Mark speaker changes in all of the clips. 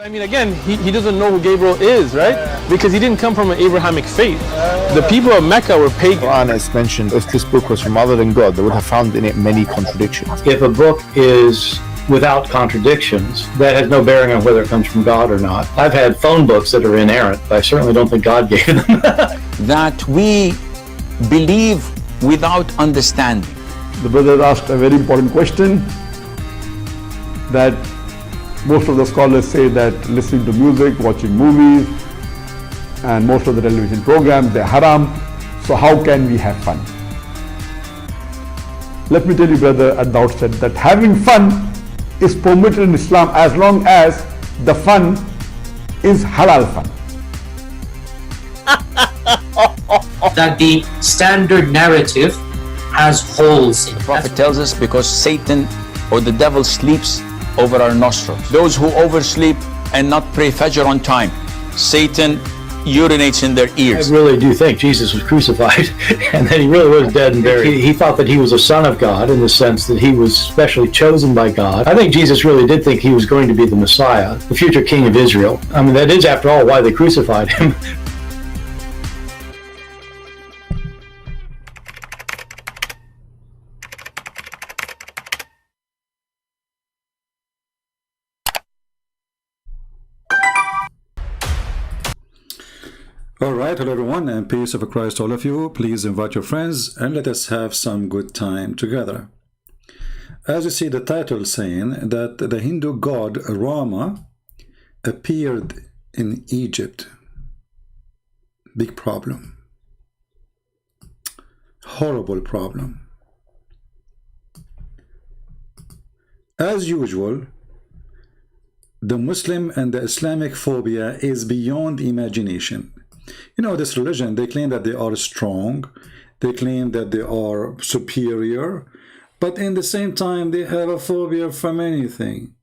Speaker 1: I mean, again, he doesn't know who Gabriel is, right? Because he didn't come from an Abrahamic faith. The people of Mecca were pagan.
Speaker 2: The Quran has mentioned if this book was from other than God, they would have found in it many contradictions.
Speaker 3: If a book is without contradictions, that has no bearing on whether it comes from God or not. I've had phone books that are inerrant, but I certainly don't think God gave them.
Speaker 4: That we believe without understanding.
Speaker 5: The brother asked a very important question, that most of the scholars say that listening to music, watching movies, and most of the television programs, they're haram. So how can we have fun? Let me tell you, brother, at the outset that having fun is permitted in Islam as long as the fun is halal fun.
Speaker 6: That the standard narrative has holes in it.
Speaker 4: The Prophet tells us because Satan or the devil sleeps over our nostrils. Those who oversleep and not pray Fajr on time, Satan urinates in their ears.
Speaker 3: I really do think Jesus was crucified and that he really was dead and buried. He thought that he was a son of God in the sense that he was specially chosen by God. I think Jesus really did think he was going to be the Messiah, the future king of Israel. I mean, that is, after all, why they crucified him.
Speaker 7: All right, hello everyone, and peace of Christ to all of you. Please invite your friends and let us have some good time together. As you see the title saying that the Hindu god Rama appeared in Egypt. Big problem. Horrible problem. As usual, the Muslim and the Islamic phobia is beyond imagination. You know, this religion, they claim that they are strong, they claim that they are superior, but in the same time, they have a phobia from anything.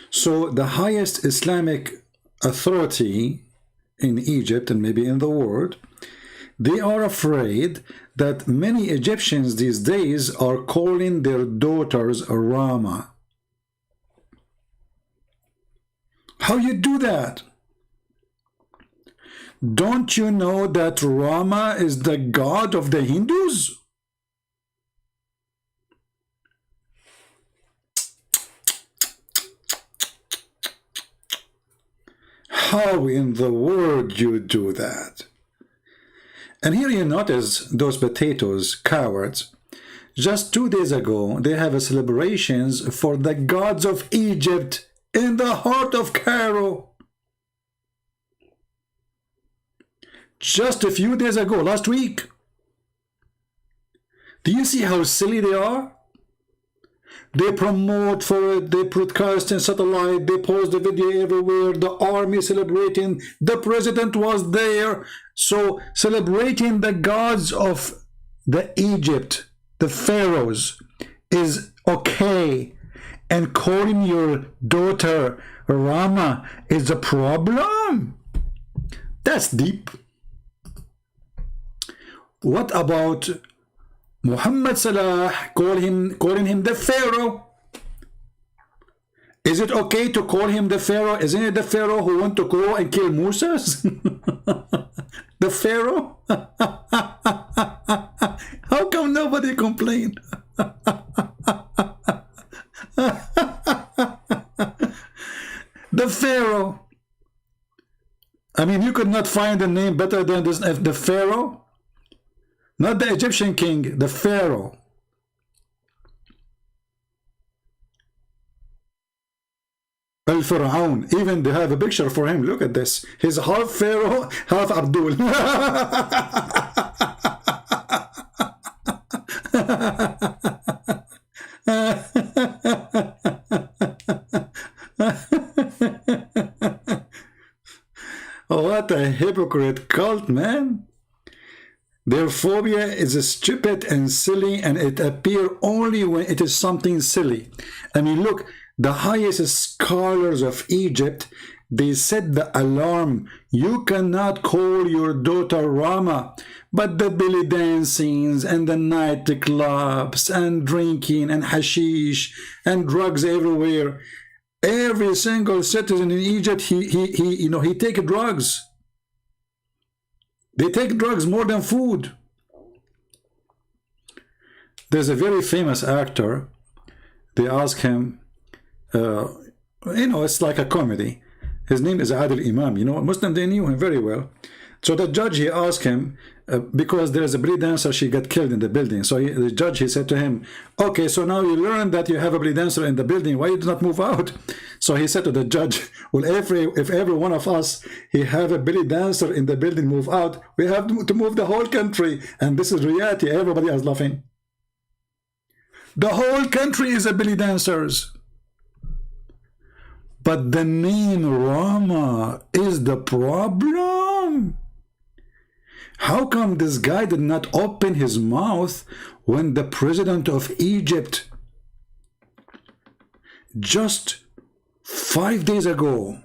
Speaker 7: So the highest Islamic authority in Egypt and maybe in the world, they are afraid that many Egyptians these days are calling their daughters Rama. How you do that? Don't you know that Rama is the god of the Hindus? How in the world you do that? And here you notice those potatoes, cowards. Just 2 days ago, they have a celebrations for the gods of Egypt in the heart of Cairo. Just a few days ago, last week. Do you see how silly they are? They promote for it, they broadcast in satellite, they post the video everywhere, the army celebrating, the president was there. So celebrating the gods of the Egypt, the pharaohs, is okay. And calling your daughter Rama is a problem? That's deep. What about Muhammad Salah calling him the Pharaoh? Is it okay to call him the Pharaoh? Isn't it the Pharaoh who went to go and kill Moses? The Pharaoh? How come nobody complained? The Pharaoh. I mean, you could not find a name better than this, the Pharaoh. Not the Egyptian king, the Pharaoh. Al-Fir'aun. Even they have a picture for him. Look at this. He's half Pharaoh, half Abdul. What a hypocrite cult, man. Their phobia is stupid and silly, and it appears only when it is something silly. I mean, look, the highest scholars of Egypt, they set the alarm. You cannot call your daughter Rama, but the belly dancings and the nightclubs and drinking and hashish and drugs everywhere. Every single citizen in Egypt, he take drugs. They take drugs more than food. There's a very famous actor. They ask him, it's like a comedy. His name is Adil Imam. Muslim, they knew him very well. So the judge, he asked him, because there's a belly dancer, she got killed in the building. So the judge, he said to him, okay, so now you learned that you have a belly dancer in the building. Why you do not move out? So he said to the judge, well, if every one of us, he have a belly dancer in the building move out, we have to move the whole country. And this is reality. Everybody is laughing. The whole country is a belly dancers. But the name RAMA is the problem. How come this guy did not open his mouth when the president of Egypt just 5 days ago,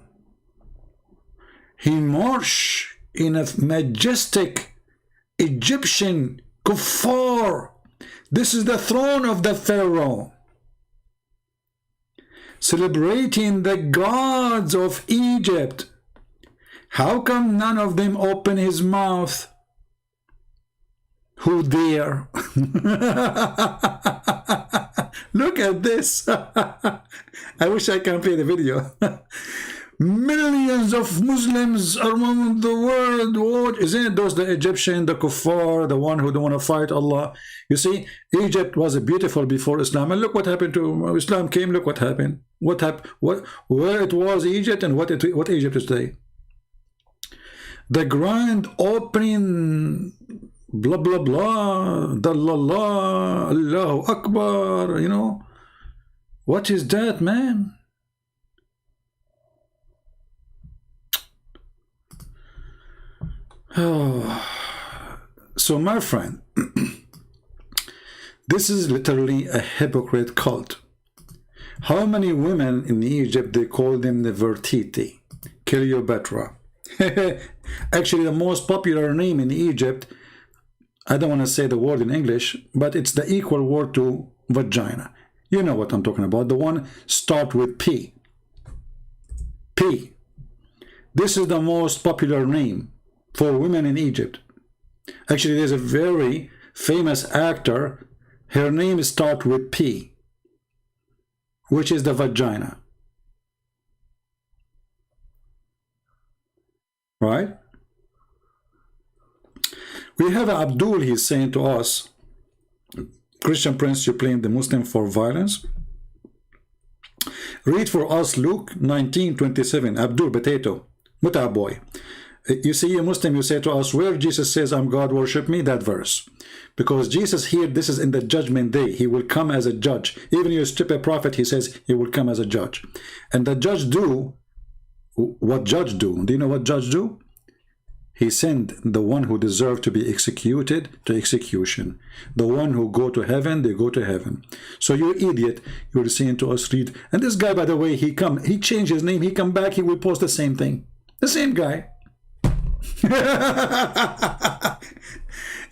Speaker 7: he marched in a majestic Egyptian kuffar. This is the throne of the Pharaoh, celebrating the gods of Egypt. How come none of them open his mouth? Who dare? Look at this. I wish I can play the video. Millions of Muslims around the world. What isn't it? Those the Egyptian, the kuffar, the one who don't want to fight Allah. You see, Egypt was beautiful before Islam, and look what happened to Islam came. Look what happened. What happened? Where it was Egypt and what Egypt is today. The grand opening, blah blah blah, dallallah, Allahu Akbar. What is that, man? Oh. So my friend, this is literally a hypocrite cult. How many women in Egypt, they call them Nefertiti, Cleopatra. Actually, the most popular name in Egypt, I don't want to say the word in English, but it's the equal word to vagina. You know what I'm talking about. The one start with P. P. This is the most popular name for women in Egypt. Actually, there's a very famous actor. Her name starts with P, which is the vagina. Right? We have Abdul, he's saying to us, Christian Prince, you blame the Muslim for violence. Read for us Luke 19:27. Abdul Potato, Muta boy. You see, a Muslim, you say to us, where Jesus says, I'm God, worship me, that verse. Because Jesus here, this is in the judgment day. He will come as a judge. Even you strip a prophet, he says he will come as a judge. And the judge do what judge do. Do you know what judge do? He sent the one who deserved to be executed to execution. The one who go to heaven, they go to heaven. So you idiot, you're saying to us, read. And this guy, by the way, he changed his name. He come back, he will post the same thing. The same guy.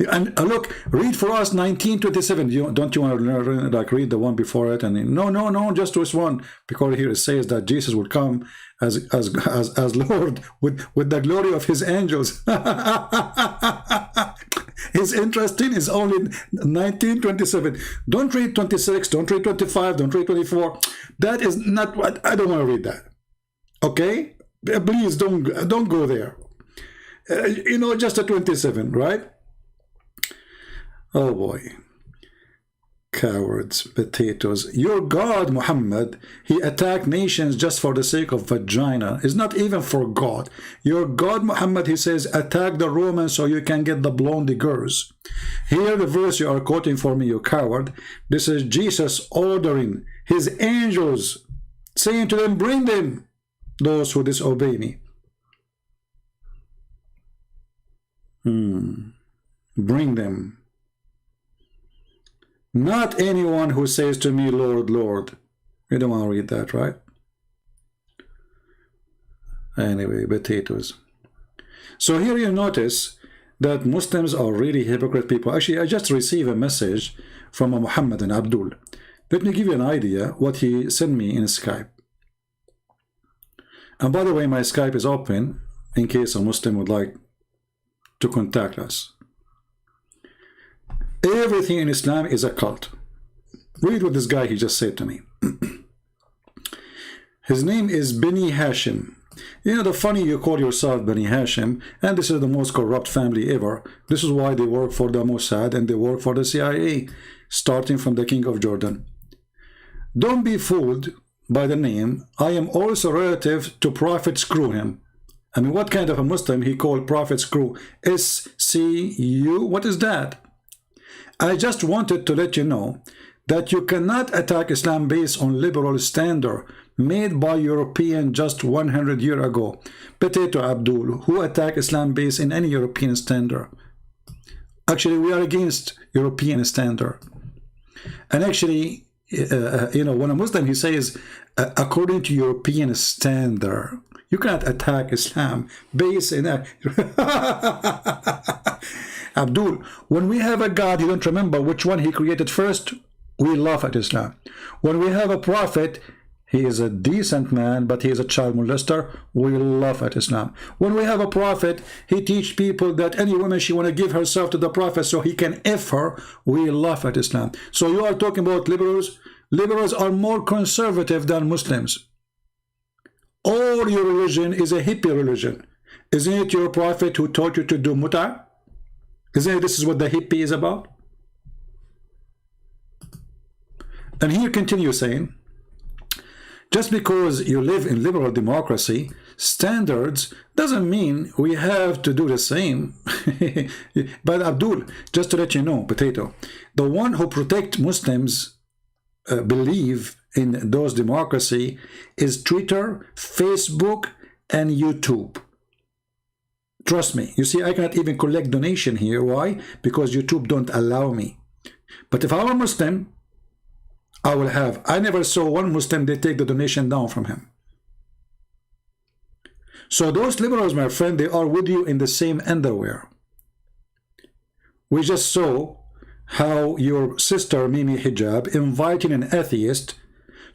Speaker 7: And look, read for us 19:27. Don't you want to learn, like read the one before it? And no, just this one, because here it says that Jesus will come as Lord with the glory of his angels. His interesting is only 19:27. Don't read 26. Don't read 25. Don't read 24. That is not what I don't want to read that. Okay, please don't go there. Just a 27, right? Oh boy. Cowards, potatoes. Your God, Muhammad, he attacked nations just for the sake of vagina. It's not even for God. Your God, Muhammad, he says, attack the Romans so you can get the blondie girls. Here the verse you are quoting for me, you coward. This is Jesus ordering his angels, saying to them, bring them, those who disobey me. Bring them. Not anyone who says to me, Lord, Lord. You don't want to read that, right? Anyway, potatoes. So here you notice that Muslims are really hypocrite people. Actually, I just received a message from a Muhammad and Abdul. Let me give you an idea what he sent me in Skype. And by the way, my Skype is open in case a Muslim would like to contact us. Everything in Islam is a cult. Read what this guy he just said to me. His name is Beni Hashim. You know, the funny, you call yourself Beni Hashim, and this is the most corrupt family ever. This is why they work for the Mossad and they work for the CIA, starting from the King of Jordan. Don't be fooled by the name. I am also relative to Prophet Screw him. I mean, what kind of a Muslim he called Prophet Screw? SCU? What is that? I just wanted to let you know that you cannot attack Islam based on liberal standard made by European just 100 years ago. Potato Abdul, who attack Islam based in any European standard? Actually, we are against European standard. And actually, you know, when a Muslim, he says, according to European standard, you cannot attack Islam based in a... Abdul, when we have a God, you don't remember which one he created first, we laugh at Islam. When we have a prophet, he is a decent man, but he is a child molester, we laugh at Islam. When we have a prophet, he teach people that any woman, she want to give herself to the prophet so he can F her, we laugh at Islam. So you are talking about liberals. Liberals are more conservative than Muslims. All your religion is a hippie religion. Isn't it your prophet who taught you to do muta? Isn't it this is what the hippie is about? And here continue saying, just because you live in liberal democracy, standards doesn't mean we have to do the same. But Abdul, just to let you know, Potato, the one who protect Muslims believe in those democracy is Twitter, Facebook, and YouTube. Trust me. You see, I cannot even collect donation here. Why? Because YouTube don't allow me. But if I'm a Muslim, I will have. I never saw one Muslim, they take the donation down from him. So those liberals, my friend, they are with you in the same underwear. We just saw how your sister Mimi Hijab inviting an atheist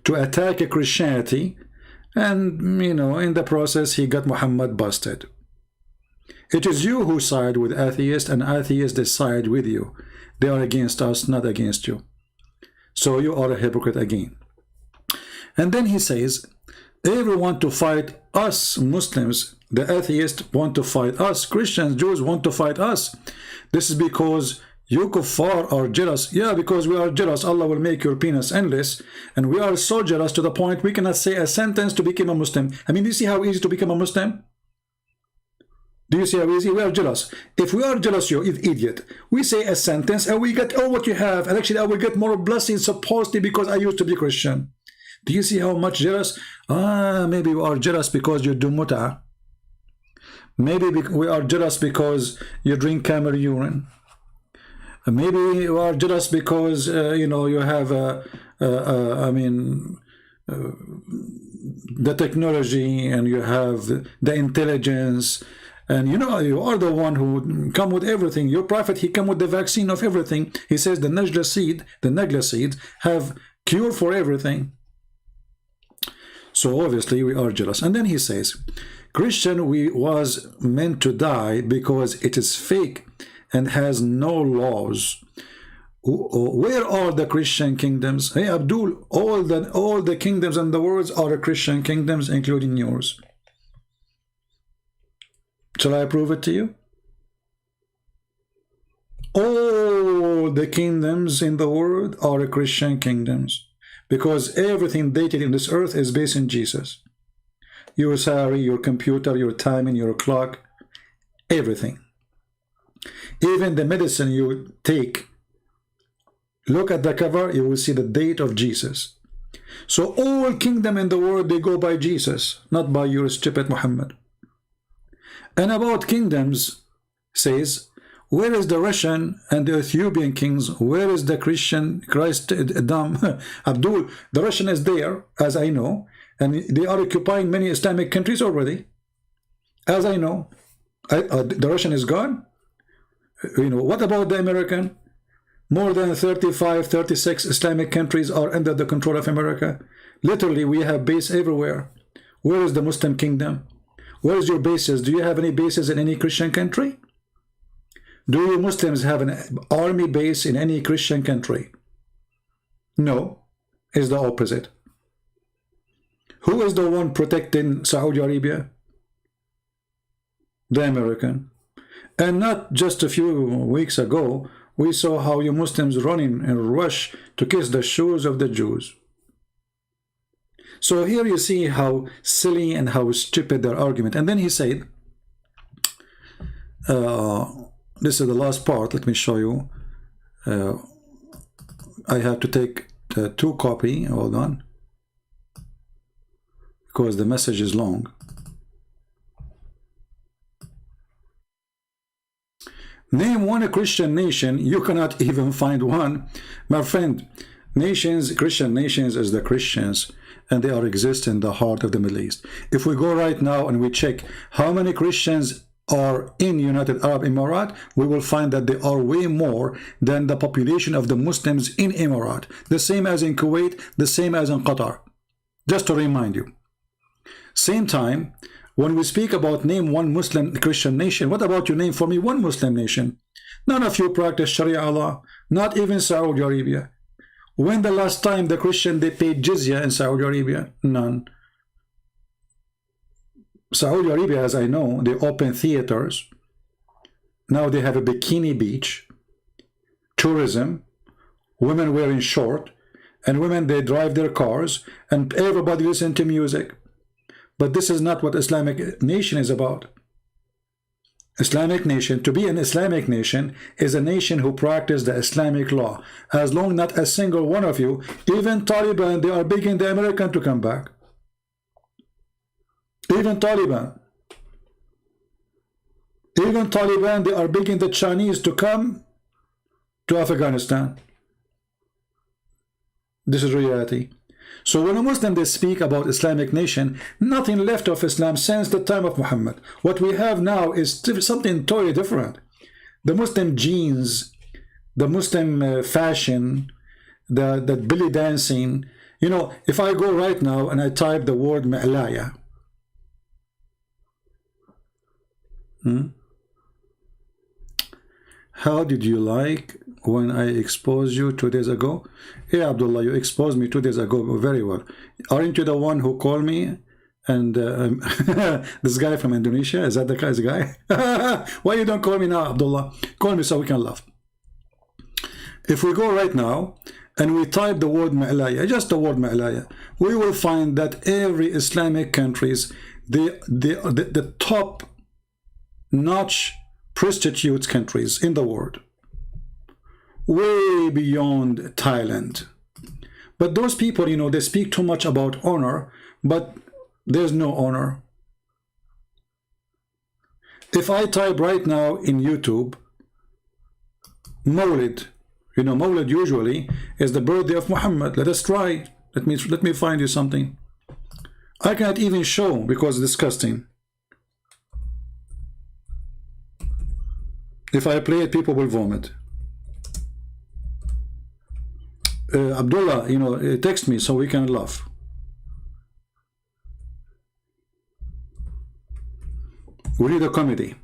Speaker 7: to attack a Christianity, and you know, in the process he got Muhammad busted. It is you who side with atheists, and atheists they side with you. They are against us, not against you. So you are a hypocrite again. And then he says, everyone to fight us Muslims, the atheists want to fight us, Christians, Jews want to fight us. This is because you kuffar are jealous. Yeah, because we are jealous, Allah will make your penis endless, and we are so jealous to the point we cannot say a sentence to become a Muslim. I mean, do you see how easy to become a Muslim? Do you see how easy? We are jealous. If we are jealous, you're an idiot. We say a sentence and we get all what you have, and actually I will get more blessings supposedly because I used to be Christian. Do you see how much jealous? Maybe we are jealous because you do muta. Maybe we are jealous because you drink camel urine. Maybe you are jealous because you know, you have I mean, the technology, and you have the intelligence. And you know, you are the one who come with everything. Your prophet, he come with the vaccine of everything. He says the najla seed have cure for everything. So obviously we are jealous. And then he says, Christian, we was meant to die because it is fake and has no laws. Where are the Christian kingdoms? Hey Abdul, all the kingdoms in the world are Christian kingdoms, including yours. Shall I prove it to you? All the kingdoms in the world are Christian kingdoms, because everything dated in this earth is based in Jesus. Your salary, your computer, your timing, your clock, everything. Even the medicine you take, look at the cover, you will see the date of Jesus. So all kingdom in the world, they go by Jesus, not by your stupid Muhammad. And about kingdoms, says, where is the Russian and the Ethiopian kings? Where is the Christian Christ Abdul? The Russian is there, as I know, and they are occupying many Islamic countries already, as I know. The Russian is gone. You know, what about the American? More than 35, 36 Islamic countries are under the control of America. Literally, we have base everywhere. Where is the Muslim kingdom? Where is your bases? Do you have any bases in any Christian country? Do you Muslims have an army base in any Christian country? No, it's the opposite. Who is the one protecting Saudi Arabia? The American. And not just a few weeks ago, we saw how you Muslims running and rush to kiss the shoes of the Jews. So here you see how silly and how stupid their argument. And then he said, this is the last part, let me show you. I have to take the 2 copy, hold on, because the message is long. Name one Christian nation, you cannot even find one. My friend, nations, Christian nations is the Christians, and they are exist in the heart of the Middle East. If we go right now and we check how many Christians are in United Arab Emirates, we will find that they are way more than the population of the Muslims in Emirates. The same as in Kuwait, the same as in Qatar. Just to remind you. Same time, when we speak about name one Muslim Christian nation, what about you name for me one Muslim nation? None of you practice Sharia law, not even Saudi Arabia. When the last time the Christian they paid jizya in Saudi Arabia? None. Saudi Arabia, as I know, they open theaters. Now they have a bikini beach, tourism, women wearing short, and women they drive their cars, and everybody listen to music. But this is not what Islamic nation is about. Islamic nation, to be an Islamic nation, is a nation who practice the Islamic law. As long not a single one of you, even Taliban, they are begging the American to come back. Even Taliban, they are begging the Chinese to come to Afghanistan. This is reality. So when a Muslim they speak about Islamic nation, nothing left of Islam since the time of Muhammad. What we have now is something totally different. The Muslim genes, the Muslim fashion, the belly dancing. You know, if I go right now and I type the word Ma'laya, how did you like when I exposed you 2 days ago? Yeah, Abdullah, you exposed me 2 days ago very well. Aren't you the one who called me? And this guy from Indonesia, is that the guy's guy? Why you don't call me now, Abdullah? Call me so we can laugh. If we go right now and we type the word Ma'laya, just the word Ma'laya, we will find that every Islamic countries, the top notch prostitutes countries in the world, way beyond Thailand. But those people, you know, they speak too much about honor, but there's no honor. If I type right now in YouTube Mawlid, you know, Mawlid usually is the birthday of Muhammad. Let us try. Let me find you something. I can't even show because it's disgusting. If I play it, people will vomit. Abdullah, you know, text me so we can laugh. We read a comedy.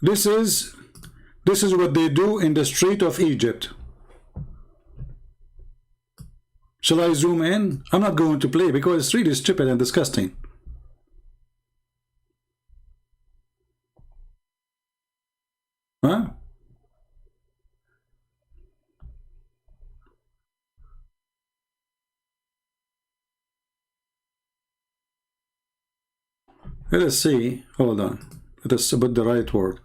Speaker 7: This is what they do in the street of Egypt. Shall I zoom in? I'm not going to play because it's really stupid and disgusting. Huh? Let us see. Hold on. Let us put the right word.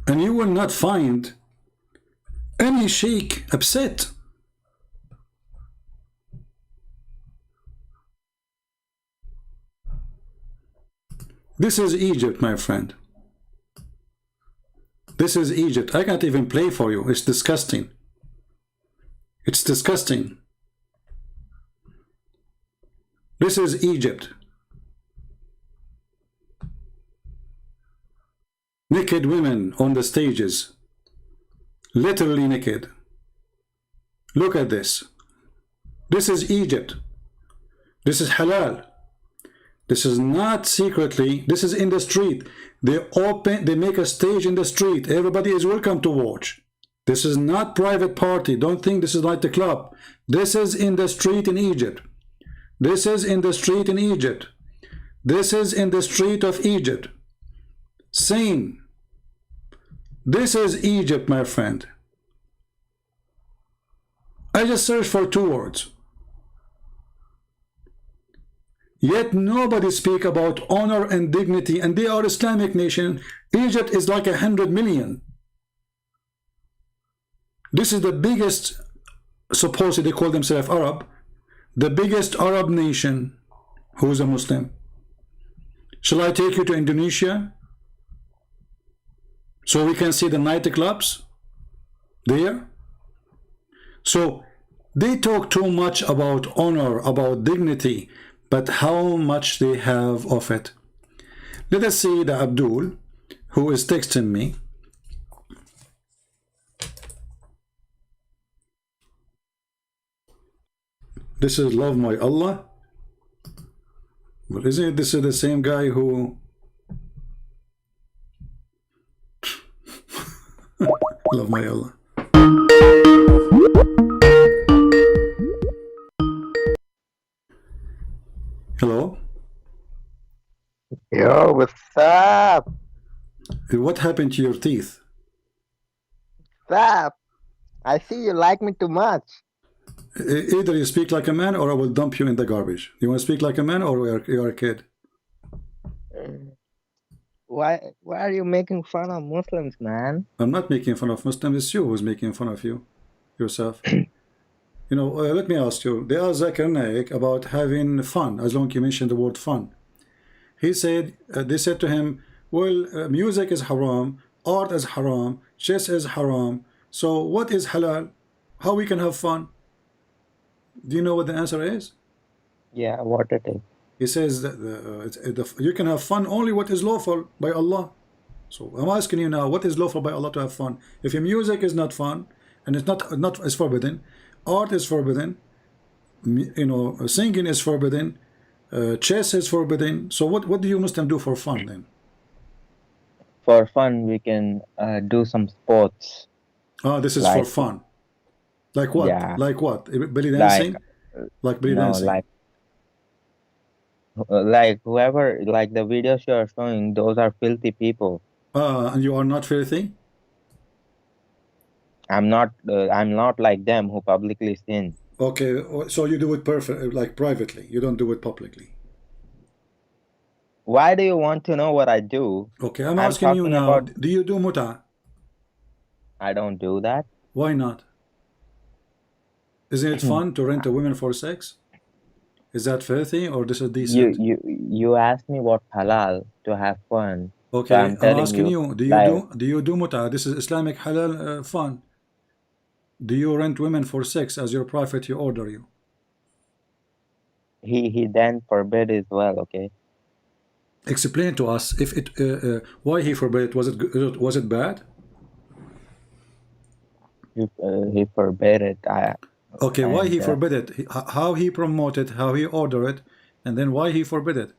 Speaker 7: And you will not find any sheikh upset. This is Egypt, my friend. This is Egypt. I can't even play for you. It's disgusting. It's disgusting. This is Egypt. Naked women on the stages. Literally naked. Look at this. This is Egypt. This is halal. This is not secretly. This is in the street. They make a stage in the street. Everybody is welcome to watch. This is not private party. Don't think this is like the club. This is in the street in Egypt. This is in the street in Egypt. This is in the street of Egypt. Same. This is Egypt, my friend. I just searched for 2 words. Yet nobody speak about honor and dignity, and they are Islamic nation. Egypt is like 100 million. This is the biggest, supposedly they call themselves Arab, the biggest Arab nation who is a Muslim. Shall I take you to Indonesia so we can see the nightclubs there? So they talk too much about honor, about dignity, but how much they have of it. Let us see the Abdul who is texting me. This is Love My Allah. Well, isn't it this is the same guy who Love My Allah. Hello?
Speaker 8: Yo, what's up?
Speaker 7: What happened to your teeth?
Speaker 8: What's up? I see you like me too much.
Speaker 7: Either you speak like a man or I will dump you in the garbage. You want to speak like a man or you're a kid?
Speaker 8: Why are you making fun of Muslims, man?
Speaker 7: I'm not making fun of Muslims. It's you who's making fun of yourself. You know, let me ask you. They asked Zakir Naik about having fun, as long as you mentioned the word fun. He said, they said to him, well, music is haram, art is haram, chess is haram. So what is halal? How we can have fun? Do you know what the answer is?
Speaker 8: Yeah, what it is.
Speaker 7: He says that you can have fun only what is lawful by Allah. So I'm asking you now, what is lawful by Allah to have fun? If your music is not fun and it's not is forbidden, art is forbidden, you know, singing is forbidden, chess is forbidden. So what do you Muslim do for fun then?
Speaker 8: For fun, we can do some sports.
Speaker 7: Ah, this is
Speaker 8: like,
Speaker 7: for fun. Like what?
Speaker 8: Yeah.
Speaker 7: Like what? Belly dancing? Like belly dancing?
Speaker 8: Like whoever, like the videos you are showing, those are filthy people.
Speaker 7: And you are not filthy?
Speaker 8: I'm not like them who publicly sin.
Speaker 7: Okay, so you do it like privately. You don't do it publicly.
Speaker 8: Why do you want to know what I do?
Speaker 7: Okay, I'm asking you now, do you do muta?
Speaker 8: I don't do that.
Speaker 7: Why not? Isn't it fun to rent a woman for sex? Is that filthy or this is decent?
Speaker 8: You asked me what halal to have fun.
Speaker 7: Okay,
Speaker 8: so
Speaker 7: I'm asking you, do you do muta? This is Islamic halal fun. Do you rent women for sex as your prophet you order you?
Speaker 8: He then forbid as well. Okay.
Speaker 7: Explain to us if it why he forbade it. Was it bad?
Speaker 8: He forbade it.
Speaker 7: Okay, why he forbid it? How he promoted, how he ordered it, and then why he forbid it?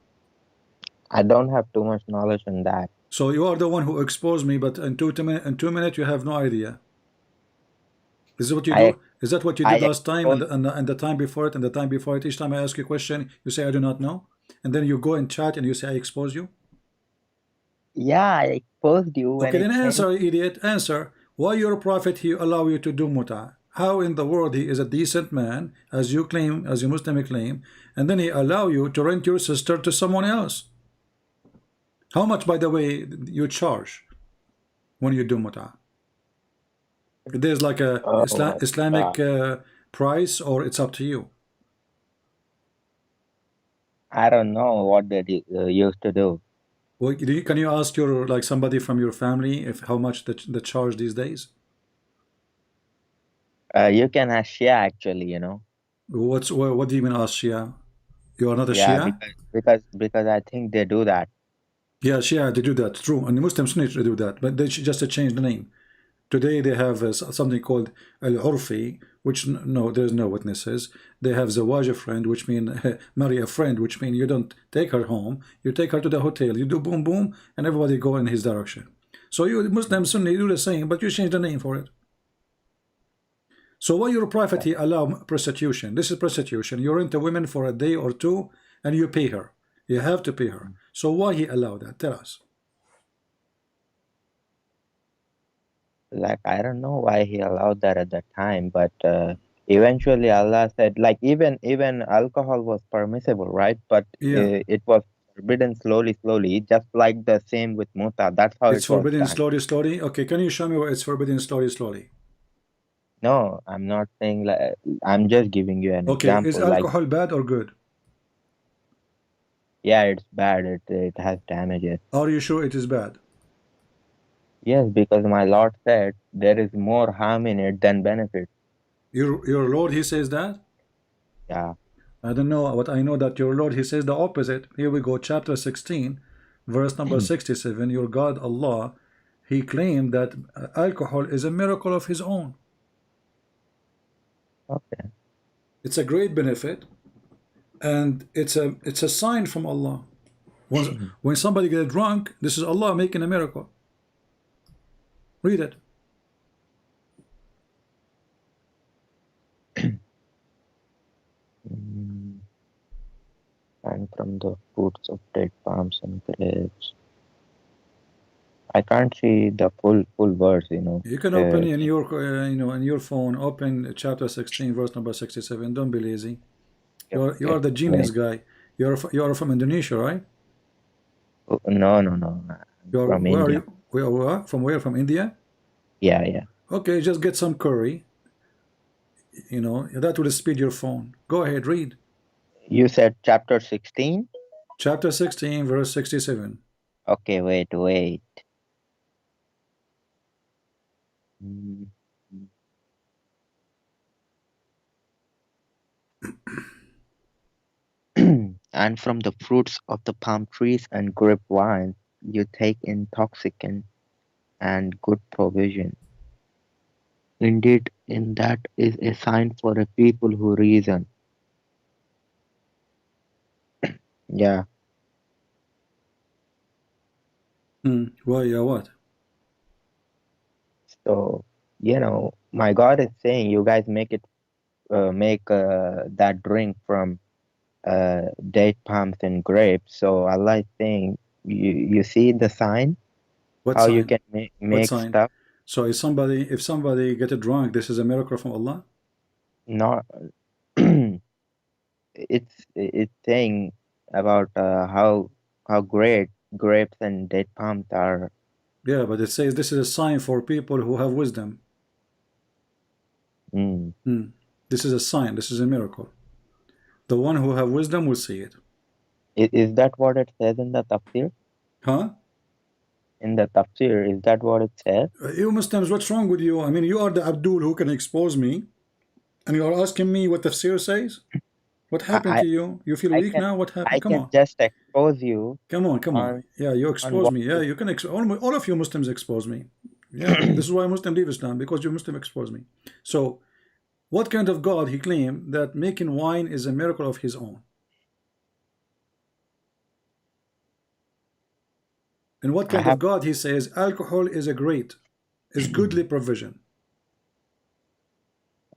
Speaker 8: I don't have too much knowledge on that.
Speaker 7: So you are the one who exposed me, but in 2 minutes you have no idea. Is that what you do? Is that what you did last time and the time before it and the time before it? Each time I ask you a question, you say I do not know, and then you go and chat and you say I expose you.
Speaker 8: Yeah, I exposed you.
Speaker 7: Okay, then answer, idiot. Answer. Why your prophet he allow you to do muta? How in the world he is a decent man, as you claim, as you Muslim claim, and then he allow you to rent your sister to someone else? How much, by the way, you charge when you do muta? There's like a Islamic price, or it's up to you?
Speaker 8: I don't know what they used to do.
Speaker 7: Well, can you ask your like somebody from your family if how much the charge these days?
Speaker 8: You can ask Shia actually, you know.
Speaker 7: What do you mean ask Shia? You are not a
Speaker 8: Yeah,
Speaker 7: Shia?
Speaker 8: because I think they do that.
Speaker 7: Yeah, Shia, they do that, true. And the Muslims need to do that, but they should just change the name. Today they have something called al-urfi, which no, there's no witnesses. They have zawaj a friend, which mean marry a friend, which mean you don't take her home, you take her to the hotel, you do boom boom, and everybody go in his direction. So you Muslims Sunni do the same, but you change the name for it. So why your prophet he allow prostitution? This is prostitution. You rent a woman for a day or two, and you pay her. You have to pay her. So why he allow that? Tell us.
Speaker 8: Like, I don't know why he allowed that at that time, but eventually Allah said, like, even alcohol was permissible, right? But
Speaker 7: Yeah,
Speaker 8: it was forbidden slowly, just like the same with Muta. That's how
Speaker 7: it's
Speaker 8: it was
Speaker 7: forbidden
Speaker 8: done.
Speaker 7: slowly. Okay, can you show me where it's forbidden slowly?
Speaker 8: No, I'm not saying like, I'm just giving you an
Speaker 7: Okay, is
Speaker 8: example. Like,
Speaker 7: alcohol bad or good?
Speaker 8: yeah, it's bad. It has damages.
Speaker 7: Are you sure it is bad?
Speaker 8: Yes, because my Lord said there is more harm in it than benefit.
Speaker 7: Your Lord, he says that?
Speaker 8: Yeah.
Speaker 7: I don't know, but I know that your Lord, he says the opposite. Here we go, chapter 16, verse number 67. Your God, Allah, he claimed that alcohol is a miracle of his own.
Speaker 8: Okay.
Speaker 7: It's a great benefit, and it's a sign from Allah. When somebody gets drunk, this is Allah making a miracle. Read it.
Speaker 8: Mm, and from the fruits of date palms and grapes. I can't see the full verse, you know.
Speaker 7: You can open in your in your phone, open chapter 16, verse number 67. Don't be lazy. You are the genius guy. You are from Indonesia, right?
Speaker 8: No. I'm
Speaker 7: You're
Speaker 8: from
Speaker 7: where are
Speaker 8: India.
Speaker 7: you? Where? From where? From India?
Speaker 8: Yeah.
Speaker 7: Okay, just get some curry. You know that will speed your phone. Go ahead, read.
Speaker 8: You said chapter 16?
Speaker 7: Chapter 16, verse 67.
Speaker 8: Okay, wait. Mm. And from the fruits of the palm trees and grapevine you take intoxicant and good provision. Indeed, in that is a sign for a people who reason. Yeah.
Speaker 7: Why? Yeah, what?
Speaker 8: So, you know, my God is saying you guys make that drink from date palms and grapes. So Allah is saying, you see the sign,
Speaker 7: What
Speaker 8: how you
Speaker 7: sign?
Speaker 8: can
Speaker 7: What
Speaker 8: make
Speaker 7: sign?
Speaker 8: stuff.
Speaker 7: So if somebody get drunk, this is a miracle from Allah?
Speaker 8: Not it's saying about how great grapes and date palms are.
Speaker 7: Yeah, but it says this is a sign for people who have wisdom.
Speaker 8: Mm.
Speaker 7: This is a sign. This is a miracle. The one who have wisdom will see it.
Speaker 8: Is that what it says in the tafsir?
Speaker 7: Huh?
Speaker 8: In the tafsir, is that what it says?
Speaker 7: You Muslims, what's wrong with you? I mean, you are the Abdul who can expose me, and you are asking me what tafsir says? What happened
Speaker 8: I
Speaker 7: to you? You feel
Speaker 8: I
Speaker 7: weak
Speaker 8: can
Speaker 7: now? What
Speaker 8: I
Speaker 7: happened? Come
Speaker 8: can
Speaker 7: on.
Speaker 8: just expose you
Speaker 7: Come on. Yeah, you
Speaker 8: on
Speaker 7: expose
Speaker 8: what
Speaker 7: me. Yeah, you can all of you Muslims expose me. Yeah, this is why Muslims leave Islam, because you Muslim expose me. So, what kind of God he claimed that making wine is a miracle of his own? And what
Speaker 8: I
Speaker 7: kind of
Speaker 8: have
Speaker 7: God he says alcohol is is goodly provision?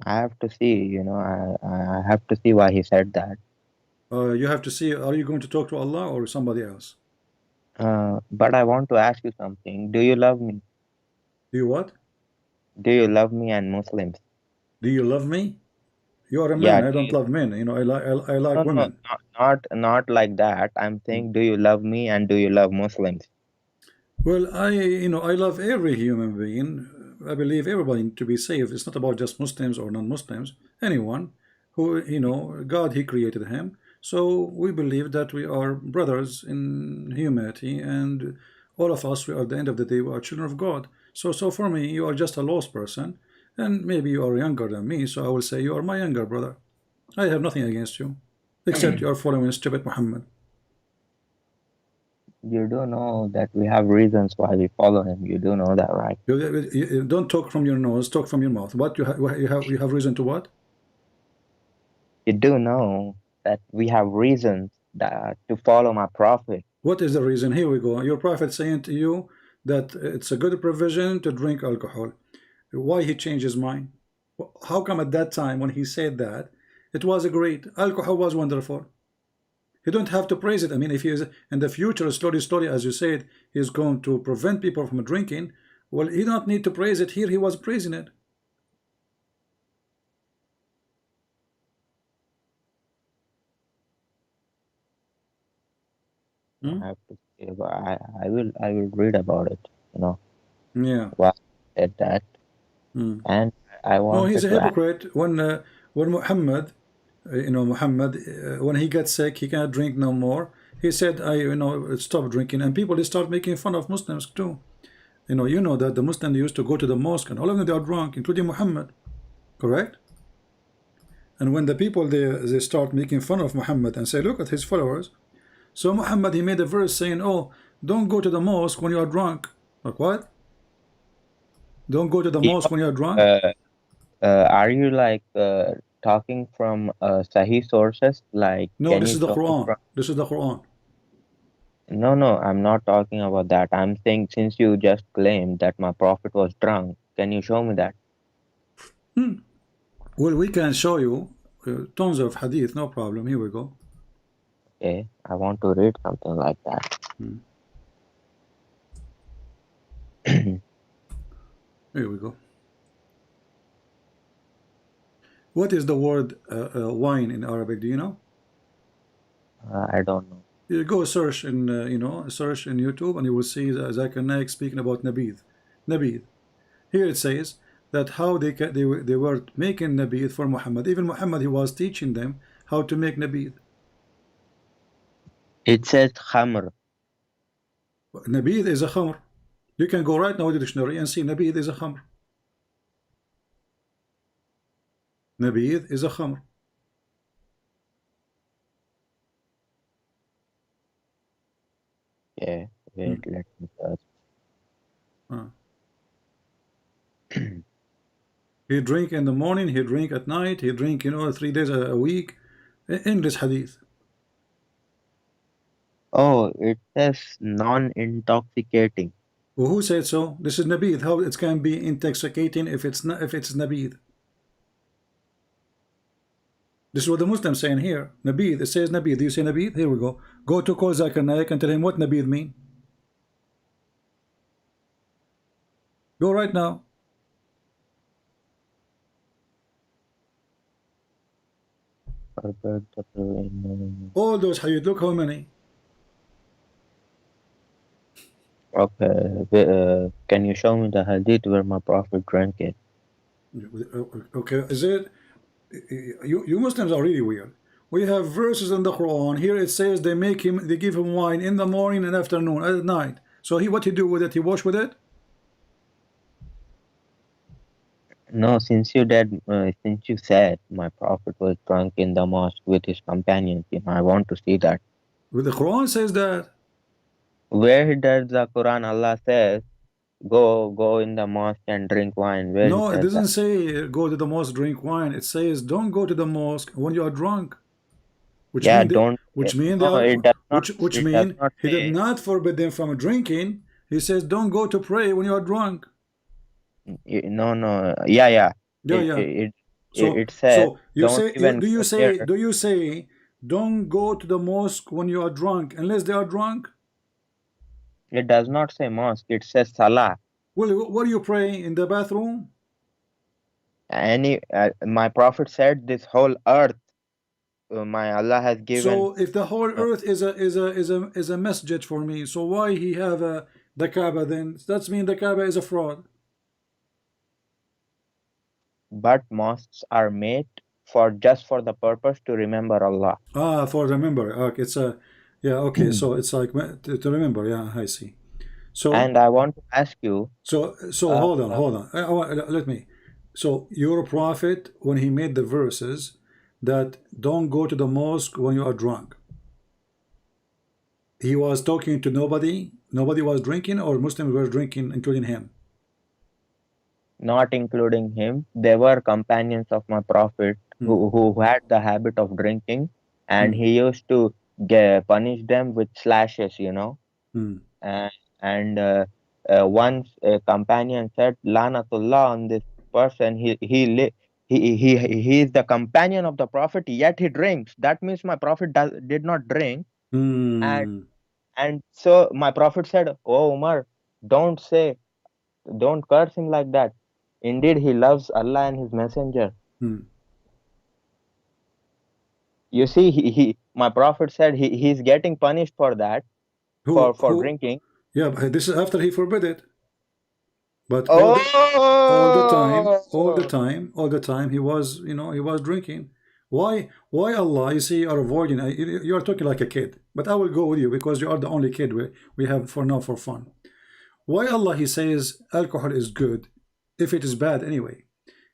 Speaker 8: I have to see, you know, I have to see why he said that.
Speaker 7: You have to see, are you going to talk to Allah or somebody else?
Speaker 8: But I want to ask you something. Do you love me?
Speaker 7: Do you what?
Speaker 8: Do you love me and Muslims?
Speaker 7: Do you love me? You are a
Speaker 8: Yeah,
Speaker 7: man. I don't love men. You know, I like
Speaker 8: no,
Speaker 7: women.
Speaker 8: not like that. I'm saying, do you love me and do you love Muslims?
Speaker 7: Well, I love every human being. I believe everybody to be saved. It's not about just Muslims or non-Muslims. Anyone who, God, he created him. So we believe that we are brothers in humanity, and all of us, we are at the end of the day, we are children of God. So for me, you are just a lost person, and maybe you are younger than me, so I will say you are my younger brother. I have nothing against you, except you are following stupid Muhammad.
Speaker 8: You do know that we have reasons why we follow him. You do know that, right?
Speaker 7: You don't talk from your nose, talk from your mouth. What you have reason to what?
Speaker 8: You do know that we have reasons that to follow my prophet.
Speaker 7: What is the reason? Here we go. Your prophet saying to you that it's a good provision to drink alcohol. Why he changed his mind? How come at that time when he said that, it was great, alcohol was wonderful? You don't have to praise it. I mean, if he is in the future, slowly, as you said, he's going to prevent people from drinking. Well, he don't need to praise it. Here he was praising it.
Speaker 8: I have to say, but I will read about it. You know,
Speaker 7: Yeah.
Speaker 8: why I said that, and I
Speaker 7: No,
Speaker 8: wanted
Speaker 7: he's a
Speaker 8: to ask,
Speaker 7: hypocrite. When Muhammad, Muhammad, when he got sick, he cannot drink no more. He said, I stop drinking, and people they start making fun of Muslims too. You know that the Muslims used to go to the mosque, and all of them they are drunk, including Muhammad, correct? And when the people they start making fun of Muhammad and say, look at his followers. So Muhammad he made a verse saying, oh, don't go to the mosque when you are drunk. Like what? Don't go to the mosque when you are drunk?
Speaker 8: are you like talking from Sahih sources? Like,
Speaker 7: No,
Speaker 8: can
Speaker 7: this
Speaker 8: you
Speaker 7: is the
Speaker 8: show me
Speaker 7: Quran.
Speaker 8: from?
Speaker 7: This is the Quran.
Speaker 8: No, I'm not talking about that. I'm saying since you just claimed that my prophet was drunk, can you show me that?
Speaker 7: Well, we can show you tons of hadith, no problem. Here we go.
Speaker 8: Okay, I want to read something like that.
Speaker 7: Here we go. What is the word wine in Arabic? Do you know?
Speaker 8: I don't know.
Speaker 7: You go search in search in YouTube, and you will see Zakir Naik speaking about nabid. Nabid. Here it says that how they were making nabid for Muhammad. Even Muhammad, he was teaching them how to make nabid.
Speaker 8: It says khamr.
Speaker 7: Nabid is a khamr. You can go right now to the dictionary and see nabid is a khamr. Nabid is a khamr.
Speaker 8: Yeah, wait, let me search.
Speaker 7: He drink in the morning, he drink at night, he drink 3 days a week. In this hadith.
Speaker 8: Oh, it says non-intoxicating.
Speaker 7: Well, who said so? This is nabid. How it can be intoxicating if it's not, if it's nabid? This is what the Muslims saying here. Nabid. It says nabid. Do you say nabid? Here we go. Go to call Zakir Naik and tell him what nabid mean. Go right now. All those hadith. Look how many.
Speaker 8: Okay, can you show me the hadith where my prophet drank it?
Speaker 7: Okay, is it? You Muslims are really weird. We have verses in the Quran. Here it says they give him wine in the morning and afternoon, at night. So what he do with it? He wash with it?
Speaker 8: No, since you said my prophet was drunk in the mosque with his companions, I want to see that.
Speaker 7: Well, the Quran says that.
Speaker 8: Where does the Quran Allah says go in the mosque and drink wine? Where
Speaker 7: No, it doesn't
Speaker 8: that?
Speaker 7: say go to the mosque, drink wine. It says don't go to the mosque when you are drunk. Which
Speaker 8: Yeah,
Speaker 7: mean
Speaker 8: don't.
Speaker 7: which mean
Speaker 8: No, it does not.
Speaker 7: which
Speaker 8: It
Speaker 7: mean
Speaker 8: does not
Speaker 7: he did
Speaker 8: say.
Speaker 7: not forbid them from drinking. He says don't go to pray when you are drunk.
Speaker 8: No. Yeah.
Speaker 7: Yeah.
Speaker 8: It says
Speaker 7: You
Speaker 8: don't
Speaker 7: say
Speaker 8: even
Speaker 7: do
Speaker 8: go there.
Speaker 7: you say don't go to the mosque when you are drunk unless they are drunk?
Speaker 8: It does not say mosque. It says salah.
Speaker 7: Well, what are you praying in the bathroom?
Speaker 8: My prophet said this whole earth, my Allah has given.
Speaker 7: So if the whole earth is a masjid for me, so why he have the Kaaba then? That's mean the Kaaba is a fraud.
Speaker 8: But mosques are made for just for the purpose to remember Allah.
Speaker 7: Ah, for remember. Okay, it's a, yeah. Okay, so it's like to remember. Yeah, I see. So
Speaker 8: And I want to ask you,
Speaker 7: so hold on, hold on. Let me. So your prophet, when he made the verses that don't go to the mosque when you are drunk, he was talking to nobody. Nobody was drinking, or Muslims were drinking, including him.
Speaker 8: not including him, there were companions of my prophet who had the habit of drinking, and he used to punish them with slashes, you know.
Speaker 7: Hmm.
Speaker 8: And once a companion said, "Lanatullah on this person. He is the companion of the prophet, yet he drinks. That means my prophet did not drink." And
Speaker 7: Hmm.
Speaker 8: and so my prophet said, "Oh Umar, don't curse him like that. Indeed, he loves Allah and His Messenger."
Speaker 7: Hmm.
Speaker 8: You see, my prophet said he's getting punished for that, for
Speaker 7: Who?
Speaker 8: drinking.
Speaker 7: Yeah, but this is after he forbid it. But
Speaker 8: Oh,
Speaker 7: all the time, he was, he was drinking. Why Allah? You see, you are avoiding. You are talking like a kid. But I will go with you because you are the only kid we have for now for fun. Why Allah? He says alcohol is good, if it is bad anyway.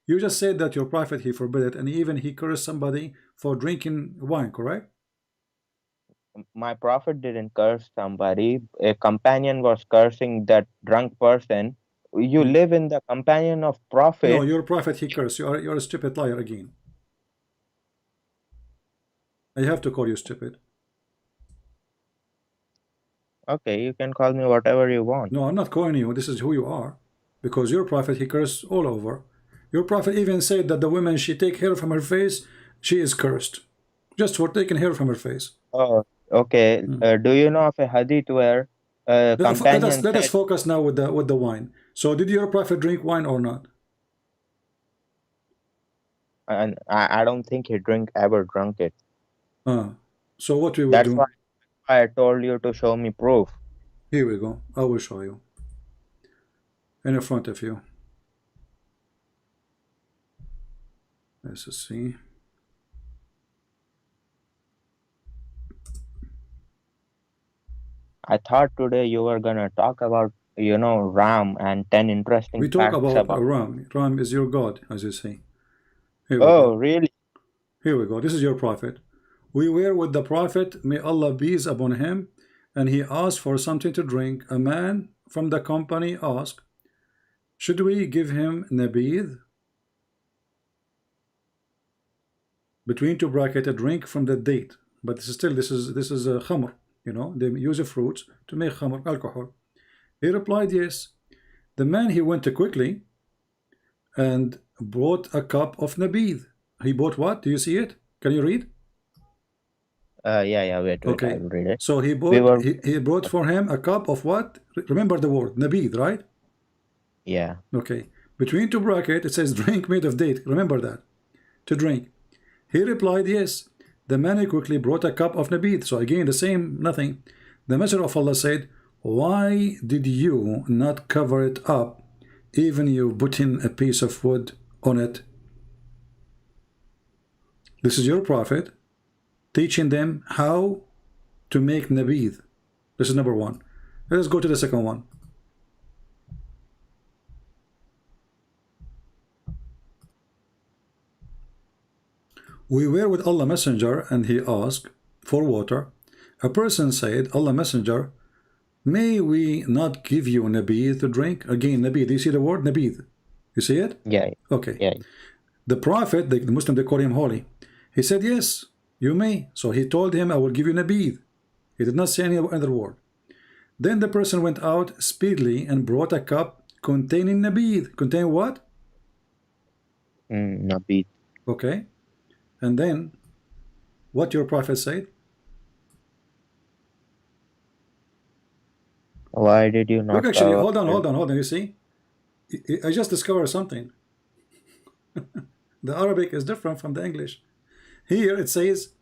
Speaker 7: You just said that your prophet he forbid it, and even he cursed somebody for drinking wine, correct?
Speaker 8: my prophet didn't curse somebody. A companion was cursing that drunk person. You live in the companion of
Speaker 7: No,
Speaker 8: prophet.
Speaker 7: your prophet he cursed. You're a stupid liar again. I have to call you stupid.
Speaker 8: Okay, you can call me whatever you want.
Speaker 7: No, I'm not calling you. This is who you are. Because your prophet, he cursed all over. Your prophet even said that the woman, she take hair from her face, she is cursed. Just for taking hair from her face.
Speaker 8: Oh, okay. Do you know of a hadith where a companion
Speaker 7: Let us
Speaker 8: said,
Speaker 7: focus now with the wine. So did your prophet drink wine or not?
Speaker 8: and I don't think he ever drunk it.
Speaker 7: So what we will
Speaker 8: That's why
Speaker 7: do?
Speaker 8: I told you to show me proof.
Speaker 7: Here we go. I will show you. In front of you. Let's see.
Speaker 8: I thought today you were gonna talk about, Ram and 10 interesting
Speaker 7: We talk
Speaker 8: facts
Speaker 7: about
Speaker 8: about.
Speaker 7: Ram. Ram is your God, as you say. Here we
Speaker 8: Oh,
Speaker 7: go.
Speaker 8: really?
Speaker 7: Here we go. This is your prophet. We were with the prophet, may Allah peace upon him, and he asked for something to drink. A man from the company asked, should we give him nabid? Between two brackets, a drink from the date. But still, this is a khamr. They use the fruits to make khamr, alcohol. He replied, yes. The man, he went quickly and brought a cup of nabid. He bought what? Do you see it? Can you read?
Speaker 8: Yeah, wait,
Speaker 7: Okay.
Speaker 8: I will read it.
Speaker 7: So he brought for him a cup of what? Remember the word, nabid, right?
Speaker 8: Yeah.
Speaker 7: Okay. Between two brackets, it says drink made of date. Remember that. To drink. He replied, yes. The man quickly brought a cup of nabid. So again, the same, nothing. The Messenger of Allah said, why did you not cover it up, even you put in a piece of wood on it? This is your prophet teaching them how to make nabid. This is number one. Let us go to the second one. We were with Allah Messenger, and he asked for water. A person said, Allah Messenger, may we not give you nabid to drink? Again, nabid. You see the word nabid? You see it?
Speaker 8: Yeah.
Speaker 7: Okay.
Speaker 8: Yeah.
Speaker 7: The prophet, the Muslim, they call him holy. He said, yes, you may. So he told him, I will give you nabid. He did not say any other word. Then the person went out speedily and brought a cup containing nabid. Contain what?
Speaker 8: Nabid.
Speaker 7: Okay. And then what your prophet said?
Speaker 8: Why did you not?
Speaker 7: Look, actually, hold on. You see, I just discovered something. The Arabic is different from the English. Here it says,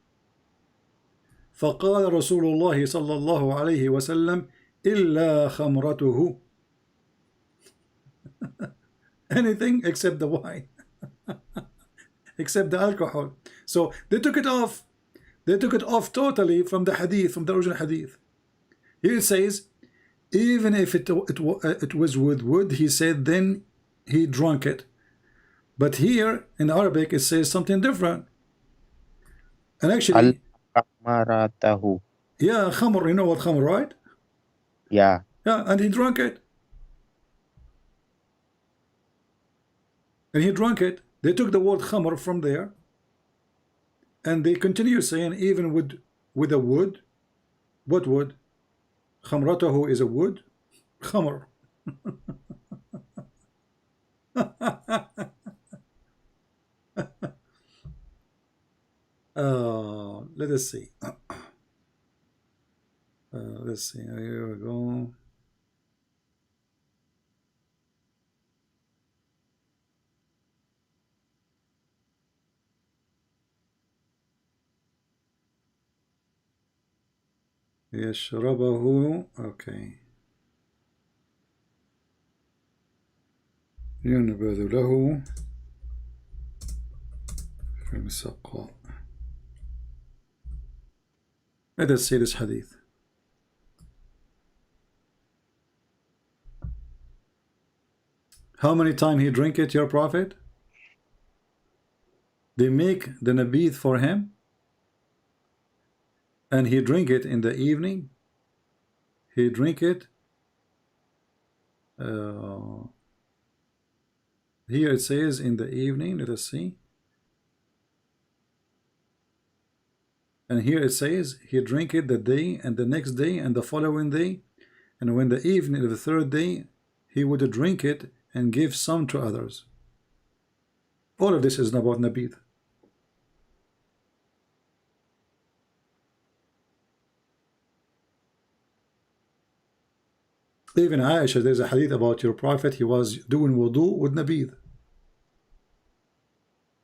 Speaker 7: فقال رسول الله صلى الله عليه وسلم إلا خمرته. Anything except the wine. except the alcohol. So they took it off. They took it off totally from the hadith, from the original hadith. Here it says, even if it was with wood, he said, then he drank it. But here in Arabic it says something different. And actually,
Speaker 8: Al-Amaratahu.
Speaker 7: yeah, khamr, you know what khamr, right?
Speaker 8: Yeah.
Speaker 7: Yeah, and he drank it. And he drank it. They took the word khamr from there, and they continue saying even with a wood. What wood? Khamratahu is a wood. Khamr. Let us see. Let's see. Here we go. يشربه. Okay. ينبذ له في السقاء. Let us see this hadith. How many times he drink it, your prophet? They make the nabith for him, and he drink it in the evening. He drink it. Here it says in the evening. Let us see. And here it says he drink it the day and the next day and the following day, and when the evening of the third day he would drink it and give some to others. All of this is about nabith. Even Aisha, there's a hadith about your prophet, he was doing wudu with nabith.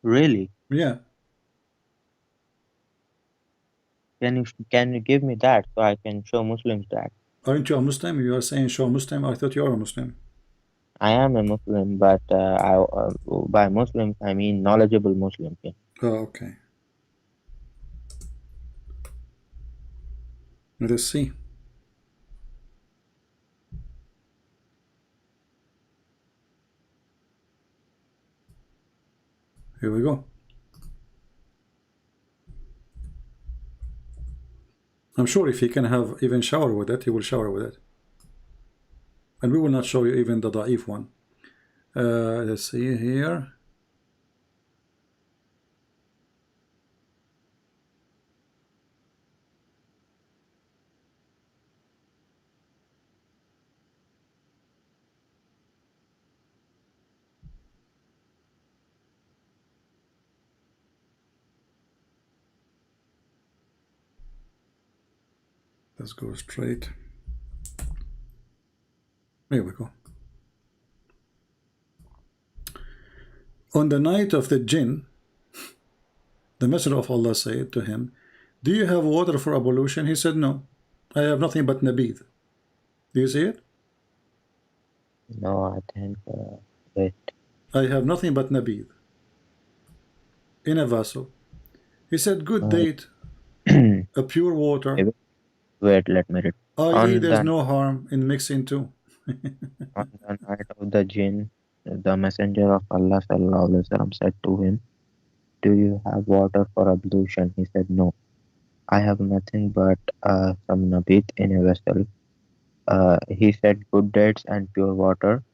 Speaker 8: Really?
Speaker 7: Yeah.
Speaker 8: Can you give me that so I can show Muslims that?
Speaker 7: Aren't you a Muslim? You are saying show Muslim. I thought you are a Muslim.
Speaker 8: I am a Muslim, but by Muslims I mean knowledgeable Muslims. Yeah.
Speaker 7: Oh, okay. Let us see. Here we go. I'm sure if he can have even shower with it, he will shower with it. And we will not show you even the da'if one. Let's see here. Let's go straight. Here we go. On the night of the jinn, the Messenger of Allah said to him, do you have water for ablution? He said, no, I have nothing but nabith. Do you see it?
Speaker 8: No, I think wait.
Speaker 7: I have nothing but nabith in a vessel. He said, good date, a pure water.
Speaker 8: Wait, let me read.
Speaker 7: I.e. there's no harm in mixing too.
Speaker 8: On the night of the jinn, the Messenger of Allah ﷺ said to him, do you have water for ablution? He said, no, I have nothing but some nabith in a vessel. He said, good dates and pure water.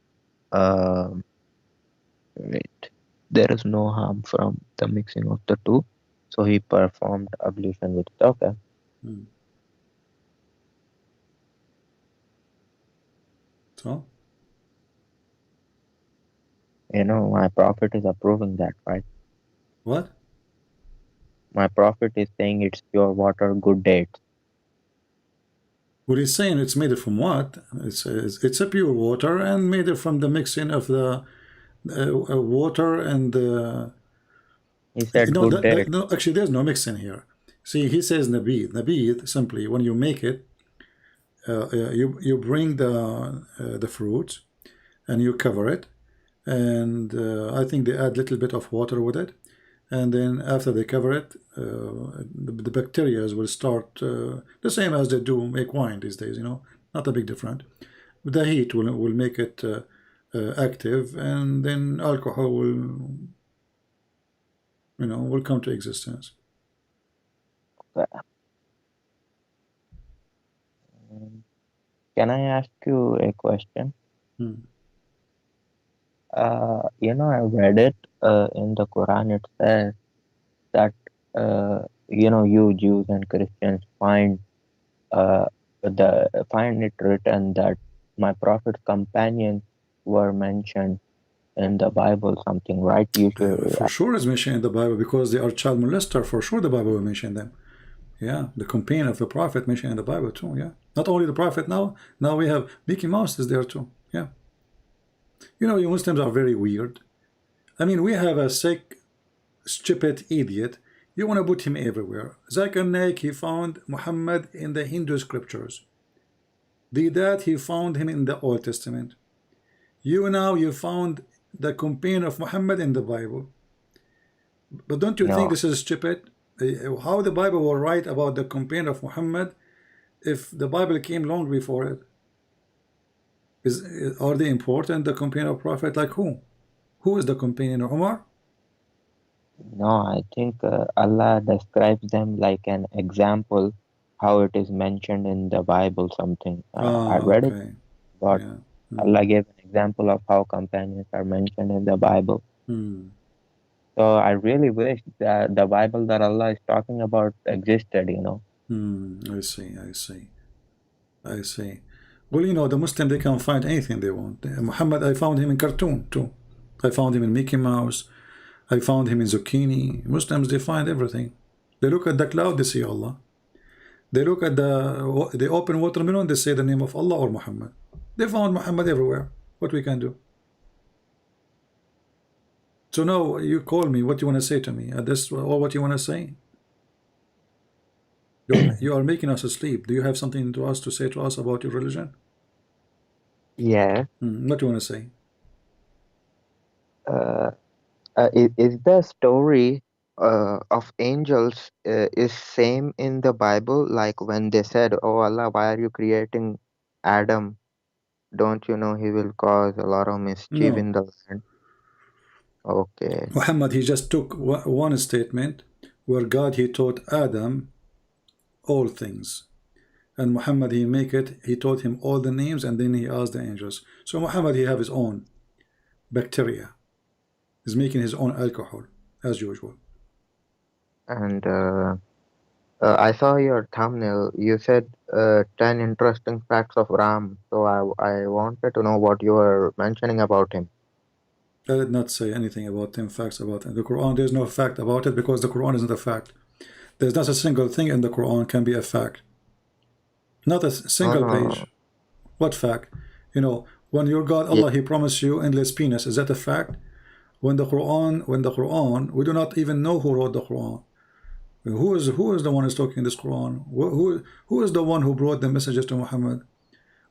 Speaker 8: Wait, there is no harm from the mixing of the two. So he performed ablution with it. Okay.
Speaker 7: So?
Speaker 8: You know, my prophet is approving that, right?
Speaker 7: What?
Speaker 8: My prophet is saying it's pure water, good dates.
Speaker 7: What he's saying, it's made from what? It's a pure water and made from the mixing of the water and the...
Speaker 8: He said
Speaker 7: no,
Speaker 8: good dates.
Speaker 7: no, actually there's no mixing here. See, he says nabith. Nabith, simply, when you make it, you bring the fruits and you cover it, and I think they add a little bit of water with it, and then after they cover it, the bacteria will start the same as they do make wine these days, you know, not a big different. The heat will make it active, and then alcohol will, you know, will come to existence.
Speaker 8: Can I ask you a question?
Speaker 7: Hmm.
Speaker 8: You know, I read it in the Quran. It says that you know, you Jews and Christians find it written that my prophet's companions were mentioned in the Bible, something, right? You should.
Speaker 7: For sure is mentioned in the Bible, because they are child molester. For sure the Bible will mention them. Yeah, the companion of the prophet mentioned in the Bible too. Yeah, not only the prophet. Now we have Mickey Mouse is there too. Yeah, you know, you Muslims are very weird. I mean, we have a sick, stupid idiot. You want to put him everywhere. Zakir Naik, he found Muhammad in the Hindu scriptures. The Dad, he found him in the Old Testament. You found the companion of Muhammad in the Bible. But don't you think
Speaker 8: No,
Speaker 7: this is stupid? How the Bible will write about the companion of Muhammad if the Bible came long before it? Are they important, the companion of Prophet? Like who? Who is the companion of Umar?
Speaker 8: no, I think Allah describes them like an example, how it is mentioned in the Bible, something. I read it,
Speaker 7: Okay.
Speaker 8: but
Speaker 7: Yeah.
Speaker 8: Allah gave an example of how companions are mentioned in the Bible.
Speaker 7: Hmm.
Speaker 8: So I really wish that the Bible that Allah is talking about existed, you know.
Speaker 7: I see. I see. Well, you know, the Muslim, they can find anything they want. Muhammad, I found him in cartoon too. I found him in Mickey Mouse. I found him in zucchini. Muslims, they find everything. They look at the cloud, they see Allah. They look at the open watermelon, they say the name of Allah or Muhammad. They found Muhammad everywhere. What we can do? So now you call me. What you want to say to me? This all what you want to say? You are making us asleep. Do you have something to us to say to us about your religion?
Speaker 8: Yeah.
Speaker 7: What do you want to say?
Speaker 8: Is the story of angels is same in the Bible? Like when they said, "Oh Allah, why are you creating Adam? Don't you know he will cause a lot of mischief
Speaker 7: No.
Speaker 8: in the land?" Okay.
Speaker 7: Muhammad, he just took one statement where God, he taught Adam all things. And Muhammad, he taught him all the names, and then he asked the angels. So Muhammad, he have his own bacteria. He's making his own alcohol, as usual.
Speaker 8: And I saw your thumbnail. You said 10 interesting facts of Ram. So I wanted to know what you were mentioning about him.
Speaker 7: I did not say anything about 10 facts about it. The Quran, there's no fact about it, because the Quran isn't a fact. There's not a single thing in the Quran can be a fact. Not a single
Speaker 8: No.
Speaker 7: page. What fact? You know, when your God Allah, he promised you endless penis, is that a fact? When the Quran, we do not even know who wrote the Quran. Who is the one who's talking in this Quran? Who is the one who brought the messages to Muhammad?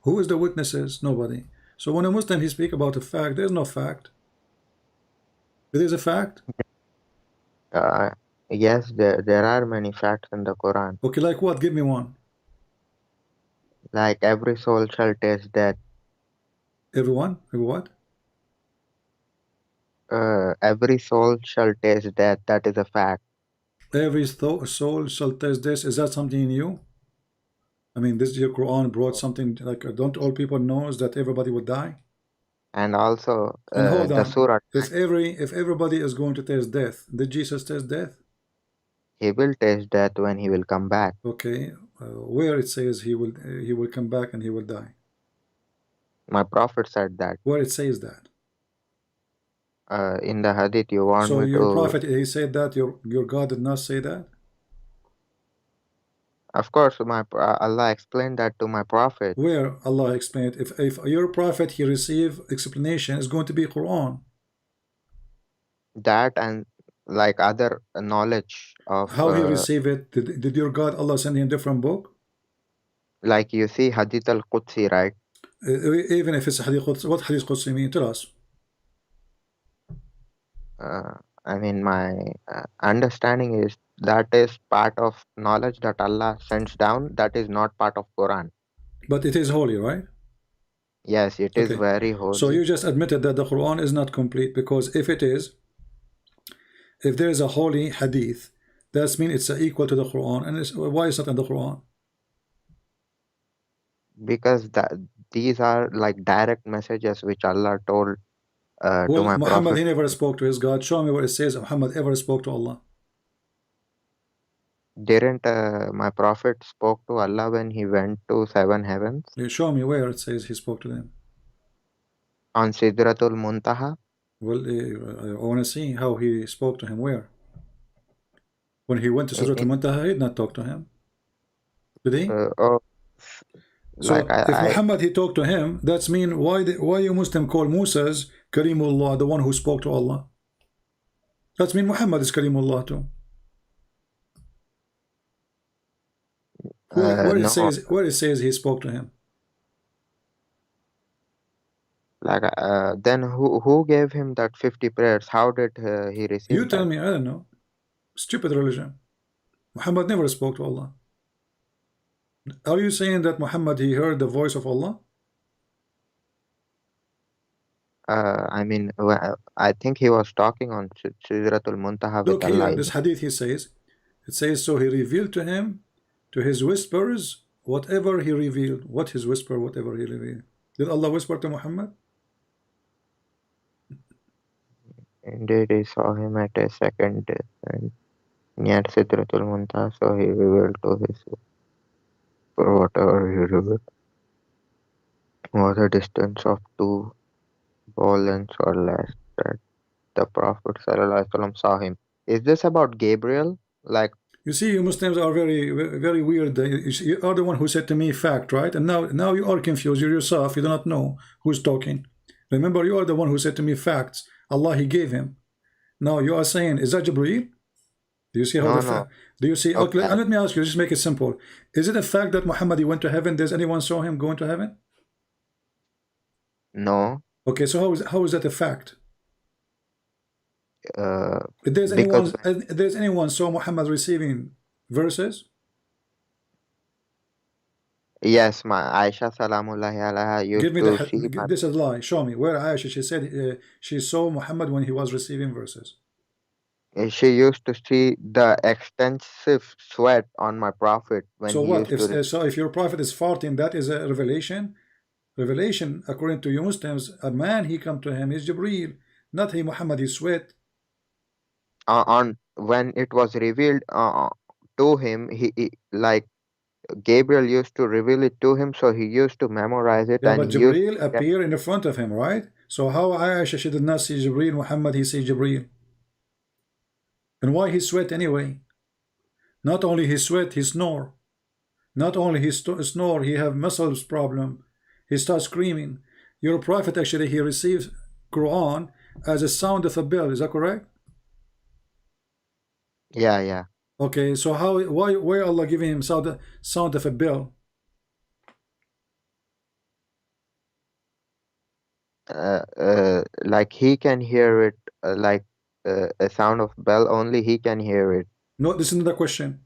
Speaker 7: Who is the witnesses? Nobody. So when a Muslim, he speak about a fact, there's no fact. It is a fact.
Speaker 8: Yes, there are many facts in the Quran.
Speaker 7: Okay, like what? Give me one.
Speaker 8: Like every soul shall taste death.
Speaker 7: Everyone? Every what?
Speaker 8: Every soul shall taste death. That is a fact.
Speaker 7: Every soul shall taste this. Is that something new? I mean, this your Quran brought something like, don't all people knows that everybody would die?
Speaker 8: And also
Speaker 7: And hold
Speaker 8: the
Speaker 7: on.
Speaker 8: surah.
Speaker 7: If everybody is going to taste death, did Jesus taste death?
Speaker 8: He will taste death when he will come back.
Speaker 7: Okay, where it says he will come back and he will die?
Speaker 8: My prophet said that.
Speaker 7: Where it says that?
Speaker 8: In the hadith, you want
Speaker 7: So
Speaker 8: me
Speaker 7: your
Speaker 8: to?
Speaker 7: prophet, he said that. Your God did not say that.
Speaker 8: Of course, Allah explained that to my prophet.
Speaker 7: Where Allah explained? If your prophet, he receive explanation, is going to be Quran.
Speaker 8: That and like other knowledge of.
Speaker 7: How he receive it? Did your God Allah send him different book?
Speaker 8: Like you see Hadith al-Qudsi, right?
Speaker 7: Even if it's Hadith Qudsi, what Hadith Qudsi mean? Tell us.
Speaker 8: I mean, my understanding is that is part of knowledge that Allah sends down. That is not part of Quran.
Speaker 7: But it is holy, right?
Speaker 8: Yes, it is
Speaker 7: Okay.
Speaker 8: very
Speaker 7: So
Speaker 8: holy.
Speaker 7: you just admitted that the Quran is not complete, because if it is, if there is a holy hadith, that means it's equal to the Quran. And why is it in the Quran?
Speaker 8: Because these are like direct messages which Allah told to
Speaker 7: Well,
Speaker 8: my
Speaker 7: Muhammad,
Speaker 8: prophet.
Speaker 7: he never spoke to his God. Show me where it says Muhammad ever spoke to Allah.
Speaker 8: Didn't my prophet spoke to Allah when he went to seven heavens
Speaker 7: Yeah, show me where it says he spoke to them.
Speaker 8: on Sidratul Muntaha?
Speaker 7: Well, I want to see how he spoke to him. Where? When he went to
Speaker 8: In,
Speaker 7: Surah
Speaker 8: in,
Speaker 7: Al-Muntaha, he did not talk to him. Did he?
Speaker 8: oh, like
Speaker 7: So if Muhammad he talked to him, that's mean why you Muslim call Musa's Kalimullah, the one who spoke to Allah? That's mean Muhammad is Kalimullah too. Where
Speaker 8: no,
Speaker 7: it says he spoke to him.
Speaker 8: like then who gave him that 50 prayers? How did he receive
Speaker 7: You tell
Speaker 8: that?
Speaker 7: me, I don't know. Stupid religion. Muhammad never spoke to Allah. Are you saying that Muhammad he heard the voice of Allah?
Speaker 8: I mean, I think he was talking on Sidratul Muntaha with
Speaker 7: Look here,
Speaker 8: Allah.
Speaker 7: this hadith he says, it says, so he revealed to him, to his whispers, whatever he revealed. What his whisper, whatever he revealed. Did Allah whisper to Muhammad?
Speaker 8: Indeed, he saw him at a second and near Sidratul Muntaha, so he revealed to his for whatever he revealed was a distance of 2 ball lengths or less that the Prophet ﷺ saw him. Is this about Gabriel? Like,
Speaker 7: You see, you Muslims are very weird. You are the one who said to me fact, right? And now you are confused. You yourself, you do not know who's talking. Remember, you are the one who said to me facts. Allah, he gave him. Now you are saying, is that Jibreel? Do you see how
Speaker 8: no.
Speaker 7: do you see?
Speaker 8: Okay.
Speaker 7: Let me ask you, just make it simple. Is it a fact that Muhammad he went to heaven? Does anyone saw him going to heaven?
Speaker 8: No.
Speaker 7: Okay, so how is that a fact?
Speaker 8: Because
Speaker 7: There's anyone saw Muhammad receiving verses?
Speaker 8: yes, my Aisha Salamullahi alaiha used
Speaker 7: Give me
Speaker 8: to see
Speaker 7: this is a lie. Show me where Aisha she said she saw Muhammad when he was receiving verses.
Speaker 8: she used to see the extensive sweat on my prophet when
Speaker 7: So
Speaker 8: he
Speaker 7: what
Speaker 8: used to.
Speaker 7: so if your prophet is farting, that is a revelation. Revelation, according to you Muslims, a man he come to him is Jibreel, not he Muhammad he sweat.
Speaker 8: On when it was revealed to him, he like Gabriel used to reveal it to him, so he used to memorize it,
Speaker 7: Yeah,
Speaker 8: and
Speaker 7: but
Speaker 8: he used
Speaker 7: Jibreel appear in the front of him, right? So how Aisha she did not see Jibreel, Muhammad he see Jibreel? And why he sweat anyway? Not only he sweat, he snore. Not only he snore, he have muscles problem. He starts screaming. Your prophet actually he receives Quran as a sound of a bell. Is that correct?
Speaker 8: yeah.
Speaker 7: Okay, so why Allah giving him sound of a bell?
Speaker 8: Like he can hear it, like a sound of bell. Only he can hear it.
Speaker 7: No, this is another question.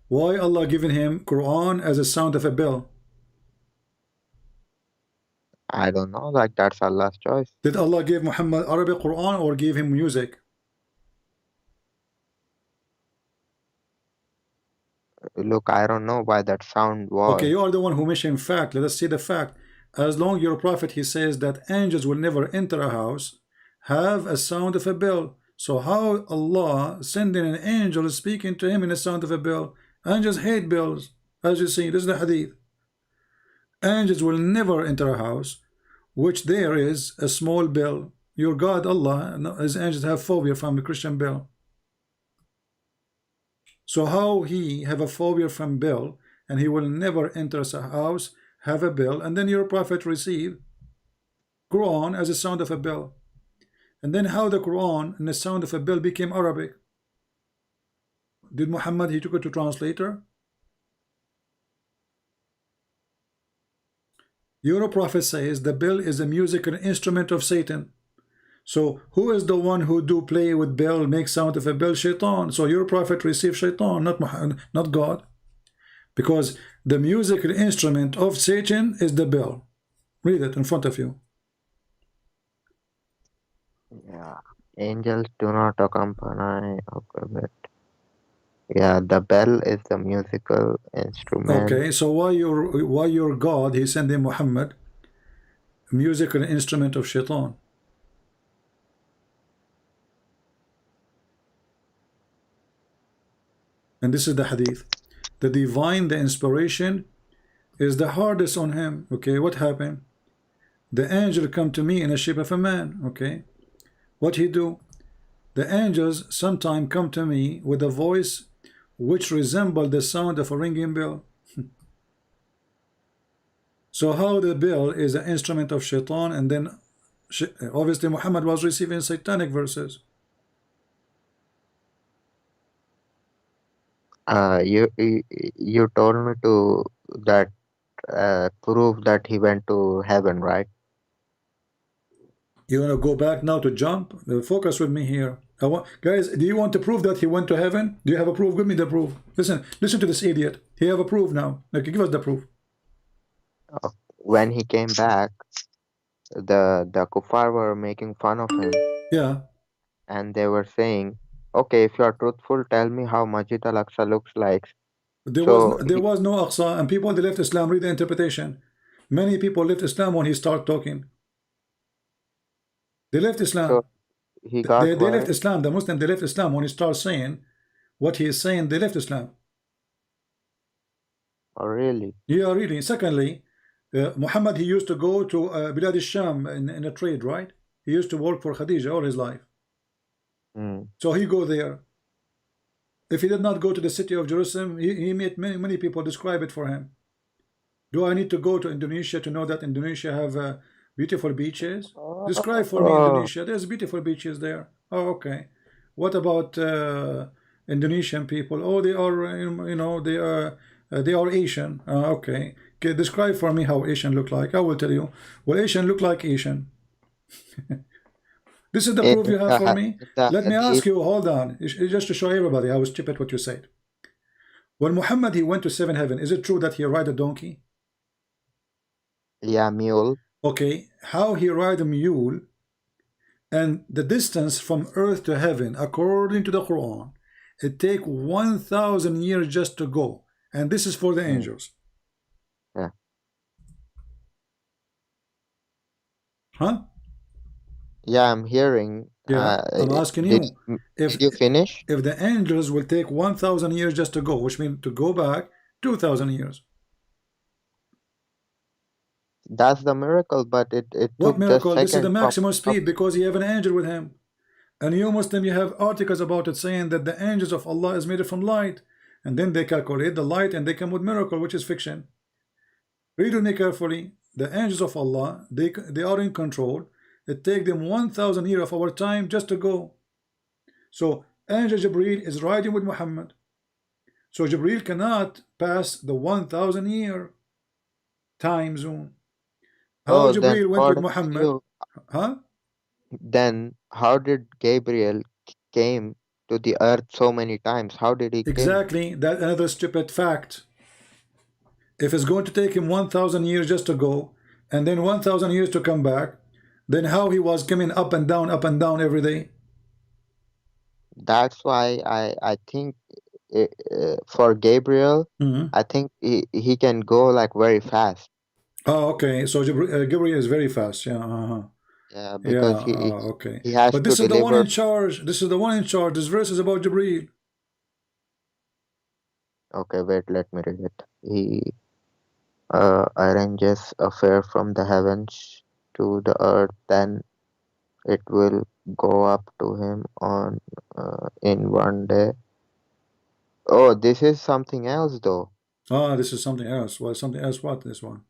Speaker 7: Why Allah giving him Quran as a sound of a bell?
Speaker 8: I don't know. Like that's Allah's choice.
Speaker 7: Did Allah give Muhammad Arabic Quran or give him music?
Speaker 8: Look, I don't know why that sound was.
Speaker 7: Okay, you are the one who mentioned fact. Let us see the fact. As long your prophet he says that angels will never enter a house, have a sound of a bell. So how Allah sending an angel speaking to him in the sound of a bell? Angels hate bells, as you see. This is the hadith. Angels will never enter a house which there is a small bell. Your God Allah, his angels have phobia from the Christian bell. So how he have a phobia from bell and he will never enter a house, have a bell, and then your prophet receive Quran as a sound of a bell. And then how the Quran and the sound of a bell became Arabic? Did Muhammad he took it to translator? Your prophet says the bell is a musical instrument of Satan. So who is the one who do play with bell, make sound of a bell? Shaitan. So your prophet received shaitan, not Muhammad, not God. Because the musical instrument of Satan is the bell. Read it in front of you.
Speaker 8: Yeah. Angels do not accompany. Okay, but yeah, the bell is the musical instrument.
Speaker 7: Okay, so why your God, he sent him Muhammad, musical instrument of shaitan? And this is the hadith. The divine, the inspiration is the hardest on him. Okay, what happened? The angel come to me in a shape of a man. Okay, what he do? The angels sometime come to me with a voice which resemble the sound of a ringing bell. So how the bell is an instrument of shaitan, and then obviously Muhammad was receiving satanic verses.
Speaker 8: You told me to that prove that he went to heaven, right?
Speaker 7: You want to go back now to jump? Focus with me here. Guys, do you want to prove that he went to heaven? Do you have a proof? Give me the proof. Listen to this idiot. He have a proof now. Okay, give us the proof.
Speaker 8: When he came back, the kuffar were making fun of him.
Speaker 7: Yeah.
Speaker 8: And they were saying, okay, if you are truthful, tell me how Masjid al-Aqsa looks like.
Speaker 7: There was no Aqsa, and people they left Islam. Read the interpretation. Many people left Islam when he started talking. They left Islam.
Speaker 8: So he got
Speaker 7: they left Islam. The Muslim, they left Islam when he starts saying what he is saying. They left Islam.
Speaker 8: Oh, really?
Speaker 7: Yeah, really. Secondly, Muhammad, he used to go to Bilad al-Sham in a trade, right? He used to work for Khadija all his life. So he go there. If he did not go to the city of Jerusalem, he met many people describe it for him. Do I need to go to Indonesia to know that Indonesia have beautiful beaches? Describe for me Indonesia. There's beautiful beaches there. Oh, okay. What about Indonesian people? Oh, they are, you know, they are Asian. Okay. Describe for me how Asian look like. I will tell you. Well, Asian look like Asian. This is the proof you have for me. Let me ask you, hold on, just to show everybody how stupid what you said. When Muhammad, he went to seven heaven, is it true that he ride a donkey?
Speaker 8: Yeah, mule.
Speaker 7: Okay, how he ride a mule, and the distance from earth to heaven, according to the Quran, it take 1,000 years just to go, and this is for the angels.
Speaker 8: Yeah.
Speaker 7: Huh?
Speaker 8: Yeah, I'm hearing.
Speaker 7: Yeah, I'm asking you.
Speaker 8: Did you finish?
Speaker 7: If the angels will take 1,000 years just to go, which means to go back 2,000 years.
Speaker 8: That's the miracle, but it
Speaker 7: What
Speaker 8: took
Speaker 7: miracle?
Speaker 8: just
Speaker 7: This is the maximum
Speaker 8: seconds
Speaker 7: speed because you have an angel with him. And you Muslim, you have articles about it saying that the angels of Allah is made from light. And then they calculate the light and they come with miracle, which is fiction. Read with me carefully. The angels of Allah, they are in control. It takes them 1,000 years of our time just to go. So Angel Jibreel is riding with Muhammad. So Jibreel cannot pass the 1,000 year time zone. How Jibreel went with Muhammad? Huh?
Speaker 8: Then how did Gabriel came to the earth so many times? How did he
Speaker 7: exactly came? That's another stupid fact. If it's going to take him 1,000 years just to go, and then 1,000 years to come back, then how he was coming up and down every day?
Speaker 8: That's why I think for Gabriel, I think he can go like very fast.
Speaker 7: Oh, okay. So Gabriel is very fast. Yeah.
Speaker 8: Yeah, because
Speaker 7: okay.
Speaker 8: He has
Speaker 7: but this
Speaker 8: to
Speaker 7: is
Speaker 8: deliver...
Speaker 7: the one in charge. This is the one in charge. This verse is about Jibreel.
Speaker 8: Okay, wait. Let me read it. He arranges a fare from the heavens to the earth, then it will go up to him on in one day. Oh, this is something else though.
Speaker 7: Ah, this is something else. Well, something else. What this one?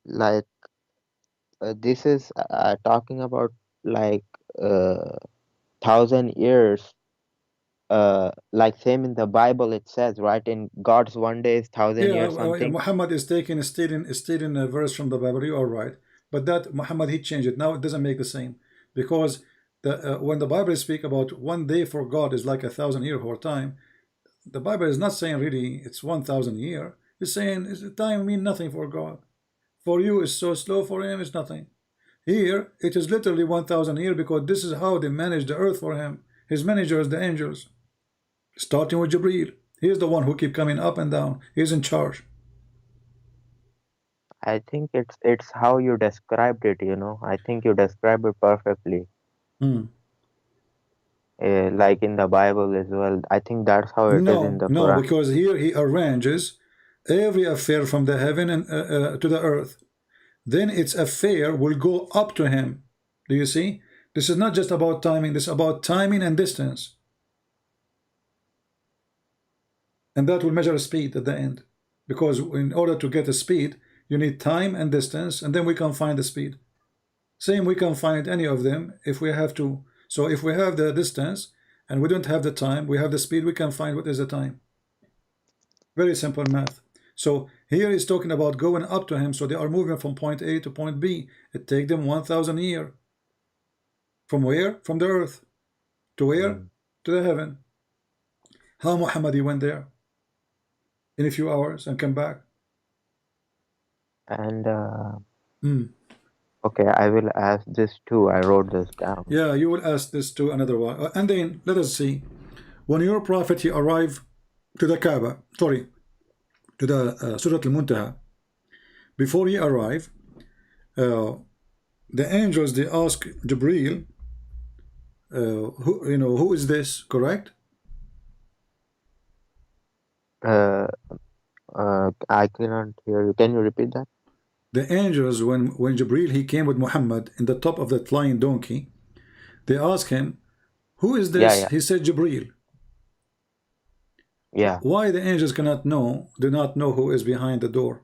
Speaker 8: Like this is talking about like 1,000 years. Like same in the Bible it says, right? In God's one day is 1,000 years something.
Speaker 7: Muhammad is taking a stating a verse from the Bible. You are right, but that Muhammad he changed it. Now it doesn't make the same. because when the Bible speak about 1 day for God is like 1,000 years or time, the Bible is not saying really it's 1,000 years. It's saying time mean nothing for God. For you it's so slow, for him it's nothing. Here it is literally 1,000 years, because this is how they manage the earth for him. His managers, the angels, starting with Jibreel. He is the one who keep coming up and down. He's in charge.
Speaker 8: I think it's how you described it, you know. I think you described it perfectly.
Speaker 7: Hmm.
Speaker 8: Like in the Bible as well. I think that's how it is in
Speaker 7: No,
Speaker 8: the
Speaker 7: no,
Speaker 8: Quran.
Speaker 7: because here he arranges every affair from the heaven and to the earth. Then its affair will go up to him. Do you see? This is not just about timing. This is about timing and distance. And that will measure speed at the end. Because in order to get a speed, you need time and distance, and then we can find the speed. Same, we can find any of them if we have to. So if we have the distance and we don't have the time, we have the speed, we can find what is the time. Very simple math. So here he's talking about going up to him. So they are moving from point A to point B. It takes them 1,000 years. From where? From the earth. To where? To the heaven. How Muhammad he went there in a few hours and come back.
Speaker 8: And okay, I will ask this too. I wrote this down.
Speaker 7: Yeah, you will ask this to another one. And then let us see. When your prophet he arrived to the Kaaba, sorry, to the Surah Al-Muntaha, before he arrived, the angels they ask Jibreel, who is this? Correct?
Speaker 8: I cannot hear you. Can you repeat that?
Speaker 7: The angels, when Jibreel he came with Muhammad in the top of that flying donkey, they ask him, who is this?
Speaker 8: Yeah.
Speaker 7: He said Jibreel.
Speaker 8: Yeah.
Speaker 7: Why the angels do not know who is behind the door?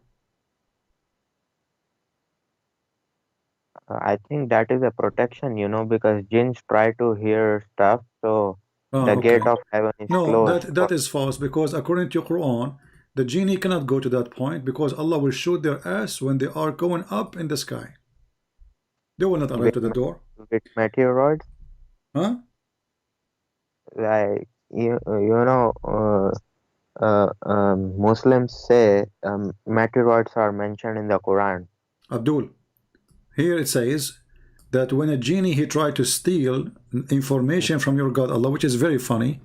Speaker 8: I think that is a protection, you know, because jinns try to hear stuff, so the
Speaker 7: Okay.
Speaker 8: gate of heaven is
Speaker 7: No,
Speaker 8: closed.
Speaker 7: that is false, because according to Quran, the genie cannot go to that point, because Allah will shoot their ass when they are going up in the sky. They will not arrive to the door.
Speaker 8: With meteoroids,
Speaker 7: Huh?
Speaker 8: like Muslims say meteoroids are mentioned in the Quran.
Speaker 7: Abdul, here it says that when a genie he tried to steal information from your God Allah, which is very funny,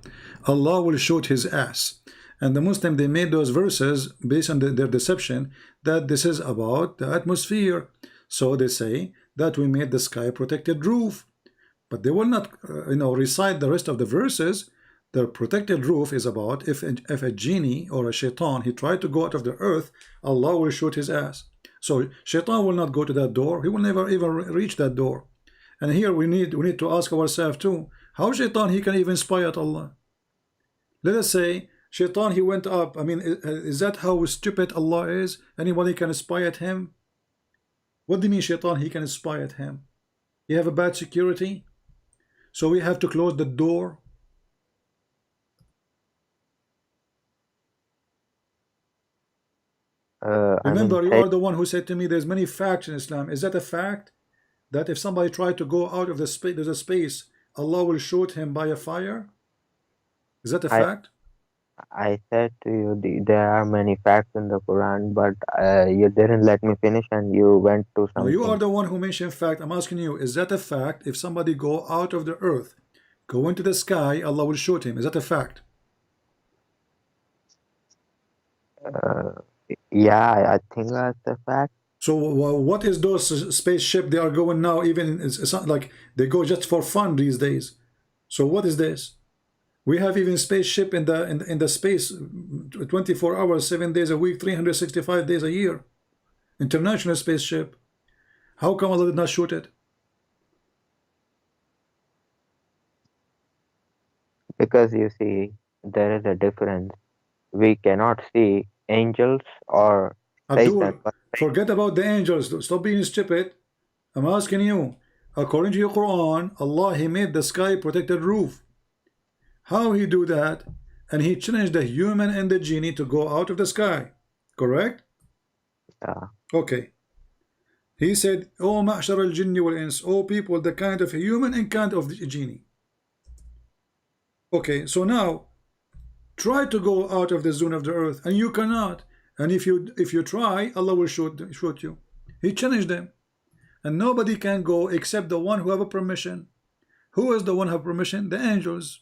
Speaker 7: Allah will shoot his ass. And the Muslim they made those verses based on their deception that this is about the atmosphere. So they say that we made the sky protected roof, but they will not recite the rest of the verses. The protected roof is about if a genie or a shaitan he tried to go out of the earth, Allah will shoot his ass. So shaitan will not go to that door. He will never even reach that door. And here we need to ask ourselves too, how shaitan he can even spy at Allah? Let us say shaitan he went up. I mean, is that how stupid Allah is? Anybody can spy at him? What do you mean shaitan he can spy at him? You have a bad security, so we have to close the door. Remember, you are the one who said to me there's many facts in Islam. Is that a fact? That if somebody tried to go out of the space, there's a space, Allah will shoot him by a fire? Is that a fact?
Speaker 8: I said to you there are many facts in the Quran, but you didn't let me finish and you went to something.
Speaker 7: No, you are the one who mentioned fact. I'm asking you, is that a fact? If somebody go out of the earth, go into the sky, Allah will shoot him. Is that a fact?
Speaker 8: Yeah, I think that's a fact.
Speaker 7: So what is those spaceship they are going now? Even it's not like they go just for fun these days. So what is this? We have even spaceship in the space 24 hours, 7 days a week, 365 days a year. International spaceship. How come Allah did not shoot it?
Speaker 8: Because you see, there is a difference. We cannot see angels or
Speaker 7: Abdul, forget about the angels. Stop being stupid. I'm asking you, according to your Quran, Allah he made the sky protected roof. How he do that? And he challenged the human and the genie to go out of the sky. Correct?
Speaker 8: Yeah.
Speaker 7: Okay. He said, "O ma'shar al-jinni wal-ins, O people, the kind of human and kind of the genie." Okay, so now try to go out of the zone of the earth, and you cannot. And if you try, Allah will shoot you. He challenged them, and nobody can go except the one who have a permission. Who is the one who have permission? The angels.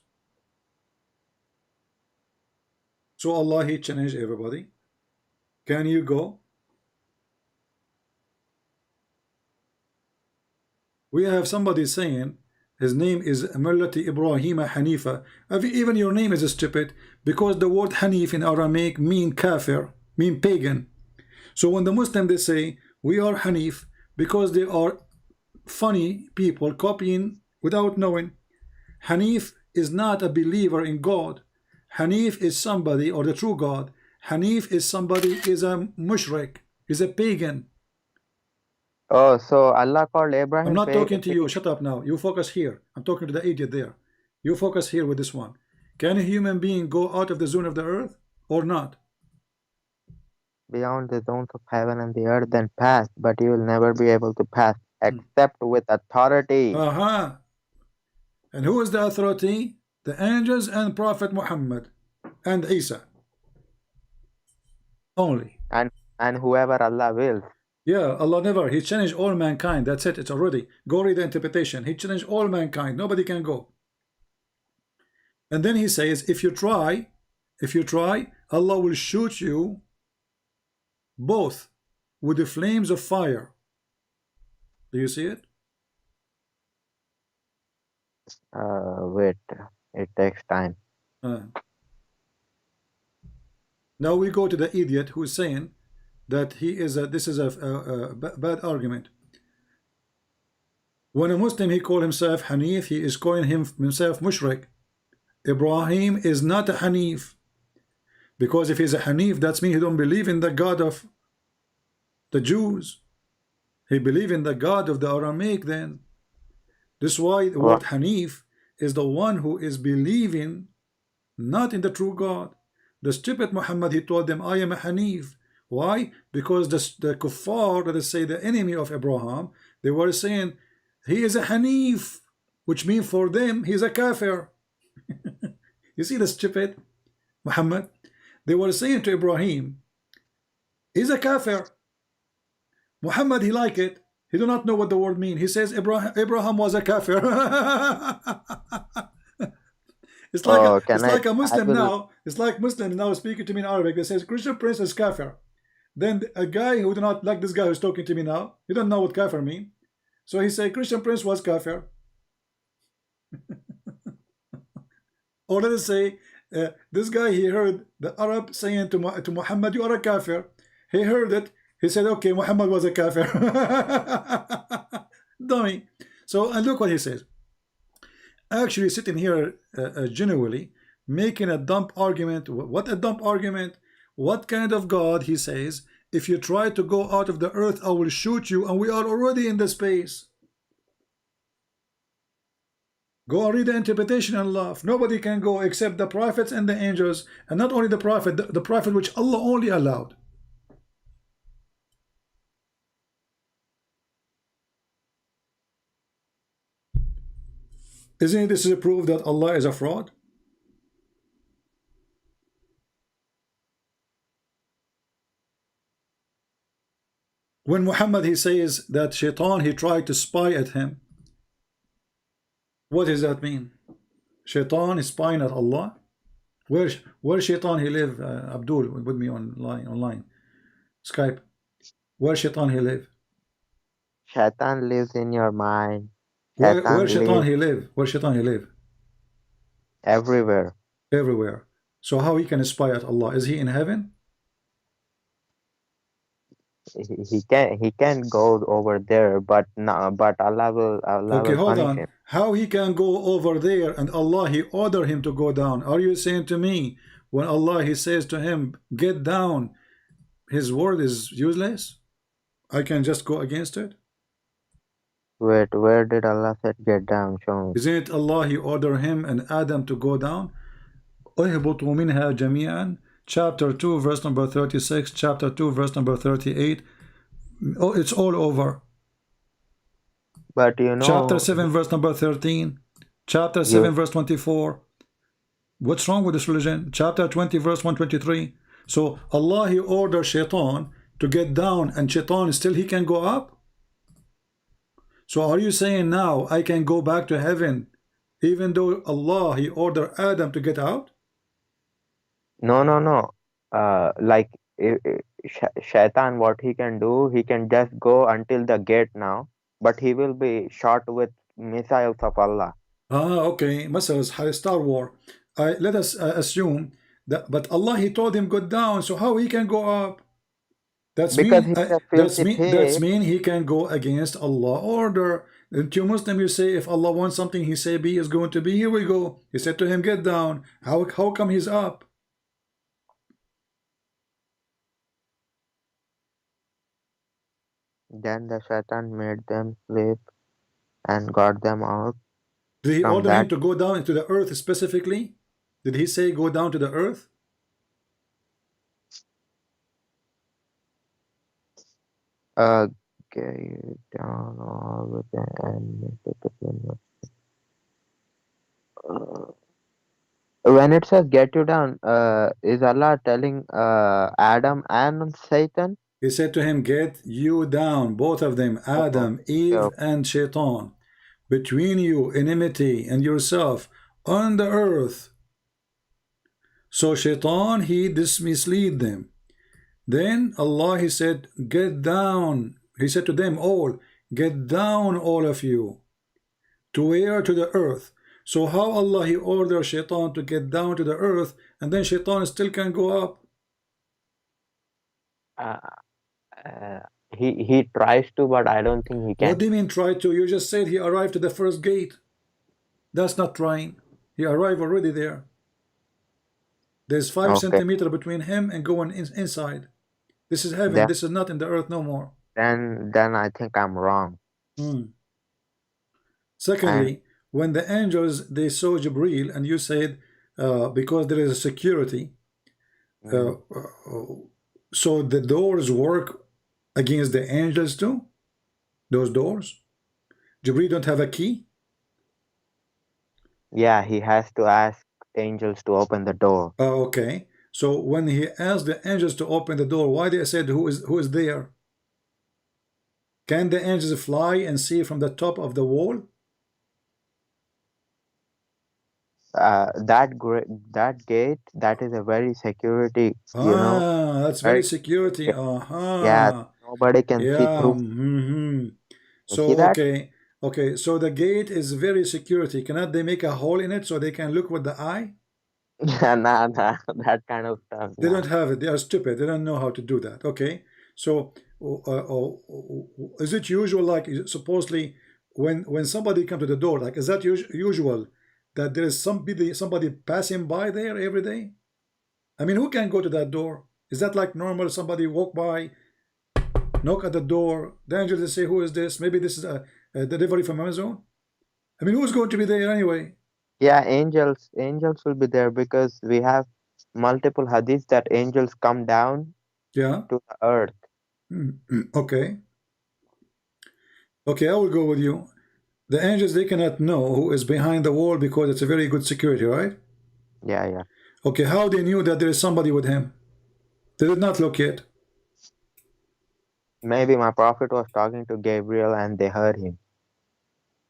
Speaker 7: So Allah, He challenged everybody. Can you go? We have somebody saying his name is Millati Ibrahim Hanifa. Even your name is stupid, because the word Hanif in Aramaic mean kafir, mean pagan. So when the Muslim they say we are Hanif, because they are funny people copying without knowing. Hanif is not a believer in God. Hanif is somebody, or the true God. Hanif is somebody, is a mushrik, is a pagan.
Speaker 8: Oh, so Allah called Abraham.
Speaker 7: I'm not talking to you. Shut up now. You focus here. I'm talking to the idiot there. You focus here with this one. Can a human being go out of the zone of the earth or not?
Speaker 8: Beyond the zones of heaven and the earth, then pass, but you will never be able to pass except with authority.
Speaker 7: And who is the authority? The angels and Prophet Muhammad and Isa. Only.
Speaker 8: And whoever Allah wills.
Speaker 7: Yeah, Allah never. He challenged all mankind. That's it. It's already. Go read the interpretation. He challenged all mankind. Nobody can go. And then he says, if you try, Allah will shoot you both with the flames of fire. Do you see it?
Speaker 8: Wait, it takes time.
Speaker 7: Now we go to the idiot who is saying that this is a bad argument. When a Muslim he call himself Hanif, he is calling himself mushrik. Ibrahim is not a Hanif, because if he's a Hanif, that means he don't believe in the God of the Jews. He believe in the God of the Aramaic. Then this is why the word Hanif is the one who is believing not in the true God. The stupid Muhammad, he told them, I am a Hanif. Why? Because the kuffar, that is say the enemy of Abraham, they were saying he is a Hanif, which means for them he is a kafir. You see the stupid Muhammad? They were saying to Ibrahim, he's a kafir. Muhammad, he like it. He do not know what the word mean. He says Abraham was a kafir. It's like a Muslim now. It's like Muslims now speaking to me in Arabic. They says Christian Prince is kafir. Then a guy who do not like this guy who's talking to me now, he don't know what kafir mean. So he say Christian Prince was kafir. Or let us say this guy, he heard the Arab saying to Muhammad, you are a kafir. He heard it. He said, okay, Muhammad was a kafir. Dummy. So, and look what he says. Actually sitting here genuinely making a dumb argument. What a dumb argument. What kind of God? He says, if you try to go out of the earth, I will shoot you, and we are already in the space. Go and read the interpretation and laugh. Nobody can go except the prophets and the angels, and not only the prophet, the prophet which Allah only allowed. Isn't this a proof that Allah is a fraud? When Muhammad he says that Shaitan he tried to spy at him, what does that mean? Shaitan is spying at Allah? Where Shaitan he live? Abdul with me online Skype. Where Shaitan he live?
Speaker 8: Shaitan lives in your mind.
Speaker 7: Where Shaitan he live? Where Shaitan he live?
Speaker 8: Everywhere.
Speaker 7: Everywhere. So how he can spy at Allah? Is he in heaven?
Speaker 8: He can go over there, but Allah will
Speaker 7: okay, hold on.
Speaker 8: him.
Speaker 7: How he can go over there and Allah he order him to go down? Are you saying to me when Allah he says to him get down, his word is useless? I can just go against it?
Speaker 8: Wait, where did Allah say get down? Show me.
Speaker 7: Isn't it Allah he order him and Adam to go down? اهبطوا منها جميعا, chapter 2 verse number 36, chapter 2 verse number 38. Oh, it's all over.
Speaker 8: But
Speaker 7: Chapter 7, verse number 13. Chapter 7, verse 24. What's wrong with this religion? Chapter 20, verse 123. So Allah, He orders Shaitan to get down, and Shaitan still he can go up? So are you saying now I can go back to heaven even though Allah, He ordered Adam to get out?
Speaker 8: no. Like Shaitan, what he can do, he can just go until the gate now, but he will be shot with missiles of Allah.
Speaker 7: Okay, missiles, Star War. Let us assume that, but Allah, He told him go down, so how he can go up? That's
Speaker 8: Because
Speaker 7: mean
Speaker 8: he's a filthy
Speaker 7: that's
Speaker 8: pig.
Speaker 7: mean he can go against Allah order. And to Muslim, you say if Allah wants something, He say be is going to be. Here we go. He said to him, get down. How come he's up?
Speaker 8: Then the Shaitan made them sleep and got them out
Speaker 7: Did He
Speaker 8: from
Speaker 7: order him
Speaker 8: that.
Speaker 7: to go down into the earth specifically? Did He say go down to the earth?
Speaker 8: Get down all with them and make it between you. When it says get you down, is Allah telling Adam and Satan?
Speaker 7: He said to him, get you down, both of them, Adam, Eve, and Shaitan, between you, enmity, and yourself, on the earth. So Shaitan, he mislead them. Then Allah, He said, get down. He said to them all, get down, all of you. To where? To the earth. So how Allah, He orders Shaitan to get down to the earth, and then Shaitan still can go up?
Speaker 8: He tries to, but I don't think he can.
Speaker 7: What do you mean try to? You just said he arrived to the first gate. That's not trying. He arrived already there. There's 5 centimeters between him and going inside. This is heaven. This is not in the earth no more.
Speaker 8: Then I think I'm wrong.
Speaker 7: Secondly, when the angels, they saw Jibreel, and you said because there is a security, so the doors work against the angels too? Those doors? Jibreel don't have a key?
Speaker 8: Yeah, he has to ask angels to open the door.
Speaker 7: Okay. So when he asked the angels to open the door, why they said who is there? Can the angels fly and see from the top of the wall?
Speaker 8: That gate, that is a very security,
Speaker 7: that's very security.
Speaker 8: Yeah, nobody can see through.
Speaker 7: So okay, so the gate is very security. Cannot they make a hole in it so they can look with the eye?
Speaker 8: Nah, that kind of stuff.
Speaker 7: They don't have it. They are stupid. They don't know how to do that. Okay, so is it usual, like supposedly when somebody comes to the door, like is that usual that there is somebody passing by there every day? I mean, who can go to that door? Is that like normal? Somebody walk by, knock at the door, the angels say, who is this? Maybe this is a delivery from Amazon. I mean, who's going to be there anyway?
Speaker 8: Yeah, angels will be there, because we have multiple hadiths that angels come down to the earth.
Speaker 7: Okay, I will go with you. The angels, they cannot know who is behind the wall because it's a very good security, right?
Speaker 8: Yeah.
Speaker 7: Okay, how they knew that there is somebody with him? They did not look yet.
Speaker 8: Maybe my prophet was talking to Gabriel and they heard him.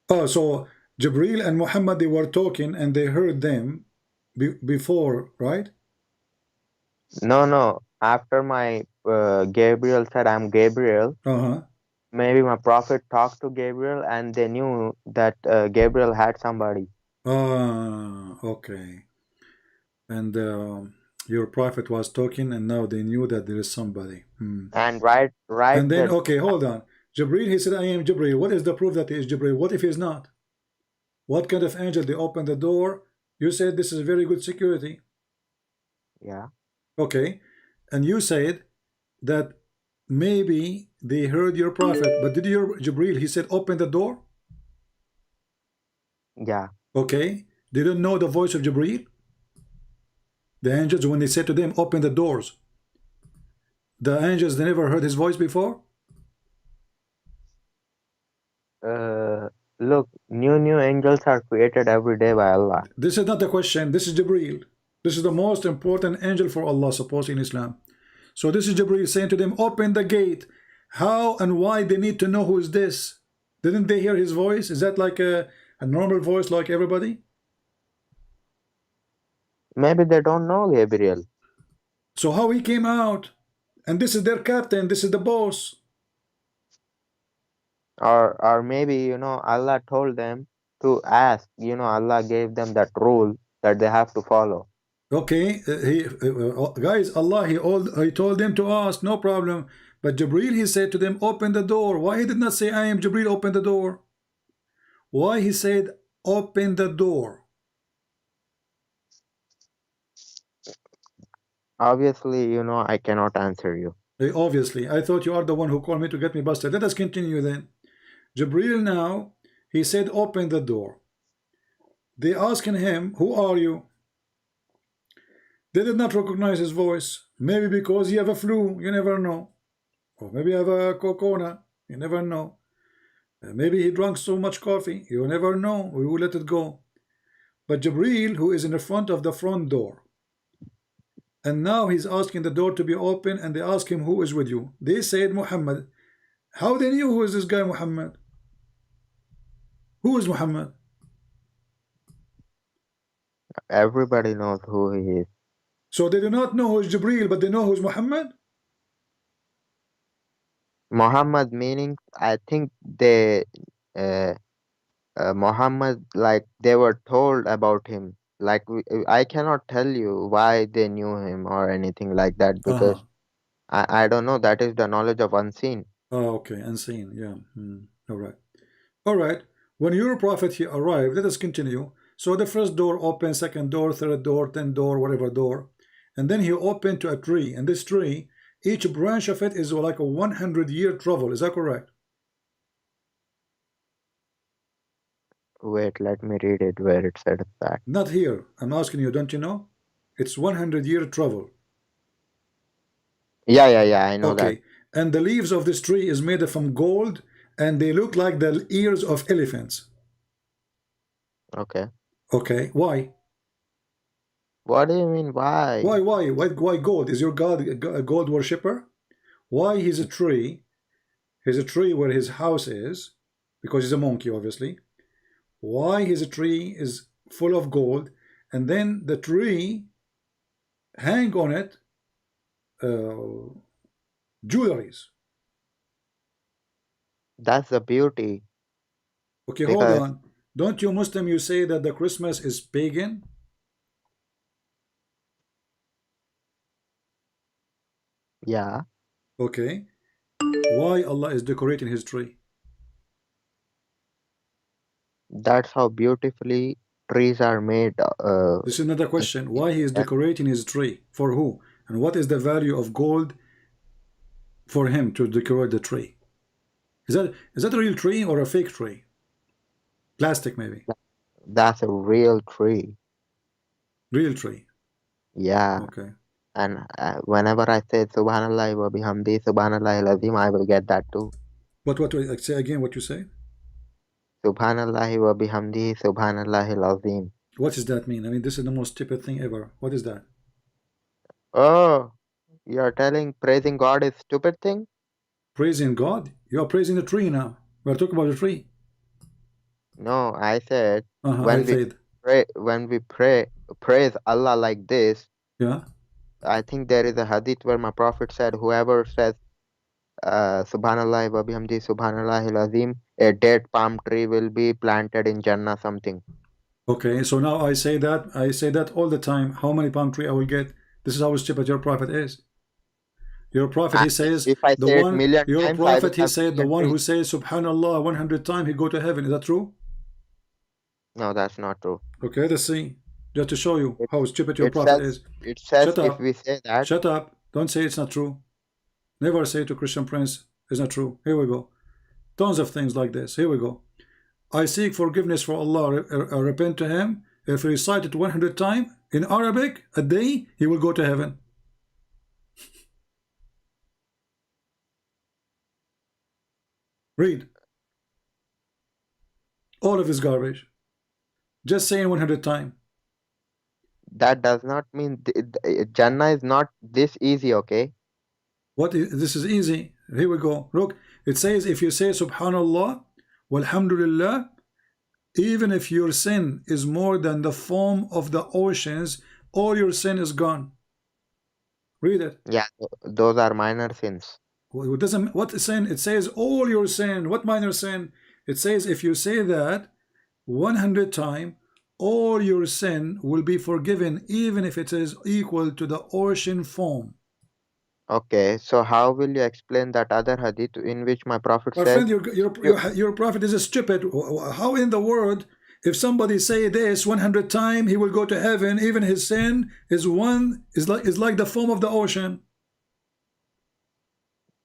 Speaker 7: Oh, so Jibreel and Muhammad, they were talking and they heard them before, right?
Speaker 8: No. After my Gabriel said, I'm Gabriel, maybe my prophet talked to Gabriel and they knew that Gabriel had somebody.
Speaker 7: Okay. And your prophet was talking and now they knew that there is somebody.
Speaker 8: And right.
Speaker 7: And then, okay, hold on. Jibreel, he said, I am Jibreel. What is the proof that he is Jibreel? What if he's not? What kind of angel? They open the door. You said this is very good security.
Speaker 8: Yeah.
Speaker 7: Okay. And you said that maybe they heard your prophet, but did your Jibreel, he said, open the door?
Speaker 8: Yeah.
Speaker 7: Okay. They didn't know the voice of Jibreel? The angels, when they said to them, open the doors, the angels, they never heard his voice before?
Speaker 8: Look, new angels are created every day by Allah.
Speaker 7: This is not the question. This is Jibreel. This is the most important angel for Allah, supposed in Islam. So this is Jibreel saying to them, open the gate. How and why they need to know who is this? Didn't they hear his voice? Is that like a normal voice like everybody?
Speaker 8: Maybe they don't know Gabriel.
Speaker 7: So how he came out? And this is their captain. This is the boss.
Speaker 8: Or maybe, you know, Allah told them to ask. You know, Allah gave them that rule that they have to follow.
Speaker 7: Okay, guys, Allah, he told them to ask, no problem. But Jibreel, he said to them, open the door. Why he did not say, I am Jibreel, open the door? Why he said, open the door?
Speaker 8: Obviously, you know, I cannot answer you.
Speaker 7: Obviously, I thought you are the one who called me to get me busted. Let us continue then. Jibreel now, he said, open the door. They asking him, who are you? They did not recognize his voice. Maybe because he have a flu, you never know. Or maybe have a corona, you never know. Maybe he drank so much coffee, you never know. We will let it go. But Jibreel, who is in the front of the front door, and now he's asking the door to be open, and they ask him, who is with you? They said, Muhammad. How they knew who is this guy, Muhammad? Who is Muhammad?
Speaker 8: Everybody knows who he is.
Speaker 7: So they do not know who is Jibreel, but they know who is Muhammad?
Speaker 8: Muhammad meaning, I think they, Muhammad, like they were told about him. Like I cannot tell you why they knew him or anything like that because I don't know. That is the knowledge of unseen.
Speaker 7: Oh, okay, unseen, yeah. All right. All right. When your prophet he arrived, let us continue. So the first door opened, second door, third door, 10th door, whatever door. And then he opened to a tree. And this tree, each branch of it is like a 100-year travel. Is that correct?
Speaker 8: Wait, let me read it where it said that.
Speaker 7: Not here. I'm asking you, don't you know? It's 100-year travel.
Speaker 8: Yeah, I know that.
Speaker 7: Okay. And the leaves of this tree is made from gold, and they look like the ears of elephants.
Speaker 8: Okay.
Speaker 7: Okay. Why?
Speaker 8: What do you mean, why?
Speaker 7: Why gold? Is your God a gold worshipper? Why he's a tree? He's a tree where his house is, because he's a monkey, obviously. Why his tree is full of gold, and then the tree hang on it jewelries.
Speaker 8: That's the beauty.
Speaker 7: Okay, hold on. Don't you Muslim, you say that the Christmas is pagan?
Speaker 8: Yeah.
Speaker 7: Okay. Why Allah is decorating his tree?
Speaker 8: That's how beautifully trees are made.
Speaker 7: This is another question. Why he is decorating his tree? For who? And what is the value of gold for him to decorate the tree? Is that a real tree or a fake tree? Plastic, maybe.
Speaker 8: That's a real tree.
Speaker 7: Real tree.
Speaker 8: Yeah.
Speaker 7: Okay.
Speaker 8: And whenever I say Subhanallah wa bihamdi, Subhanallah al-Azim, I will get that too.
Speaker 7: What? Like, say again what you say.
Speaker 8: Subhanallah wa bihamdi, Subhanallah al-Azim.
Speaker 7: What does that mean? I mean, this is the most stupid thing ever. What is that?
Speaker 8: Oh, you're telling praising God is stupid thing?
Speaker 7: Praising God? You are praising the tree now. We're talking about the tree.
Speaker 8: No, I said when we praise Allah like this.
Speaker 7: Yeah.
Speaker 8: I think there is a hadith where my prophet said, whoever says Subhanallah wa bihamdi, Subhanallah al-Azim, a dead palm tree will be planted in Jannah something.
Speaker 7: Okay, so now I say that all the time. How many palm tree I will get? This is how stupid your prophet is. Your prophet, he says,
Speaker 8: if I say it million
Speaker 7: your
Speaker 8: times,
Speaker 7: prophet, he said, the one who says Subhanallah 100 times, he go to heaven. Is that true?
Speaker 8: No, that's not true.
Speaker 7: Okay, let's see. Just to show you how stupid your prophet is.
Speaker 8: It says
Speaker 7: Shut up.
Speaker 8: if we say that.
Speaker 7: Shut up. Don't say it's not true. Never say to Christian Prince, it's not true. Here we go. Tons of things like this. Here we go. I seek forgiveness for Allah. Repent to him. If he recite it 100 times in Arabic a day, he will go to heaven. Read. All of this garbage. Just saying 100 times.
Speaker 8: That does not mean Jannah is not this easy, okay?
Speaker 7: This is easy. Here we go. Look, it says if you say Subhanallah, Walhamdulillah, even if your sin is more than the foam of the oceans, all your sin is gone. Read it.
Speaker 8: Yeah, those are minor sins.
Speaker 7: It doesn't. What sin? It says all your sin. What minor sin? It says if you say that 100 times, all your sin will be forgiven, even if it is equal to the ocean foam.
Speaker 8: Okay, so how will you explain that other hadith in which my prophet
Speaker 7: My
Speaker 8: says,
Speaker 7: friend, your prophet is stupid. How in the world, if somebody say this 100 times, he will go to heaven, even his sin is like the foam of the ocean.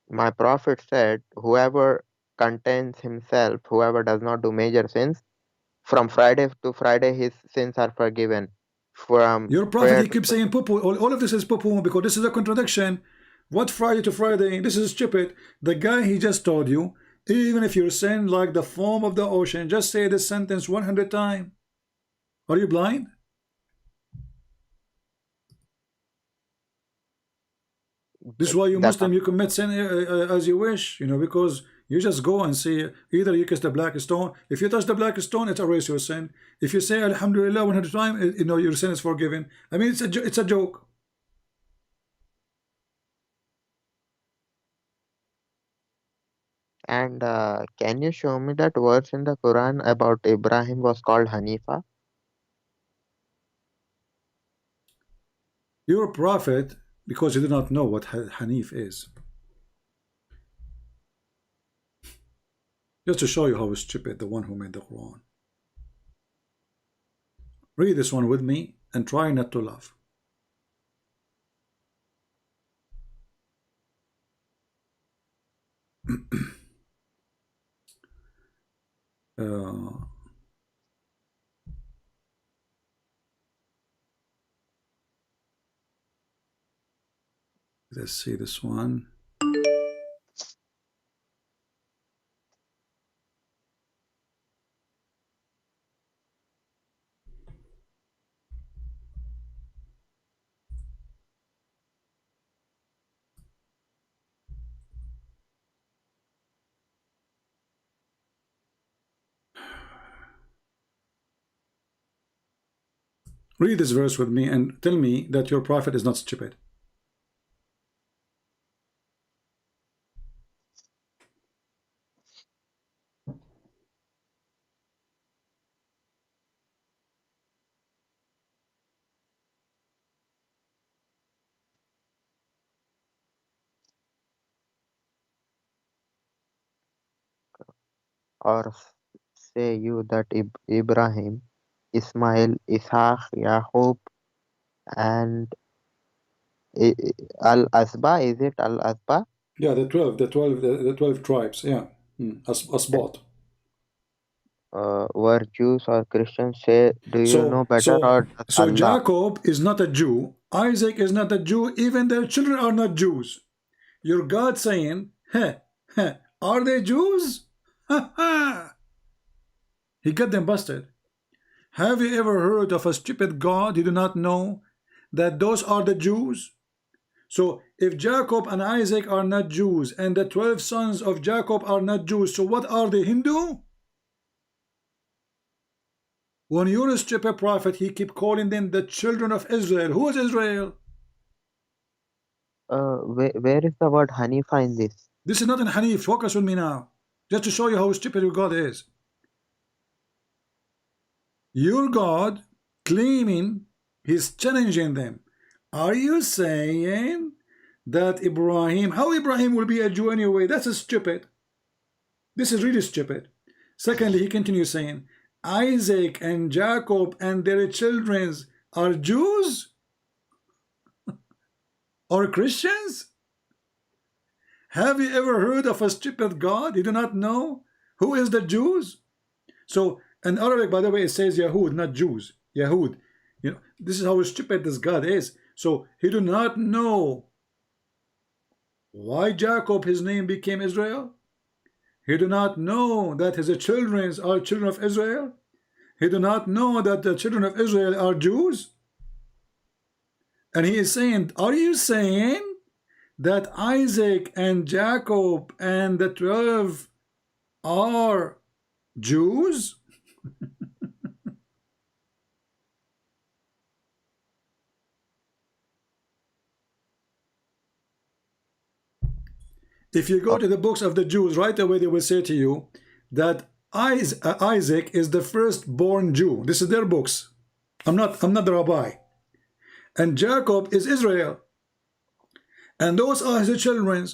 Speaker 8: my prophet said, whoever contains himself, whoever does not do major sins, from Friday to Friday his sins are forgiven. From
Speaker 7: Your prophet, he keeps saying poo-poo. All of this is poo-poo because this is a contradiction. What Friday to Friday? This is stupid. The guy, he just told you, even if your sin like the foam of the ocean, just say this sentence 100 times. Are you blind? This is why you Muslim, you commit sin as you wish, you know, because you just go and say, either you kiss the black stone. If you touch the black stone, it erases your sin. If you say Alhamdulillah 100 times, you know, your sin is forgiven. I mean, it's a joke.
Speaker 8: And can you show me that verse in the Quran about Ibrahim was called Hanifa?
Speaker 7: You're a prophet because you do not know what Hanif is. Just to show you how stupid the one who made the Quran. Read this one with me and try not to laugh. Let's see this one. Read this verse with me and tell me that your prophet is not stupid.
Speaker 8: Or say you that Ibrahim, Ismail, Ishaq, Yaqub, and Al-Asba, is it Al-Asba?
Speaker 7: Yeah, the 12 tribes, yeah. Asbat.
Speaker 8: Were Jews or Christians? Say, do you know better or does
Speaker 7: So
Speaker 8: Allah?
Speaker 7: Jacob is not a Jew. Isaac is not a Jew. Even their children are not Jews. Your God saying, are they Jews? He got them busted. Have you ever heard of a stupid God you do not know that those are the Jews? So if Jacob and Isaac are not Jews and the 12 sons of Jacob are not Jews, so what are they, Hindu? When you're a stupid prophet, he keep calling them the children of Israel. Who is Israel?
Speaker 8: Where is the word Hanifa in this?
Speaker 7: This is not in Hanif. Focus with me now. Just to show you how stupid your God is. Your God claiming he's challenging them. Are you saying that Ibrahim, how Ibrahim will be a Jew anyway? That's stupid. This is really stupid. Secondly, he continues saying, Isaac and Jacob and their children are Jews or Christians? Have you ever heard of a stupid God? You do not know who is the Jews? So in Arabic, by the way, it says Yahud, not Jews. Yahud. You know, this is how stupid this God is. So he do not know why Jacob, his name became Israel. He do not know that his children are children of Israel. He do not know that the children of Israel are Jews. And he is saying, are you saying that Isaac and Jacob and the 12 are Jews? If you go to the books of the Jews, right away they will say to you that Isaac is the firstborn Jew. This is their books. I'm not the rabbi. And Jacob is Israel. And those are his children.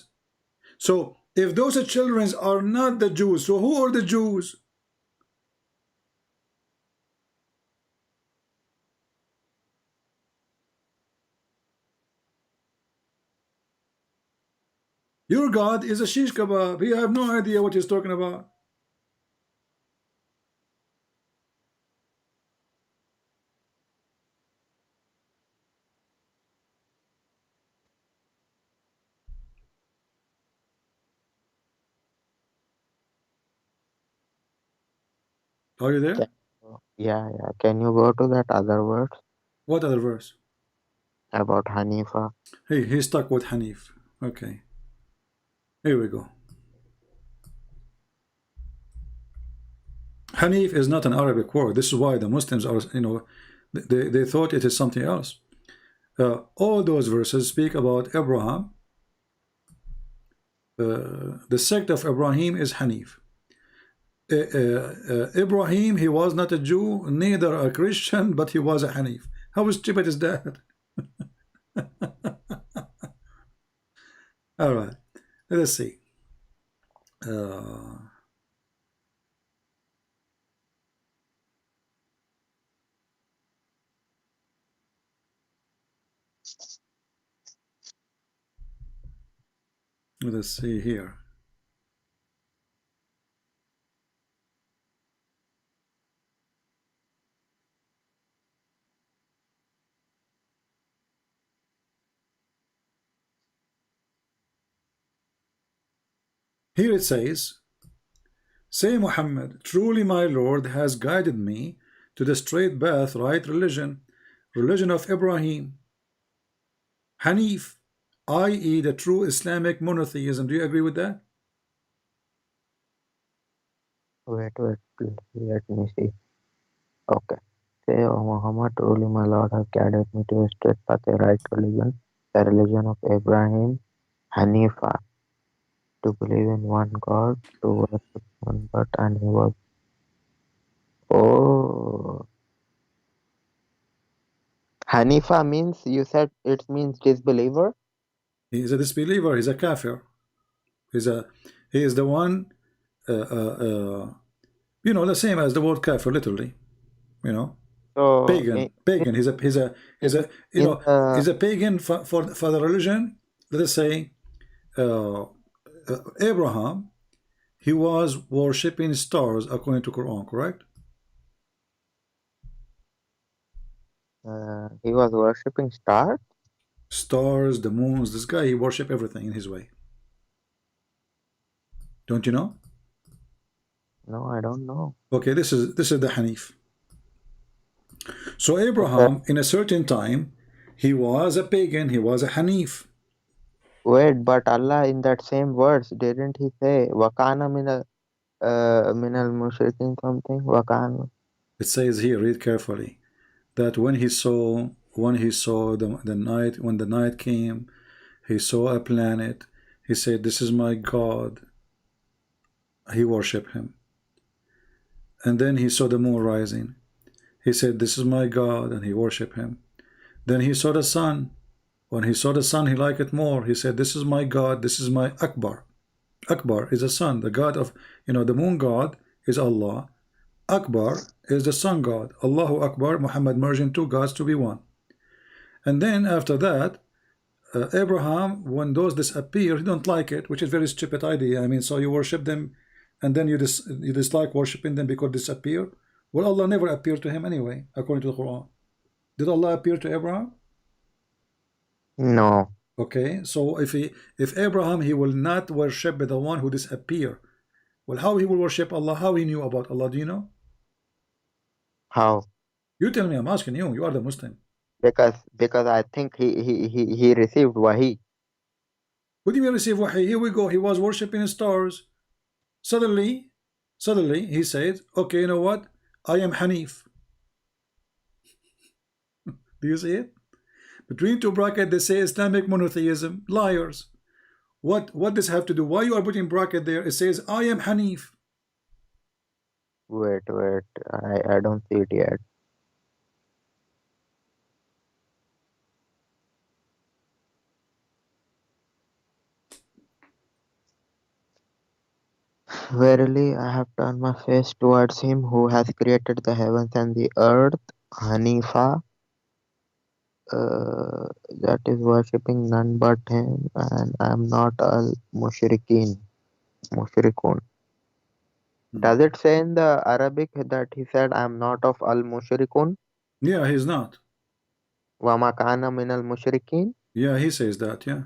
Speaker 7: So if those children are not the Jews, so who are the Jews? Your God is a shish kebab. He have no idea what he's talking about. Are you there?
Speaker 8: Yeah, yeah. Can you go to that other verse
Speaker 7: What other verse?
Speaker 8: about Hanifa?
Speaker 7: Hey, he's stuck with Hanif. Okay. Here we go. Hanif is not an Arabic word. This is why the Muslims are, they thought it is something else. All those verses speak about Abraham. The sect of Ibrahim is Hanif. Ibrahim, he was not a Jew, neither a Christian, but he was a Hanif. How stupid is that? All right, let us see. Let us see here. Here it says, say Muhammad, truly my Lord has guided me to the straight path, right religion of Ibrahim, Hanif, i.e. the true Islamic monotheism. Do you agree with that?
Speaker 8: Wait, please, let me see. Okay. Say, O Muhammad, truly my Lord has guided me to a straight path, a right religion, the religion of Abraham, Hanifa, to believe in one God, to worship one God, and he was. Oh, Hanifa means, you said it means disbeliever?
Speaker 7: He is a disbeliever. He's a kafir. He is the one, the same as the word kafir, literally.
Speaker 8: So,
Speaker 7: pagan. He's a he's a pagan for the religion. Let us say, Abraham, he was worshipping stars according to Quran, correct?
Speaker 8: he was worshipping stars?
Speaker 7: Stars, the moons. This guy, he worship everything in his way. Don't you know?
Speaker 8: No, I don't know.
Speaker 7: Okay, this is the Hanif. So Abraham, in a certain time, he was a pagan. He was a Hanif.
Speaker 8: Wait, but Allah in that same verse, didn't he say Wakana minal mushrikin something? Wakana.
Speaker 7: It says here, read carefully, that when he saw the night, when the night came, he saw a planet. He said, "This is my God." He worshipped him. And then he saw the moon rising. He said, "This is my God," and he worshipped him. Then he saw the sun. When he saw the sun, he liked it more. He said, "This is my God. This is my Akbar." Akbar is the sun, the God of, the moon God is Allah. Akbar is the sun God. Allahu Akbar, Muhammad merging two gods to be one. And then after that, Abraham, when those disappear, he don't like it, which is a very stupid idea. I mean, so you worship them, and then you dislike worshiping them because they disappear. Well, Allah never appeared to him anyway, according to the Quran. Did Allah appear to Abraham?
Speaker 8: No.
Speaker 7: Okay, so if Abraham, he will not worship the one who disappear. Well, how he will worship Allah? How he knew about Allah? Do you know?
Speaker 8: How?
Speaker 7: You tell me. I'm asking you. You are the Muslim.
Speaker 8: Because I think he received wahi.
Speaker 7: What do you mean receive wahi? Here we go. He was worshiping stars. Suddenly, he said, okay, you know what? I am Hanif. Do you see it? Between two brackets, they say Islamic monotheism. Liars. What does have to do? Why you are putting bracket there? It says, I am Hanif.
Speaker 8: Wait, I don't see it yet. Verily, I have turned my face towards him who has created the heavens and the earth, Hanifa, that is worshipping none but him, and I am not al mushrikun. Does it say in the Arabic that he said, I am not of al mushrikun?
Speaker 7: Yeah, he's not.
Speaker 8: Wa ma kana min al mushrikin?
Speaker 7: Yeah, he says that, yeah.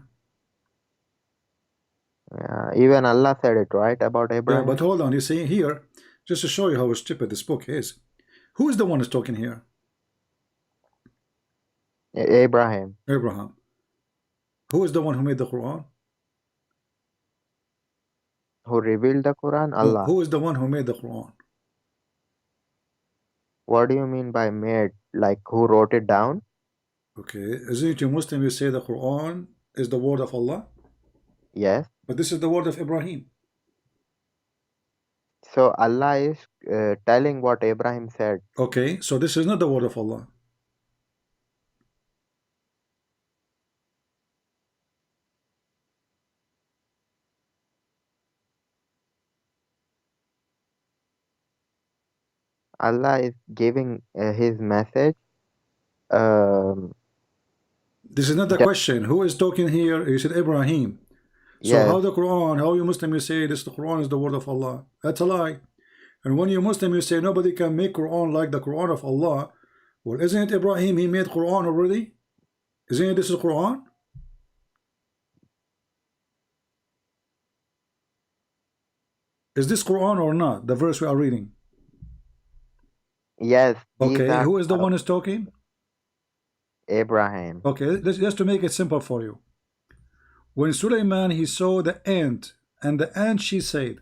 Speaker 8: Even Allah said it, right, about
Speaker 7: Yeah,
Speaker 8: Abraham?
Speaker 7: but hold on, you see here, just to show you how stupid this book is. Who is the one who's talking here?
Speaker 8: Abraham.
Speaker 7: Abraham. Who is the one who made the Quran?
Speaker 8: Who revealed the Quran?
Speaker 7: No,
Speaker 8: Allah.
Speaker 7: who is the one who made the Quran?
Speaker 8: What do you mean by made? Like who wrote it down?
Speaker 7: Okay, isn't it you Muslim, you say the Quran is the word of Allah?
Speaker 8: Yes.
Speaker 7: But this is the word of Ibrahim.
Speaker 8: So Allah is telling what Abraham said.
Speaker 7: Okay, so this is not the word of Allah.
Speaker 8: Allah is giving his message.
Speaker 7: This is not the question. Who is talking here? You said Ibrahim. So
Speaker 8: yes.
Speaker 7: how the Quran, how you Muslim you say this the Quran is the word of Allah? That's a lie. And when you Muslim you say nobody can make Quran like the Quran of Allah. Well, isn't it Ibrahim? He made Quran already. Isn't it this is Quran? Is this Quran or not? The verse we are reading.
Speaker 8: Yes.
Speaker 7: Okay, who is the one who's talking?
Speaker 8: Abraham.
Speaker 7: Okay, just to make it simple for you. When Sulaiman he saw the ant, and the ant she said.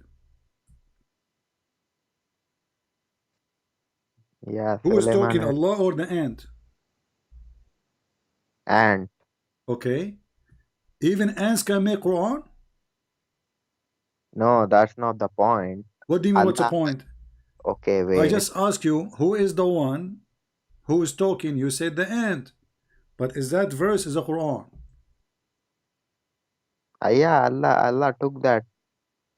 Speaker 8: Yeah.
Speaker 7: Who is talking, Allah or the ant?
Speaker 8: Ant.
Speaker 7: Okay. Even ants can make Quran?
Speaker 8: No, that's not the point.
Speaker 7: What do you mean what's the point?
Speaker 8: Okay, wait.
Speaker 7: I just ask you, who is the one who is talking? You said the ant. But is that verse is a Quran?
Speaker 8: Yeah, Allah took that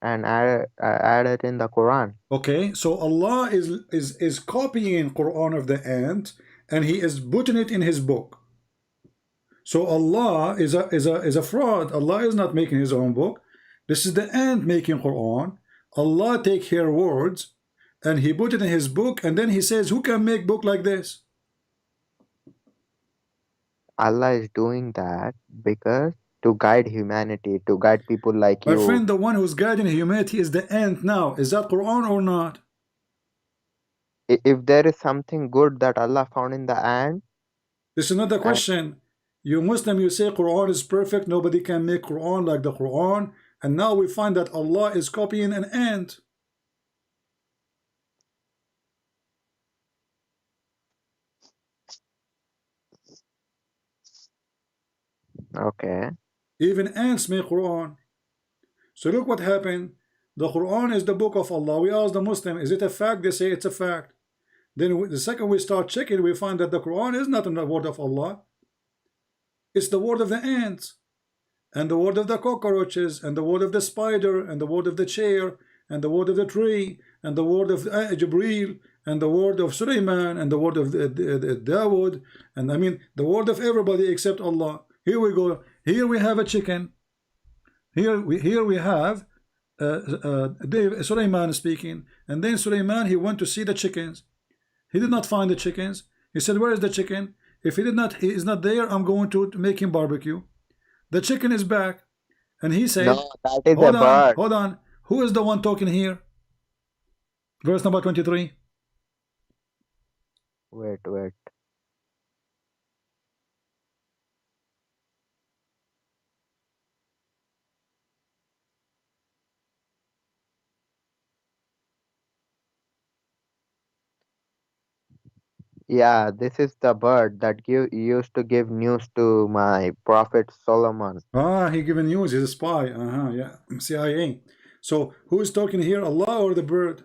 Speaker 8: and added in the Quran.
Speaker 7: Okay, so Allah is copying Quran of the ant and he is putting it in his book. So Allah is a fraud. Allah is not making his own book. This is the ant making Quran. Allah take her words and he put it in his book, and then he says, who can make book like this?
Speaker 8: Allah is doing that because to guide humanity, to guide people like you.
Speaker 7: My friend, the one who's guiding humanity is the ant now. Is that Quran or not?
Speaker 8: If there is something good that Allah found in the ant.
Speaker 7: This is not the question. You Muslim, you say Quran is perfect. Nobody can make Quran like the Quran. And now we find that Allah is copying an ant.
Speaker 8: Okay.
Speaker 7: Even ants make Quran. So look what happened. The Quran is the book of Allah. We ask the Muslim, is it a fact? They say it's a fact. Then the second we start checking, we find that the Quran is not the word of Allah. It's the word of the ants, and the word of the cockroaches, and the word of the spider, and the word of the chair, and the word of the tree, and the word of Jibreel, and the word of Sulaiman, and the word of Dawood, and I mean the word of everybody except Allah. Here we go. Here we have a chicken. Here we have Sulaiman speaking, and then Sulaiman he went to see the chickens. He did not find the chickens. He said, "Where is the chicken? If he is not there, I'm going to make him barbecue." The chicken is back, and he said,
Speaker 8: "No, that is a bird."
Speaker 7: Hold on. Who is the one talking here? Verse number 23.
Speaker 8: Wait. Yeah, this is the bird that used to give news to my prophet Solomon.
Speaker 7: Ah, he given news. He's a spy. Yeah. CIA. So who is talking here, Allah or the bird?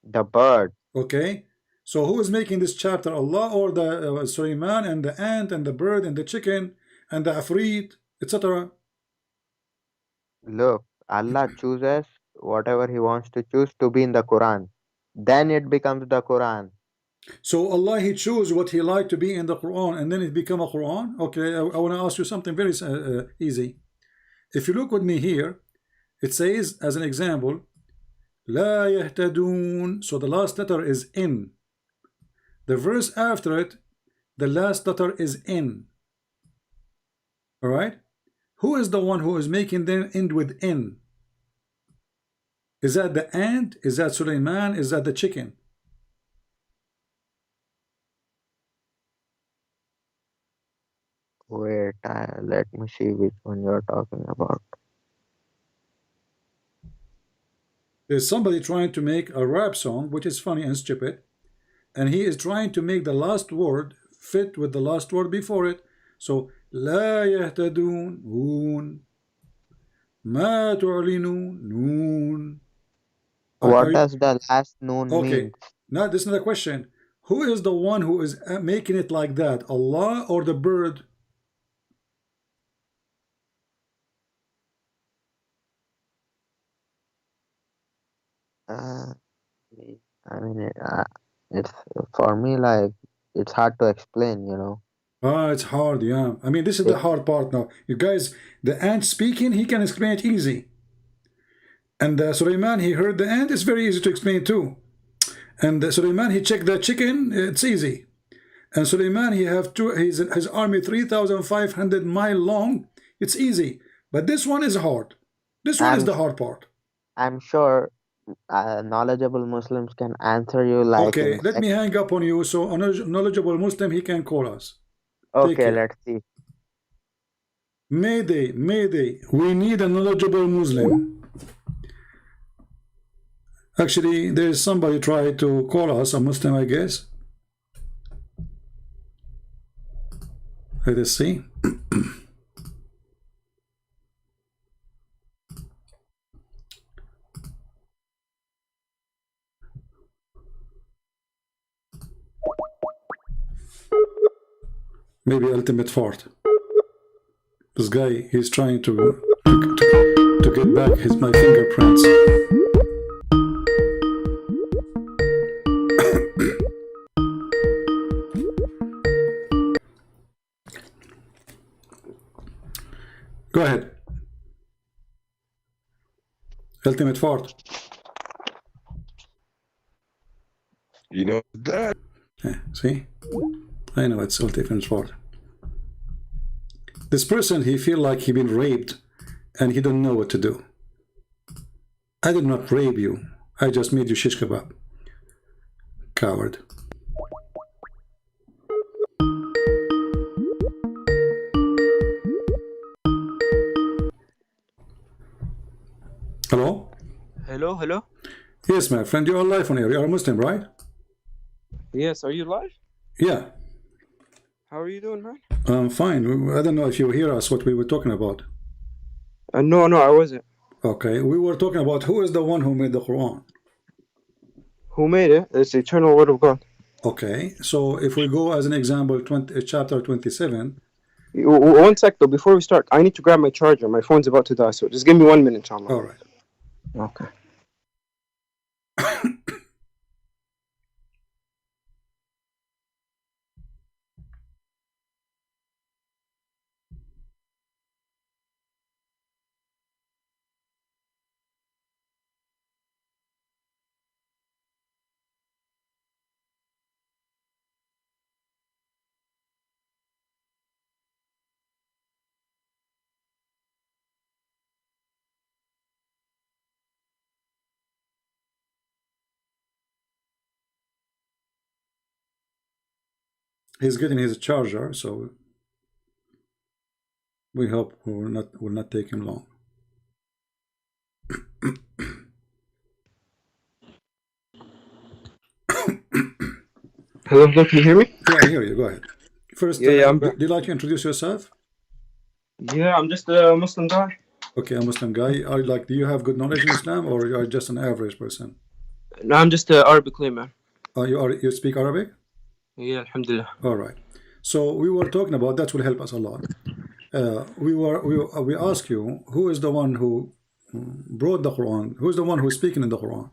Speaker 8: The bird.
Speaker 7: Okay. So who is making this chapter, Allah or the Suleiman and the ant and the bird and the chicken and the afreet, etc.?
Speaker 8: Look, Allah chooses whatever He wants to choose to be in the Quran. Then it becomes the Quran.
Speaker 7: So Allah, He chose what He liked to be in the Quran, and then it become a Quran. Okay, I want to ask you something very easy. If you look with me here, it says, as an example, لا يهتدون. So the last letter is in. The verse after it, the last letter is in. All right. Who is the one who is making them end with in? Is that the ant? Is that Suleiman? Is that the chicken?
Speaker 8: Wait, let me see which one you're talking about.
Speaker 7: There's somebody trying to make a rap song, which is funny and stupid, and he is trying to make the last word fit with the last word before it. So لا يهتدون ما تعلنون نون.
Speaker 8: What does the last noon
Speaker 7: Okay,
Speaker 8: mean?
Speaker 7: now this is another question. Who is the one who is making it like that? Allah or the bird?
Speaker 8: Uh, I mean, it's for me like it's hard to explain, you know.
Speaker 7: Ah, it's hard, yeah. I mean, this is the hard part now. You guys, the ant speaking, he can explain it easy. And Suleiman, he heard the ant, it's very easy to explain too. And Suleiman, he checked the chicken, it's easy. And Suleiman, he have his army 3,500 mile long, it's easy. But this one is hard. This one is the hard part.
Speaker 8: I'm sure knowledgeable Muslims can answer you like
Speaker 7: Okay,
Speaker 8: in
Speaker 7: let me hang up on you. So a knowledgeable Muslim, he can call us. Take
Speaker 8: Okay,
Speaker 7: care.
Speaker 8: let's see.
Speaker 7: Mayday, Mayday. We need a knowledgeable Muslim. Actually, there's somebody trying to call us, a Muslim, I guess. Let us see. Maybe Ultimate Fart. This guy, he's trying to get back my fingerprints. Go ahead. Ultimate Fart.
Speaker 9: You know that.
Speaker 7: Yeah, see? I know it's Ultimate Fart. This person, he feel like he been raped and he don't know what to do. I did not rape you. I just made you shish kebab. Coward. Hello?
Speaker 10: Hello?
Speaker 7: Yes, my friend, you're live on air. You're a Muslim, right?
Speaker 10: Yes, are you live?
Speaker 7: Yeah.
Speaker 10: How are you doing, man?
Speaker 7: I'm fine. I don't know if you hear us, what we were talking about.
Speaker 10: No, I wasn't.
Speaker 7: Okay, we were talking about who is the one who made the Quran.
Speaker 10: Who made it? It's the eternal word of God.
Speaker 7: Okay, so if we go as an example, chapter 27.
Speaker 10: One sec, though, before we start, I need to grab my charger. My phone's about to die, so just give me 1 minute, inshallah.
Speaker 7: All right.
Speaker 10: Okay.
Speaker 7: He's getting his charger, so we hope it will not take him long.
Speaker 10: Hello, can you hear me?
Speaker 7: Yeah, I hear you. Go ahead. First, would you like to introduce yourself?
Speaker 10: Yeah, I'm just a Muslim guy.
Speaker 7: Okay, a Muslim guy. Do you have good knowledge in Islam, or you are just an average person?
Speaker 10: No, I'm just an Arabic layman.
Speaker 7: You speak Arabic?
Speaker 10: Yeah, alhamdulillah.
Speaker 7: All right. So we were talking about that will help us a lot. We ask you, who is the one who brought the Quran? Who is the one who's speaking in the Quran?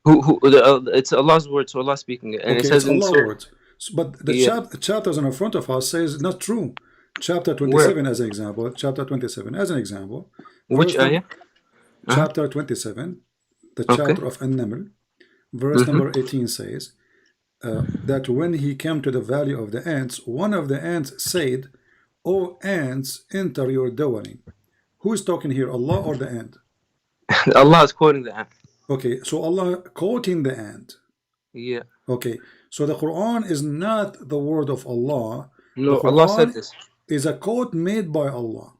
Speaker 10: It's Allah's word, so Allah speaking it, and
Speaker 7: okay,
Speaker 10: it says
Speaker 7: it's Allah's words. But the chapters in front of us says not true. Chapter 27 as an example. Chapter 27 as an example.
Speaker 10: Which ayah?
Speaker 7: Chapter 27, the chapter of An-Naml, verse number 18 says that when he came to the valley of the ants, one of the ants said, "O ants, enter your dwelling." Who is talking here, Allah or the ant?
Speaker 10: Allah is quoting the ant.
Speaker 7: Okay, so Allah quoting the ant.
Speaker 10: Yeah.
Speaker 7: Okay, so the Quran is not the word of Allah.
Speaker 10: No, Allah said this.
Speaker 7: Is a quote made by Allah.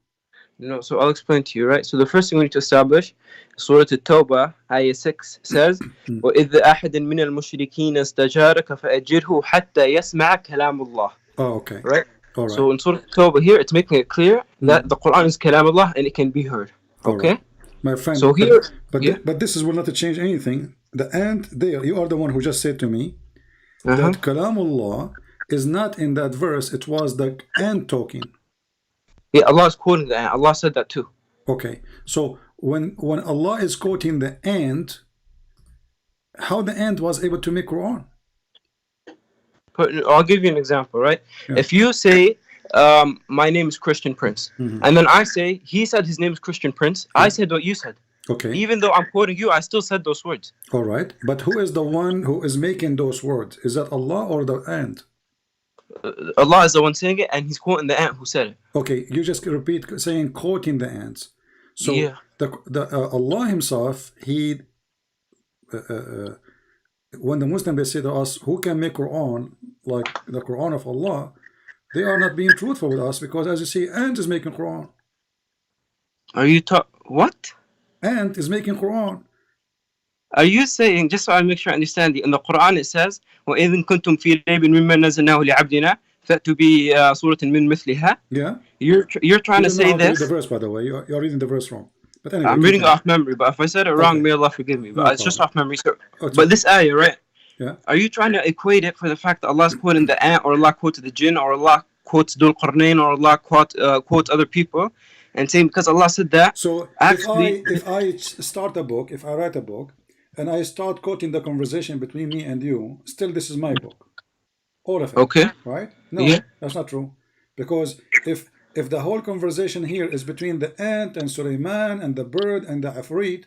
Speaker 10: No, so I'll explain to you, right? So the first thing we need to establish, Surah At-Tawbah, Ayah 6 says, وَإِذْ أَحَدٍ مِّنَ الْمُشْرِكِينَ اسْتَجَارَكَ فَأَجِرْهُ حَتَّى يَسْمَعَ كَلَامُ اللَّهِ.
Speaker 7: Oh, okay.
Speaker 10: Right?
Speaker 7: All right.
Speaker 10: So in Surah At-Tawbah here, it's making it clear that the Quran is Kalam Allah and it can be heard. Okay?
Speaker 7: Right. My friend,
Speaker 10: so here,
Speaker 7: but this will not change anything. The ant there, you are the one who just said to me that Kalamullah is not in that verse. It was the ant talking.
Speaker 10: Yeah, Allah is quoting the ant. Allah said that too.
Speaker 7: Okay, so when Allah is quoting the ant, how the ant was able to make Quran?
Speaker 10: I'll give you an example, right? Yeah. If you say, my name is Christian Prince, and then I say, he said his name is Christian Prince, I said what you said.
Speaker 7: Okay.
Speaker 10: Even though I'm quoting you, I still said those words.
Speaker 7: All right, but who is the one who is making those words? Is that Allah or the ant?
Speaker 10: Allah is the one saying it, and he's quoting the ant who said it.
Speaker 7: Okay, you just repeat saying quoting the ants. So
Speaker 10: yeah.
Speaker 7: Allah himself, he when the Muslims they say to us, who can make Quran like the Quran of Allah, they are not being truthful with us, because as you see, ant is making Quran.
Speaker 10: Are you what?
Speaker 7: Ant is making Quran.
Speaker 10: Are you saying, just so I make sure I understand, in the Quran it says, وَإِذٍ كُنْتُمْ فِي رَيْبٍ مِمَّا نَزَّلْنَاهُ لِعَبْدِنَا فَأْتُوا بِسُورَةٍ مِّن مِثْلِهَا.
Speaker 7: Yeah.
Speaker 10: You're trying to say this.
Speaker 7: The verse, by the way, you're reading the verse wrong. But anyway,
Speaker 10: I'm reading it off memory, but if I said it wrong, may Allah forgive me. But it's just off memory. So, but this ayah, right?
Speaker 7: Yeah.
Speaker 10: Are you trying to equate it for the fact that Allah's quoting the ant, or Allah quotes the jinn, or Allah quotes Dhul Qarnayn, or Allah quotes other people, and saying because Allah said that?
Speaker 7: So actually, if I start a book, if I write a book, and I start quoting the conversation between me and you, still this is my book. All of it.
Speaker 10: Okay.
Speaker 7: Right? No, that's not true. Because if the whole conversation here is between the ant and Sulaiman and the bird and the Afrit,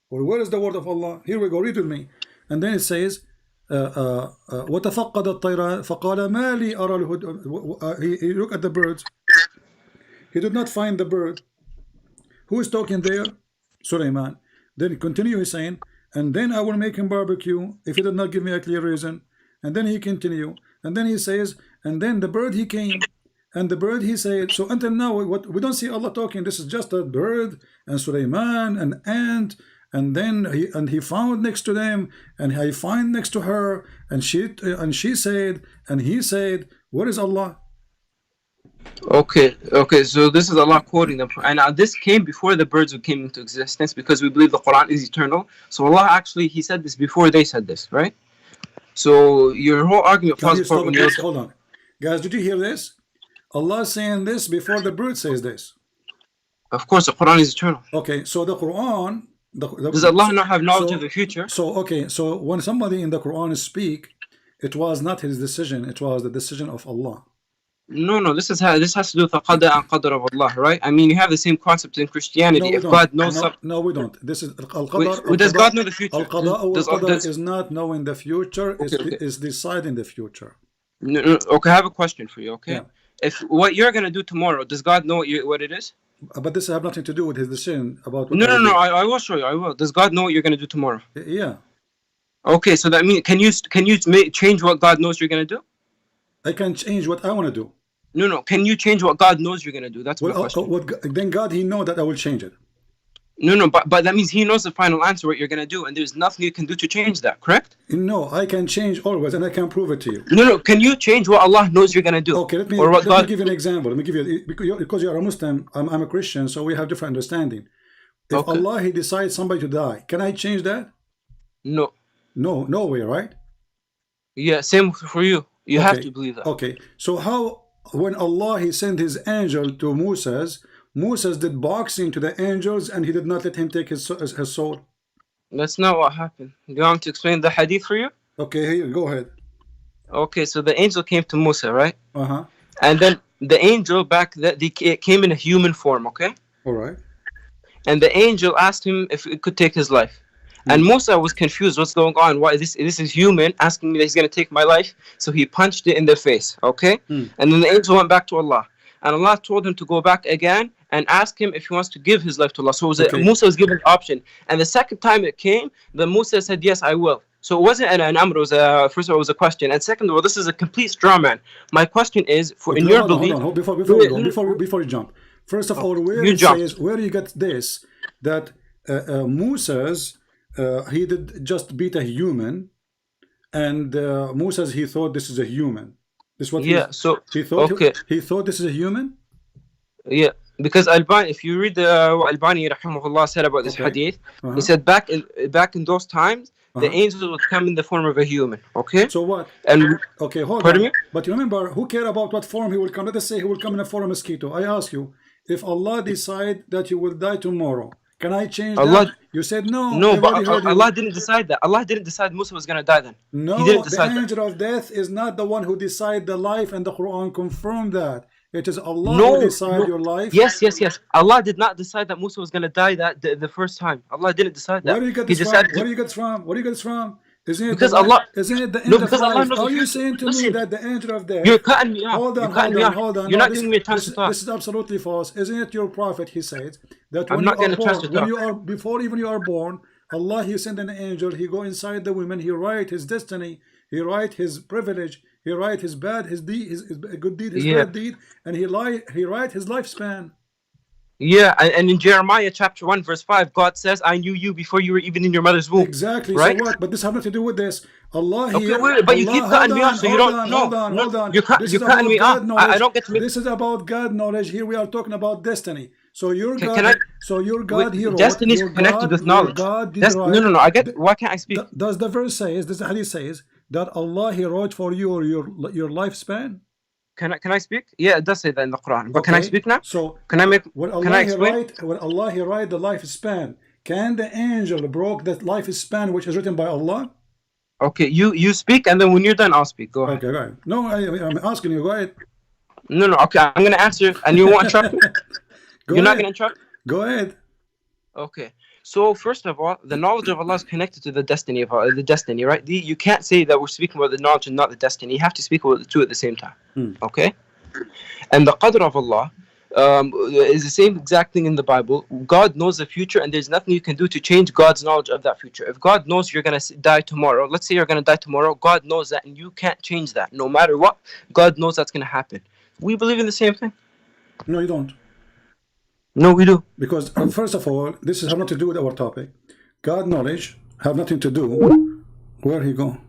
Speaker 7: well, where is the word of Allah? Here we go, read with me. And then it says, وَتَفَقَّدَ الطَّيْرَ فَقَالَ مَا لِي أَرَى الْهُدْ. He looked at the birds. He did not find the bird. Who is talking there? Sulaiman. Then continue, he's saying, and then I will make him barbecue if he did not give me a clear reason. And then he continue. And then he says, and then the bird he came. And the bird he said. So until now, we don't see Allah talking. This is just a bird and Sulaiman and ant. And then he found next to them, and I find next to her, and she said, and he said, where is Allah?
Speaker 10: Okay, so this is Allah quoting them, and this came before the birds came into existence, because we believe the Quran is eternal. So Allah actually, he said this before they said this, right? So your whole argument falls apart.
Speaker 7: Hold on, guys, did you hear this? Allah is saying this before the bird says this.
Speaker 10: Of course, the Quran is eternal.
Speaker 7: Okay, so the Quran.
Speaker 10: Does Allah not have knowledge of the future?
Speaker 7: So when somebody in the Quran speak, it was not his decision, it was the decision of Allah.
Speaker 10: No, this has to do with the qada and qadr of Allah, right? I mean, you have the same concept in Christianity. If God knows something.
Speaker 7: No, we don't. This is al-qadar.
Speaker 10: Does God know the future?
Speaker 7: Al-qadar is not knowing the future, is deciding the future.
Speaker 10: No, okay, I have a question for you, okay? Yeah. If what you're going to do tomorrow, does God know what it is?
Speaker 7: But this has nothing to do with his decision about what
Speaker 10: No, I will show you. I will. Does God know what you're going to do tomorrow?
Speaker 7: Yeah.
Speaker 10: Okay, so that means, can you change what God knows you're going to do?
Speaker 7: I can change what I want to do.
Speaker 10: No. Can you change what God knows you're gonna do? That's my question.
Speaker 7: Then God, He know that I will change it.
Speaker 10: No, but that means He knows the final answer, what you're gonna do, and there's nothing you can do to change that. Correct?
Speaker 7: No, I can change always, and I can prove it to you.
Speaker 10: No. Can you change what Allah knows you're gonna do?
Speaker 7: Okay, let me give you an example. Let me give you, because you're a Muslim, I'm a Christian, so we have different understanding. If Allah He decides somebody to die, can I change that?
Speaker 10: No.
Speaker 7: No way, right?
Speaker 10: Yeah, same for you. You have to believe that.
Speaker 7: Okay, so how, when Allah He sent His angel to Moses did boxing to the angels, and He did not let him take his soul?
Speaker 10: That's not what happened. Do you want me to explain the hadith for you?
Speaker 7: Okay, here, go ahead.
Speaker 10: Okay, so the angel came to Musa, right?
Speaker 7: Uh-huh.
Speaker 10: And then the angel it came in a human form, okay?
Speaker 7: All right.
Speaker 10: And the angel asked him if it could take his life. And Musa was confused. What's going on? Why this is human asking me that he's going to take my life? So he punched it in the face, okay? And then the angel went back to Allah. And Allah told him to go back again and ask him if he wants to give his life to Allah. So Musa was given the option. And the second time it came, then Musa said, yes, I will. So it wasn't an amr, first of all, it was a question. And second of all, this is a complete straw man. My question is, in your belief...
Speaker 7: Hold on, before you jump. First of all, where you get this, that Moses, he did just beat a human, and Moses, he thought this is a human. This is what he thought. He thought this is a human.
Speaker 10: Yeah, because Albani, if you read what Albani rahimahullah said about this hadith, he said back in those times, the angels would come in the form of a human. Okay.
Speaker 7: So what?
Speaker 10: And
Speaker 7: hold
Speaker 10: on.
Speaker 7: Me? But remember, who care about what form he will come? Let us say he will come in the form of a mosquito. I ask you, if Allah decide that you will die tomorrow, can I change that? You said no.
Speaker 10: No, but Allah didn't decide that. Allah didn't decide Musa was going to die then.
Speaker 7: No,
Speaker 10: He didn't decide
Speaker 7: the angel of death is not the one who decide the life, and the Quran confirmed that. It is Allah who decide your life.
Speaker 10: Yes. Allah did not decide that Musa was going to die the first time. Allah didn't decide that.
Speaker 7: Where do you get this from? Where do you get this from? Isn't it
Speaker 10: because Allah?
Speaker 7: Isn't it the end of life? Are you saying to me that the angel of death?
Speaker 10: You're cutting me off.
Speaker 7: Hold on.
Speaker 10: You're not giving me a chance to talk.
Speaker 7: This is absolutely false. Isn't it your prophet? He said that before even you are born, Allah He sent an angel. He go inside the women. He write his destiny. He write his privilege. He write his bad, his deed, his good deed, his bad deed, and he write his lifespan.
Speaker 10: Yeah, and in Jeremiah chapter 1 verse 5, God says, I knew you before you were even in your mother's womb.
Speaker 7: Exactly.
Speaker 10: Right?
Speaker 7: So what? But this has nothing to do with this. Allah
Speaker 10: but you keep cutting me off, so you don't know.
Speaker 7: Hold on.
Speaker 10: You're cutting me off. I don't get to make...
Speaker 7: This is about God knowledge. Here we are talking about destiny. So your God, he wrote.
Speaker 10: Destiny is connected with knowledge. No. I get. Why can't I speak?
Speaker 7: Does the verse says? Does the hadith says that Allah He wrote for you your lifespan?
Speaker 10: Can I speak? Yeah, it does say that in the Quran. But can I speak now?
Speaker 7: So
Speaker 10: can I
Speaker 7: explain? When Allah He write the lifespan, can the angel broke that lifespan which is written by Allah?
Speaker 10: Okay, you speak, and then when you're done, I'll speak. Go ahead.
Speaker 7: Okay, go ahead. No, I'm asking you. Go ahead.
Speaker 10: No. Okay, I'm gonna answer, and you won't interrupt me. You're not gonna interrupt?
Speaker 7: Go ahead.
Speaker 10: Okay. So first of all, the knowledge of Allah is connected to the destiny of Allah, the destiny, right? You can't say that we're speaking about the knowledge and not the destiny. You have to speak about the two at the same time. Okay? And the qadr of Allah is the same exact thing in the Bible. God knows the future, and there's nothing you can do to change God's knowledge of that future. If God knows you're going to die tomorrow, let's say you're going to die tomorrow, God knows that, and you can't change that. No matter what, God knows that's going to happen. We believe in the same thing.
Speaker 7: No, you don't.
Speaker 10: No, we do.
Speaker 7: Because first of all, this has nothing to do with our topic. God knowledge have nothing to do. Where he go?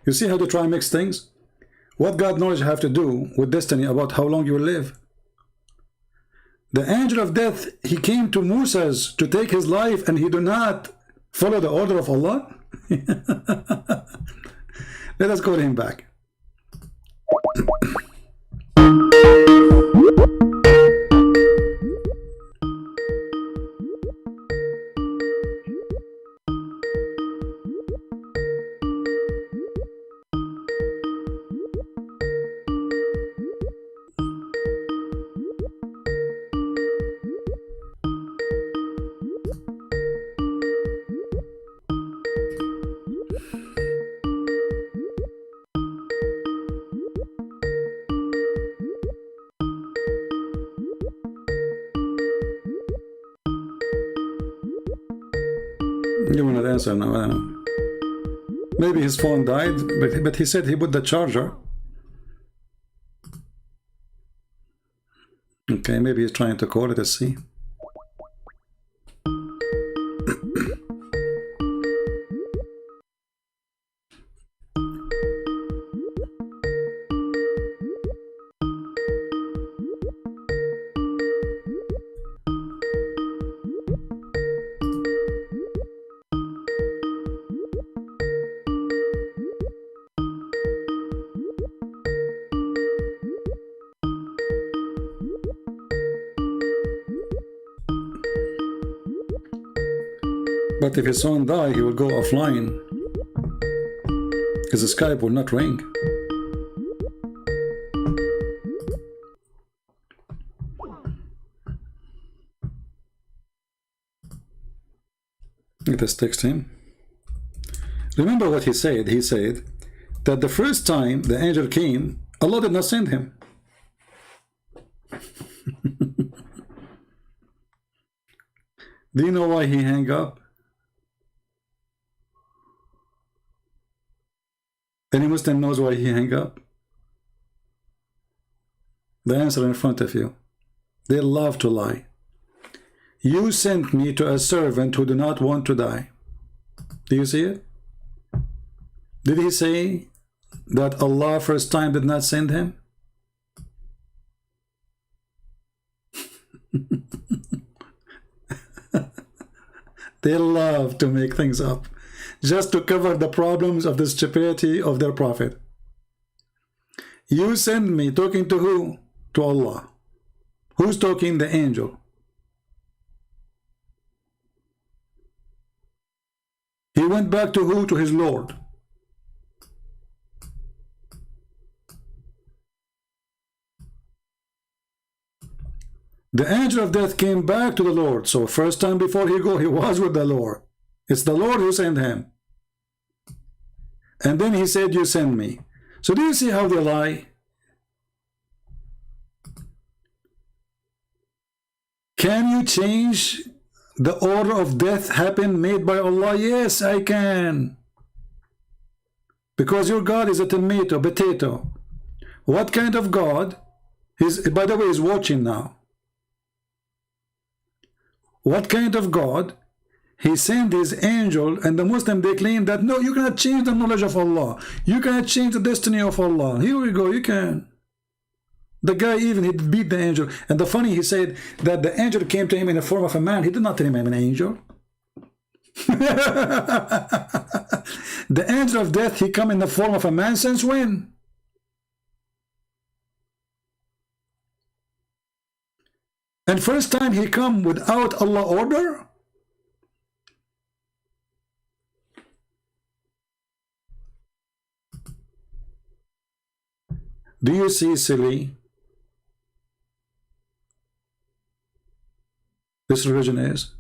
Speaker 7: You see how to try and mix things? What God knowledge have to do with destiny about how long you will live? The angel of death, he came to Moses to take his life, and he do not follow the order of Allah. Let us call him back. Give me an answer now. Maybe his phone died, but he said he put the charger. Okay, maybe he's trying to call it. Let's see. But if his phone die, he will go offline. His Skype will not ring. Let us text him. Remember what he said. He said that the first time the angel came, Allah did not send him. Do you know why he hung up? Any Muslim knows why he hung up? The answer in front of you. They love to lie. You sent me to a servant who do not want to die. Do you see it? Did he say that Allah first time did not send him? They love to make things up just to cover the problems of the stupidity of their prophet. You send me, talking to who? To Allah. Who's talking? The angel. He went back to who? To his Lord. The angel of death came back to the Lord. So first time before he was with the Lord. It's the Lord who sent him. And then he said, you send me. So do you see how they lie? Can you change the order of death happen made by Allah? Yes, I can. Because your God is a potato. What kind of God? By the way, he's watching now. What kind of God? He sent his angel, and the Muslim, they claim that no, you cannot change the knowledge of Allah. You cannot change the destiny of Allah. Here we go, you can. The guy even, he beat the angel. And the funny, he said that the angel came to him in the form of a man. He did not tell him I'm an angel. The angel of death, he come in the form of a man since when? And first time he come without Allah order? Do you see, silly? This religion is.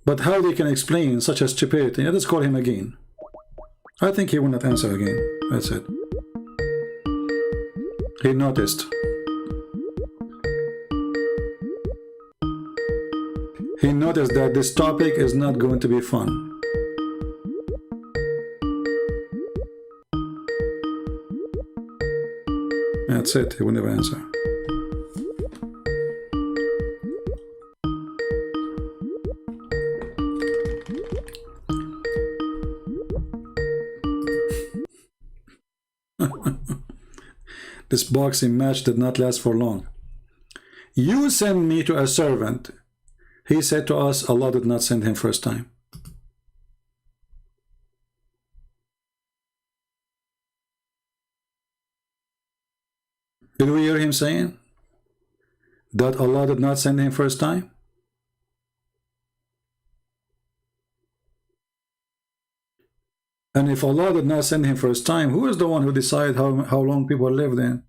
Speaker 7: But how they can explain such a stupidity? Let's call him again. I think he will not answer again. That's it. He noticed. He noticed that this topic is not going to be fun. That's it. He will never answer. This boxing match did not last for long. You send me to a servant. He said to us, Allah did not send him first time. Did we hear him saying that Allah did not send him first time? And if Allah did not send him first time, who is the one who decided how long people live then?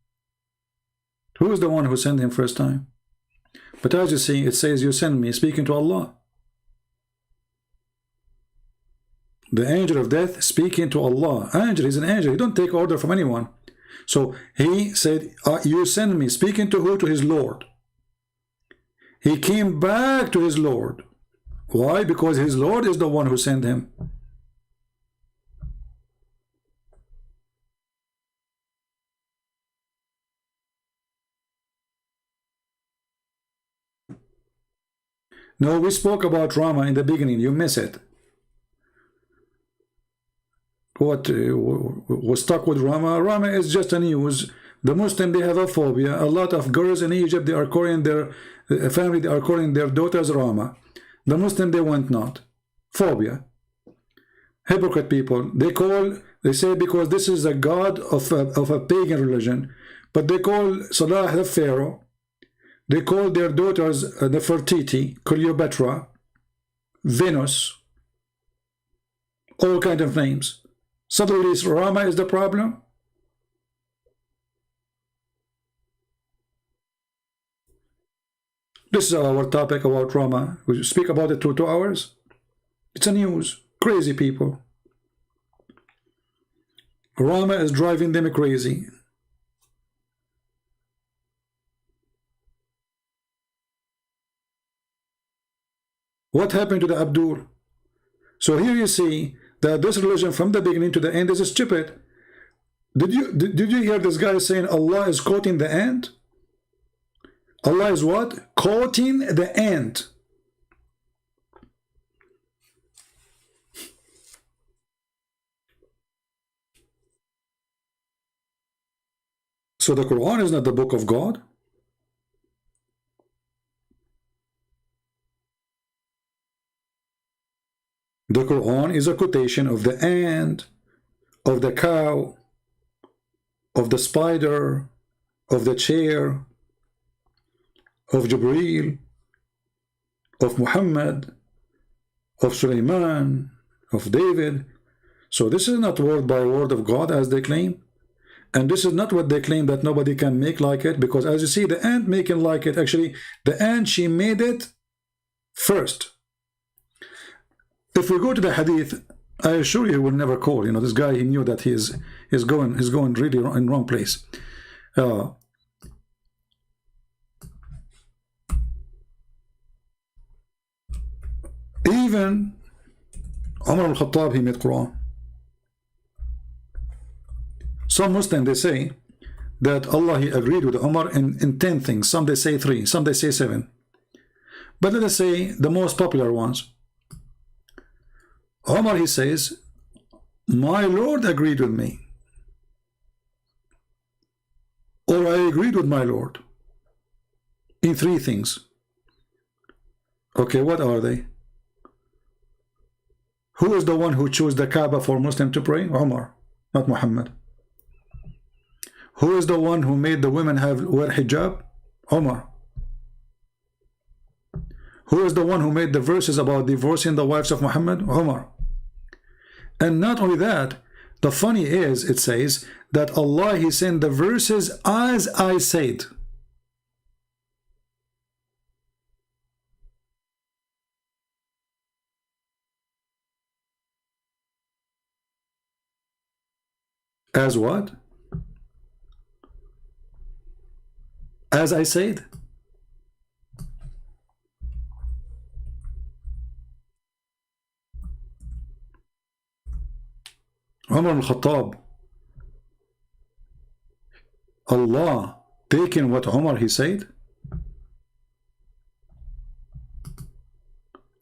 Speaker 7: Who is the one who sent him first time? But as you see, it says, you send me, speaking to Allah. The angel of death speaking to Allah. Angel is an angel. He don't take order from anyone. So he said, you send me, speaking to who? To his Lord. He came back to his Lord. Why? Because his Lord is the one who sent him. No, we spoke about RAMA in the beginning. You miss it. What was stuck with RAMA? RAMA is just a news. The Muslim, they have a phobia. A lot of girls in Egypt, they are calling their family, they are calling their daughters RAMA. The Muslim, they want not. Phobia. Hypocrite people. They say because this is a god of a pagan religion, but they call Salah the Pharaoh. They call their daughters Nefertiti, Cleopatra, Venus, all kind of names. Suddenly RAMA is the problem. This is our topic about RAMA. We speak about it for 2 hours. It's a news. Crazy people. RAMA is driving them crazy. What happened to the Abdul? So here you see that this religion from the beginning to the end is stupid. Did you hear this guy saying Allah is quoting the end? Allah is what? Quoting the end. So the Quran is not the book of God. The Quran is a quotation of the ant, of the cow, of the spider, of the chair, of Jibreel, of Muhammad, of Sulaiman, of David. So this is not word by word of God as they claim. And this is not what they claim that nobody can make like it, because as you see, the ant making like it, actually, the ant, she made it first. If we go to the hadith, I assure you he will never call. You know, this guy, he knew that he's going really in wrong place. Even Umar al-Khattab, he made Quran. Some Muslims, they say that Allah, he agreed with Umar in 10 things. Some they say 3, some they say 7. But let us say the most popular ones. Umar, he says, my Lord agreed with me, or I agreed with my Lord in 3 things. Okay, what are they? Who is the one who chose the Kaaba for Muslim to pray? Umar, not Muhammad. Who is the one who made the women wear hijab? Umar. Who is the one who made the verses about divorcing the wives of Muhammad? Umar. And not only that, the funny is, it says that Allah, he sent the verses as I said. As what? As I said. Umar al-Khattab, Allah taking what Umar he said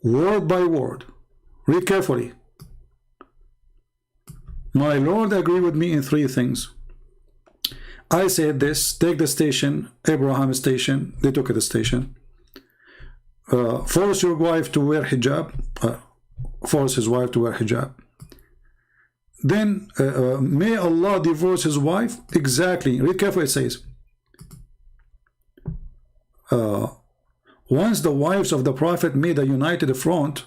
Speaker 7: word by word. Read carefully. My Lord agreed with me in 3 things. I said this, take the station, Abraham station, they took the station. Force your wife to wear hijab, force his wife to wear hijab. Then may Allah divorce his wife. Exactly. Read carefully. It says, once the wives of the Prophet made a united front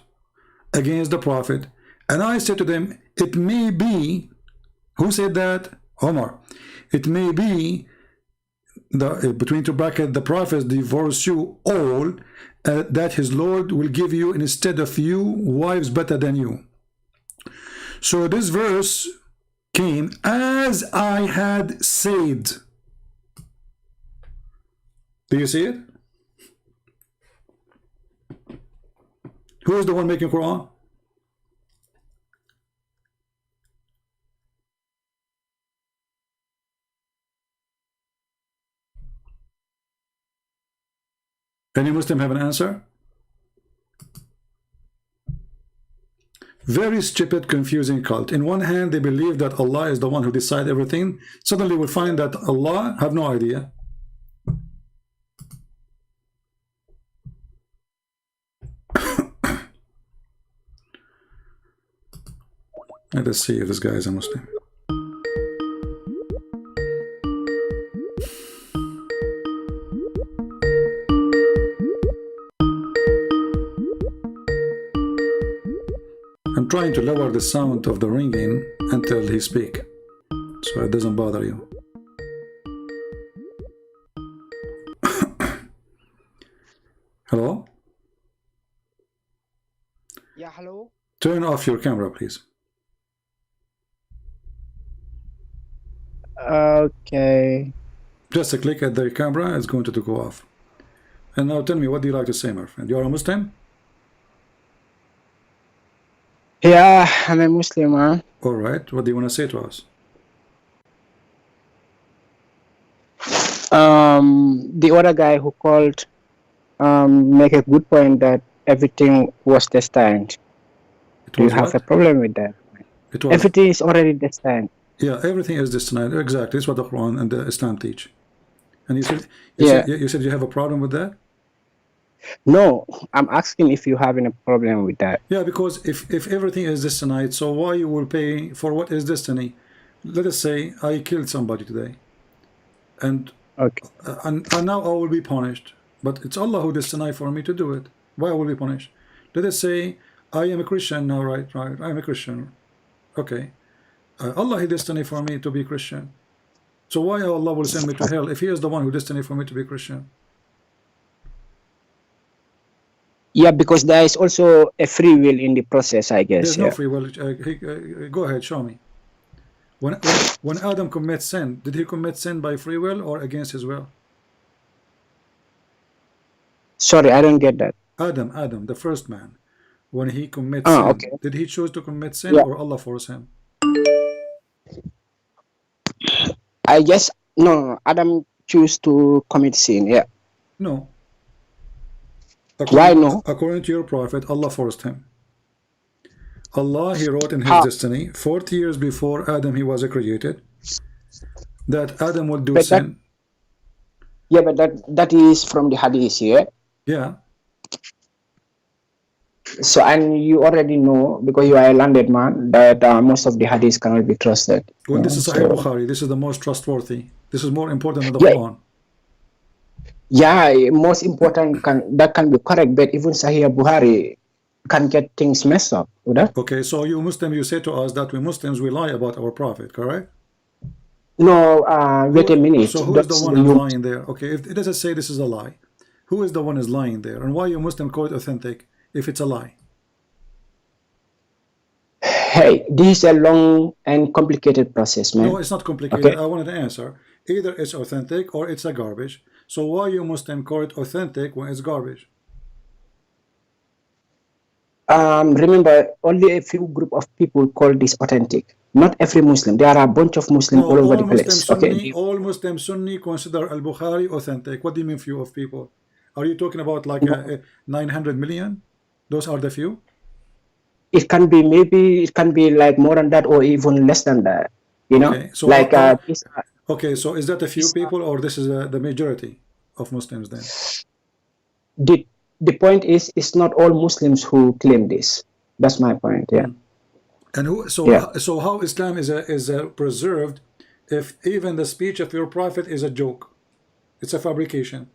Speaker 7: against the Prophet, and I said to them, it may be, who said that? Omar. It may be, between 2 brackets, the Prophet divorce you all, that his Lord will give you instead of you wives better than you. So this verse came as I had said. Do you see it? Who is the one making Quran? Any Muslim have an answer? Very stupid, confusing cult. In one hand, they believe that Allah is the one who decides everything. Suddenly we find that Allah have no idea. Let us see if this guy is a Muslim. I'm trying to lower the sound of the ringing until he speaks, so it doesn't bother you. Hello?
Speaker 11: Yeah, hello?
Speaker 7: Turn off your camera, please.
Speaker 11: Okay.
Speaker 7: Just a click at the camera, it's going to go off. And now tell me, what do you like to say, my friend? You are a Muslim?
Speaker 11: Yeah, I'm a Muslim, man.
Speaker 7: All right. What do you want to say to us?
Speaker 11: The other guy who called make a good point that everything was destined. Do you have a problem with that? Everything is already destined.
Speaker 7: Yeah, everything is destined. Exactly. It's what the Quran and the Islam teach. And you said you said you have a problem with that?
Speaker 11: No, I'm asking if you have any problem with that.
Speaker 7: Yeah, because if everything is destined, so why you will pay for what is destiny? Let us say I killed somebody today, and and now I will be punished. But it's Allah who destined for me to do it. Why I will be punished? Let us say I am a Christian now, right? I am a Christian. Okay, Allah He destined for me to be Christian. So why Allah will send me to hell if He is the one who destined for me to be Christian?
Speaker 11: Yeah, because there is also a free will in the process, I guess.
Speaker 7: There's no free will. Go ahead, show me. When Adam commits sin, did he commit sin by free will or against his will?
Speaker 11: Sorry, I don't get that.
Speaker 7: Adam, the first man, when he commits sin, did he choose to commit sin or Allah forced him?
Speaker 11: I guess no. Adam chose to commit sin. Yeah.
Speaker 7: No.
Speaker 11: Why no?
Speaker 7: According to your prophet, Allah forced him. Allah, He wrote in His destiny 40 years before Adam he was created that Adam would do sin.
Speaker 11: Yeah, but that is from the hadith, yeah?
Speaker 7: Yeah.
Speaker 11: So, and you already know, because you are a landed man, that most of the hadiths cannot be trusted.
Speaker 7: Well, this is Sahih Bukhari. This is the most trustworthy. This is more important than the Quran.
Speaker 11: Yeah, most important that can be correct, but even Sahih Bukhari can get things messed up.
Speaker 7: Okay, so you Muslim, you say to us that we Muslims we lie about our prophet, correct?
Speaker 11: No, wait a minute.
Speaker 7: So who is the one who's lying there? Okay, if it doesn't say this is a lie, who is the one who's lying there, and why you Muslim call it authentic if it's a lie?
Speaker 11: Hey, this is a long and complicated process, man.
Speaker 7: No, it's not complicated. Okay. I wanted an answer. Either it's authentic or it's a garbage. So why you Muslim call it authentic when it's garbage?
Speaker 11: Remember, only a few group of people call this authentic. Not every Muslim. There are a bunch of Muslims all over the place.
Speaker 7: Sunni, all Muslim Sunni consider Al-Bukhari authentic. What do you mean few of people? Are you talking about like 900 million? Those are the few?
Speaker 11: It can be, maybe it can be like more than that or even less than that. You know,
Speaker 7: okay, so
Speaker 11: like
Speaker 7: okay, so is that a few people or this is the majority of Muslims then?
Speaker 11: The point is, it's not all Muslims who claim this. That's my point. Yeah.
Speaker 7: And who? So how Islam is preserved if even the speech of your prophet is a joke? It's a fabrication.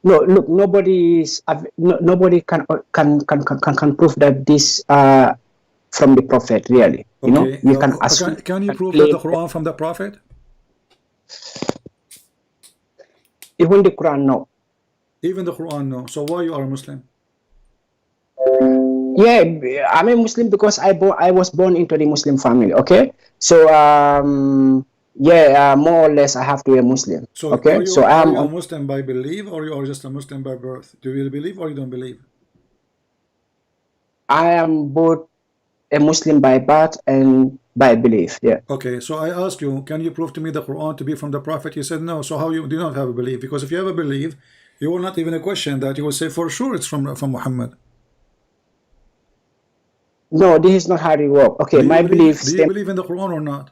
Speaker 11: No, look, nobody can prove that this from the prophet, really. You know, you can ask.
Speaker 7: Can you prove that the Quran from the prophet?
Speaker 11: Even the Quran, no.
Speaker 7: Even the Quran, no. So why you are a Muslim?
Speaker 11: Yeah, I'm a Muslim because I was born into the Muslim family. Okay, so yeah, more or less I have to be a Muslim.
Speaker 7: So
Speaker 11: okay,
Speaker 7: are you a Muslim by belief or you are just a Muslim by birth? Do you believe or you don't believe?
Speaker 11: I am both a Muslim by birth and by belief. Yeah.
Speaker 7: Okay, so I asked you, can you prove to me the Quran to be from the Prophet? You said no. So how you do not have a belief? Because if you have a belief, you will not even question that. You will say for sure it's from Muhammad.
Speaker 11: No, this is not how it works. Okay, my belief.
Speaker 7: Do you believe in the Quran or not?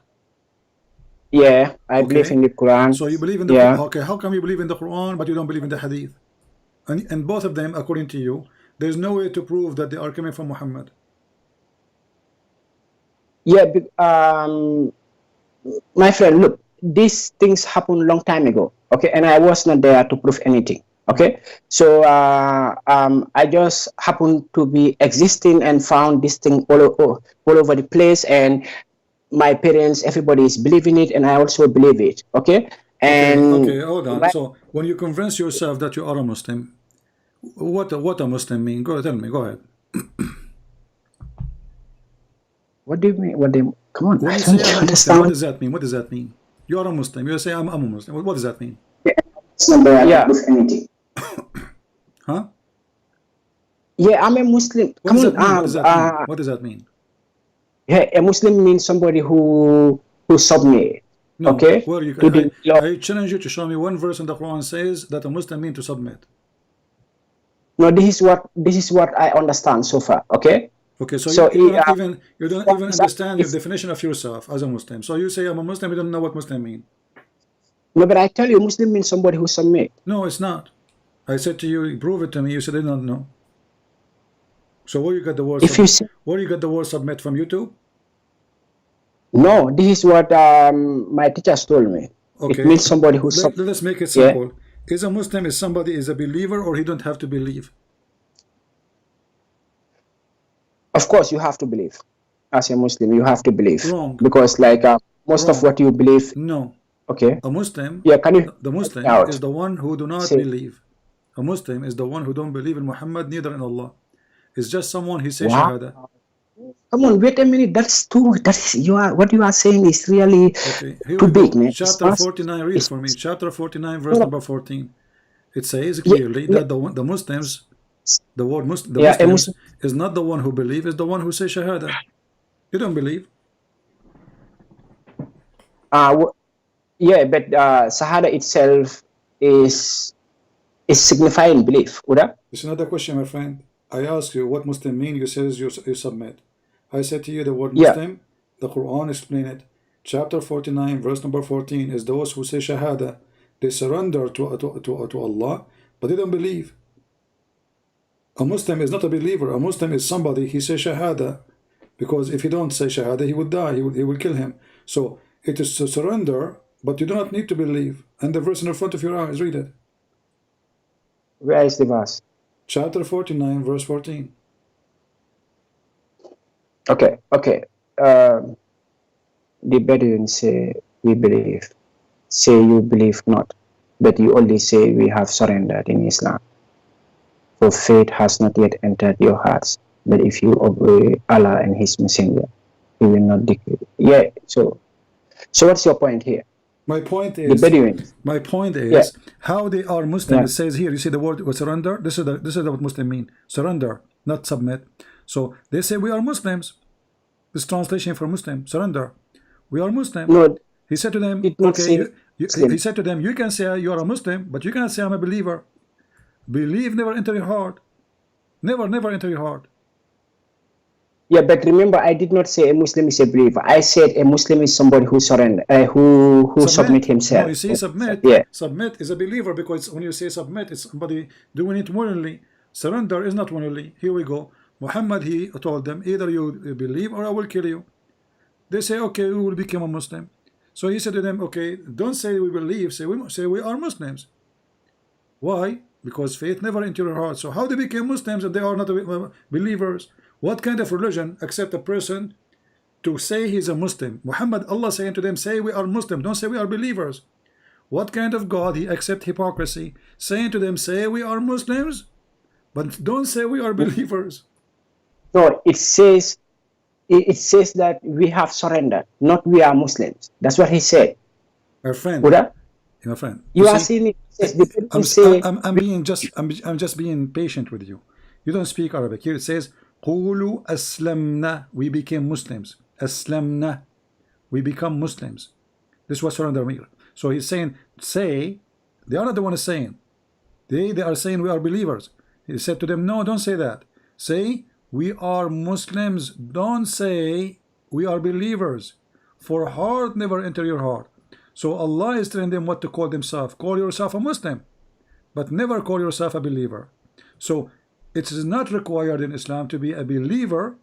Speaker 11: Yeah, I believe in the Quran.
Speaker 7: So you believe in the Quran. Okay, how come you believe in the Quran but you don't believe in the Hadith? And both of them, according to you, there's no way to prove that they are coming from Muhammad.
Speaker 11: Yeah, my friend, look, these things happened long time ago. Okay, and I was not there to prove anything. Okay, so I just happened to be existing and found this thing all over the place, and my parents, everybody is believing it, and I also believe it. Okay, and
Speaker 7: okay, hold on. So when you convince yourself that you are a Muslim, what a Muslim mean? Go tell me. Go ahead.
Speaker 11: What do you mean? What do you, come on?
Speaker 7: When you say I'm a Muslim, what does that mean? What does that mean? You are a Muslim. You say I'm a Muslim. What does that mean?
Speaker 11: It's not bad. Yeah. Anything.
Speaker 7: Huh?
Speaker 11: Yeah, I'm a Muslim.
Speaker 7: What does that mean? What does that mean? What does that mean?
Speaker 11: Yeah, a Muslim means somebody who submit.
Speaker 7: No,
Speaker 11: okay.
Speaker 7: Where you I challenge you to show me one verse in the Quran says that a Muslim means to submit.
Speaker 11: No, this is what I understand so far. Okay.
Speaker 7: Okay, so you don't even understand the definition of yourself as a Muslim. So you say I'm a Muslim, you don't know what Muslim mean.
Speaker 11: No, but I tell you, Muslim means somebody who submit.
Speaker 7: No, it's not. I said to you, prove it to me. You said I don't know. So where you got the word? Where you got the word submit from YouTube?
Speaker 11: No, this is what my teachers told me.
Speaker 7: Okay.
Speaker 11: It means somebody who submit.
Speaker 7: Let's make it simple. Yeah. Is a Muslim is somebody is a believer, or he don't have to believe?
Speaker 11: Of course, you have to believe. As a Muslim, you have to believe.
Speaker 7: Wrong.
Speaker 11: Because like most of what you believe.
Speaker 7: No.
Speaker 11: Okay.
Speaker 7: A Muslim.
Speaker 11: Yeah. Can you?
Speaker 7: The Muslim is the one who do not believe. A Muslim is the one who don't believe in Muhammad, neither in Allah. It's just someone he says Shahada.
Speaker 11: Come on, wait a minute. That's too. That's what you are saying is really too big, man.
Speaker 7: Chapter 49. Read for me. Chapter 49, verse number 14. It says clearly that the Muslims. The word Muslims is not the one who believes, is the one who says Shahada. You don't believe?
Speaker 11: Yeah, but Shahada itself is signifying belief, Uda?
Speaker 7: It's another question, my friend. I ask you what Muslim mean, you says you submit. I said to you the word Muslim, the Quran explain it. Chapter 49, verse number 14 is those who say Shahada. They surrender to Allah, but they don't believe. A Muslim is not a believer. A Muslim is somebody, he says Shahada, because if he don't say Shahada, he would die, he will kill him. So it is to surrender, but you do not need to believe. And the verse in the front of your eyes, read it.
Speaker 11: Where is the verse?
Speaker 7: Chapter 49, verse 14.
Speaker 11: Okay. The Bedouins say we believe. Say you believe not, but you only say we have surrendered in Islam. For faith has not yet entered your hearts, but if you obey Allah and His Messenger, He will not decay. Yeah. So what's your point here?
Speaker 7: My point is
Speaker 11: the Bedouins.
Speaker 7: My point is how they are Muslim. It says here. You see the word surrender. This is what Muslim mean. Surrender, not submit. So they say we are Muslims. This translation for Muslim. Surrender. We are Muslim.
Speaker 11: No,
Speaker 7: he said to them. Okay. He said to them, you can say you are a Muslim, but you cannot say I'm a believer. Believe never enter your heart. Never enter your heart.
Speaker 11: Yeah, but remember, I did not say a Muslim is a believer. I said a Muslim is somebody who surrender, who submit himself.
Speaker 7: No, you see, submit.
Speaker 11: Yeah.
Speaker 7: Submit is a believer, because when you say submit, it's somebody doing it willingly. Surrender is not willingly. Here we go. Muhammad, he told them, either you believe or I will kill you. They say, okay, we will become a Muslim. So he said to them, okay, don't say we believe, say we are Muslims. Why? Because faith never entered your heart. So how they became Muslims and they are not believers? What kind of religion accept a person to say he's a Muslim? Muhammad, Allah saying to them, say we are Muslim, don't say we are believers. What kind of God he accept hypocrisy? Saying to them, say we are Muslims, but don't say we are believers.
Speaker 11: No, it says that we have surrendered, not we are Muslims. That's what he said.
Speaker 7: My friend.
Speaker 11: Uda?
Speaker 7: My friend.
Speaker 11: You are saying it.
Speaker 7: I'm just being patient with you. You don't speak Arabic. Here it says قولوا أسلمنا. We became Muslims. أسلمنا. We become Muslims. This was surrender means. So he's saying, say, they are not the one saying. They are saying we are believers. He said to them, no, don't say that. Say, we are Muslims. Don't say we are believers. For heart never enter your heart. So Allah is telling them what to call themselves. Call yourself a Muslim, but never call yourself a believer. So it is not required in Islam to be a believer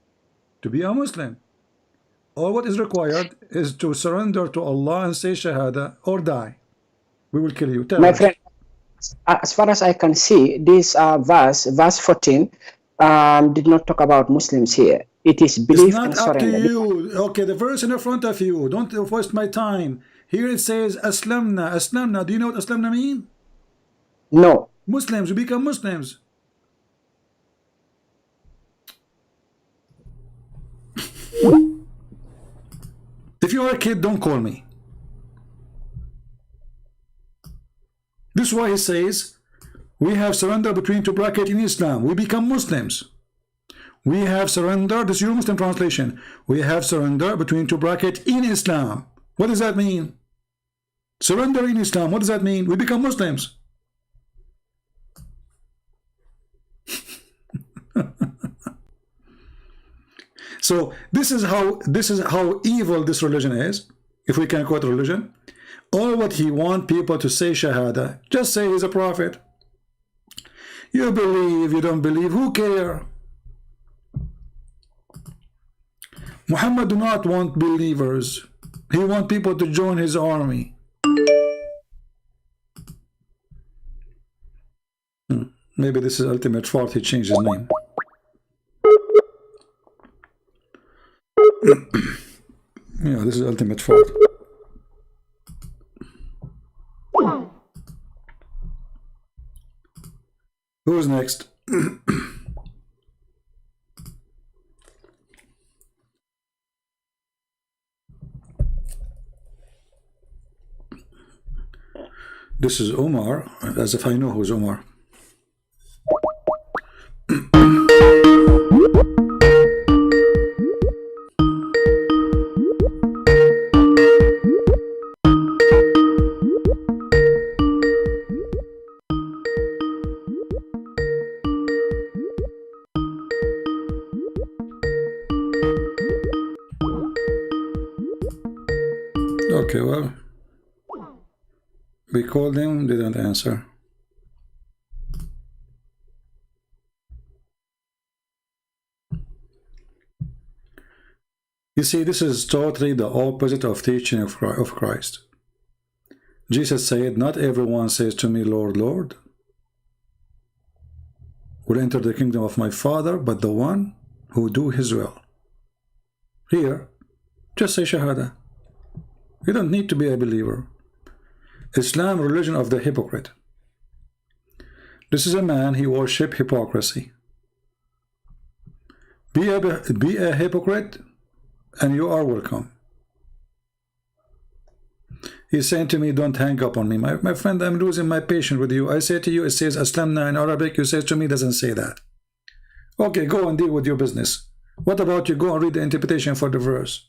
Speaker 7: to be a Muslim. All what is required is to surrender to Allah and say Shahada or die. We will kill you. Tell
Speaker 11: My
Speaker 7: us.
Speaker 11: friend, as far as I can see, this verse 14, did not talk about Muslims here. It is belief
Speaker 7: It's
Speaker 11: and
Speaker 7: not up to
Speaker 11: surrender.
Speaker 7: you. Okay, the verse in front of you. Don't waste my time. Here it says Aslamna. Aslamna. Do you know what Aslamna mean?
Speaker 11: No.
Speaker 7: Muslims. We become Muslims. If you are a kid, don't call me. This is why he says we have surrendered between two brackets in Islam. We become Muslims. We have surrendered. This is your Muslim translation. We have surrendered between two brackets in Islam. What does that mean? Surrender in Islam. What does that mean? We become Muslims. So this is how evil this religion is. If we can quote religion, all what he want people to say Shahada. Just say he's a prophet. You believe, you don't believe, who care? Muhammad do not want believers. He want people to join his army. Maybe this is ultimate fault. He changed his name. Yeah, this is ultimate fault. Who's next? This is Omar, as if I know who's Omar. Okay, well, we called him, didn't answer. You see, this is totally the opposite of teaching of Christ. Jesus said, not everyone says to me, Lord, Lord, will enter the kingdom of my Father, but the one who do his will. Here, just say Shahada. You don't need to be a believer. Islam, religion of the hypocrite. This is a man, he worship hypocrisy. Be a hypocrite and you are welcome. He's saying to me, don't hang up on me. My friend, I'm losing my patience with you. I say to you, it says Aslamna in Arabic. You say to me, it doesn't say that. Okay, go and deal with your business. What about you go and read the interpretation for the verse?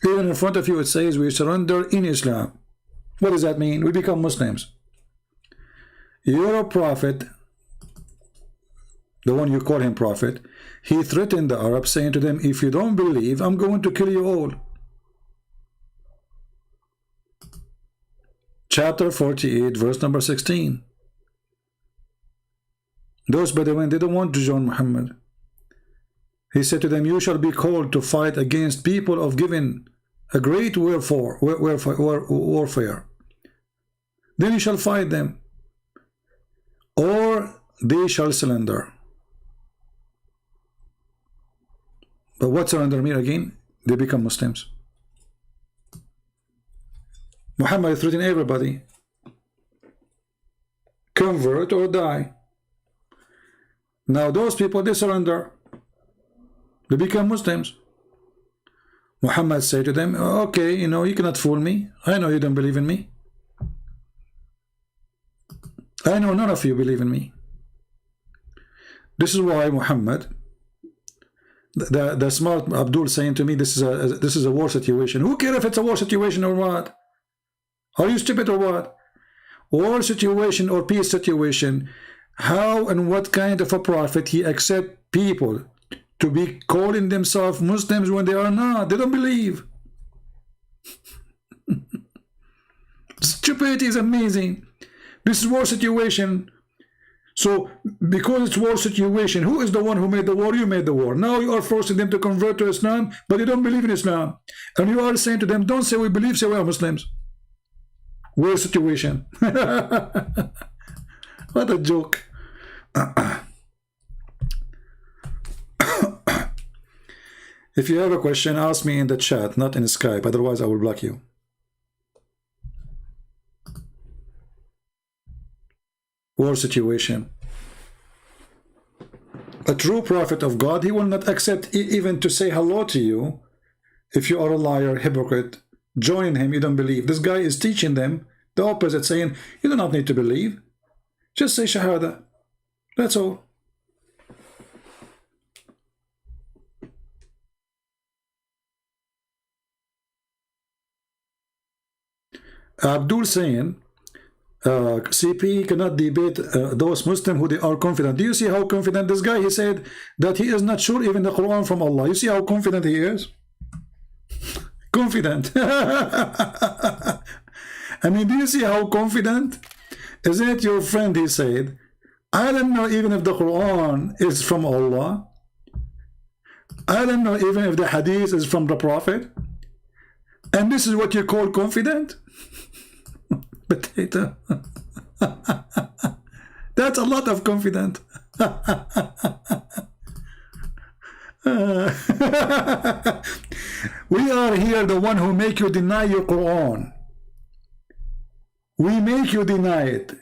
Speaker 7: Even in front of you it says we surrender in Islam. What does that mean? We become Muslims. You're a prophet, the one you call him prophet. He threatened the Arabs, saying to them, if you don't believe, I'm going to kill you all. Chapter 48, verse number 16. Those Bedouin, they don't want to join Muhammad. He said to them, you shall be called to fight against people of giving a great warfare. Then you shall fight them, or they shall surrender. But what surrender mean again? They become Muslims. Muhammad threatened everybody. Convert or die. Now those people, they surrender. They become Muslims. Muhammad said to them, okay, you know, you cannot fool me. I know you don't believe in me. I know none of you believe in me. This is why Muhammad, the smart Abdul saying to me, this is a war situation. Who cares if it's a war situation or what? Are you stupid or what? War situation or peace situation, how and what kind of a prophet he accept people to be calling themselves Muslims when they are not? They don't believe. Stupidity is amazing. This is war situation. So because it's war situation, who is the one who made the war? You made the war. Now you are forcing them to convert to Islam, but they don't believe in Islam. And you are saying to them, don't say we believe, say we are Muslims. War situation. What a joke. If you have a question, ask me in the chat, not in Skype. Otherwise, I will block you. War situation. A true prophet of God, he will not accept even to say hello to you if you are a liar, hypocrite. Join him, you don't believe. This guy is teaching them the opposite, saying, you do not need to believe. Just say Shahada. That's all. Abdul saying, CP cannot debate those Muslims who they are confident. Do you see how confident this guy? He said that he is not sure even the Quran from Allah. You see how confident he is? Confident. I mean, do you see how confident? Isn't it your friend? He said, I don't know even if the Quran is from Allah. I don't know even if the Hadith is from the Prophet. And this is what you call confident? Potato. That's a lot of confident. We are here the one who make you deny your Quran. We make you deny it.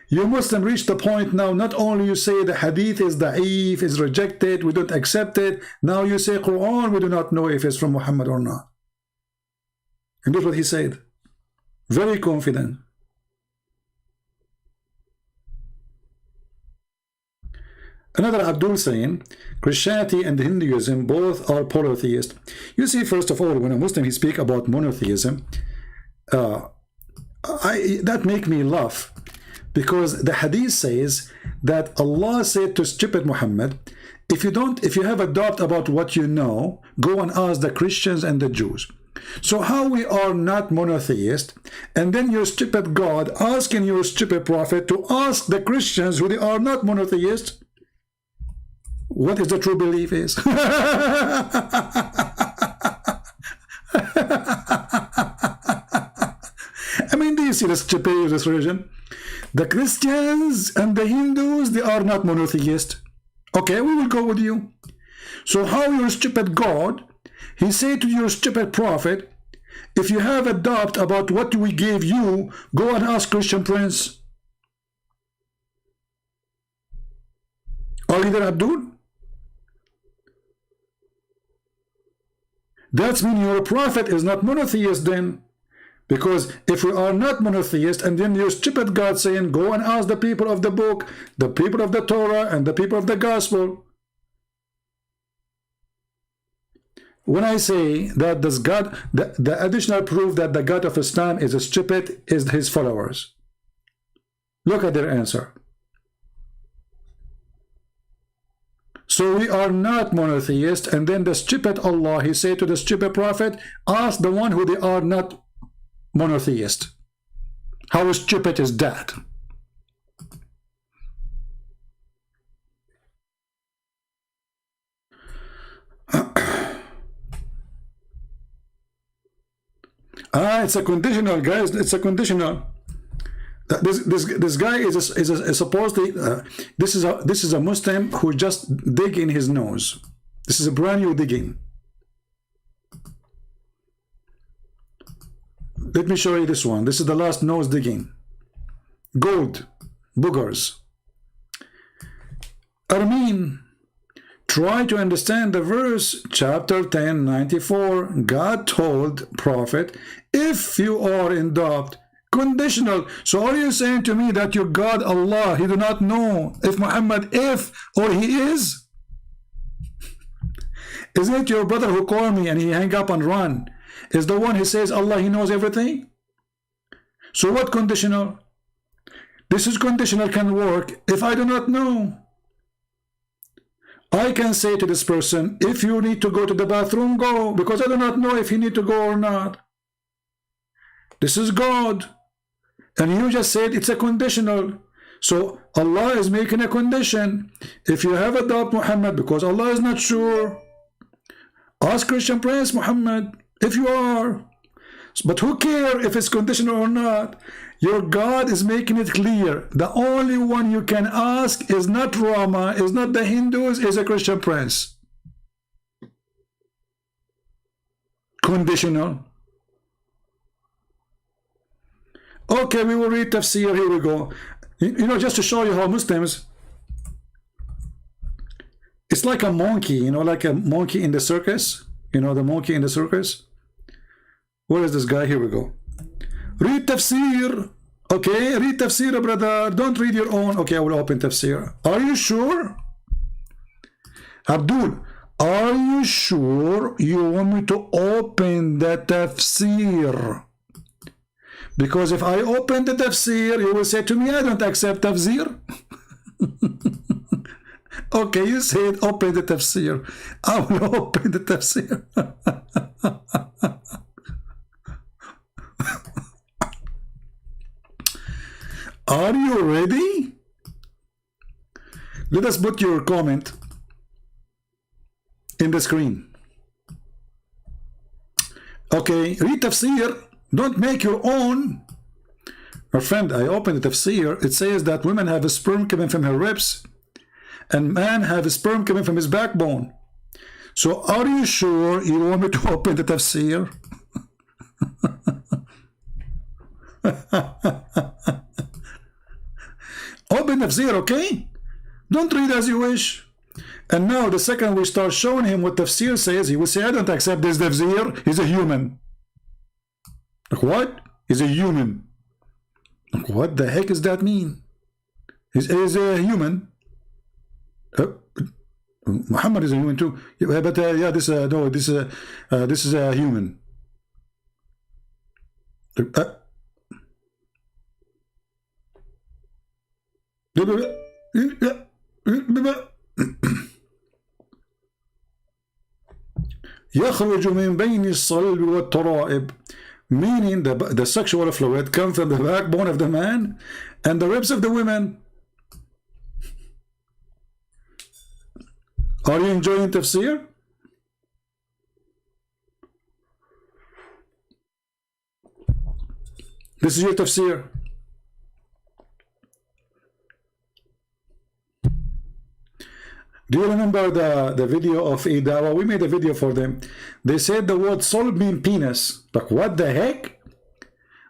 Speaker 7: You Muslim reach the point now, not only you say the hadith is da'if, is rejected, we don't accept it. Now you say Quran, we do not know if it's from Muhammad or not. And that's what he said. Very confident. Another Abdul saying, Christianity and Hinduism both are polytheist. You see, first of all, when a Muslim he speak about monotheism, that make me laugh, because the hadith says that Allah said to stupid Muhammad, if you have a doubt about what you know, go and ask the Christians and the Jews. So how we are not monotheist, and then your stupid God asking your stupid prophet to ask the Christians who they are not monotheists what is the true belief is. I mean, do you see the stupidity of this religion? The Christians and the Hindus, they are not monotheist. Okay, we will go with you. So how your stupid God, he said to your stupid prophet, if you have a doubt about what we gave you, go and ask Christian Prince. Are you there, Abdul? That means your prophet is not monotheist then. Because if we are not monotheist, and then your stupid God saying, go and ask the people of the book, the people of the Torah, and the people of the gospel. When I say that this God, the additional proof that the God of Islam is a stupid is his followers. Look at their answer. So we are not monotheist, and then the stupid Allah, he said to the stupid prophet, ask the one who they are not monotheist. How stupid is that? It's a conditional, guys. It's a conditional. This guy is supposedly this is a Muslim who just dig in his nose. This is a brand new digging. Let me show you this one. This is the last nose digging. Gold, boogers. Armin, try to understand the verse, chapter 10, 94. God told prophet, if you are in doubt, conditional. So are you saying to me that your God, Allah, he do not know if Muhammad, if or he is? Isn't it your brother who called me and he hang up and run? Is the one who says Allah, he knows everything? So what conditional? This is conditional can work if I do not know. I can say to this person, if you need to go to the bathroom, go, because I do not know if you need to go or not. This is God. And you just said it's a conditional. So Allah is making a condition. If you have a doubt, Muhammad, because Allah is not sure, ask Christian Prince, Muhammad, if you are. But who cares if it's conditional or not? Your God is making it clear. The only one you can ask is not Rama, is not the Hindus, is a Christian Prince. Conditional. Okay, we will read tafsir. Here we go. You know, just to show you how Muslims, it's like a monkey, you know, like a monkey in the circus. You know, the monkey in the circus. Where is this guy? Here we go. Read tafsir. Okay, read tafsir, brother. Don't read your own. Okay, I will open tafsir. Are you sure? Abdul, are you sure you want me to open the tafsir? Because if I open the tafsir, you will say to me, I don't accept tafsir. Okay, you said open the tafsir. I will open the tafsir. Are you ready? Let us put your comment in the screen. Okay, read tafsir. Don't make your own. My friend, I opened the tafsir. It says that women have a sperm coming from her ribs and man have a sperm coming from his backbone. So are you sure you want me to open the tafsir? Open tafsir, okay? Don't read as you wish. And now the second we start showing him what tafsir says, he will say, I don't accept this tafsir. He's a human. Like what? He's a human. Like what the heck does that mean? He's a human. Muhammad is a human too. Yeah, but yeah, this no, this is a human. يخرج من بين الصلب والترائب, meaning the sexual fluid comes from the backbone of the man and the ribs of the women. Are you enjoying tafsir? This is your tafsir. Do you remember the video of Idawa? We made a video for them. They said the word solb means penis. Like what the heck?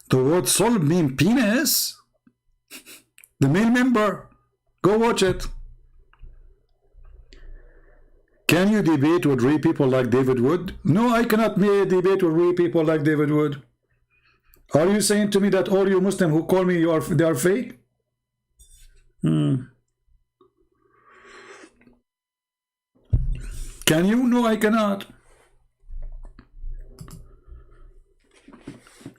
Speaker 7: The word solb means penis? The male member. Go watch it. Can you debate with real people like David Wood? No, I cannot debate with real people like David Wood. Are you saying to me that all you Muslim who call me they are fake? Can you? No, I cannot.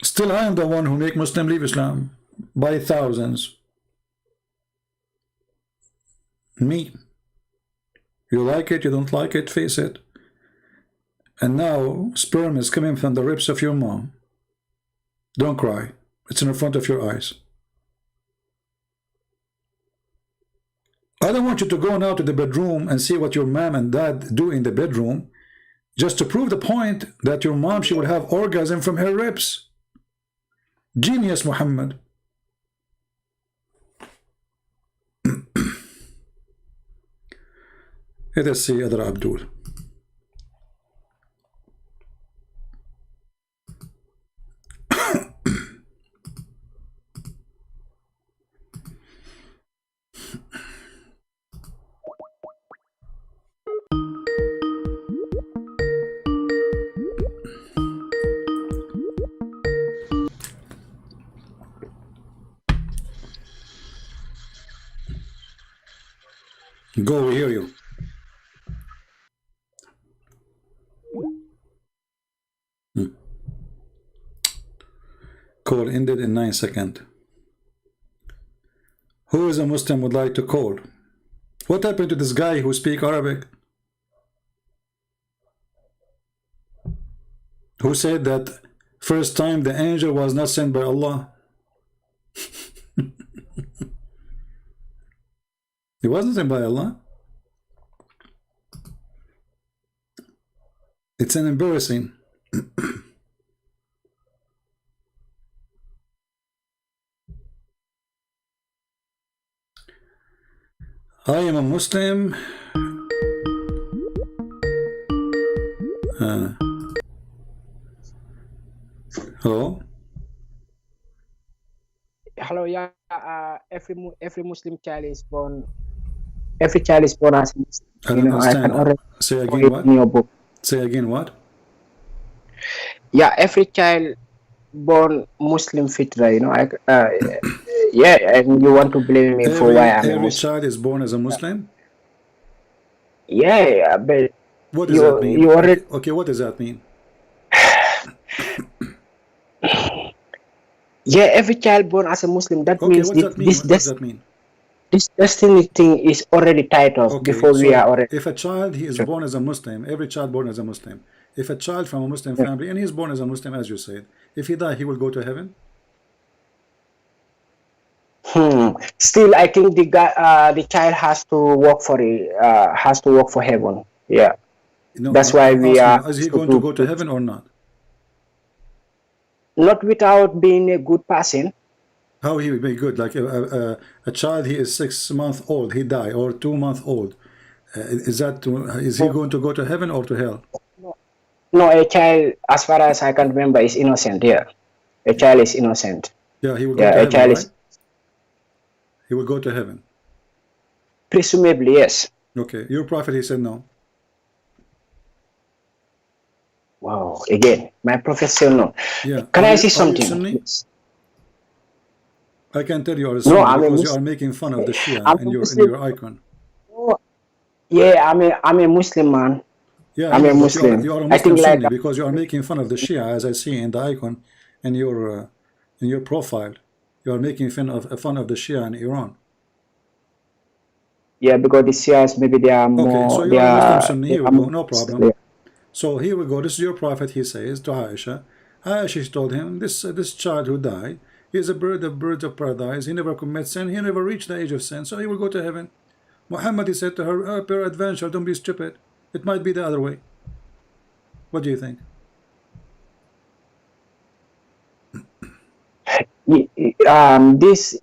Speaker 7: Still, I am the one who make Muslim leave Islam by thousands. Me. You like it, you don't like it, face it. And now, sperm is coming from the ribs of your mom. Don't cry. It's in front of your eyes. I don't want you to go now to the bedroom and see what your mom and dad do in the bedroom, just to prove the point that your mom, she will have orgasm from her ribs. Genius, Muhammad. Let us see other Abdul. Go, we hear you. Call ended in 9 seconds. Who is a Muslim would like to call? What happened to this guy who speak Arabic? Who said that first time the angel was not sent by Allah? He wasn't sent by Allah. It's an embarrassing. I am a Muslim. Hello.
Speaker 11: Hello, yeah. Every Muslim child is born. Every child is born as a Muslim.
Speaker 7: I don't understand.
Speaker 11: I can already
Speaker 7: Say again what?
Speaker 11: in your book.
Speaker 7: Say again what?
Speaker 11: Yeah, every child born Muslim fitra. Yeah, and you want to blame me for why I'm a
Speaker 7: every
Speaker 11: Muslim?
Speaker 7: child is born as a Muslim?
Speaker 11: Yeah, but
Speaker 7: what does that mean?
Speaker 11: You already
Speaker 7: okay, what does that mean?
Speaker 11: Yeah, every child born as a Muslim. That
Speaker 7: okay,
Speaker 11: means
Speaker 7: what does that mean? What does that mean?
Speaker 11: This destiny thing is already titled
Speaker 7: okay,
Speaker 11: before we are already.
Speaker 7: If a child he is born as a Muslim, every child born as a Muslim. If a child from a Muslim family and he is born as a Muslim, as you said, if he die, he will go to heaven.
Speaker 11: Still, I think the child has to work for heaven. Yeah,
Speaker 7: no,
Speaker 11: that's why we are.
Speaker 7: Is he going to go to heaven or not?
Speaker 11: Not without being a good person.
Speaker 7: How he will be good? Like a child, he is 6 months old, he die, or 2 months old. Is he going to go to heaven or to hell?
Speaker 11: No, a child, as far as I can remember, is innocent. Yeah, a child is innocent.
Speaker 7: Yeah, he will go to heaven,
Speaker 11: child
Speaker 7: right? He will go to heaven.
Speaker 11: Presumably, yes.
Speaker 7: Okay, your prophet, he said no.
Speaker 11: Wow, again, my prophet said no.
Speaker 7: Yeah.
Speaker 11: Can I say something? Yes.
Speaker 7: I can tell you are a Sunni because you are making fun of the Shia in your icon.
Speaker 11: Oh, yeah, I'm a Muslim man.
Speaker 7: Yeah,
Speaker 11: I'm a Muslim.
Speaker 7: You are a Muslim Sunni because you are making fun of the Shia, as I see in the icon in your profile. You are making fun of the Shia in Iran.
Speaker 11: Yeah, because the Shias maybe they are more.
Speaker 7: Okay, so you are a Muslim Sunni. Here we go, no problem.
Speaker 11: Yeah.
Speaker 7: So here we go. This is your prophet. He says to Aisha. Aisha told him, this child who died, he is a bird of birds of paradise. He never commits sin. He never reached the age of sin. So he will go to heaven. Muhammad, he said to her, peradventure, don't be stupid. It might be the other way. What do you think?
Speaker 11: These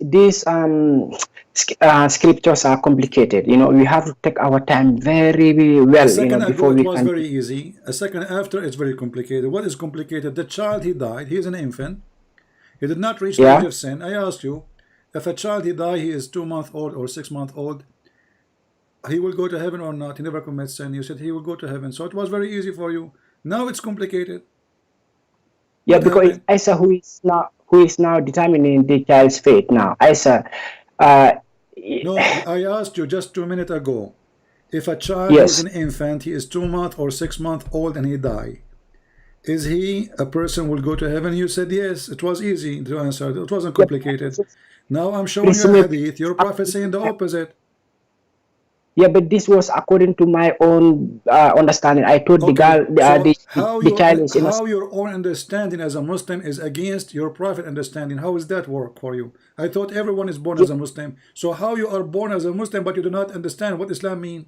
Speaker 11: scriptures are complicated. We have to take our time very, very well.
Speaker 7: A second
Speaker 11: before
Speaker 7: ago
Speaker 11: we
Speaker 7: it was
Speaker 11: can.
Speaker 7: very easy. A second after it's very complicated. What is complicated? The child he died. He is an infant. He did not reach the age of sin. I asked you, if a child he died, he is 2 months old or 6 months old. He will go to heaven or not? He never commits sin. You said he will go to heaven. So it was very easy for you. Now it's complicated.
Speaker 11: Yeah, because it's Isa who is now determining the child's fate. Now, Isa.
Speaker 7: No, I asked you just 2 minutes ago. If a child is an infant, he is 2 months or 6 months old, and he die. Is he a person will go to heaven? You said yes. It was easy to answer. It wasn't complicated. Now I'm showing you a hadith. Your prophet saying the opposite.
Speaker 11: Yeah, but this was according to my own understanding. I told the girl, the child is innocent.
Speaker 7: How your own understanding as a Muslim is against your prophet understanding? How does that work for you? I thought everyone is born as a Muslim. So how you are born as a Muslim but you do not understand what Islam means?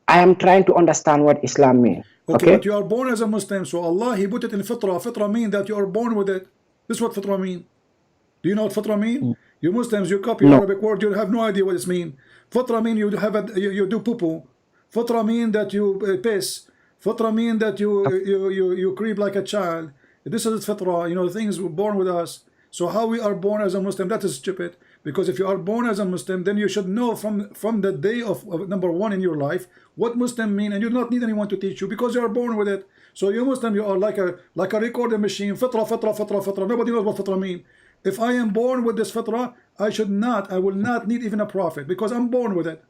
Speaker 11: I am trying to understand what Islam means.
Speaker 7: Okay, but you are born as a Muslim, so Allah, He put it in fitrah. Fitrah means that you are born with it. This is what fitrah means. Do you know what fitrah means? You Muslims, you copy Arabic word, you have no idea what it means. Fitrah means you do poo-poo. Fitrah means that you piss. Fitrah means that you creep like a child. This is fitrah, things were born with us. So how we are born as a Muslim, that is stupid. Because if you are born as a Muslim, then you should know from the day of number one in your life what Muslim mean, and you do not need anyone to teach you because you are born with it. So you Muslim, you are like a recording machine. Fitrah. Nobody knows what fitrah mean. If I am born with this fitrah, I will not need even a prophet because I'm born with it.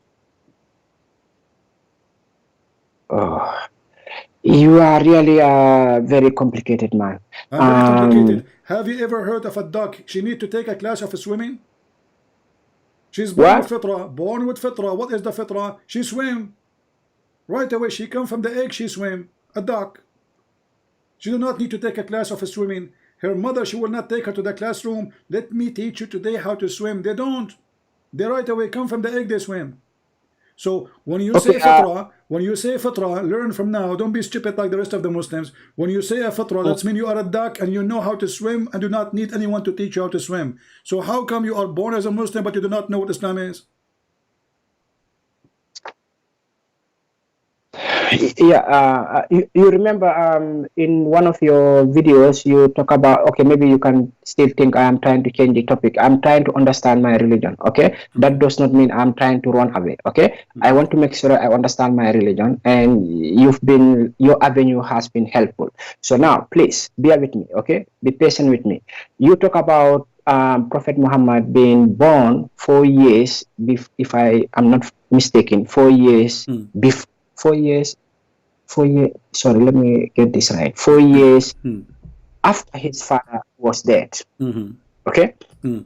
Speaker 11: You are really a very complicated man.
Speaker 7: I'm very complicated. Have you ever heard of a duck? She need to take a class of swimming. She's born with fitra. Born with fitra. What is the fitra? She swim. Right away, she come from the egg, she swim. A duck. She do not need to take a class of swimming. Her mother, she will not take her to the classroom. Let me teach you today how to swim. They don't. They right away come from the egg, they swim. So when you say fitra, learn from now. Don't be stupid like the rest of the Muslims. When you say a fitra, that means you are a duck and you know how to swim and do not need anyone to teach you how to swim. So how come you are born as a Muslim but you do not know what Islam is?
Speaker 11: Yeah, you remember in one of your videos you talk about, okay, maybe you can still think I am trying to change the topic. I'm trying to understand my religion, okay? That does not mean I'm trying to run away, okay? I want to make sure I understand my religion, and your avenue has been helpful. So now, please, bear with me, okay? Be patient with me. You talk about Prophet Muhammad being born 4 years, if I am not mistaken, 4 years before. 4 years, sorry, let me get this right. 4 years after his father was dead. Okay?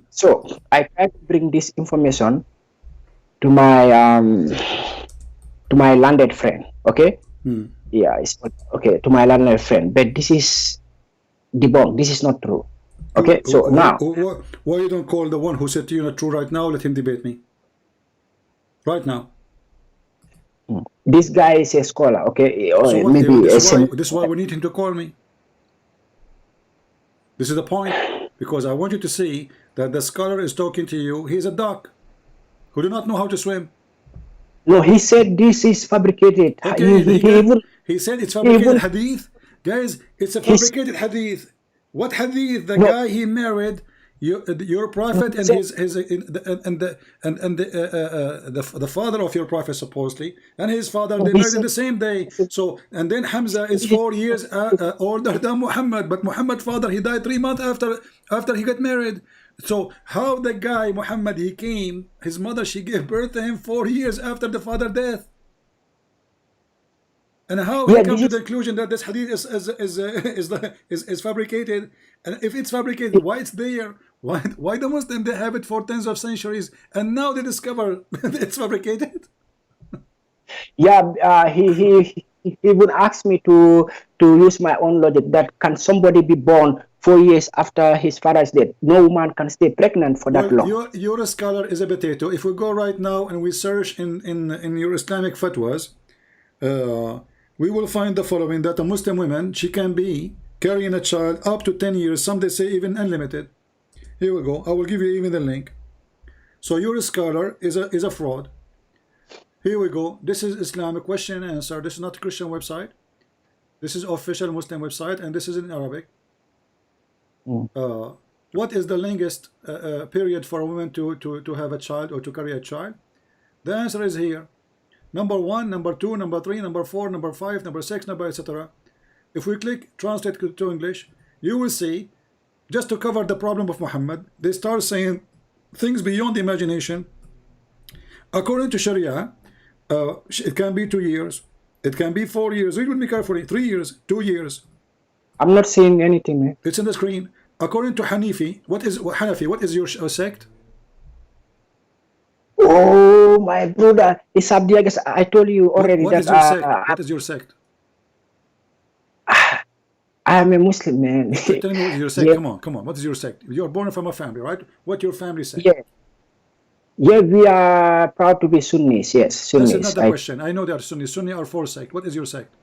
Speaker 11: So I try to bring this information to my landed friend. Okay? Yeah, it's okay, to my landed friend. But this is debunked. This is not true. Okay, so now
Speaker 7: why you don't call the one who said to you not true right now? Let him debate me. Right now.
Speaker 11: This guy is a scholar, okay? Or
Speaker 7: so
Speaker 11: maybe
Speaker 7: this is why we need him to call me. This is the point, because I want you to see that the scholar is talking to you. He's a duck who do not know how to swim.
Speaker 11: No, he said this is fabricated.
Speaker 7: Okay, he said it's fabricated hadith. Guys, it's a fabricated hadith. What hadith? The guy he married, your prophet and the father of your prophet supposedly, and his father, they married in the same day. So, and then Hamza is 4 years older than Muhammad, but Muhammad's father, he died 3 months after he got married. So how the guy Muhammad, he came, his mother, she gave birth to him 4 years after the father death. And how he comes to the conclusion that this hadith is fabricated? And if it's fabricated, why it's there? Why the Muslims, they have it for tens of centuries, and now they discover it's fabricated?
Speaker 11: Yeah, he would ask me to use my own logic that can somebody be born 4 years after his father's death? No woman can stay pregnant for that long.
Speaker 7: Your scholar is a potato. If we go right now and we search in your Islamic fatwas, we will find the following: that a Muslim woman, she can be carrying a child up to 10 years. Some they say even unlimited. Here we go. I will give you even the link. So your scholar is a fraud. Here we go. This is Islamic question and answer. This is not a Christian website. This is official Muslim website, and this is in Arabic. What is the longest period for a woman to have a child or to carry a child? The answer is here. Number 1, number 2, number 3, number 4, number 5, number 6, number etc. If we click translate to English, you will see, just to cover the problem of Muhammad, they start saying things beyond imagination. According to Sharia, it can be 2 years, it can be 4 years. Read with me carefully. 3 years, 2 years.
Speaker 11: I'm not saying anything, man.
Speaker 7: It's in the screen. According to Hanafi, what is your sect?
Speaker 11: Oh, my brother, it's Abdiagas. I told you already
Speaker 7: what
Speaker 11: that.
Speaker 7: Is your sect?
Speaker 11: I am a Muslim, man.
Speaker 7: Tell me what is your sect. Yeah. Come on. What is your sect? You are born from a family, right? What your family sect?
Speaker 11: Yeah, we are proud to be Sunnis. Yes, Sunnis.
Speaker 7: That's not the question. I know they are Sunnis. Sunni are 4 sects. What is your sect?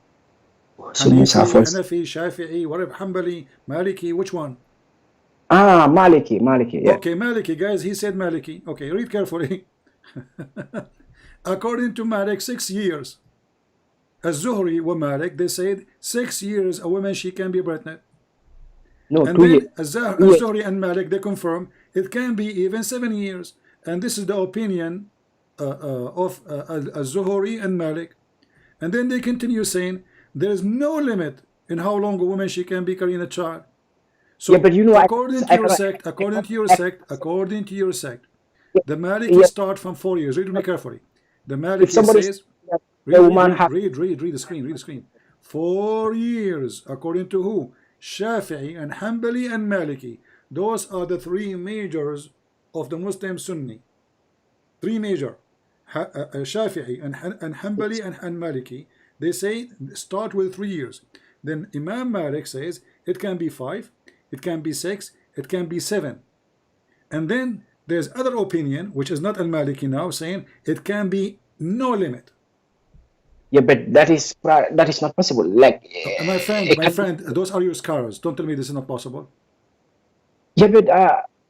Speaker 11: Sunnis are 4.
Speaker 7: Hanafi, Shafi'i, whatever, Hanbali, Maliki, which one?
Speaker 11: Maliki. Yeah.
Speaker 7: Okay, Maliki, guys. He said Maliki. Okay, read carefully. According to Malik, 6 years. Az-Zuhri wa Malik, they said 6 years a woman, she can be pregnant.
Speaker 11: No,
Speaker 7: and
Speaker 11: 2
Speaker 7: then
Speaker 11: years.
Speaker 7: Az-Zuhri and Malik, they confirm it can be even 7 years. And this is the opinion of Az-Zuhri and Malik. And then they continue saying there is no limit in how long a woman she can be carrying a child. So,
Speaker 11: yeah, but you know,
Speaker 7: according to your sect, the Maliki start from 4 years. Read me carefully. The Maliki says, read the screen. 4 years. According to who? Shafi'i and Hanbali and Maliki. Those are the three majors of the Muslim Sunni. Three major. Shafi'i and Hanbali and Maliki. They say start with 3 years. Then Imam Malik says it can be 5, it can be 6, it can be 7. And then there's other opinion, which is not al-Maliki now, saying it can be no limit.
Speaker 11: Yeah, but that is not possible. Like,
Speaker 7: my friend, those are your scholars. Don't tell me this is not possible.
Speaker 11: Yeah, but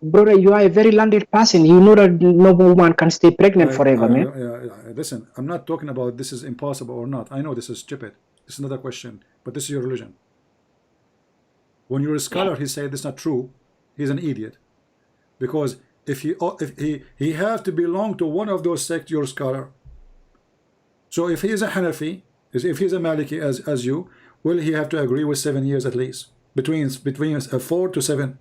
Speaker 11: brother, you are a very landed person. You know that no woman can stay pregnant forever, man.
Speaker 7: Listen, I'm not talking about this is impossible or not. I know this is stupid. This is not a question, but this is your religion. When you're a scholar, he said this is not true. He's an idiot, because if he has to belong to one of those sects, you're a scholar. So if he is a Hanafi, if he's a Maliki as you, will he have to agree with 7 years at least, between 4 to 7?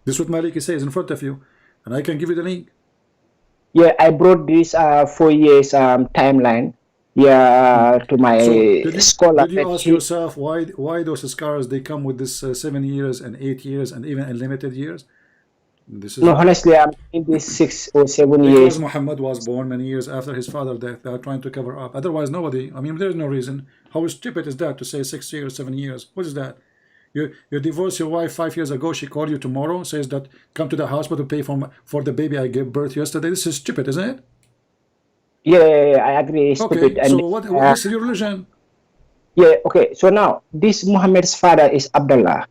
Speaker 7: This is what Maliki says in front of you, and I can give you the link.
Speaker 11: Yeah, I brought this 4 years timeline. Yeah, to my scholar.
Speaker 7: Did you ask yourself why those scholars they come with this 7 years and 8 years and even unlimited years? This is
Speaker 11: no, honestly, I'm in this 6 or 7
Speaker 7: because
Speaker 11: years.
Speaker 7: Muhammad was born many years after his father's death. They are trying to cover up. Otherwise, nobody. I mean, there's no reason. How stupid is that to say 6 years, 7 years? What is that? You divorced your wife 5 years ago. She called you tomorrow, says that come to the hospital to pay for the baby I gave birth yesterday. This is stupid, isn't it?
Speaker 11: Yeah, I agree. It's stupid.
Speaker 7: Okay, so what is your religion?
Speaker 11: Yeah, okay. So now, this Muhammad's father is Abdullah.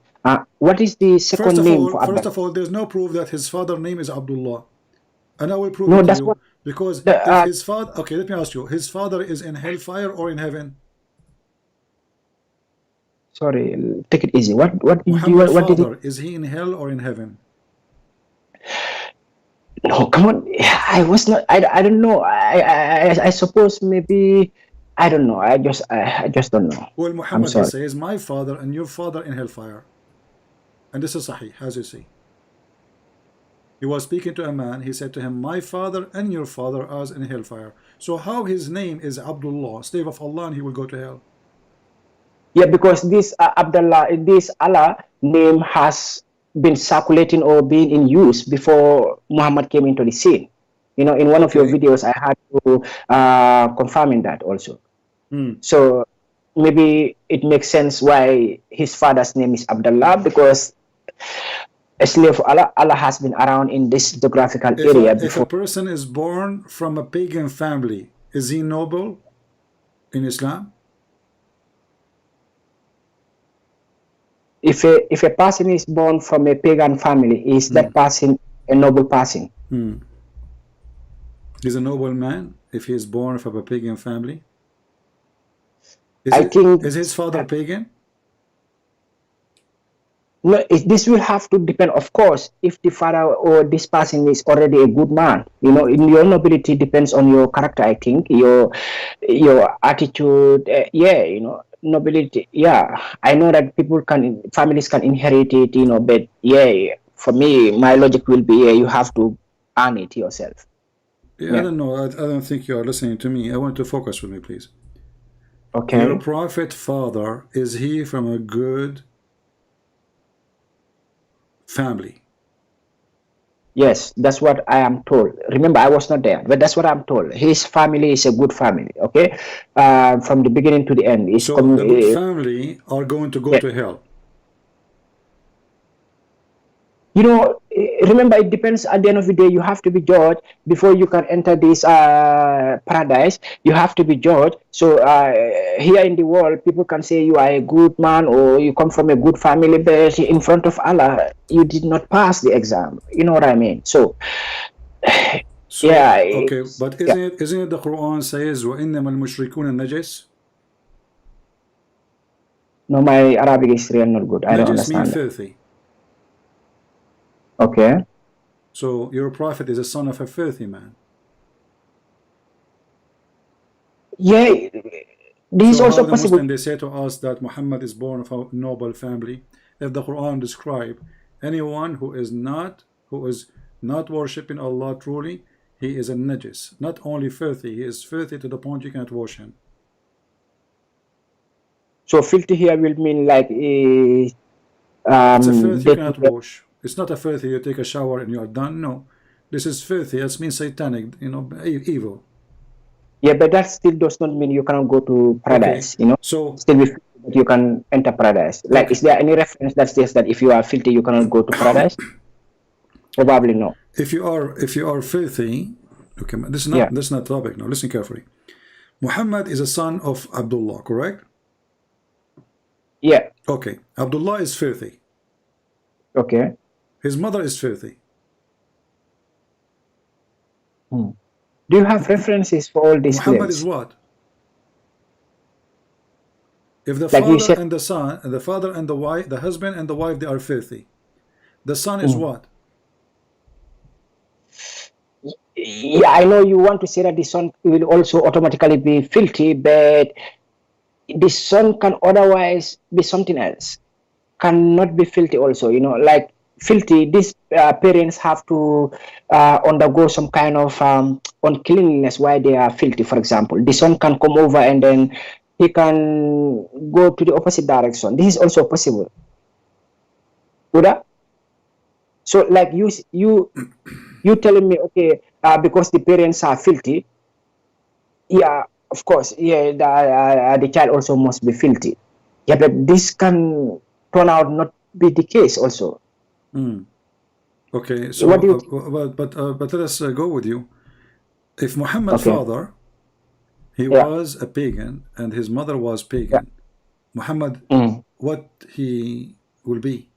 Speaker 11: What is the second name for Abdullah?
Speaker 7: First of all, there's no proof that his father's name is Abdullah. And I will prove
Speaker 11: No,
Speaker 7: it to
Speaker 11: that's
Speaker 7: you.
Speaker 11: what
Speaker 7: Because if his father... Okay, let me ask you. His father is in hellfire or in heaven?
Speaker 11: Sorry, take it easy. What
Speaker 7: Muhammad's
Speaker 11: did
Speaker 7: father, is he in hell or in heaven?
Speaker 11: No, come on. I was not. I don't know. I suppose maybe. I don't know. I just don't know.
Speaker 7: Well, Muhammad says, my father and your father in hellfire. And this is Sahih, as you see. He was speaking to a man. He said to him, my father and your father are in hellfire. So how his name is Abdullah, slave of Allah, and he will go to hell?
Speaker 11: Yeah, because this Abdullah, this Allah name has been circulating or been in use before Muhammad came into the scene. You know, in one of your videos, I had to confirming that also. So maybe it makes sense why his father's name is Abdullah, because a slave of Allah has been around in this geographical area before.
Speaker 7: If a person is born from a pagan family, is he noble in Islam?
Speaker 11: If a person is born from a pagan family, is that person a noble person?
Speaker 7: He's a noble man if he is born from a pagan family. Is his father pagan?
Speaker 11: No, this will have to depend, of course, if the father or this person is already a good man. You know, in your nobility depends on your character, I think, your attitude. Yeah, you know, nobility. Yeah, I know that families can inherit it, you know, but yeah, for me, my logic will be, you have to earn it yourself.
Speaker 7: Yeah, I don't know. I don't think you are listening to me. I want to focus with me, please.
Speaker 11: Okay.
Speaker 7: Your prophet father, is he from a good family?
Speaker 11: Yes, that's what I am told. Remember, I was not there, but that's what I'm told. His family is a good family, okay? From the beginning to the end.
Speaker 7: So the good family are going to go to hell.
Speaker 11: You know, remember, it depends. At the end of the day, you have to be judged before you can enter this paradise. You have to be judged. So here in the world, people can say you are a good man or you come from a good family, but in front of Allah, you did not pass the exam. You know what I mean? So yeah.
Speaker 7: Okay, but isn't it the Quran says وَإِنَّمَا الْمُشْرِكُونَ النَّجِسِ?
Speaker 11: No, my Arabic is really not good. I don't understand.
Speaker 7: Means filthy.
Speaker 11: Okay.
Speaker 7: So your prophet is a son of a filthy man.
Speaker 11: Yeah, this is also possible.
Speaker 7: Muslim, they say to us that Muhammad is born of a noble family. If the Quran describe anyone who is not worshiping Allah truly, he is a najis. Not only filthy, he is filthy to the point you cannot wash him.
Speaker 11: So filthy here will mean like
Speaker 7: It's a filth you cannot
Speaker 11: dirty.
Speaker 7: wash. It's not a filthy you take a shower and you are done. No, this is filthy. That means satanic, you know, evil.
Speaker 11: Yeah, but that still does not mean you cannot go to paradise. You know,
Speaker 7: So
Speaker 11: still be filthy, but you can enter paradise. Like,
Speaker 7: okay.
Speaker 11: is there any reference that says that if you are filthy, you cannot go to paradise? Probably no.
Speaker 7: If you are filthy, okay, this is not topic now. Listen carefully. Muhammad is a son of Abdullah, correct?
Speaker 11: Yeah.
Speaker 7: Okay. Abdullah is filthy.
Speaker 11: Okay.
Speaker 7: His mother is filthy.
Speaker 11: Do you have references for all these
Speaker 7: Muhammad
Speaker 11: claims?
Speaker 7: is what? If the
Speaker 11: Like you
Speaker 7: father
Speaker 11: said,
Speaker 7: and the son, and the father and the wife, the husband and the wife, they are filthy. The son is what?
Speaker 11: yeah, I know you want to say that the son will also automatically be filthy, but the son can otherwise be something else. Cannot be filthy also, you know, like filthy, these parents have to undergo some kind of uncleanliness while they are filthy. For example, the son can come over and then he can go to the opposite direction. This is also possible. Uda? So like you telling me, okay, because the parents are filthy, yeah, of course, yeah, the child also must be filthy. Yeah, but this can turn out not be the case also.
Speaker 7: Okay, so
Speaker 11: What do you
Speaker 7: but let us go with you. If Muhammad's
Speaker 11: Okay.
Speaker 7: father, he was a pagan and his mother was pagan, Muhammad, what he will be?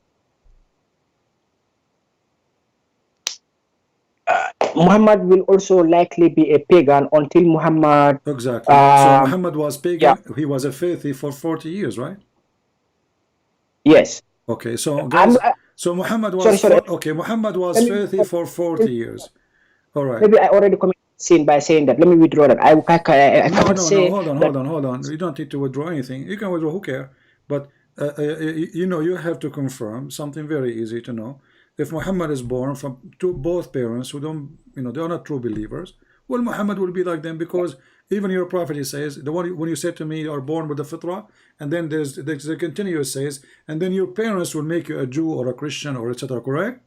Speaker 11: Muhammad will also likely be a pagan until Muhammad.
Speaker 7: Exactly. So Muhammad was pagan. He was a filthy for 40 years, right?
Speaker 11: Yes.
Speaker 7: Okay, so guys, so Muhammad was
Speaker 11: sorry.
Speaker 7: okay. Muhammad was filthy for 40 years. All right.
Speaker 11: Maybe I already committed sin by saying that. Let me withdraw that. I cannot say.
Speaker 7: No. Hold on. You don't need to withdraw anything. You can withdraw. Who cares? But you know, you have to confirm something very easy to know. If Muhammad is born from both parents who don't, you know, they are not true believers, well, Muhammad will be like them, because even your prophet, he says, the one when you said to me, you are born with the fitrah, and then there's the continuous says, and then your parents will make you a Jew or a Christian or etc. Correct?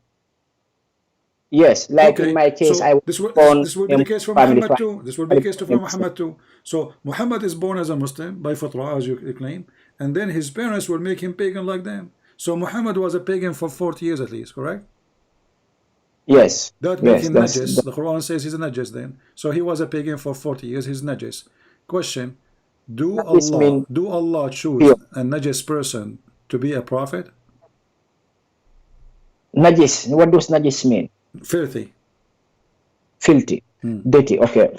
Speaker 11: Yes, like
Speaker 7: okay.
Speaker 11: in my case,
Speaker 7: so
Speaker 11: I was
Speaker 7: this will
Speaker 11: born
Speaker 7: be the case for
Speaker 11: family
Speaker 7: Muhammad too. This will be the case for Muhammad too. So Muhammad is born as a Muslim by fitrah, as you claim, and then his parents will make him pagan like them. So Muhammad was a pagan for 40 years at least, correct?
Speaker 11: Yes.
Speaker 7: That makes him najis. The Quran says he's a najis then. So he was a pagan for 40 years, he's najis. Question, do Allah choose a najis person to be a prophet?
Speaker 11: Najis, what does najis mean?
Speaker 7: Filthy.
Speaker 11: Filthy. Dirty, okay.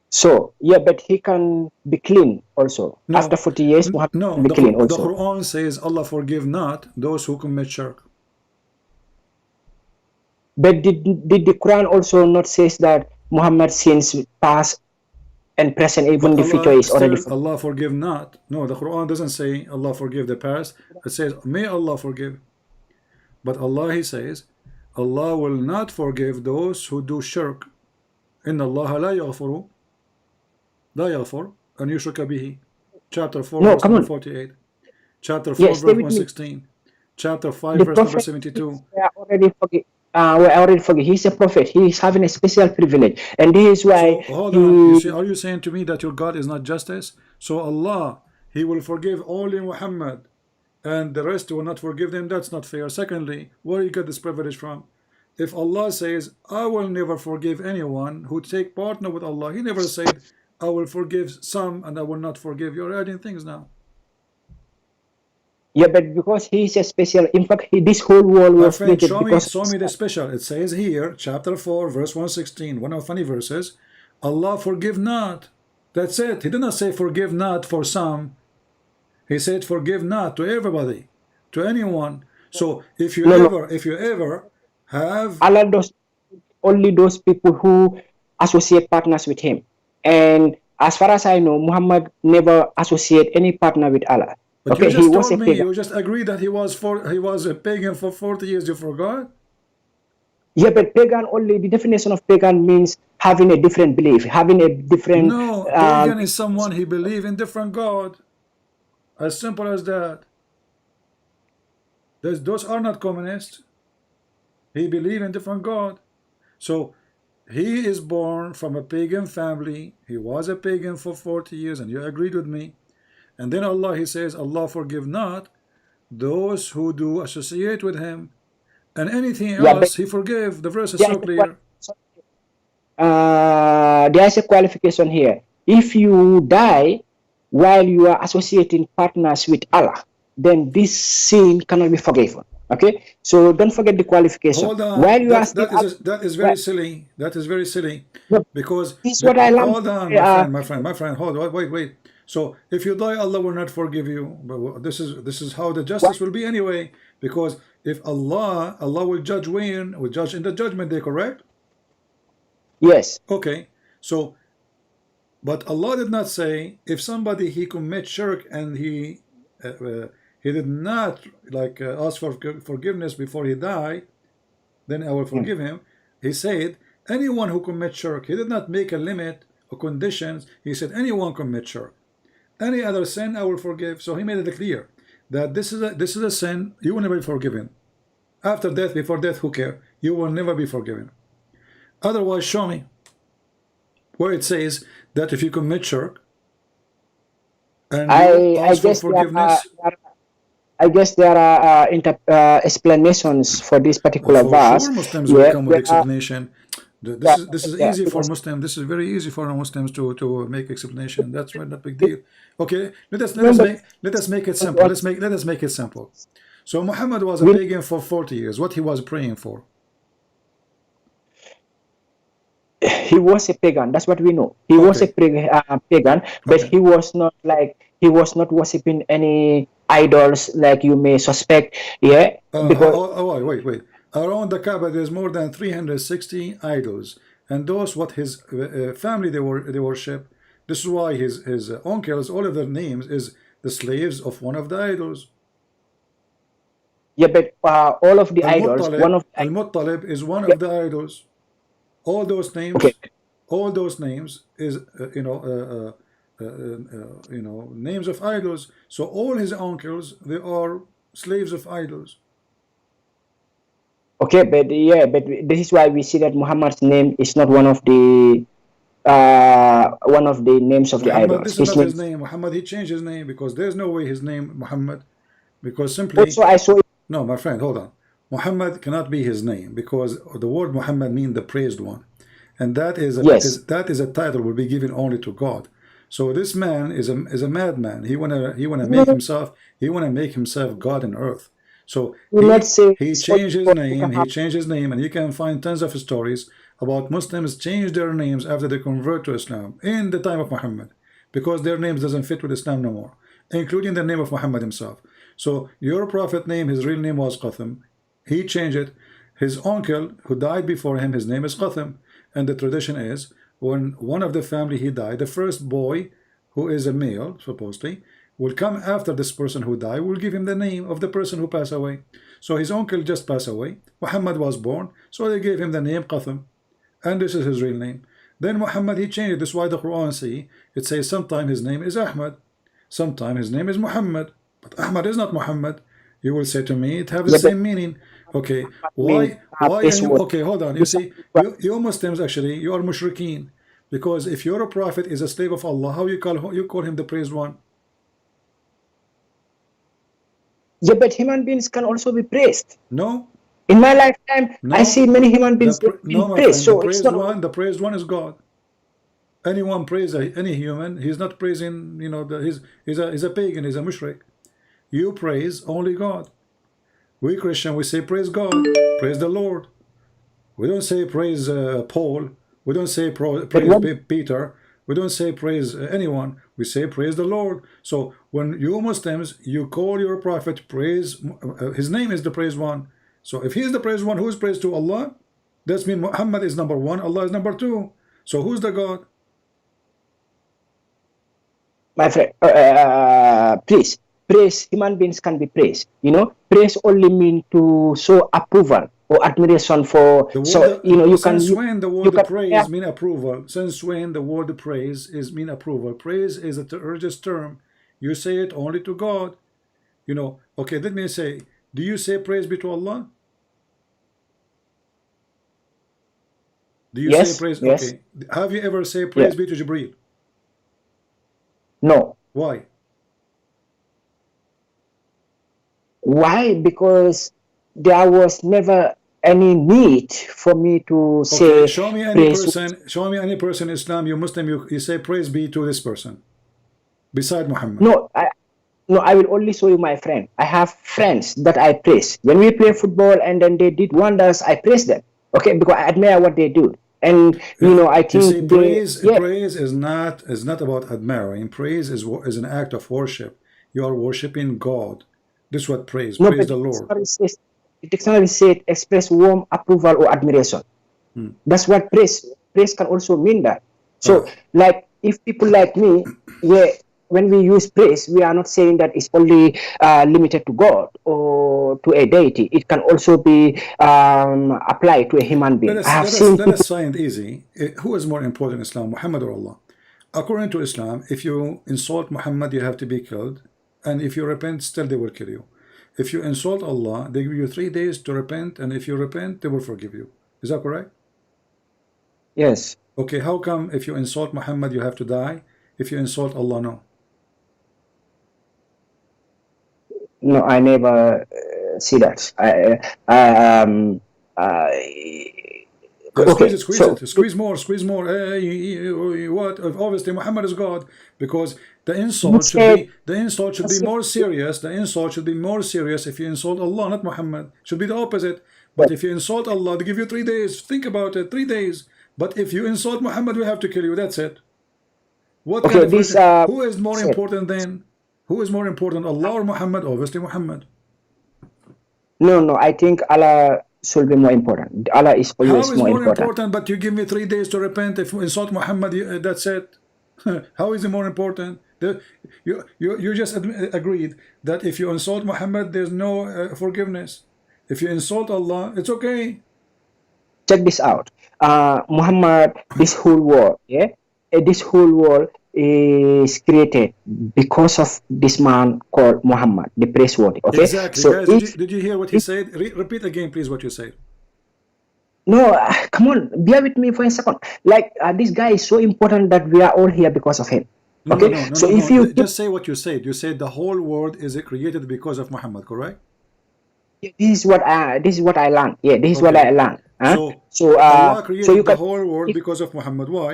Speaker 11: So, yeah, but he can be clean also.
Speaker 7: No,
Speaker 11: after 40 years, Muhammad can be
Speaker 7: the
Speaker 11: clean also.
Speaker 7: Quran says Allah forgive not those who commit shirk.
Speaker 11: But did the Quran also not says that Muhammad's sins past and present, even the future is already forgiven?
Speaker 7: Allah forgive not. No, the Quran doesn't say Allah forgive the past. It says may Allah forgive. But Allah, he says, Allah will not forgive those who do shirk. Inna Allah la yaghfiru an yushraka bihi. Chapter 4 verse number 48. Chapter 4 verse 116. Chapter 5 verse number 72.
Speaker 11: We already forget. He's a prophet. He is having a special privilege, and this is why.
Speaker 7: So, hold on. Are you saying to me that your God is not justice? So Allah, He will forgive only Muhammad, and the rest will not forgive them? That's not fair. Secondly, where you get this privilege from? If Allah says, I will never forgive anyone who take partner with Allah, He never said, I will forgive some and I will not forgive. You're adding things now.
Speaker 11: Yeah, but because he is a special, in fact, this whole world was created because...
Speaker 7: Show me the special. It says here, chapter 4, verse 116, one of the funny verses, Allah forgive not. That's it. He did not say forgive not for some. He said forgive not to everybody, to anyone. So if you ever have...
Speaker 11: Allah does only those people who associate partners with him. And as far as I know, Muhammad never associate any partner with Allah.
Speaker 7: But okay, you just told me, you just agreed that he was a pagan for 40 years, you forgot?
Speaker 11: Yeah, but pagan only, the definition of pagan means having a different belief, having a different...
Speaker 7: No, pagan is someone he believes in different God. As simple as that. Those are not communists. He believes in different God. So he is born from a pagan family. He was a pagan for 40 years, and you agreed with me. And then Allah, he says, Allah forgive not those who do associate with him. And anything else, he forgive. The verse is so clear.
Speaker 11: There's a qualification here. If you die while you are associating partners with Allah, then this sin cannot be forgiven. Okay, so don't forget the qualification.
Speaker 7: Hold on.
Speaker 11: While you
Speaker 7: that is very silly. That is very silly. Because
Speaker 11: this is what I love.
Speaker 7: Hold on, my friend. Hold on. Wait. So if you die, Allah will not forgive you. But this is how the justice will be anyway. Because if Allah will judge when? Will judge in the judgment day, correct?
Speaker 11: Yes.
Speaker 7: Okay. So, but Allah did not say if somebody he commits shirk and he did not ask for forgiveness before he died, then I will forgive him. He said anyone who commits shirk. He did not make a limit or conditions. He said anyone commits shirk. Any other sin I will forgive. So he made it clear that this is a sin you will never be forgiven. After death, before death, who cares? You will never be forgiven. Otherwise, show me where it says that if you commit shirk and you ask for forgiveness.
Speaker 11: I guess there are explanations for this particular verse.
Speaker 7: Sure, Muslims will come with explanation. This is easy for Muslims. This is very easy for Muslims to make explanation. That's not a big deal. Okay, let us make it simple. Let us make it simple. So Muhammad was a pagan for 40 years. What he was praying for?
Speaker 11: He was a pagan. That's what we know. He was a pagan, but he was not worshiping any idols like you may suspect. Yeah.
Speaker 7: Wait. Around the Kaaba, there's more than 360 idols, and those what his family they worship. This is why his uncles, all of their names is the slaves of one of the idols.
Speaker 11: Yeah, but all of the idols, one of
Speaker 7: Al-Muttalib is one of the idols. All those names, is names of idols. So all his uncles, they are slaves of idols.
Speaker 11: Okay, but this is why we see that Muhammad's name is not one of the names of the idols.
Speaker 7: This is not his name. Muhammad, he changed his name because there's no way his name Muhammad, because simply.
Speaker 11: Also, I saw.
Speaker 7: No, my friend, hold on. Muhammad cannot be his name because the word Muhammad means the praised one, and that is a title will be given only to God. So this man is a madman. He wanna make himself God on earth. So he changed his name. And you can find tons of stories about Muslims change their names after they convert to Islam in the time of Muhammad, because their names doesn't fit with Islam no more, including the name of Muhammad himself. So your prophet name, his real name was Qasim. He changed it. His uncle who died before him, his name is Qasim. And the tradition is when one of the family he died, the first boy, who is a male supposedly, will come after this person who died, will give him the name of the person who passed away. So his uncle just passed away. Muhammad was born, so they gave him the name Qasim, and this is his real name. Then Muhammad, he changed it. This is why the Quran it says sometimes his name is Ahmad, sometimes his name is Muhammad, but Ahmad is not Muhammad. You will say to me, it have the same meaning. Okay, why okay, hold on. You see, you Muslims actually, you are mushrikeen, because if your prophet is a slave of Allah, how you call him the praised one?
Speaker 11: Yeah, but human beings can also be praised.
Speaker 7: No.
Speaker 11: In my lifetime, I see many human beings being praised. So
Speaker 7: the praised one is God. Anyone praise any human, he's not praising. He's a pagan. He's a mushrik. You praise only God. We Christian, we say praise God, praise the Lord. We don't say praise Paul. We don't say praise Peter. We don't say praise anyone. We say praise the Lord. So when you Muslims, you call your prophet praise, his name is the praised one. So if he is the praised one, who is praised to Allah? That means Muhammad is number one, Allah is number two. So who's the God?
Speaker 11: My friend, please, praise, human beings can be praised. Praise only means to show approval or admiration for.
Speaker 7: Since when the word praise mean approval? Since when the word praise is mean approval? Praise is a religious term. You say it only to God. You know, okay, let me say, do you say praise be to Allah? Do you say
Speaker 11: Yes,
Speaker 7: praise?
Speaker 11: yes.
Speaker 7: Okay. Have you ever say
Speaker 11: Yeah.
Speaker 7: praise be to Jibreel?
Speaker 11: No.
Speaker 7: Why?
Speaker 11: Why? Because there was never any need for me to
Speaker 7: Okay,
Speaker 11: say
Speaker 7: show me any
Speaker 11: praise.
Speaker 7: person, show me any person in Islam, you Muslim, you say praise be to this person beside Muhammad.
Speaker 11: No, no, I will only show you my friend. I have friends that I praise. When we play football and then they did wonders, I praise them. Okay, because I admire what they do. And you know, I
Speaker 7: You see,
Speaker 11: think they, yeah.
Speaker 7: praise is not about admiring. Praise is an act of worship. You are worshiping God. This is what praise.
Speaker 11: No,
Speaker 7: Praise
Speaker 11: but
Speaker 7: the Lord.
Speaker 11: the dictionary said express warm approval or admiration. That's what praise can also mean that. So, like if people like me, yeah, when we use praise, we are not saying that it's only limited to God or to a deity. It can also be applied to a human being. I have seen
Speaker 7: Let
Speaker 11: people.
Speaker 7: us find easy. Who is more important in Islam, Muhammad or Allah? According to Islam, if you insult Muhammad, you have to be killed, and if you repent, still they will kill you. If you insult Allah, they give you 3 days to repent, and if you repent, they will forgive you. Is that correct?
Speaker 11: Yes.
Speaker 7: Okay, how come if you insult Muhammad, you have to die? If you insult Allah, no.
Speaker 11: No, I never see that.
Speaker 7: Yeah, squeeze
Speaker 11: Okay,
Speaker 7: it, squeeze
Speaker 11: so
Speaker 7: it, squeeze more, squeeze more. What? Obviously, Muhammad is God, because the
Speaker 11: you
Speaker 7: insult
Speaker 11: said
Speaker 7: should be more serious. The insult should be more serious if you insult Allah, not Muhammad. Should be the opposite. But if you insult Allah, they give you 3 days. Think about it, 3 days. But if you insult Muhammad, we have to kill you. That's it. What kind
Speaker 11: okay.
Speaker 7: of
Speaker 11: This
Speaker 7: who is more important then? Who is more important, Allah or Muhammad? Obviously, Muhammad.
Speaker 11: no. I think Allah should be more important. Allah is
Speaker 7: How
Speaker 11: always
Speaker 7: is
Speaker 11: more
Speaker 7: more
Speaker 11: important.
Speaker 7: important? But you give me 3 days to repent. If you insult Muhammad, that's it. How is it more important? You just agreed that if you insult Muhammad, there's no forgiveness. If you insult Allah, it's okay.
Speaker 11: Check this out. Muhammad, this whole world, yeah, this whole world is created because of this man called Muhammad, the praiseworthy. Okay,
Speaker 7: Exactly,
Speaker 11: so
Speaker 7: guys.
Speaker 11: if
Speaker 7: Did you hear what he said? Repeat again, please, what you said.
Speaker 11: no, come on, bear with me for a second. Like this guy is so important that we are all here because of him.
Speaker 7: No,
Speaker 11: Okay,
Speaker 7: no, no,
Speaker 11: so
Speaker 7: no,
Speaker 11: if
Speaker 7: no.
Speaker 11: you
Speaker 7: Just say what you said. You said the whole world is created because of Muhammad, correct?
Speaker 11: this is what I learned. Yeah, this is what I learned.
Speaker 7: So Allah
Speaker 11: So
Speaker 7: created
Speaker 11: you
Speaker 7: the
Speaker 11: can,
Speaker 7: whole world because of Muhammad. Why?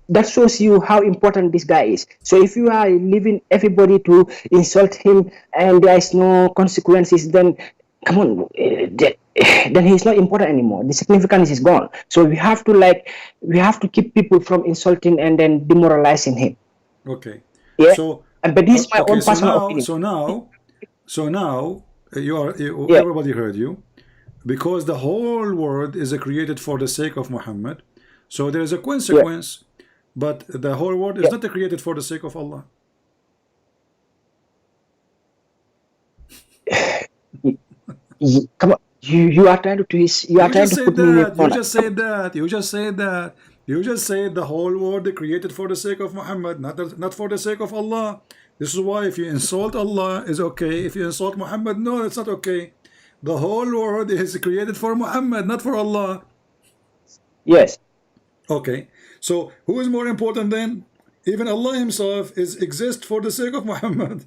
Speaker 11: that shows you how important this guy is. So if you are leaving everybody to insult him and there is no consequences, then come on, then he's not important anymore. The significance is gone. So we have to keep people from insulting and then demoralizing him.
Speaker 7: Okay.
Speaker 11: Yeah.
Speaker 7: So
Speaker 11: But this is my
Speaker 7: okay.
Speaker 11: own personal opinion.
Speaker 7: So now
Speaker 11: Yeah.
Speaker 7: everybody heard you, because the whole world is created for the sake of Muhammad. So there is a consequence, but the whole world is not created for the sake of Allah.
Speaker 11: Come on, you are trying to twist. You are trying to put me in a corner.
Speaker 7: You just said that. You just said that. You just said the whole world is created for the sake of Muhammad, not for the sake of Allah. This is why if you insult Allah is okay. If you insult Muhammad, no, it's not okay. The whole world is created for Muhammad, not for Allah.
Speaker 11: Yes.
Speaker 7: Okay. So who is more important then? Even Allah himself exists for the sake of Muhammad.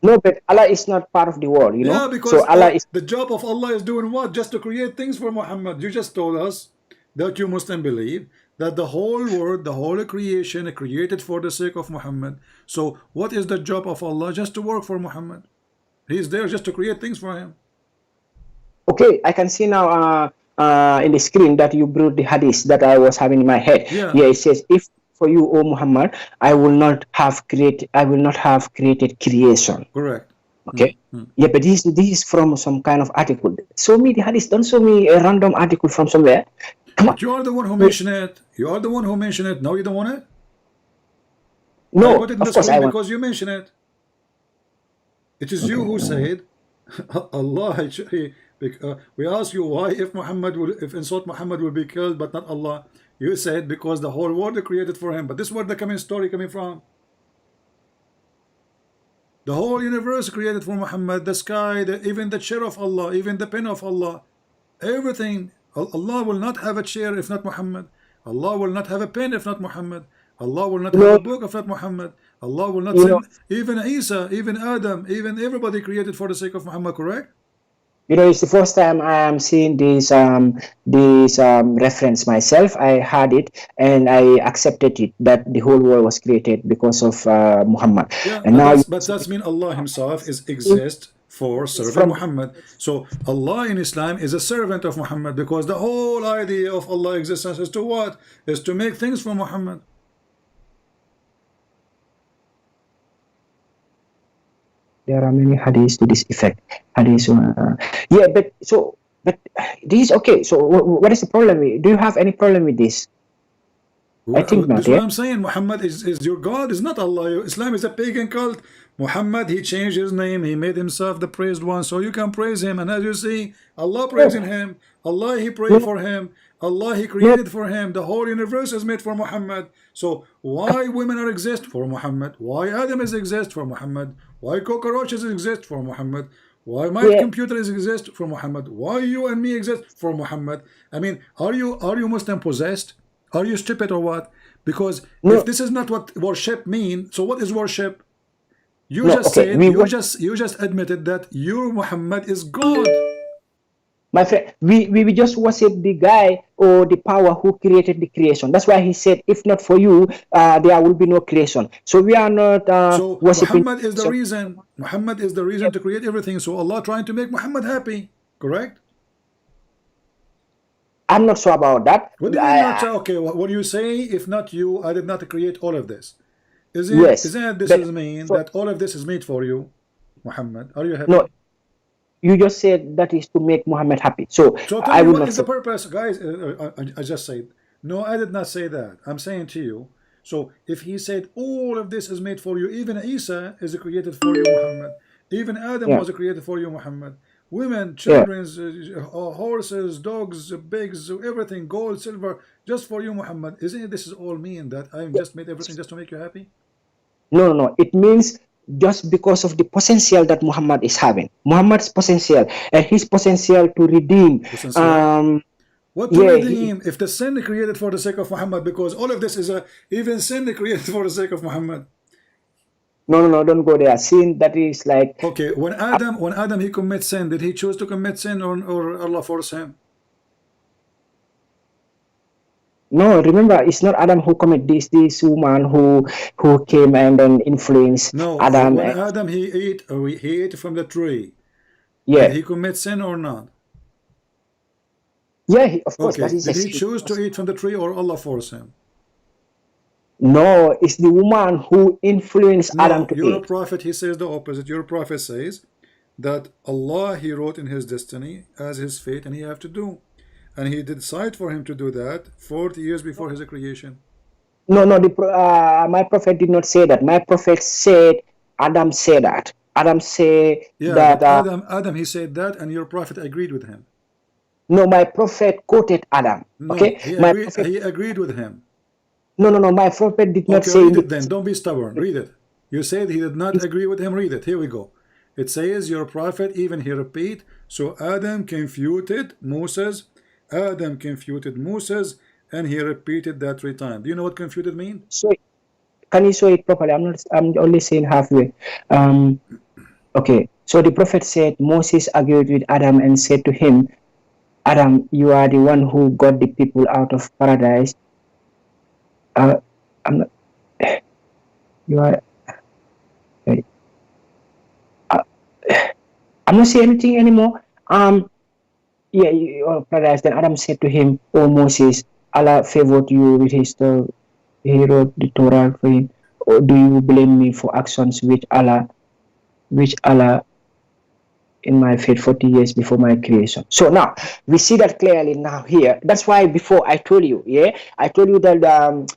Speaker 11: No, but Allah is not part of the world, you know.
Speaker 7: Yeah, because
Speaker 11: so Allah is
Speaker 7: the job of Allah is doing what? Just to create things for Muhammad. You just told us that you Muslim believe that the whole world, the whole creation created for the sake of Muhammad. So what is the job of Allah? Just to work for Muhammad. He's there just to create things for him.
Speaker 11: Okay, I can see now in the screen that you brought the hadith that I was having in my head.
Speaker 7: Yeah,
Speaker 11: it says, if for you, O Muhammad, I will not have created creation.
Speaker 7: Correct.
Speaker 11: Okay. Yeah, but this is from some kind of article. Show me the hadith. Don't show me a random article from somewhere. Come on.
Speaker 7: But you are the one who mentioned it. You are the one who mentioned it. No, you don't want it?
Speaker 11: No,
Speaker 7: I put it in
Speaker 11: of
Speaker 7: the
Speaker 11: course
Speaker 7: screen
Speaker 11: I want.
Speaker 7: because you mentioned it. It is you who said, Allah, we ask you why if insult Muhammad will be killed but not Allah. You said because the whole world is created for him. But this is where the story coming from. The whole universe created for Muhammad. The sky, even the chair of Allah, even the pen of Allah, everything. Allah will not have a chair if not Muhammad. Allah will not have a pen if not Muhammad. Allah will not have a book if not Muhammad. Allah will not send even Isa, even Adam, even everybody created for the sake of Muhammad, correct?
Speaker 11: You know, it's the first time I am seeing this reference myself. I heard it and I accepted it that the whole world was created because of Muhammad.
Speaker 7: Yeah,
Speaker 11: and now
Speaker 7: but that's mean Allah Himself exists for serving Muhammad. So Allah in Islam is a servant of Muhammad, because the whole idea of Allah existence is to what? Is to make things for Muhammad.
Speaker 11: there are many hadiths to this effect. Hadiths, yeah, but this okay. So what is the problem? Do you have any problem with this? I think not.
Speaker 7: That's what I'm saying. Muhammad is your God, is not Allah. Islam is a pagan cult. Muhammad, he changed his name, he made himself the praised one, so you can praise him. And as you see, Allah praising him, Allah he prayed for him, Allah he created for him. The whole universe is made for Muhammad. So why women are exist for Muhammad? Why Adam is exist for Muhammad? Why cockroaches exist for Muhammad? Why my computer exist for Muhammad? Why you and me exist for Muhammad? I mean, are you Muslim possessed? Are you stupid or what? Because if this is not what worship mean, so what is worship? You said you just admitted that your Muhammad is God.
Speaker 11: My friend, we just worship the guy or the power who created the creation. That's why he said, if not for you, there will be no creation. So we are not
Speaker 7: so
Speaker 11: worshiping.
Speaker 7: Muhammad is the reason. Muhammad is the reason to create everything. So Allah trying to make Muhammad happy, correct?
Speaker 11: I'm not sure about that.
Speaker 7: What do you not say? Okay, what do you say? If not you, I did not create all of this. Isn't this is mean that all of this is made for you, Muhammad? Are you happy?
Speaker 11: No, you just said that is to make Muhammad happy. So
Speaker 7: tell
Speaker 11: I
Speaker 7: me
Speaker 11: will
Speaker 7: what
Speaker 11: not
Speaker 7: is the purpose, guys. I just said no. I did not say that. I'm saying to you. So if he said all of this is made for you, even Isa is created for you, Muhammad. Even Adam was created for you, Muhammad. Women, children, horses, dogs, pigs, everything, gold, silver, just for you, Muhammad. Isn't it this is all mean that I've just made everything just to make you happy?
Speaker 11: No. It means just because of the potential that Muhammad is having. Muhammad's potential and his potential to redeem.
Speaker 7: What to redeem? If the sin created for the sake of Muhammad, because all of this is even sin created for the sake of Muhammad.
Speaker 11: No, don't go there. Sin, that is like...
Speaker 7: Okay, when Adam he commits sin, did he choose to commit sin or Allah forced him?
Speaker 11: No, remember, it's not Adam who committed this. This woman who came and then influenced Adam.
Speaker 7: When Adam he ate from the tree.
Speaker 11: Yeah.
Speaker 7: Did he commit sin or not?
Speaker 11: Yeah, of course.
Speaker 7: Okay. Did he choose to eat from the tree or Allah forced him?
Speaker 11: No, it's the woman who influenced Adam to eat.
Speaker 7: Your prophet, he says the opposite. Your prophet says that Allah, he wrote in his destiny as his fate, and he have to do. And he decide for him to do that 40 years before his creation.
Speaker 11: No, my prophet did not say that. My prophet said, Adam said that. Adam said that...
Speaker 7: Adam, he said that, and your prophet agreed with him.
Speaker 11: No, my prophet quoted Adam.
Speaker 7: No,
Speaker 11: okay,
Speaker 7: he agreed with him.
Speaker 11: No, my prophet did not say...
Speaker 7: Read it then. Don't be stubborn. Read it. You said he did not agree with him. Read it. Here we go. It says, your prophet, even he repeat, so Adam confuted Moses, and he repeated that 3 times. Do you know what confuted mean?
Speaker 11: So, can you show it properly? I'm only saying halfway. Okay, so the prophet said, Moses agreed with Adam and said to him, Adam, you are the one who got the people out of paradise. I'm not, you are, I'm not saying anything anymore. Yeah, you are paradise. Then Adam said to him, oh Moses, Allah favored you with his Torah. He wrote the Torah for him. Or do you blame me for actions which Allah in my faith 40 years before my creation? So now we see that clearly now here. That's why before I told you, I told you that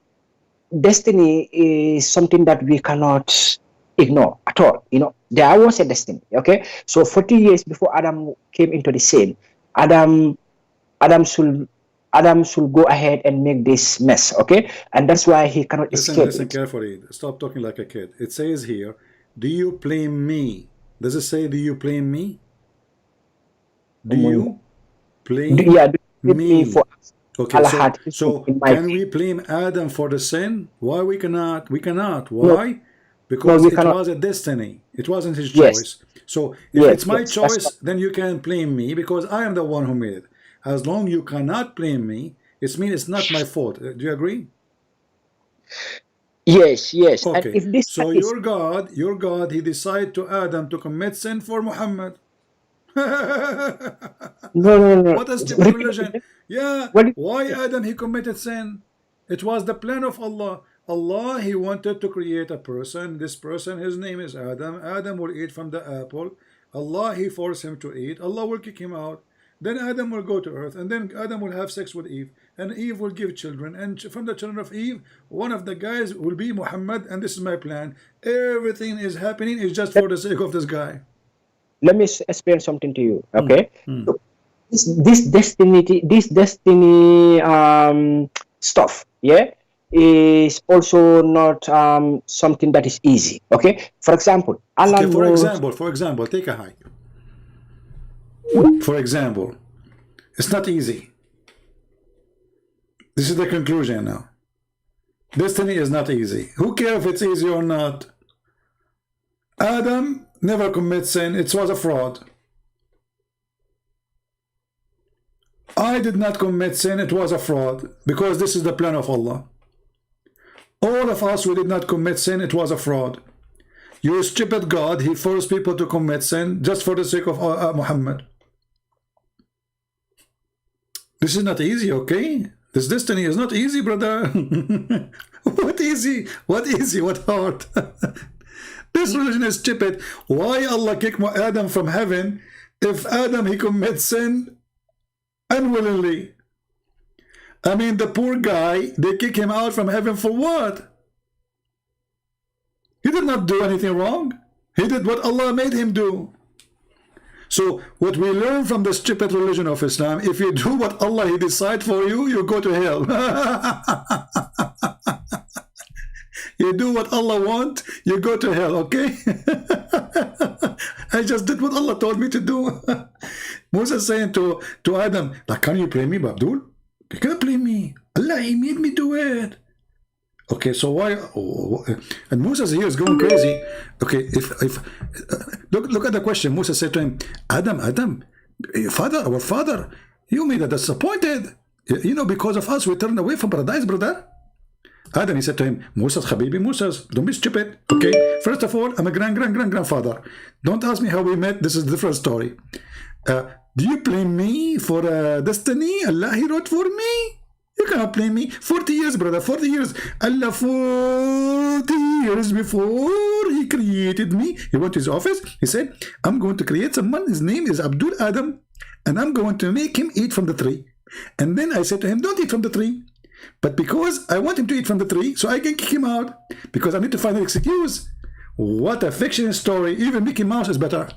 Speaker 11: destiny is something that we cannot ignore at all. You know, there was a destiny. Okay, so 40 years before Adam came into the scene, Adam should go ahead and make this mess. Okay, and that's why he cannot escape.
Speaker 7: Listen carefully. Stop talking like a kid. It says here Do you blame me? Does it say, do you blame me? Do you blame
Speaker 11: Yeah, do you blame me
Speaker 7: me?
Speaker 11: for
Speaker 7: Okay,
Speaker 11: Allah
Speaker 7: so
Speaker 11: had in my
Speaker 7: can we blame Adam for the sin? Why we cannot? We cannot.
Speaker 11: no,
Speaker 7: Why?
Speaker 11: no,
Speaker 7: Because
Speaker 11: we
Speaker 7: it
Speaker 11: cannot.
Speaker 7: was a destiny. It wasn't his
Speaker 11: Yes,
Speaker 7: choice. So if
Speaker 11: yes,
Speaker 7: it's my
Speaker 11: yes. That's
Speaker 7: choice, then you can blame me because I am the one who made it. As long you cannot blame me, it means it's not my fault. Do you agree?
Speaker 11: yes, yes. And
Speaker 7: Okay.
Speaker 11: if this
Speaker 7: So
Speaker 11: is
Speaker 7: your God, he decided to Adam to commit sin for Muhammad.
Speaker 11: no.
Speaker 7: What a stupid
Speaker 11: Repeat it
Speaker 7: religion.
Speaker 11: again.
Speaker 7: Yeah,
Speaker 11: What did
Speaker 7: why
Speaker 11: you say?
Speaker 7: Adam he committed sin? It was the plan of Allah. Allah he wanted to create a person. This person, his name is Adam. Adam will eat from the apple. Allah he forced him to eat. Allah will kick him out. Then Adam will go to earth, and then Adam will have sex with Eve, and Eve will give children, and from the children of Eve, one of the guys will be Muhammad, and this is my plan. Everything is happening is just for the sake of this guy.
Speaker 11: Let me explain something to you. Okay.
Speaker 7: Hmm.
Speaker 11: So this destiny stuff, yeah, is also not something that is easy. Okay. For example, Allah
Speaker 7: Okay,
Speaker 11: knows.
Speaker 7: for example, take a hike. For example, it's not easy. This is the conclusion now. Destiny is not easy. Who cares if it's easy or not? Adam never commits sin. It was a fraud. I did not commit sin. It was a fraud because this is the plan of Allah. All of us who did not commit sin, it was a fraud. You stupid God, he forced people to commit sin just for the sake of Muhammad. This is not easy, okay? This destiny is not easy, brother. What easy? What easy? What hard? This religion is stupid. Why Allah kick Adam from heaven if Adam he commits sin unwillingly? I mean, the poor guy, they kick him out from heaven for what? He did not do anything wrong. He did what Allah made him do. So what we learn from the stupid religion of Islam, if you do what Allah he decide for you, you go to hell. You do what Allah want, you go to hell, okay? I just did what Allah told me to do. Moses saying to Adam, like, can you blame me, Abdul? You can't blame me. Allah, he made me do it. Okay, so why? And Moses here is going crazy. Okay, if look at the question. Moses said to him, Adam, our father, you made us disappointed. You know, because of us, we turned away from paradise, brother. Adam, he said to him, Moses, Habibi, Moses, don't be stupid. Okay, first of all, I'm a grandfather. Don't ask me how we met. This is a different story. Do you blame me for destiny Allah he wrote for me? You cannot blame me. 40 years, brother, 40 years. Allah, 40 years before he created me, he went to his office. He said, I'm going to create someone. His name is Abdul Adam, and I'm going to make him eat from the tree. And then I said to him, don't eat from the tree. But because I want him to eat from the tree, so I can kick him out, because I need to find an excuse. What a fiction story. Even Mickey Mouse is better.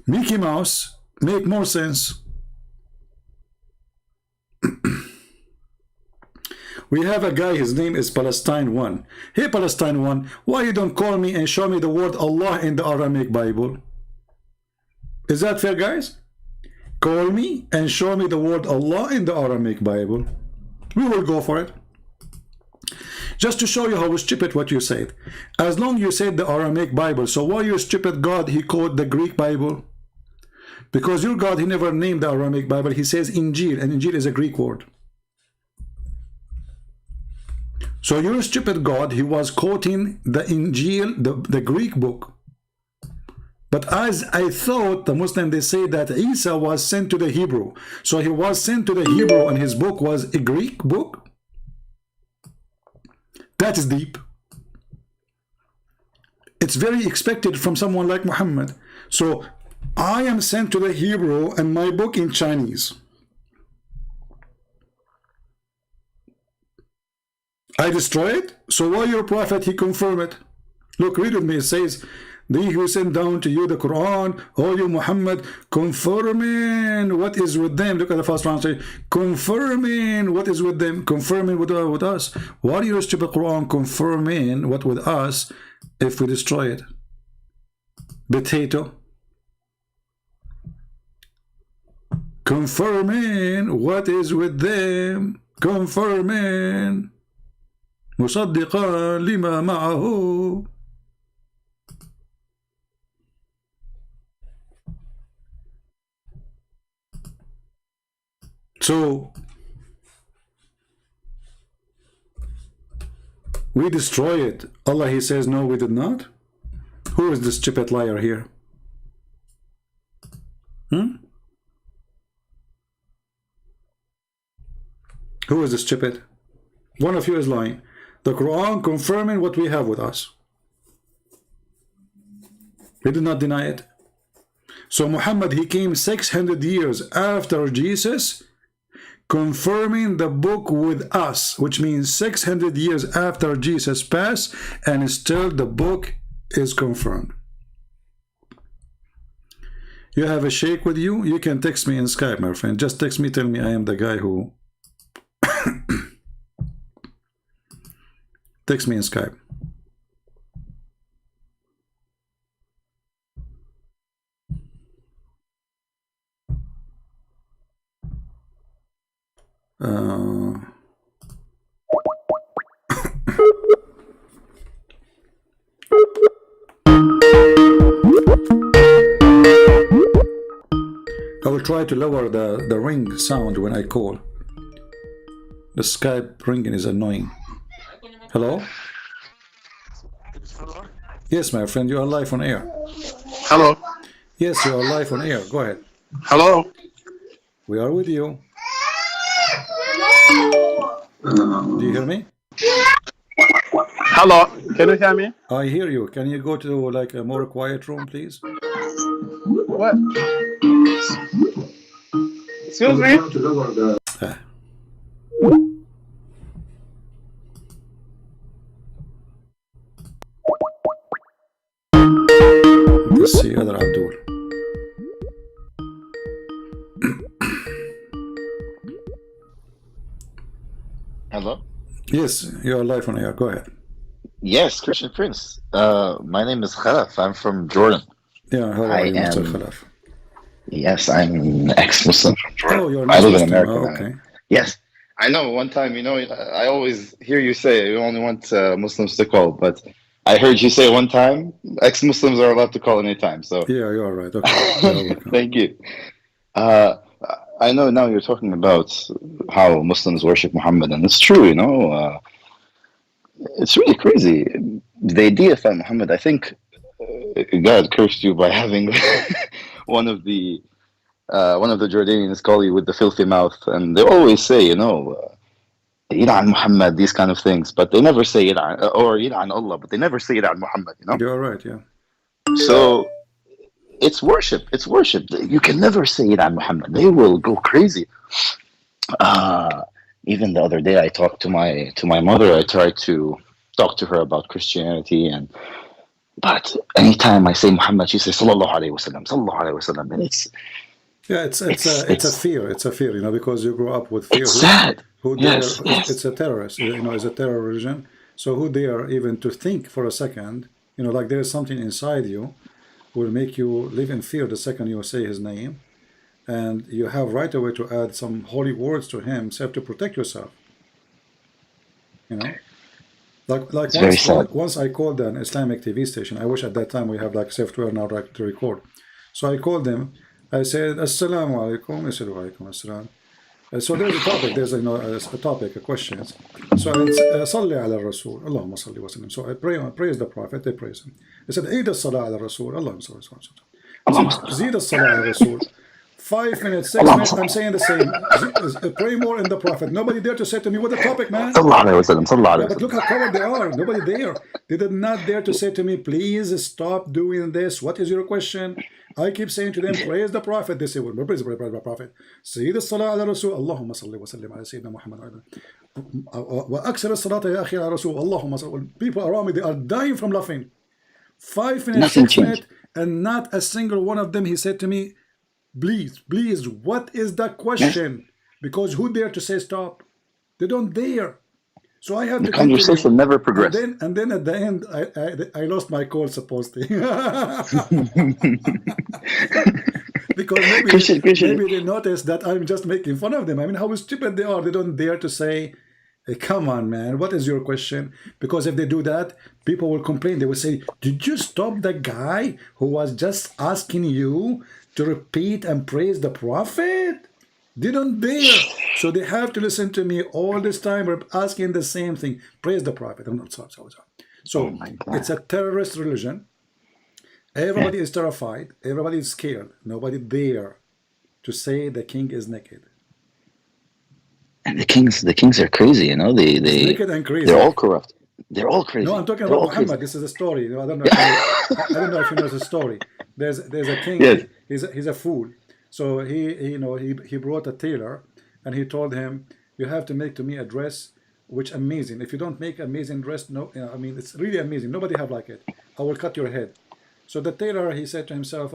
Speaker 7: Mickey Mouse make more sense. We have a guy, his name is Palestine 1. Hey, Palestine 1, why you don't call me and show me the word Allah in the Aramaic Bible? Is that fair, guys? Call me and show me the word Allah in the Aramaic Bible. We will go for it. Just to show you how stupid what you said. As long you said the Aramaic Bible, so why your stupid God, he called the Greek Bible? Because your God, he never named the Aramaic Bible. He says Injil, and Injil is a Greek word. So your stupid God, he was quoting the Injil, the Greek book. But as I thought, the Muslim, they say that Isa was sent to the Hebrew. So he was sent to the Hebrew and his book was a Greek book. That is deep. It's very expected from someone like Muhammad. So I am sent to the Hebrew and my book in Chinese. I destroy it. So why your prophet, he confirm it? Look, read with me. It says, They who sent down to you the Quran, O you Muhammad, confirming what is with them. Look at the first translation. Confirming what is with them, confirming with us. Why are you stupid Quran confirming what with us if we destroy it? Potato. Confirming what is with them. Confirming. مصدقا لما معه. So we destroy it. Allah, he says, no, we did not. Who is the stupid liar here? Who is the stupid? One of you is lying. The Quran confirming what we have with us. We did not deny it. So Muhammad, he came 600 years after Jesus, confirming the book with us, which means 600 years after Jesus passed, and still the book is confirmed. You have a sheikh with you? You can text me in Skype, my friend. Just text me, tell me I am the guy who... Text me in Skype. I will try to lower the ring sound when I call. The Skype ringing is annoying. Hello? Yes, my friend, you are live on air.
Speaker 12: Hello.
Speaker 7: Yes, you are live on air. Go ahead.
Speaker 12: Hello.
Speaker 7: We are with you. Do you hear me?
Speaker 12: Hello. Can you hear me?
Speaker 7: I hear you. Can you go to like a more quiet room, please?
Speaker 12: What? Excuse me?
Speaker 7: Let's see, other Abdul.
Speaker 13: Hello?
Speaker 7: Yes, you are live on air. Go ahead.
Speaker 13: Yes, Christian Prince. My name is Khalaf. I'm from Jordan.
Speaker 7: Yeah, how are you, Mr. Khalaf?
Speaker 13: Yes, I'm an ex-Muslim from Jordan.
Speaker 7: Oh, you're an
Speaker 13: I live in
Speaker 7: ex-Muslim.
Speaker 13: America
Speaker 7: Oh,
Speaker 13: now.
Speaker 7: okay.
Speaker 13: Yes. I know one time, you know, I always hear you say you only want Muslims to call, but I heard you say one time ex-Muslims are allowed to call anytime. So
Speaker 7: yeah, you are right. Okay.
Speaker 13: Thank you. I know now you're talking about how Muslims worship Muhammad, and it's true, you know. It's really crazy. They deify Muhammad. I think God cursed you by having one of the Jordanians call you with the filthy mouth, and they always say, you know, Yil'an Muhammad, these kind of things, but they never say Yil'an, or Yil'an Allah, but they never say Yil'an Muhammad, you know?
Speaker 7: You're right, yeah.
Speaker 13: So it's worship. It's worship. You can never say Yil'an Muhammad. They will go crazy. Even the other day, I talked to my mother. I tried to talk to her about Christianity, but anytime I say Muhammad, she says Sallallahu Alaihi Wasallam, Sallallahu Alaihi Wasallam, and it's
Speaker 7: a fear. It's a fear, you know, because you grow up with fear.
Speaker 13: It's sad.
Speaker 7: Yes. It's a terrorist, you know, it's a terror religion. So who dare even to think for a second, you know, like there is something inside you will make you live in fear the second you say his name, and you have right away to add some holy words to him, so you have to protect yourself. You know, like once I called an Islamic TV station. I wish at that time we have like software now to record. So I called them. I said, Assalamu alaikum. They said, wa alaikum assalam. So there's a topic, there's a topic, a questions. So it's Salli ala Rasul, Allahumma salli wa sallim. So I praise the Prophet, they praise him. I said, Eid as-salah ala Rasul, Allahumma salli wa sallim. I said, Zid as-salah ala Rasul. 5 minutes, 6 minutes, I'm saying the same. Pray more in the Prophet. Nobody dare to say to me, what the topic, man? Yeah, but look how coward they are. Nobody dare. They did not dare to say to me, please stop doing this. What is your question? I keep saying to them, praise the Prophet. They say, well, praise the Prophet. Sayyid as-salah ala Rasul, Allahumma salli wa sallim ala Sayyidina Muhammad. Wa aksar as-salata ya akhi ala Rasul, Allahumma salli. People around me, they are dying from laughing. 5 minutes,
Speaker 13: Nothing
Speaker 7: 6
Speaker 13: changed.
Speaker 7: minutes, and not a single one of them he said to me, please, what is the question? Because who dare to say stop? They don't dare. So I have
Speaker 13: The
Speaker 7: to continue.
Speaker 13: conversation never
Speaker 7: And
Speaker 13: progressed.
Speaker 7: then at the end, I lost my call supposedly. Because maybe they noticed that I'm just making fun of them. I mean, how stupid they are. They don't dare to say, hey, come on, man, what is your question? Because if they do that, people will complain. They will say, did you stop the guy who was just asking you to repeat and praise the Prophet? They don't dare. So they have to listen to me all this time. We're asking the same thing. Praise the Prophet. I'm not sorry. So it's a terrorist religion. Everybody is terrified. Everybody is scared. Nobody dare to say the king is naked.
Speaker 13: And the kings are crazy, you know.
Speaker 7: Naked and crazy.
Speaker 13: They're all corrupt. They're all crazy.
Speaker 7: No, I'm talking
Speaker 13: They're
Speaker 7: about
Speaker 13: all
Speaker 7: Muhammad.
Speaker 13: crazy.
Speaker 7: This is a story. You know, I don't know. I don't know if you know the story. There's a king.
Speaker 13: Yes.
Speaker 7: He's a fool. So he brought a tailor, and he told him, you have to make to me a dress which amazing. If you don't make amazing dress, no, I mean, it's really amazing. Nobody have like it. I will cut your head. So the tailor, he said to himself,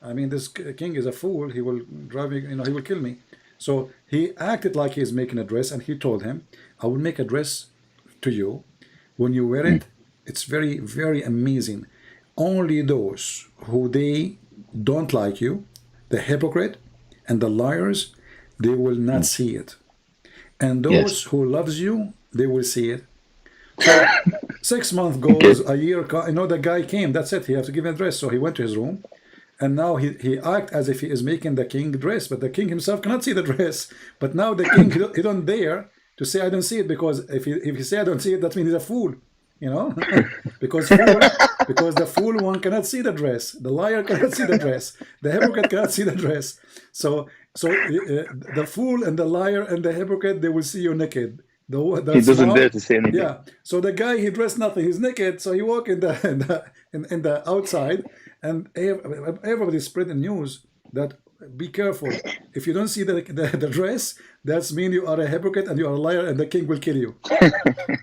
Speaker 7: I mean, this king is a fool. He will drive me, he will kill me. So he acted like he's making a dress, and he told him, I will make a dress to you. When you wear it, it's very, very amazing. Only those who they don't like you, the hypocrite and the liars, they will not see it. And those who loves you, they will see it. So 6 months goes, a year, the guy came, that's it, he has to give him a dress. So he went to his room, and now he act as if he is making the king dress, but the king himself cannot see the dress. But now the king, he don't dare to say I don't see it, because if he say I don't see it, that means he's a fool, because the fool one cannot see the dress, the liar cannot see the dress, the hypocrite cannot see the dress. So the fool and the liar and the hypocrite, they will see you naked. He
Speaker 13: doesn't dare to say anything.
Speaker 7: Yeah. So the guy, he dressed nothing. He's naked. So he walk in the outside, and everybody's spreading news that be careful. If you don't see the dress, that's mean you are a hypocrite and you are a liar, and the king will kill you.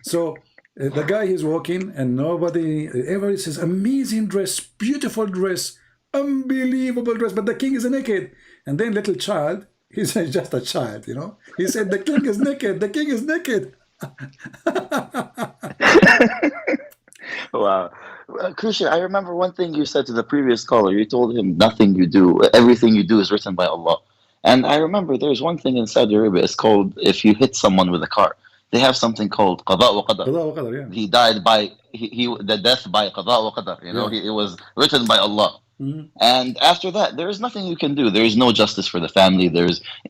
Speaker 7: So the guy, he's walking, and everybody says, amazing dress, beautiful dress, unbelievable dress, but the king is naked. And then little child, he's just a child, he said, the king is naked, the king is naked.
Speaker 13: Wow. Christian, I remember one thing you said to the previous caller. You told him everything you do is written by Allah. And I remember there's one thing in Saudi Arabia, it's called, if you hit someone with a car, they have something called qada wa qadar.
Speaker 7: Qada wa qadar, yeah.
Speaker 13: He died by, the death by qada wa qadar, it was written by Allah. And after that, there is nothing you can do. There is no justice for the family.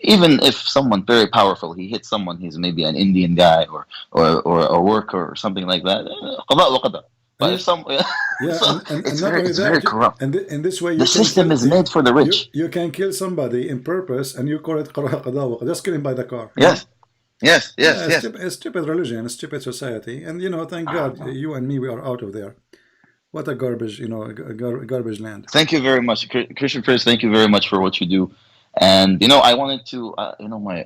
Speaker 13: Even if someone very powerful, he hits someone, he's maybe an Indian guy or a worker or something like that. Qada wa qadar. But if it's very corrupt.
Speaker 7: And in this way,
Speaker 13: the system is made for the rich.
Speaker 7: You can kill somebody in purpose, and you call it qada wa qadar. Just kill him by the car.
Speaker 13: Yes. Yes.
Speaker 7: A stupid religion, a stupid society, and thank God you and me, we are out of there. What a garbage, garbage land.
Speaker 13: Thank you very much, Christian Prince. Thank you very much for what you do. And I wanted to,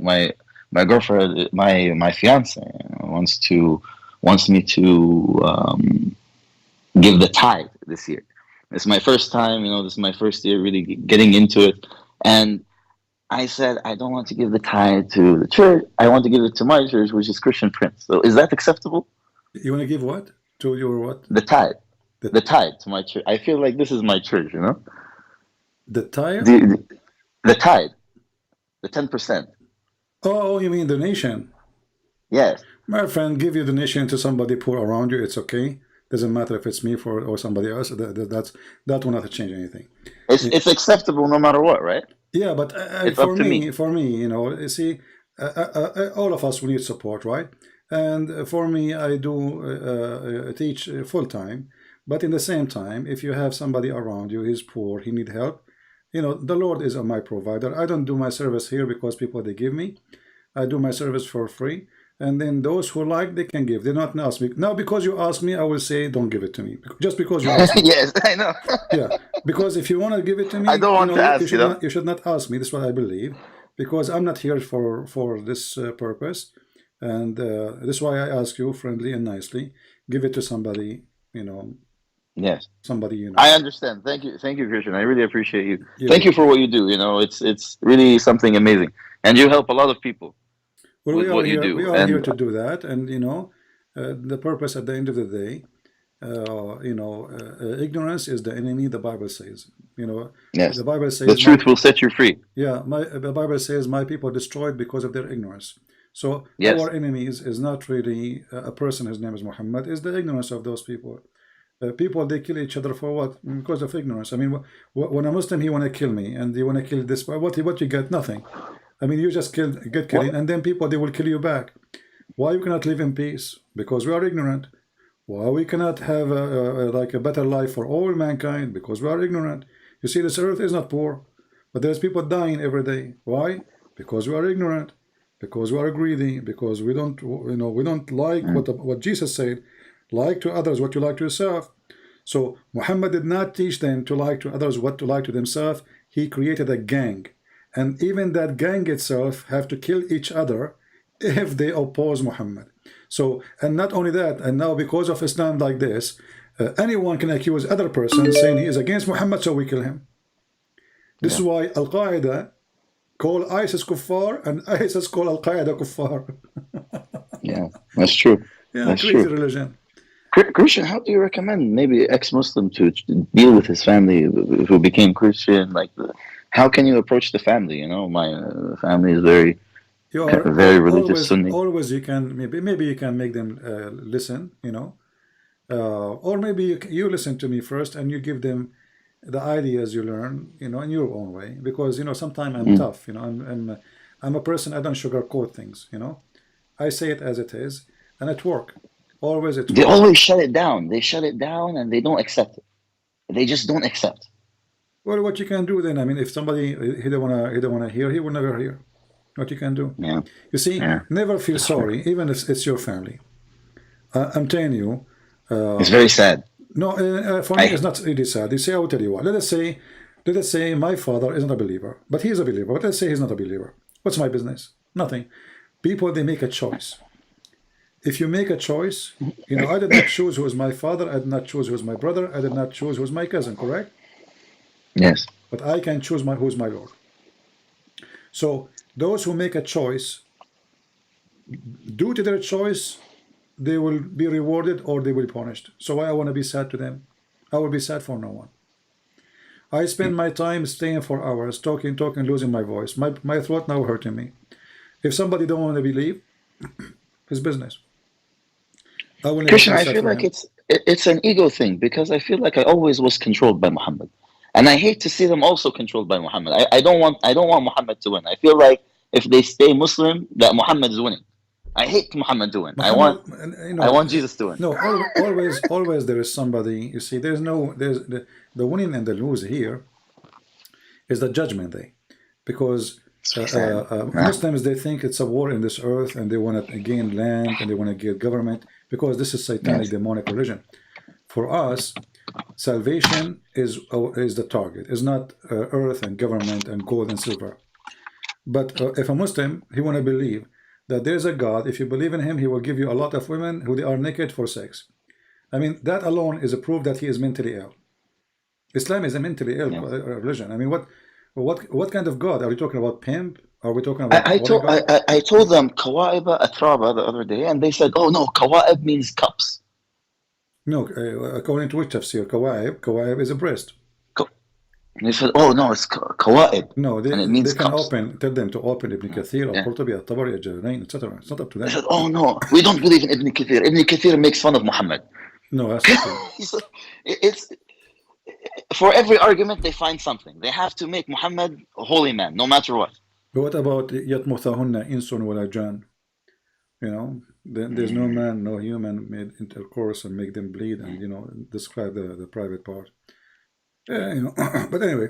Speaker 13: my girlfriend, my fiance wants me to give the tithe this year. It's my first time. This is my first year really getting into it, and I said, I don't want to give the tithe to the church. I want to give it to my church, which is Christian Prince. So is that acceptable?
Speaker 7: You want to give what? To your what?
Speaker 13: The tithe. The tithe to my church. I feel like this is my church,
Speaker 7: The tithe?
Speaker 13: The tithe. The 10%.
Speaker 7: Oh, you mean donation?
Speaker 13: Yes.
Speaker 7: My friend, give your donation to somebody poor around you. It's okay. Doesn't matter if it's me or somebody else. That will not change anything.
Speaker 13: It's acceptable no matter what, right?
Speaker 7: Yeah, but for me, you see, all of us, we need support, right? And for me, I do teach full time. But in the same time, if you have somebody around you, he's poor, he need help, the Lord is my provider. I don't do my service here because people, they give me. I do my service for free. And then those who like, they can give. They not ask me. Now, because you ask me, I will say, don't give it to me. Just because you ask me.
Speaker 13: Yes, I know.
Speaker 7: Yeah, because if you want to give it to me,
Speaker 13: I don't want to ask you.
Speaker 7: You should not ask me. This is what I believe. Because I'm not here for this purpose. And this is why I ask you friendly and nicely, give it to somebody,
Speaker 13: Yes.
Speaker 7: somebody you know.
Speaker 13: I understand. Thank you, Christian. I really appreciate you.
Speaker 7: You're
Speaker 13: Thank you
Speaker 7: welcome.
Speaker 13: for what you do. You know, it's really something amazing, and you help a lot of people
Speaker 7: Well,
Speaker 13: with what you do.
Speaker 7: we are here
Speaker 13: And
Speaker 7: to do that, and you know, the purpose at the end of the day, ignorance is the enemy. The Bible says, you know,
Speaker 13: yes,
Speaker 7: the Bible
Speaker 13: the
Speaker 7: says,
Speaker 13: truth will set you free.
Speaker 7: yeah, the Bible says, my people are destroyed because of their ignorance. So
Speaker 13: Yes.
Speaker 7: our enemies is not really a person whose name is Muhammad, is the ignorance of those people. People, they kill each other for what? Because of ignorance. I mean, when a Muslim, he want to kill me, and they want to kill this, what you get? Nothing. I mean, you just get killing, and then people, they will kill you back. Why you cannot live in peace? Because we are ignorant. Why we cannot have like a better life for all mankind? Because we are ignorant. You see, this earth is not poor, but there's people dying every day. Why? Because we are ignorant. Because we are greedy. Because we don't, we don't like what Jesus said. Like to others what you like to yourself. So Muhammad did not teach them to like to others what to like to themselves. He created a gang, and even that gang itself have to kill each other if they oppose Muhammad. So, and not only that, and now because of Islam like this, anyone can accuse other person saying he is against Muhammad, so we kill him. This is why Al-Qaeda call ISIS kuffar and ISIS call Al-Qaeda kuffar.
Speaker 13: Yeah, that's true.
Speaker 7: Yeah,
Speaker 13: that's
Speaker 7: crazy
Speaker 13: true.
Speaker 7: religion.
Speaker 13: Christian, how do you recommend maybe ex-Muslim to deal with his family who became Christian? Like, how can you approach the family? You know, my family is very,
Speaker 7: You are
Speaker 13: very religious Sunni.
Speaker 7: always you can maybe you can make them listen, or maybe you listen to me first and you give them the ideas you learn, in your own way, because sometimes I'm tough, I'm a person, I don't sugarcoat things, I say it as it is, and it works. Always it works.
Speaker 13: They always shut it down. They shut it down and they don't accept it. They just don't accept.
Speaker 7: Well, what you can do then, I mean, if somebody he don't wanna hear, he will never hear. What you can do.
Speaker 13: Yeah.
Speaker 7: You see, never feel sorry, even if it's your family. I'm telling you.
Speaker 13: It's very sad.
Speaker 7: No, for me, it's not really sad. You see, I will tell you what. Let us say my father isn't a believer, but he is a believer. But let's say he's not a believer. What's my business? Nothing. People, they make a choice. If you make a choice, I did not choose who is my father. I did not choose who is my brother. I did not choose who is my cousin, correct?
Speaker 13: Yes.
Speaker 7: But I can choose who is my Lord. So those who make a choice, due to their choice, they will be rewarded or they will be punished. So why I want to be sad to them? I will be sad for no one. I spend my time staying for hours, talking, losing my voice. My throat now hurting me. If somebody don't want to believe, his business.
Speaker 13: Christian, I feel like it's an ego thing, because I feel like I always was controlled by Muhammad, and I hate to see them also controlled by Muhammad. I don't want Muhammad to win. I feel like if they stay Muslim, that Muhammad is winning. I hate Muhammad to win. I want Jesus to win.
Speaker 7: No, always there is somebody. You see, there's the winning and the lose here is the judgment day, because Muslims, they think it's a war in this earth, and they want to gain land and they want to get government, because this is satanic, demonic religion. For us, salvation is the target. It's not earth and government and gold and silver. But if a Muslim, he want to believe that there's a God. If you believe in him, he will give you a lot of women who they are naked for sex. I mean, that alone is a proof that he is mentally ill. Islam is a mentally ill religion. I mean, what kind of God are we talking about? Pimp? Are we talking about?
Speaker 13: I told them Kawaiba Atraba the other day, and they said, "Oh no, Kawaib means cups."
Speaker 7: No, according to which tafsir, Kawaib is a breast.
Speaker 13: And they said, "Oh no, it's Kawaib."
Speaker 7: No,
Speaker 13: and it means
Speaker 7: they can
Speaker 13: cups.
Speaker 7: tell them to open Ibn Kathir, Al-Qurtubi, Al-Tabari, Al-Jalalain, etc. It's not up to them.
Speaker 13: They said, "Oh no, we don't believe in Ibn Kathir. Ibn Kathir makes fun of Muhammad."
Speaker 7: No, that's not true.
Speaker 13: It's for every argument they find something. They have to make Muhammad a holy man, no matter what.
Speaker 7: But what about يَطْمُثَهُنَّ إِنسٌ وَلَا جَانٌ? There's no man, no human made intercourse and make them bleed and describe the private part. But anyway,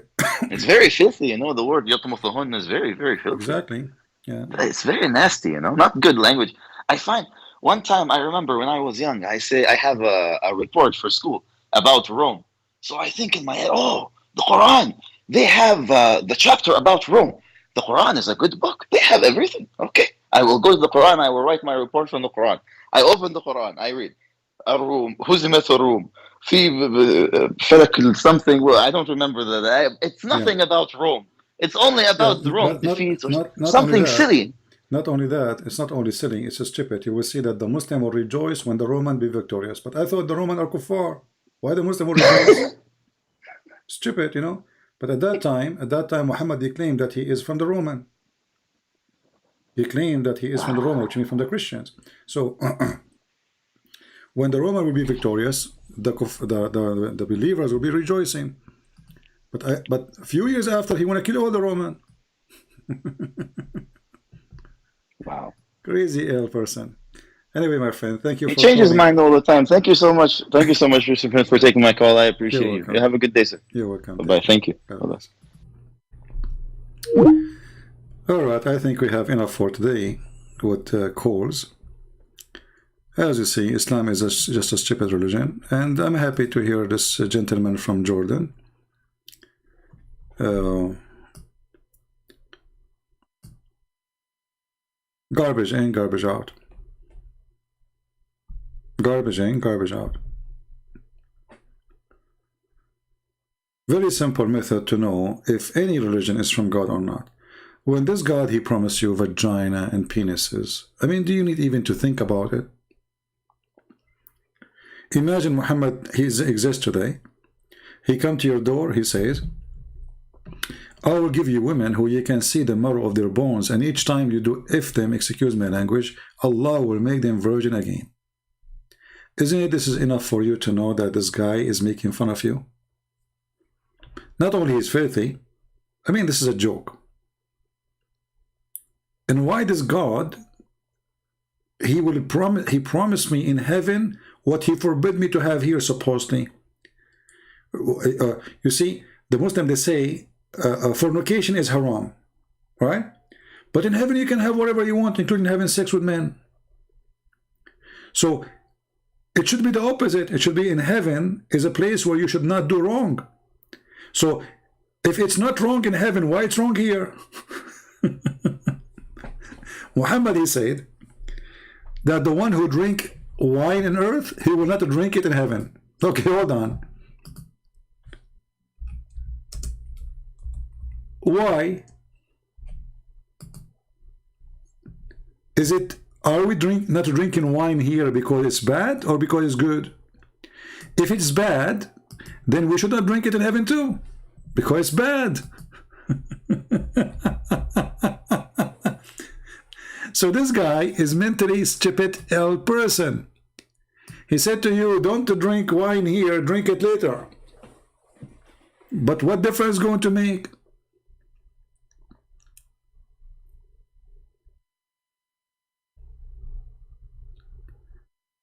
Speaker 13: it's very filthy. The word يَطْمُثَهُنَّ is very, very filthy.
Speaker 7: Exactly. Yeah.
Speaker 13: It's very nasty. Not good language. I find one time, I remember when I was young, I have a report for school about Rome. So I think in my head, oh, the Quran, they have the chapter about Rome. The Quran is a good book. They have everything. Okay. I will go to the Quran. I will write my report from the Quran. I open the Quran. I read. الروم هزمت الروم في فلك something. Well, I don't remember that. It's
Speaker 7: Yeah.
Speaker 13: nothing about Rome. It's only
Speaker 7: Yeah,
Speaker 13: about the Rome
Speaker 7: but
Speaker 13: defeat or
Speaker 7: not only
Speaker 13: something
Speaker 7: that.
Speaker 13: silly.
Speaker 7: Not only that, it's not only silly, it's stupid. You will see that the Muslim will rejoice when the Roman be victorious. But I thought the Roman are kuffar. Why the Muslim will rejoice? Stupid, you know. But at that time, Muhammad, he claimed that he is from the Roman. He claimed that he is from the Roman, which means from the Christians. So when the Roman will be victorious, the believers will be rejoicing. But a few years after, he want to kill all the Roman.
Speaker 13: Wow.
Speaker 7: Crazy ill person. Anyway, my friend, thank you
Speaker 13: He
Speaker 7: for
Speaker 13: changes his
Speaker 7: calling.
Speaker 13: mind all the time. Thank you so much. Thank you so much, Mr. Prince, for taking my call. I appreciate you. You have a good day, sir.
Speaker 7: You're welcome.
Speaker 13: Bye-bye. Thank you. Bye-bye.
Speaker 7: All right, I think we have enough for today with calls. As you see, Islam is just a stupid religion, and I'm happy to hear this gentleman from Jordan. Garbage in, garbage out. Garbage in, garbage out. Very simple method to know if any religion is from God or not. When this God, he promised you vagina and penises, I mean, do you need even to think about it? Imagine Muhammad, he exists today. He come to your door, he says, I will give you women who you can see the marrow of their bones, and each time you do if them, excuse my language, Allah will make them virgin again. Isn't it this is enough for you to know that this guy is making fun of you? Not only is filthy, I mean, this is a joke. And why does God, he promised me in heaven what he forbid me to have here supposedly. You see, the Muslim, they say fornication is haram, right? But in heaven you can have whatever you want, including having sex with men. So it should be the opposite. It should be in heaven is a place where you should not do wrong. So if it's not wrong in heaven, why it's wrong here? Muhammad, he said that the one who drink wine in earth, he will not drink it in heaven. Okay, hold on. Why? Is it, are we not drinking wine here because it's bad or because it's good? If it's bad, then we should not drink it in heaven too, because it's bad. So this guy is mentally stupid ill person. He said to you, don't drink wine here, drink it later. But what difference is going to make?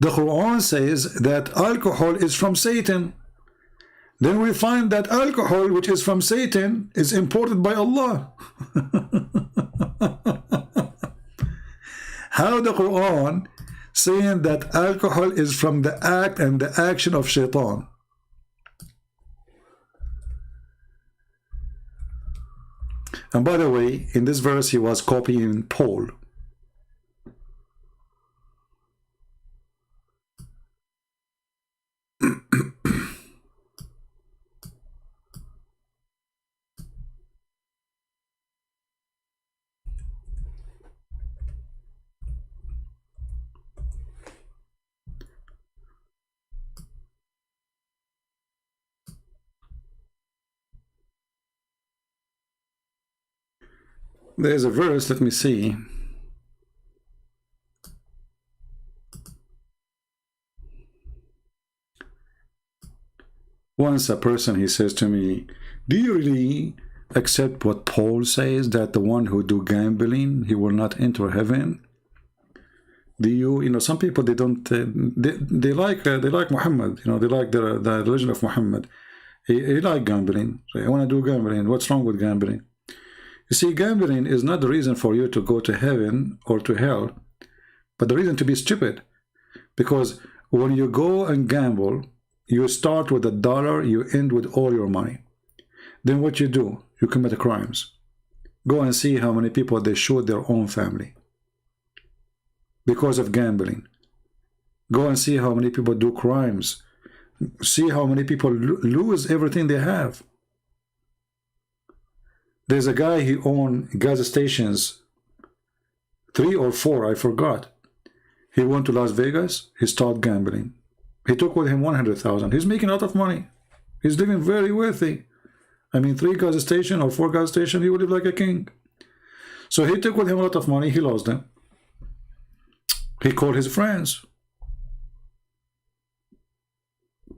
Speaker 7: The Quran says that alcohol is from Satan. Then we find that alcohol, which is from Satan, is imported by Allah. How the Quran saying that alcohol is from the act and the action of Shaitan? And by the way, in this verse he was copying Paul. There's a verse, let me see. Once a person, he says to me, do you really accept what Paul says, that the one who do gambling, he will not enter heaven? Do you, some people, they don't, they like Muhammad, they like the religion of Muhammad. He like gambling. So I want to do gambling. What's wrong with gambling? You see, gambling is not the reason for you to go to heaven or to hell, but the reason to be stupid. Because when you go and gamble, you start with $1, you end with all your money. Then what you do? You commit crimes. Go and see how many people they shoot their own family because of gambling. Go and see how many people do crimes. See how many people lose everything they have. There's a guy, he owned gas stations, 3 or 4, I forgot. He went to Las Vegas, he started gambling. He took with him 100,000. He's making a lot of money. He's living very wealthy. I mean, 3 gas station or 4 gas station, he would live like a king. So he took with him a lot of money, he lost them. He called his friends.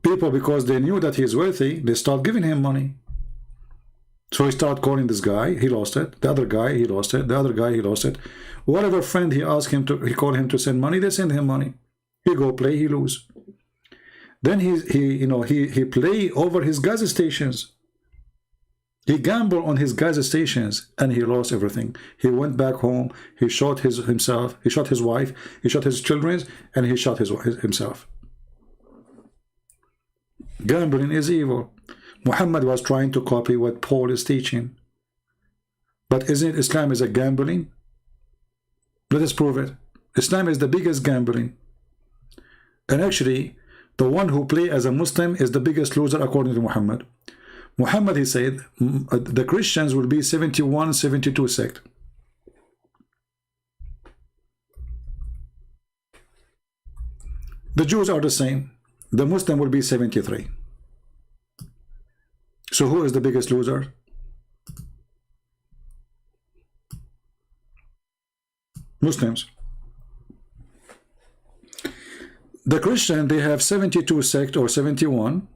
Speaker 7: People, because they knew that he's wealthy, they start giving him money. So he started calling this guy, he lost it. The other guy, he lost it. The other guy, he lost it. Whatever friend he asked him to, he called him to send money, they send him money. He go play, he lose. Then he play over his gas stations. He gambled on his gas stations and he lost everything. He went back home, he shot himself, he shot his wife, he shot his children, and he shot himself. Gambling is evil. Muhammad was trying to copy what Paul is teaching. But isn't Islam is a gambling? Let us prove it. Islam is the biggest gambling. And actually, the one who play as a Muslim is the biggest loser according to Muhammad. Muhammad, he said, the Christians will be 71, 72 sect. The Jews are the same. The Muslim will be 73. So who is the biggest loser? Muslims. The Christian, they have 72 sect or 71.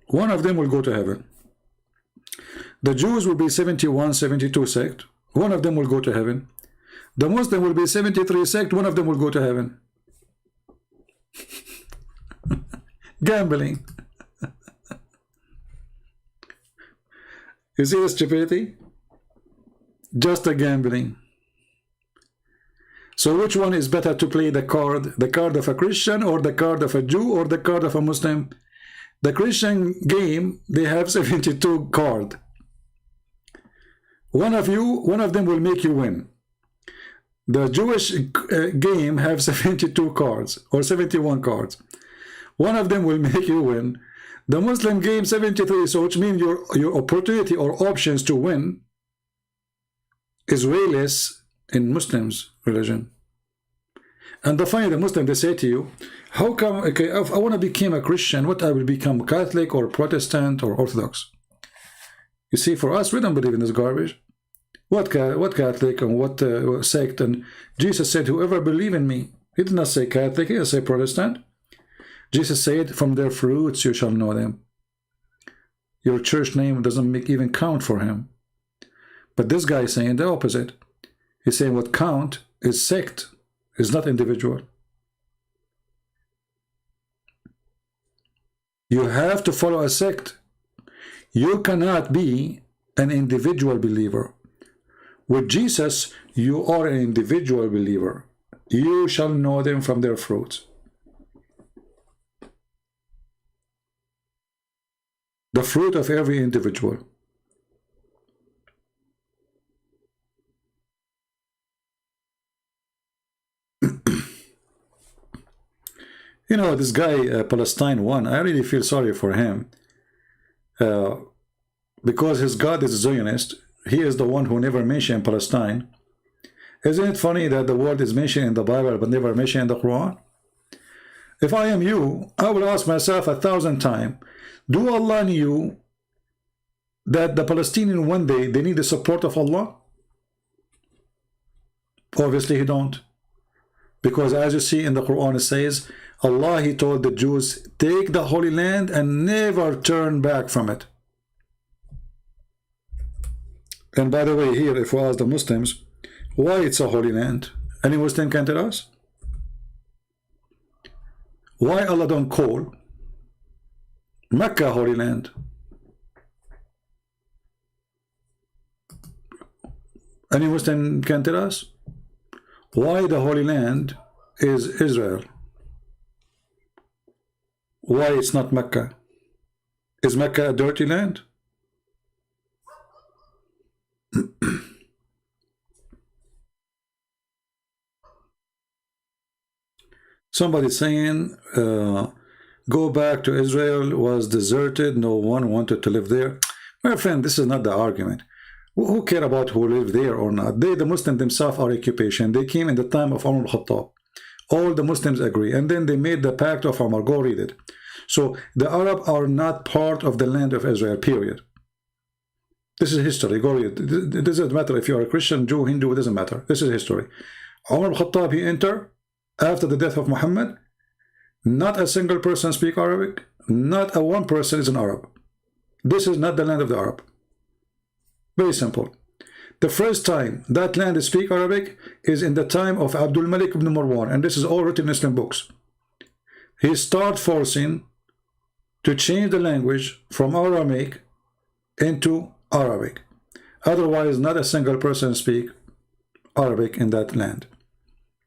Speaker 7: One of them will go to heaven. The Jews will be 71, 72 sect. One of them will go to heaven. The Muslim will be 73 sect. One of them will go to heaven. Gambling. You see the stupidity? Just a gambling. So which one is better to play the card of a Christian or the card of a Jew or the card of a Muslim? The Christian game, they have 72 cards. One of them will make you win. The Jewish game have 72 cards or 71 cards. One of them will make you win. The Muslim game 73, so which means your opportunity or options to win is way less in Muslims' religion. And finally, the Muslim, they say to you, how come, okay, if I want to become a Christian, what I will become, Catholic or Protestant or Orthodox? You see, for us, we don't believe in this garbage. What Catholic and what sect? And Jesus said, whoever believe in me. He did not say Catholic, he did not say Protestant. Jesus said, from their fruits you shall know them. Your church name doesn't even count for him. But this guy is saying the opposite. He's saying what count is sect, is not individual. You have to follow a sect. You cannot be an individual believer. With Jesus, you are an individual believer. You shall know them from their fruits. The fruit of every individual. You know, this guy, Palestine one, I really feel sorry for him. Because his God is a Zionist. He is the one who never mentioned Palestine. Isn't it funny that the word is mentioned in the Bible but never mentioned in the Quran? If I am you, I will ask myself 1,000 times, do Allah knew that the Palestinian one day, they need the support of Allah? Obviously he don't. Because as you see in the Quran, it says, Allah, he told the Jews, take the Holy Land and never turn back from it. And by the way, here, if we ask the Muslims, why it's a Holy Land? Any Muslim can tell us? Why Allah don't call Mecca Holy Land? Any Muslim can tell us? Why the Holy Land is Israel? Why it's not Mecca? Is Mecca a dirty land? Somebody saying, go back to Israel was deserted. No one wanted to live there. My friend, this is not the argument. Who care about who live there or not? They, the Muslims themselves, are occupation. They came in the time of Umar al-Khattab. All the Muslims agree. And then they made the pact of Umar. Go read it. So the Arab are not part of the land of Israel, period. This is history. Go read it. It doesn't matter if you are a Christian, Jew, Hindu, it doesn't matter. This is history. Umar al-Khattab, he entered after the death of Muhammad. Not a single person speak Arabic. Not a one person is an Arab. This is not the land of the Arab. Very simple. The first time that land speak Arabic is in the time of Abdul Malik ibn Marwan, and this is all written in Muslim books. He started forcing to change the language from Aramaic into Arabic. Otherwise, not a single person speak Arabic in that land.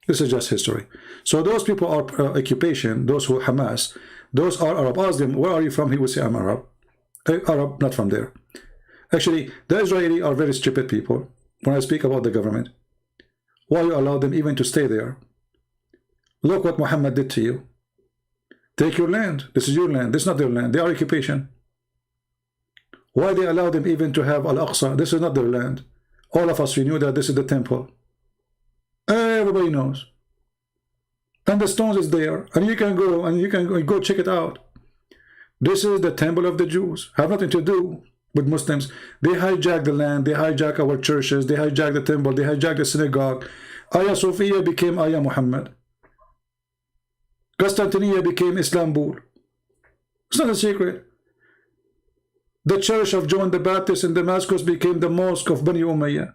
Speaker 7: This is just history. So those people are occupation, those who Hamas, those are Arab. Ask them, where are you from? He will say, I'm Arab. Arab, not from there. Actually, the Israeli are very stupid people when I speak about the government. Why you allow them even to stay there? Look what Muhammad did to you. Take your land. This is your land. This is not their land. They are occupation. Why they allow them even to have Al-Aqsa? This is not their land. All of us, we knew that this is the temple. Everybody knows. And the stones is there. And you can go and you can go check it out. This is the temple of the Jews. Have nothing to do with Muslims. They hijack the land. They hijack our churches. They hijack the temple. They hijack the synagogue. Hagia Sophia became Hagia Muhammad. Constantinople became Istanbul. It's not a secret. The church of John the Baptist in Damascus became the mosque of Bani Umayyah.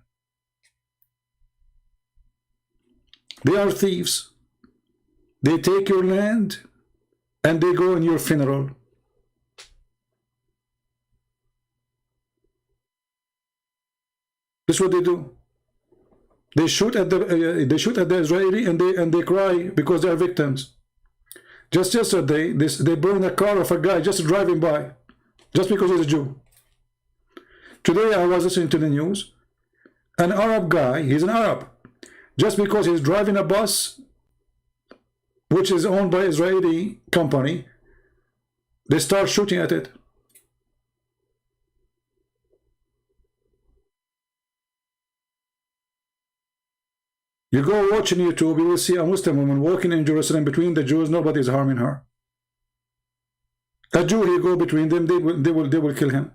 Speaker 7: They are thieves. They take your land and they go in your funeral. This is what they do. They shoot at the Israeli and they cry because they are victims. Just yesterday, they burned a car of a guy just driving by, just because he's a Jew. Today I was listening to the news. An Arab guy, he's an Arab, just because he's driving a bus, which is owned by Israeli company, they start shooting at it. You go watch on YouTube, you will see a Muslim woman walking in Jerusalem between the Jews. Nobody is harming her. A Jew, he go between them, they will kill him.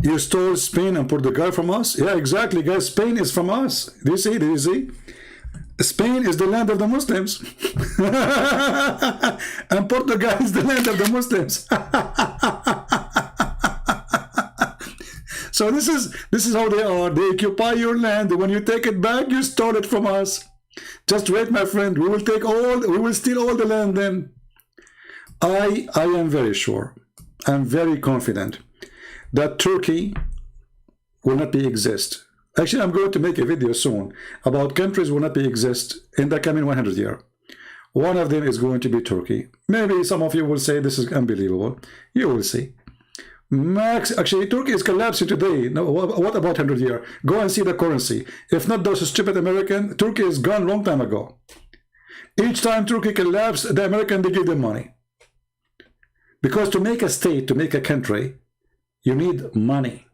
Speaker 7: You stole Spain and Portugal from us? Yeah, exactly, guys. Spain is from us. Do you see? Do you see? Spain is the land of the Muslims. And Portugal is the land of the Muslims. So this is how they are. They occupy your land. When you take it back, you stole it from us. Just wait, my friend. We will steal all the land then. I am very sure. I'm very confident that Turkey will not exist. Actually, I'm going to make a video soon about countries will not exist in the coming 100 years. One of them is going to be Turkey. Maybe some of you will say this is unbelievable. You will see. Actually, Turkey is collapsing today. No, what about 100 years? Go and see the currency. If not those stupid American, Turkey is gone long time ago. Each time Turkey collapsed, the American, they give them money. Because to make a state, to make a country, you need money.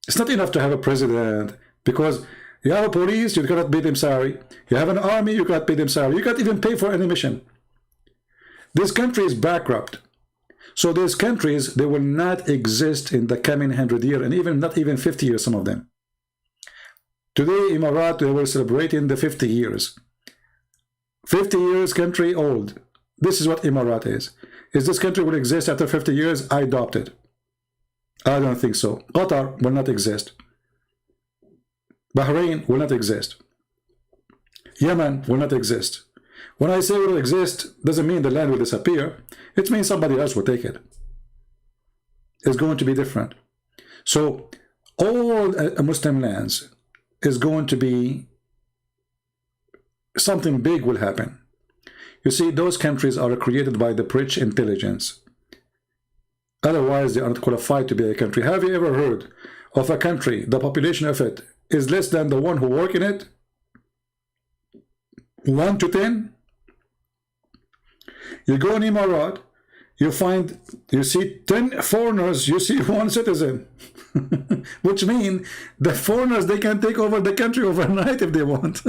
Speaker 7: It's not enough to have a president, because you have a police, you cannot pay them salary. You have an army, you cannot pay them salary. You can't even pay for any mission. This country is bankrupt. So these countries, they will not exist in the coming 100 years, and even not even 50 years, some of them. Today, Emirat, they were celebrating the 50 years. 50 years country old. This is what Emirat is. Is this country will exist after 50 years? I adopt it. I don't think so. Qatar will not exist. Bahrain will not exist. Yemen will not exist. When I say will exist, doesn't mean the land will disappear. It means somebody else will take it. It's going to be different. So all Muslim lands is going to be something big will happen. You see, those countries are created by the rich intelligence. Otherwise, they are not qualified to be a country. Have you ever heard of a country, the population of it is less than the one who work in it? 1 to 10? You go in Emirat, you see 10 foreigners, you see 1 citizen. Which means the foreigners, they can take over the country overnight if they want.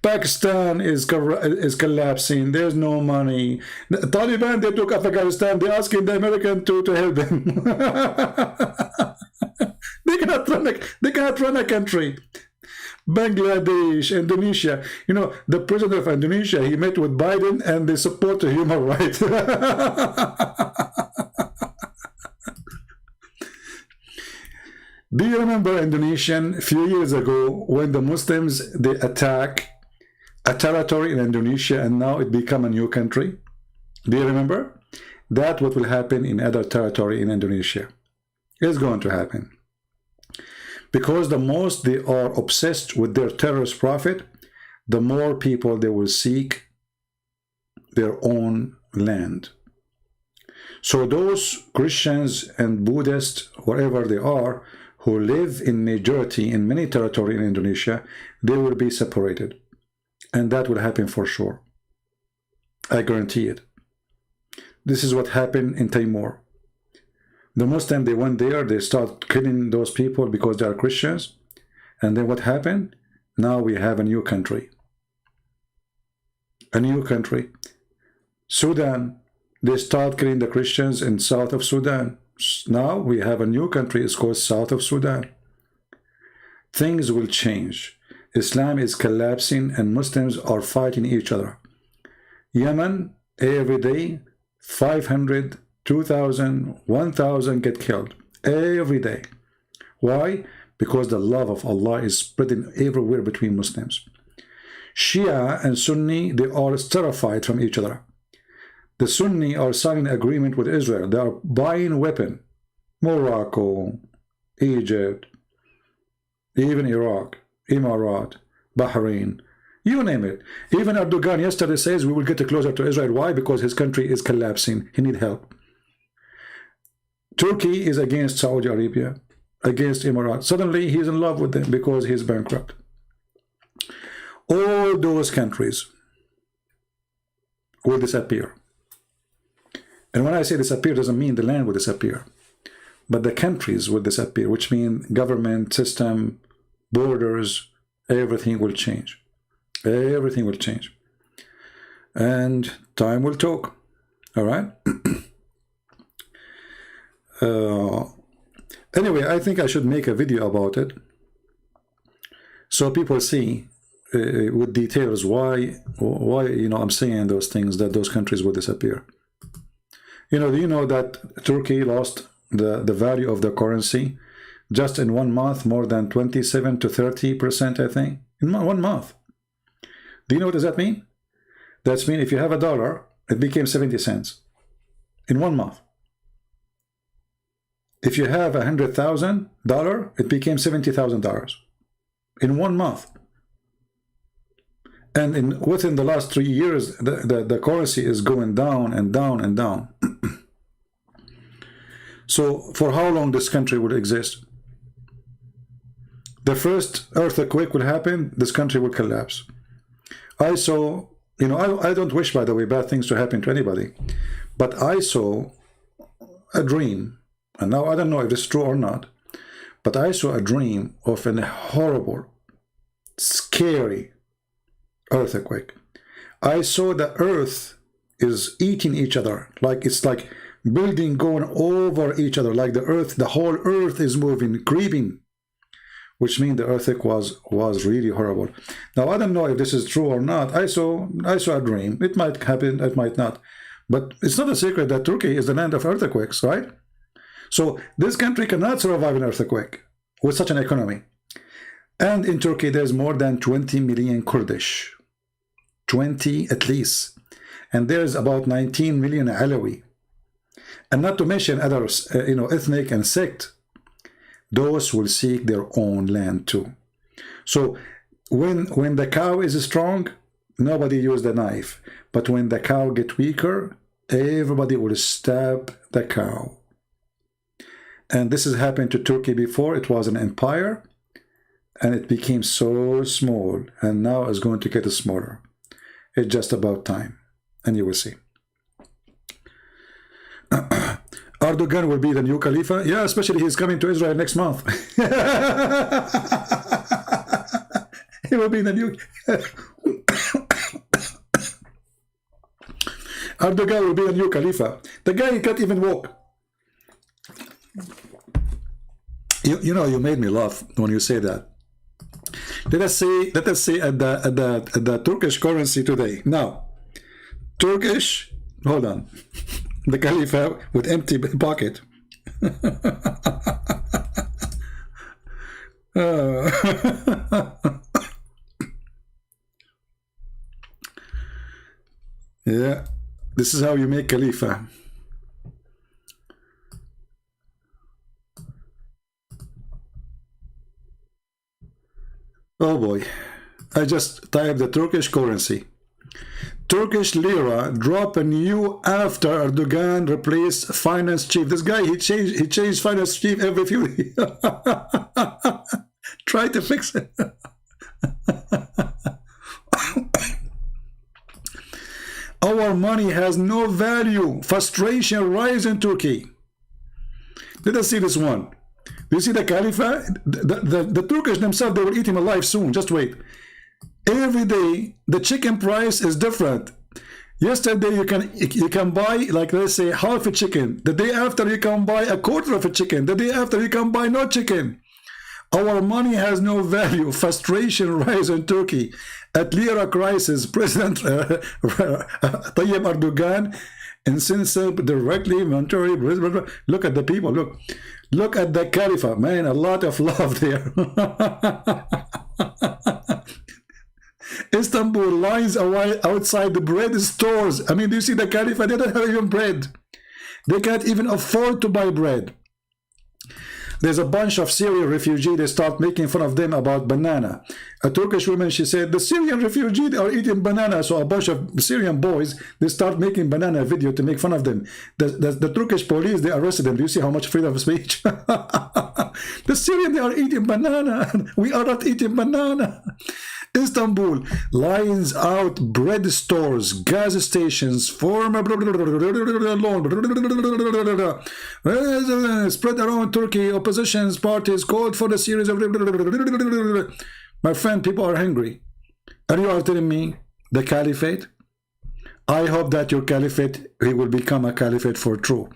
Speaker 7: Pakistan is collapsing. There's no money. The Taliban, they took Afghanistan. They're asking the American to help them. They cannot run a country. Bangladesh, Indonesia. You know, the president of Indonesia, he met with Biden and they support the human rights. Do you remember Indonesian a few years ago when the Muslims, they attack a territory in Indonesia and now it become a new country? Do you remember? That what will happen in other territory in Indonesia. It's going to happen. Because the most they are obsessed with their terrorist profit, the more people they will seek their own land. So those Christians and Buddhists, wherever they are, who live in majority in many territory in Indonesia, they will be separated. And that will happen for sure. I guarantee it. This is what happened in Timor. The Muslims, they went there, they start killing those people because they are Christians. And then what happened? Now we have a new country. A new country. Sudan, they start killing the Christians in south of Sudan. Now we have a new country, it's called South of Sudan. Things will change. Islam is collapsing and Muslims are fighting each other. Yemen, every day, 500, 2,000, 1,000 get killed. Every day. Why? Because the love of Allah is spreading everywhere between Muslims. Shia and Sunni, they are terrified from each other. The Sunni are signing agreement with Israel. They are buying weapon. Morocco, Egypt, even Iraq, Emirat, Bahrain, you name it. Even Erdogan yesterday says we will get closer to Israel. Why? Because his country is collapsing. He needs help. Turkey is against Saudi Arabia, against Emirat. Suddenly he's in love with them because he's bankrupt. All those countries will disappear. And when I say disappear, doesn't mean the land will disappear. But the countries will disappear, which means government, system, borders, everything will change. Everything will change. And time will talk. All right? Anyway, I think I should make a video about it so people see with details why you know I'm saying those things, that those countries will disappear. You know, do you know that Turkey lost the value of the currency just in 1 month, more than 27 to 30%, I think, in 1 month? Do you know what does that mean? That means if you have $1, it became 70 cents in 1 month. If you have $100,000, it became $70,000 in 1 month. And within the last 3 years, the currency is going down and down and down. So for how long this country will exist? The first earthquake will happen, this country will collapse. I saw, you know, I don't wish, by the way, bad things to happen to anybody, but I saw a dream, and now I don't know if it's true or not, but I saw a dream of a horrible, scary earthquake. I saw the earth is eating each other, like it's like building going over each other, like the earth, the whole earth is moving, creeping, which means the earthquake was really horrible. Now I don't know if this is true or not. I saw a dream. It might happen, it might not, but it's not a secret that Turkey is the land of earthquakes, right? So this country cannot survive an earthquake with such an economy. And in Turkey there's more than 20 million Kurdish, 20 at least, and there's about 19 million Alawi, and not to mention others, you know, ethnic and sect. Those will seek their own land too. So when the cow is strong, nobody use the knife, but when the cow get weaker, everybody will stab the cow. And this has happened to Turkey before. It was an empire, and it became so small, and now it's going to get smaller. It's just about time, and you will see. Erdogan will be the new Khalifa. Yeah, especially he's coming to Israel next month. He will be the new... Erdogan will be the new Khalifa. The guy can't even walk. You know, you made me laugh when you say that. Let us say at the Turkish currency today. Now, Turkish, hold on. The Khalifa with empty pocket. Yeah, this is how you make Khalifa. Oh boy, I just typed the Turkish currency. Turkish lira drop anew after Erdogan replaced finance chief. This guy, he changed finance chief every few days. Try to fix it. Our money has no value. Frustration rise in Turkey. Let us see this one. You see the Khalifa? The Turkish themselves, they will eat him alive soon. Just wait. Every day, the chicken price is different. Yesterday, you can buy, like let's say, half a chicken. The day after, you can buy a quarter of a chicken. The day after, you can buy no chicken. Our money has no value. Frustration rise in Turkey. At lira crisis, President Tayyip Erdogan incentive directly monetary. Look at the people. Look at the Khalifa. Man, a lot of love there. Istanbul lines away outside the bread stores. I mean, do you see the Khalifa? They don't have even bread. They can't even afford to buy bread. There's a bunch of Syrian refugees, they start making fun of them about banana. A Turkish woman, she said, the Syrian refugees are eating banana. So a bunch of Syrian boys, they start making banana video to make fun of them. The Turkish police, they arrested them. Do you see how much freedom of speech? The Syrians, they are eating banana. We are not eating banana. Istanbul lines out bread stores, gas stations, spread around Turkey. Opposition parties called for the series of... My friend, people are hungry. And you are telling me the caliphate? I hope that your caliphate, he will become a caliphate for true.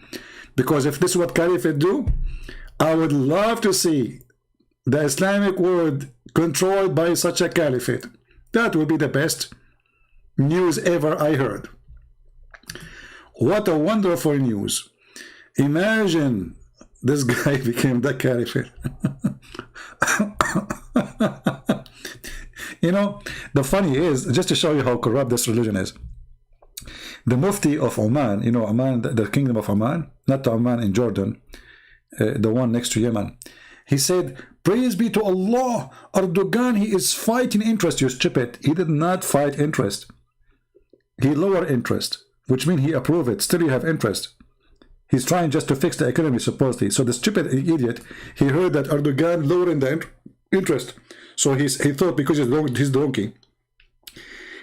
Speaker 7: Because if this is what caliphate do, I would love to see the Islamic world controlled by such a caliphate. That would be the best news ever I heard. What a wonderful news. Imagine this guy became the caliphate. You know, the funny is, just to show you how corrupt this religion is, the Mufti of Oman, you know, Oman, the kingdom of Oman, not the Oman in Jordan, the one next to Yemen, he said, praise be to Allah, Erdogan, he is fighting interest. You stupid. He did not fight interest. He lowered interest, which means he approved it. Still you have interest. He's trying just to fix the economy, supposedly. So the stupid idiot, he heard that Erdogan lowering the interest. So he thought, because he's donkey,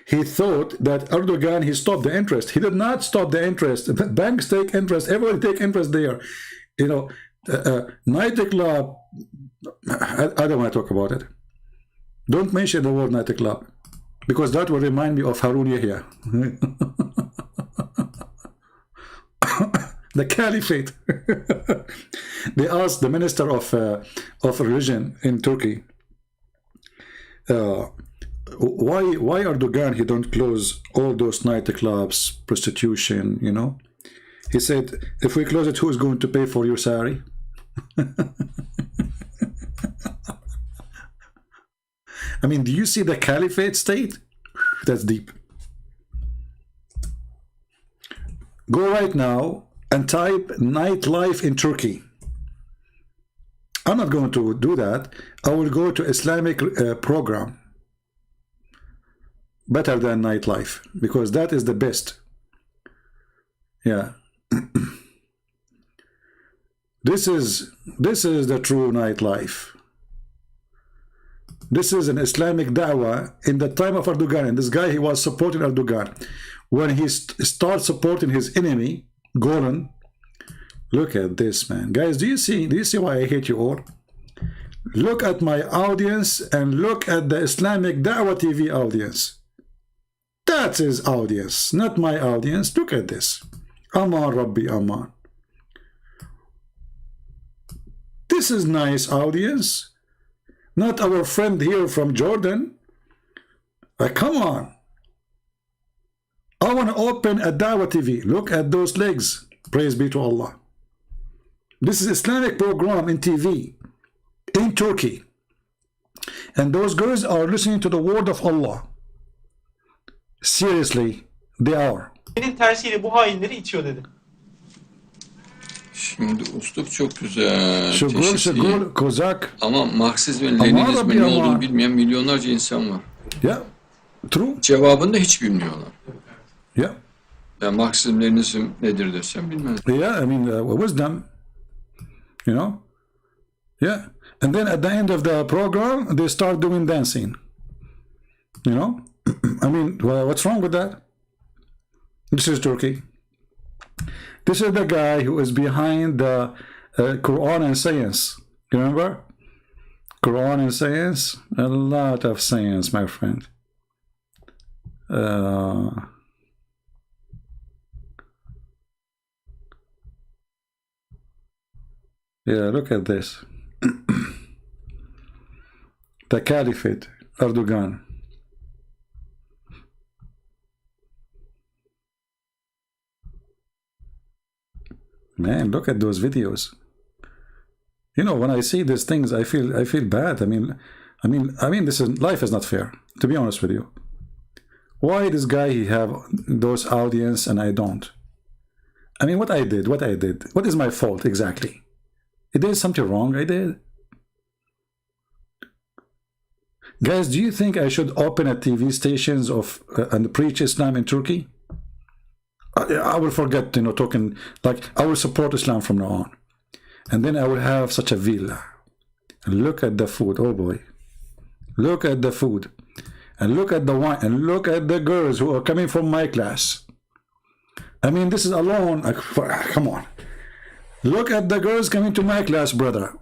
Speaker 7: he thought that Erdogan, he stopped the interest. He did not stop the interest. Banks take interest. Everybody take interest there. You know, nightclub, I don't want to talk about it. Don't mention the word nightclub, because that will remind me of Harun Yahya. The caliphate. They asked the minister of religion in Turkey, why Erdogan, he don't close all those nightclubs, prostitution, you know? He said, if we close it, who is going to pay for your salary? I mean, do you see the caliphate state? That's deep. Go right now and type nightlife in Turkey. I'm not going to do that. I will go to Islamic program. Better than nightlife, because that is the best. Yeah. This is the true nightlife. This is an Islamic da'wah in the time of Erdogan. And this guy, he was supporting Erdogan. When he starts supporting his enemy, Golan, look at this, man. Guys, do you see why I hate you all? Look at my audience and look at the Islamic Da'wah TV audience. That's his audience, not my audience. Look at this. Aman Rabbi Aman. This is nice audience. Not our friend here from Jordan. Come on. I want to open a Dawah TV. Look at those legs. Praise be to Allah. This is Islamic program in TV in Turkey. And those girls are listening to the word of Allah. Seriously, they are.
Speaker 14: Senin tersiyle bu hainleri itiyor dedi.
Speaker 15: Şimdi usluk çok güzel.
Speaker 7: Şugul, kozak.
Speaker 15: Ama Marksizmin, Leninizmin ne olduğunu bilmeyen milyonlarca insan var.
Speaker 7: Yeah, true.
Speaker 15: Cevabını da hiç bilmiyorlar.
Speaker 7: Yeah.
Speaker 15: Ben Marksizm, Leninizm nedir desem bilmem.
Speaker 7: Yeah, I mean, wisdom, you know. Yeah. And then at the end of the program, they start doing dancing. You know? I mean, well, what's wrong with that? This is Turkey. This is the guy who is behind the Quran and science. You remember? Quran and science? A lot of science, my friend. Yeah, look at this. The Caliphate, Erdogan. Man, look at those videos. You know, when I see these things, I feel bad. I mean, this is life is not fair. To be honest with you, why this guy he have those audience and I don't? I mean, what I did. What is my fault exactly? I did something wrong. I did. Guys, do you think I should open a TV stations of and preach Islam in Turkey? I will forget, you know, talking like I will support Islam from now on, and then I will have such a villa. And look at the food. Oh boy, look at the food, and look at the wine, and look at the girls who are coming from my class. I mean, this is alone. Come on, look at the girls coming to my class, brother.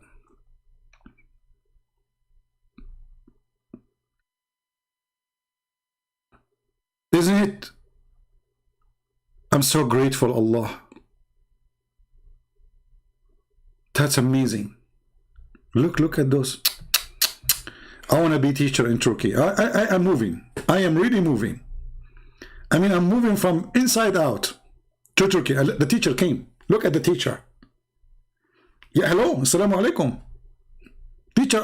Speaker 7: Isn't it? I'm so grateful, Allah. That's amazing. Look at those. I want to be teacher in Turkey. I am moving. I am really moving. I mean, I'm moving from inside out to Turkey. The teacher came. Look at the teacher. Yeah, hello. Assalamu alaikum. Teacher,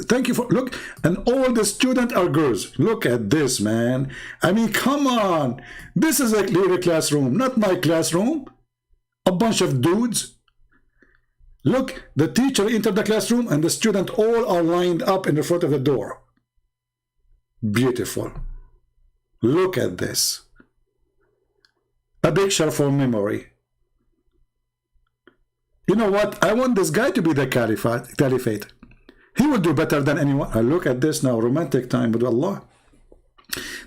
Speaker 7: thank you for, look, and all the students are girls. Look at this, man. I mean, come on. This is a clear classroom, not my classroom. A bunch of dudes. Look, the teacher entered the classroom and the students all are lined up in the front of the door. Beautiful. Look at this. A picture for memory. You know what? I want this guy to be the caliphate. He will do better than anyone. Look at this now, romantic time with Allah.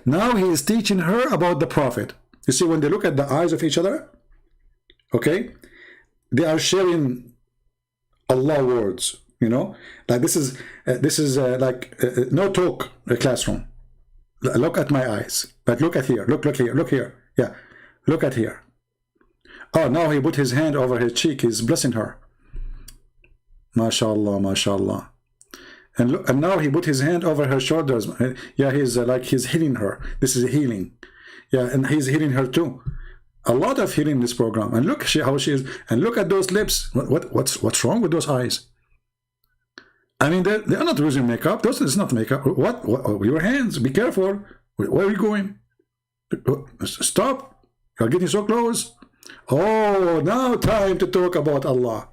Speaker 7: Now he is teaching her about the Prophet. You see, when they look at the eyes of each other, okay, they are sharing Allah words, you know, like this is like no talk classroom. Look at my eyes, but look at here, look here, yeah, look at here. Oh, now he put his hand over her cheek, he's blessing her. MashaAllah, MashaAllah. And look, and now he put his hand over her shoulders. Yeah, he's like he's healing her. This is healing. Yeah, and he's healing her too. A lot of healing in this program. And look how she is. And look at those lips. What's wrong with those eyes? I mean, they are not using makeup. Those is not makeup. What? Your hands. Be careful. Where are you going? Stop. You're getting so close. Oh, now time to talk about Allah.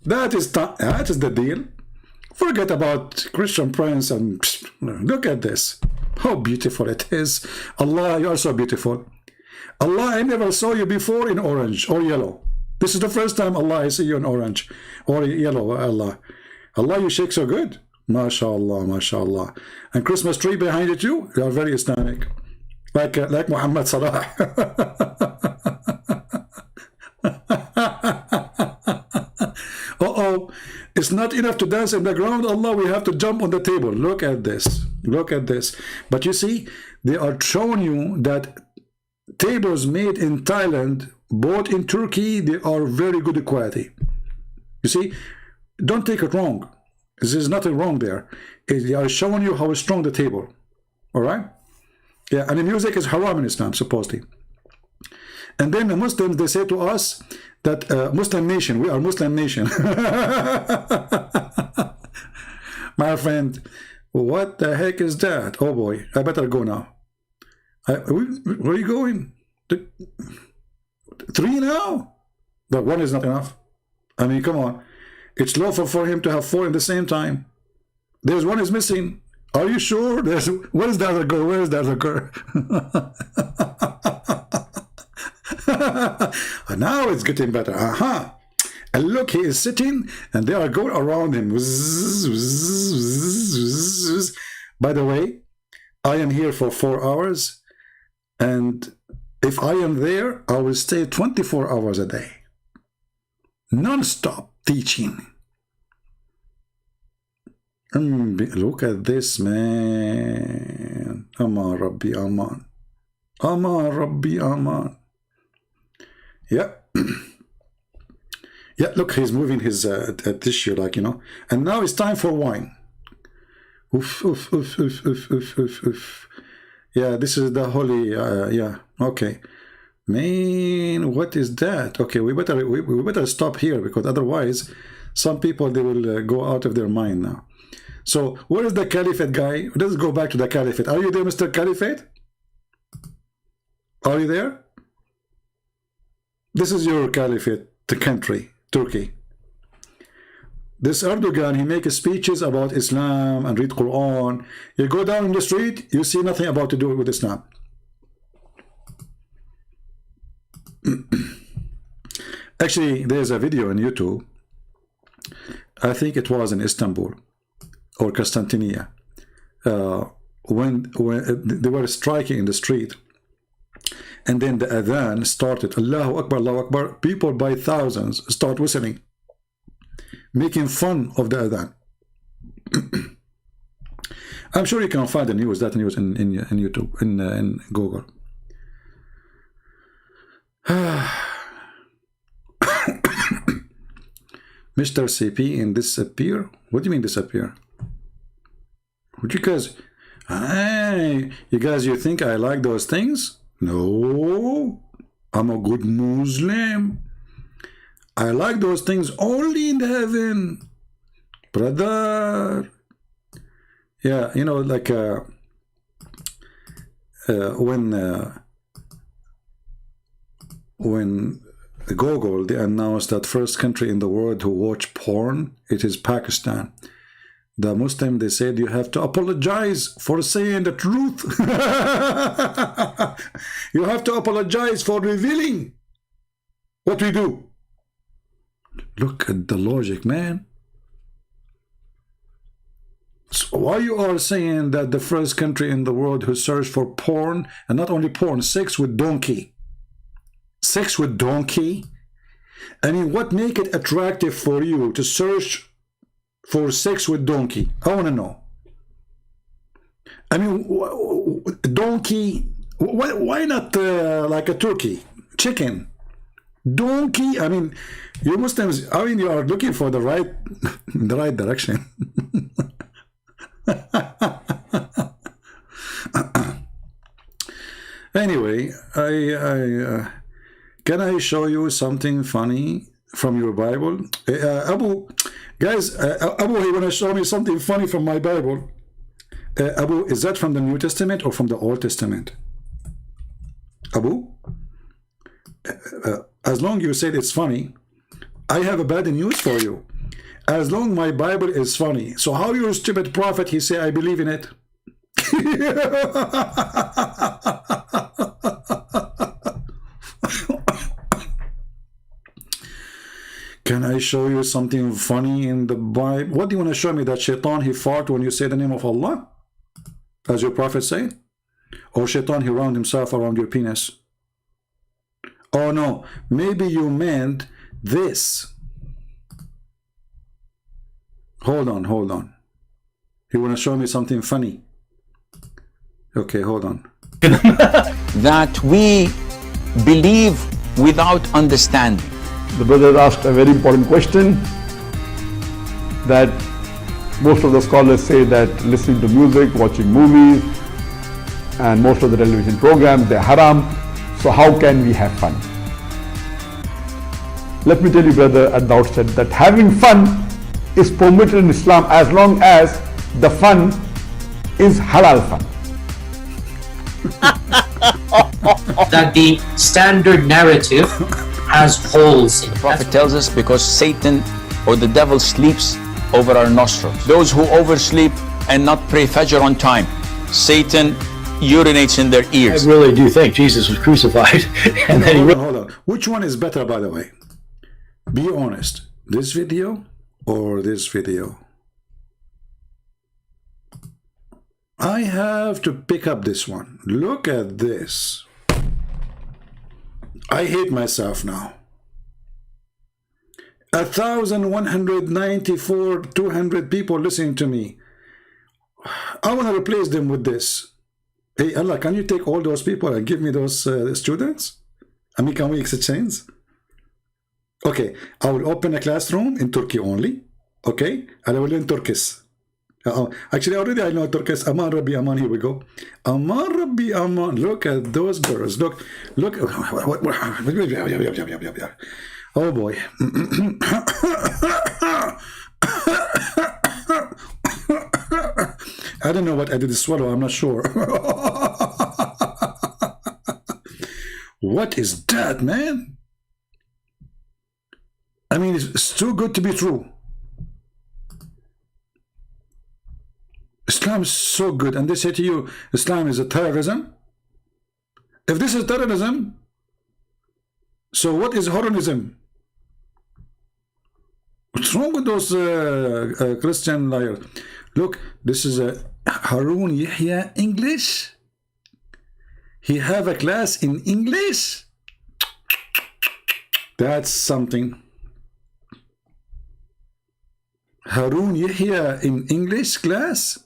Speaker 7: That is the deal. Forget about Christian Prince and look at this. How beautiful it is. Allah, you are so beautiful. Allah, I never saw you before in orange or yellow. This is the first time Allah I see you in orange or yellow. Allah, you shake so good. MashaAllah, MashaAllah. And Christmas tree behind it too. You are very Islamic, like Muhammad Salah. Uh-oh, it's not enough to dance in the ground, Allah, we have to jump on the table. Look at this, look at this. But you see, they are showing you that tables made in Thailand, bought in Turkey, they are very good quality. You see, don't take it wrong. There's nothing wrong there. They are showing you how strong the table. All right? Yeah, and the music is haram in Islam, supposedly. And then the Muslims, they say to us that Muslim nation, we are Muslim nation. My friend, what the heck is that? Oh boy, I better go now. Where are you going? 3 now? But 1 is not enough. I mean, come on. It's lawful for him to have 4 at the same time. There's 1 is missing. Are you sure? Where is the other girl? Where is the other girl? Now it's getting better. Aha. And look, he is sitting and they are going around him. By the way, I am here for 4 hours, and if I am there, I will stay 24 hours a day. Non-stop teaching. Look at this, man. Aman Rabbi Aman. Aman Rabbi Aman. Yeah. Yeah, look, he's moving his tissue, like, you know. And now it's time for wine. Oof, oof, oof, oof, oof, oof, oof, oof. Yeah, this is the holy, yeah, okay. Man, what is that? Okay, we better stop here, because otherwise some people, they will go out of their mind now. So where is the caliphate guy? Let's go back to the caliphate. Are you there, Mr. Caliphate? Are you there? This is your caliphate, the country, Turkey. This Erdogan, he makes speeches about Islam and read Quran. You go down in the street, you see nothing about to do with Islam. Actually, there's a video on YouTube. I think it was in Istanbul or Constantinople, when they were striking in the street, and then the adhan started. Allahu Akbar, Allahu Akbar. People by thousands start whistling, making fun of the adhan. I'm sure you can find the news, that news in YouTube, in Google. Mr. CP in disappear? What do you mean disappear? Would you guys, you think I like those things? No, I'm a good Muslim. I like those things only in heaven, brother. Yeah, you know, like when Google, they announced that first country in the world who watch porn, it is Pakistan. The Muslim, they said, you have to apologize for saying the truth. You have to apologize for revealing what we do. Look at the logic, man. So why you are saying that the first country in the world who searched for porn, and not only porn, sex with donkey. Sex with donkey? I mean, what make it attractive for you to search for sex with donkey? I want to know. I mean, donkey, why not like a turkey, chicken? Donkey, I mean, you Muslims, I mean, you are looking for the right direction. Anyway, can I show you something funny from your Bible? Abu, guys, Abu, you want to show me something funny from my Bible? Abu, is that from the New Testament or from the Old Testament? Abu? As long as you said it's funny, I have a bad news for you. As long as my Bible is funny, so how your stupid prophet, he say, I believe in it? Can I show you something funny in the Bible? What do you want to show me? That shaitan, he fart when you say the name of Allah? As your prophet said? Or shaitan, he round himself around your penis? Oh no, maybe you meant this. Hold on, hold on. You want to show me something funny? Okay, hold on.
Speaker 4: That we believe without understanding.
Speaker 5: The brother asked a very important question, that most of the scholars say that listening to music, watching movies, and most of the television programs, they're haram. So how can we have fun? Let me tell you, brother, at the outset that having fun is permitted in Islam as long as the fun is halal fun.
Speaker 6: That the standard narrative has holes in it.
Speaker 4: The Prophet tells us because Satan or the devil sleeps over our nostrils. Those who oversleep and not pray Fajr on time, Satan urinates in their ears.
Speaker 3: I really do think Jesus was crucified. And then
Speaker 7: Hold on. Which one is better, by the way? Be honest. This video or this video? I have to pick up this one. Look at this. I hate myself now. 1,194, 200 people listening to me. I want to replace them with this. Hey, Allah, can you take all those people and give me those students? I mean, can we exchange? Okay, I will open a classroom in Turkey only. Okay, and I will learn Turkish. Actually, already I know Turkish. Aman Rabbi Aman, here we go. Aman Rabbi Aman. Look at those girls. Look. Oh boy. I don't know what I did to swallow. I'm not sure. What is that, man? I mean, it's too good to be true. Islam is so good, and they say to you, Islam is a terrorism. If this is terrorism, so what is Horonism? What's wrong with those Christian liars? Look, this is a Harun Yahya English. He have a class in English. That's something. Harun Yahya in English class.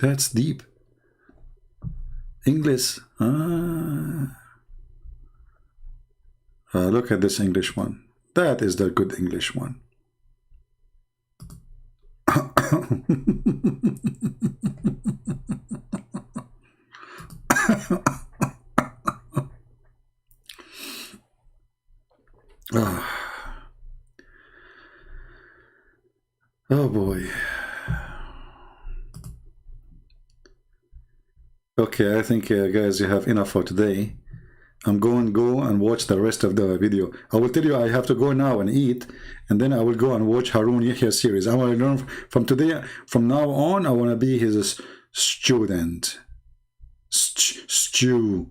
Speaker 7: That's deep. English. Look at this English one. That is the good English one. Oh boy. Okay, I think guys, you have enough for today. I'm going to go and watch the rest of the video. I will tell you I have to go now and eat, and then I will go and watch Harun Yahya series. I want to learn from today, from now on, I want to be his student. Student.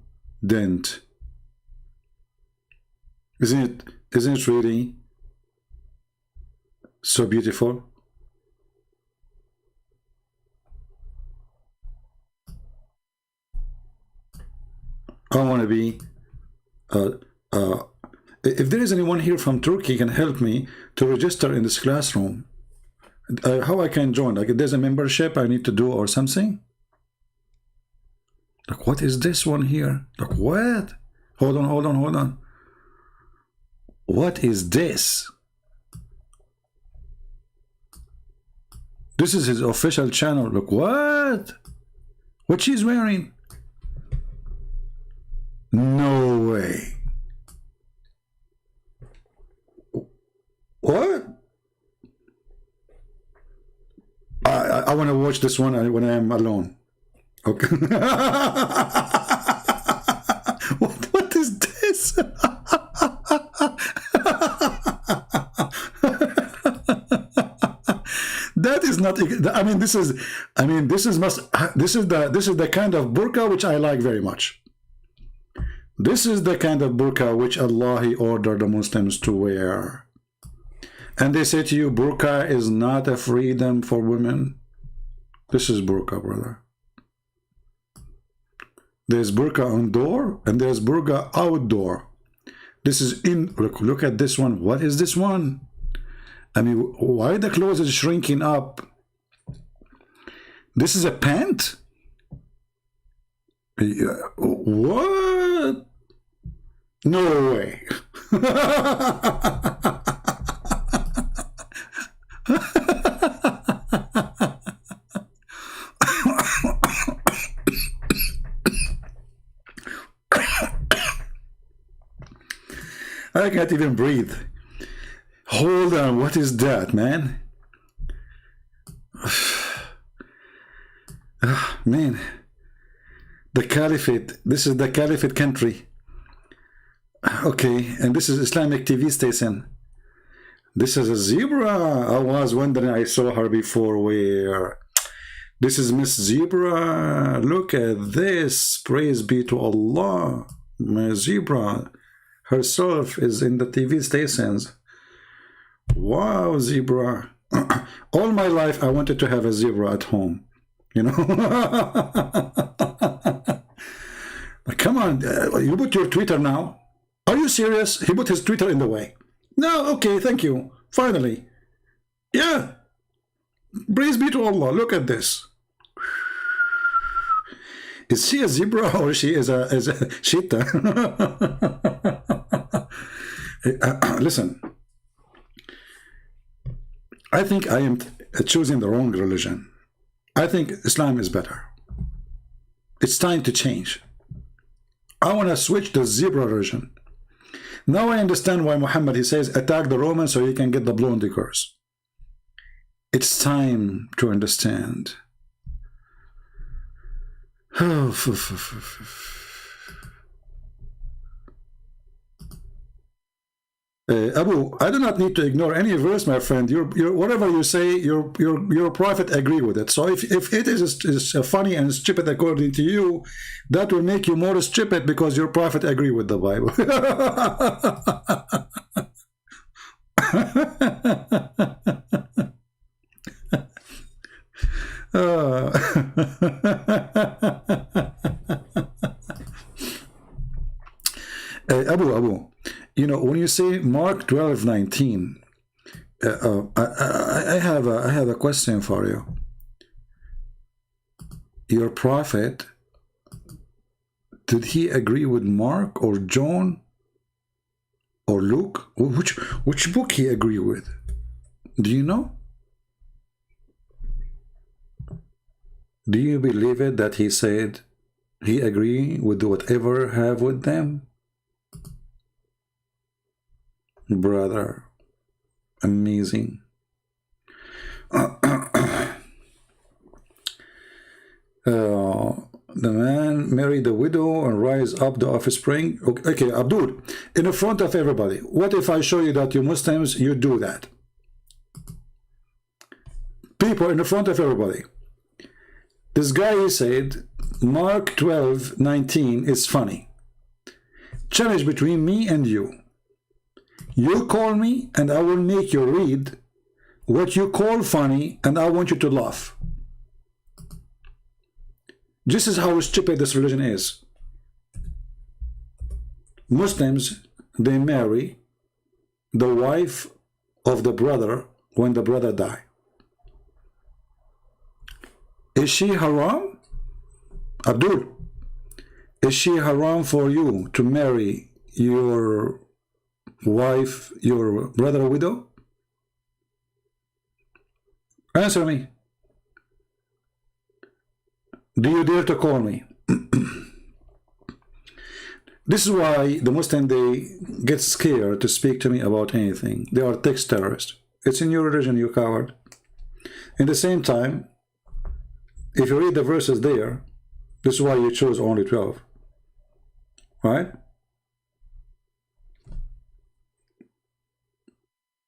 Speaker 7: Isn't it really so beautiful? I want to be if there is anyone here from Turkey can help me to register in this classroom, how I can join? Like, if there's a membership I need to do or something. Like, what is this one here? Like, what? Hold on. What is this? This is his official channel. Look, what she's wearing? No way. What? I want to watch this one when I am alone. Okay. What is this? That is not. I mean, this is the kind of burqa which I like very much. This is the kind of burqa which Allah He ordered the Muslims to wear. And they say to you, burqa is not a freedom for women. This is burqa, brother. There's burqa on door and there's burqa outdoor. This is in, look at this one. What is this one? I mean, why the clothes is shrinking up? This is a pant? What? No way. I can't even breathe. Hold on, what is that, man? Man, the Caliphate. This is the Caliphate country. Okay, and this is Islamic TV station. This is a zebra. I was wondering, I saw her before. Where? This is Miss Zebra. Look at this. Praise be to Allah. My zebra herself is in the TV stations. Wow, zebra. All my life I wanted to have a zebra at home. You know? Come on, you put your Twitter now. Are you serious? He put his Twitter in the way. No, okay, thank you. Finally. Yeah. Praise be to Allah. Look at this. Is she a zebra or she is a cheetah? Listen. I think I am choosing the wrong religion. I think Islam is better. It's time to change. I want to switch to zebra religion. Now I understand why Muhammad, he says, attack the Romans so you can get the blow on the curse. It's time to understand. Abu, I do not need to ignore any verse, my friend. Whatever you say, your prophet agree with it. So if it is funny and stupid according to you, that will make you more stupid because your prophet agree with the Bible. Abu, you know, when you say Mark 12:19, I have a question for you. Your prophet, did he agree with Mark or John or Luke? Which book he agree with? Do you know? Do you believe it that he said he agree with whatever have with them? Brother, amazing. The man married the widow and rise up the offspring. Okay, Abdul, in the front of everybody, what if I show you that you Muslims, you do that? People in the front of everybody. This guy, he said, Mark 12:19 is funny. Challenge between me and you. You call me and I will make you read what you call funny and I want you to laugh. This is how stupid this religion is. Muslims, they marry the wife of the brother when the brother dies. Is she haram? Abdul, is she haram for you to marry your wife, your brother widow? Answer me. Do you dare to call me? This is why the Muslim, they get scared to speak to me about anything. They are text terrorists. It's in your religion, you coward. In the same time, if you read the verses there, this is why you chose only 12. Right?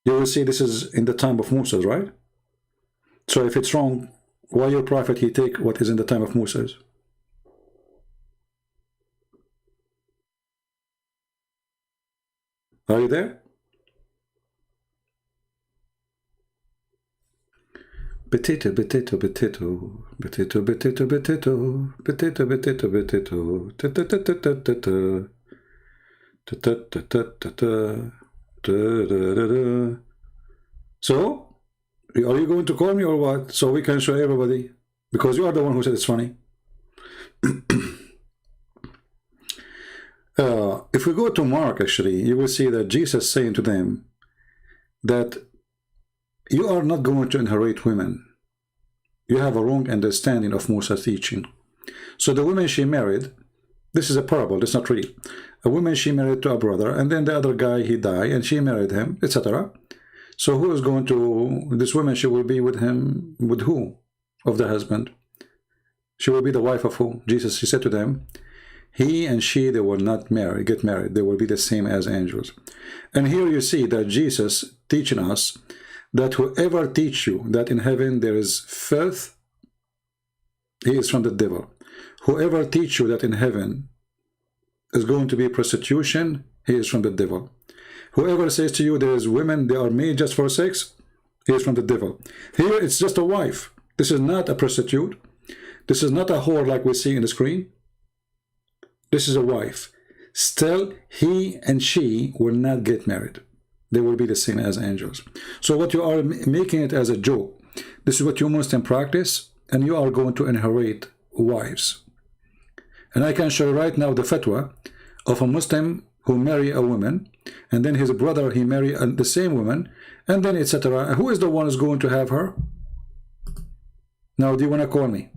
Speaker 7: You will see this is in the time of Moses, right? So if it's wrong, why your prophet, he take what is in the time of Moses? Are you there? Potato, potato, potato, potato, potato, potato, potato, potato, potato, ta ta ta ta ta ta ta ta ta ta ta ta. So, are you going to call me or what? So we can show everybody, because you are the one who said it's funny. If we go to Mark, actually, you will see that Jesus saying to them that you are not going to inherit women. You have a wrong understanding of Musa's teaching. So the woman she married, this is a parable, it's not real. A woman she married to a brother, and then the other guy, he died, and she married him, etc. So who is going to, this woman, she will be with him, with who? Of the husband. She will be the wife of who? Jesus, he said to them, he and she, they will not get married. They will be the same as angels. And here you see that Jesus teaching us that whoever teach you that in heaven there is filth, he is from the devil. Whoever teach you that in heaven is going to be prostitution, he is from the devil. Whoever says to you there is women, they are made just for sex, he is from the devil. Here it's just a wife. This is not a prostitute. This is not a whore like we see in the screen. This is a wife. Still, he and she will not get married. They will be the same as angels. So what you are making it as a joke. This is what you Muslim practice, and you are going to inherit wives. And I can show you right now the fatwa of a Muslim who marry a woman, and then his brother, he marry the same woman, and then etc. Who is the one who's going to have her? Now, do you want to call me?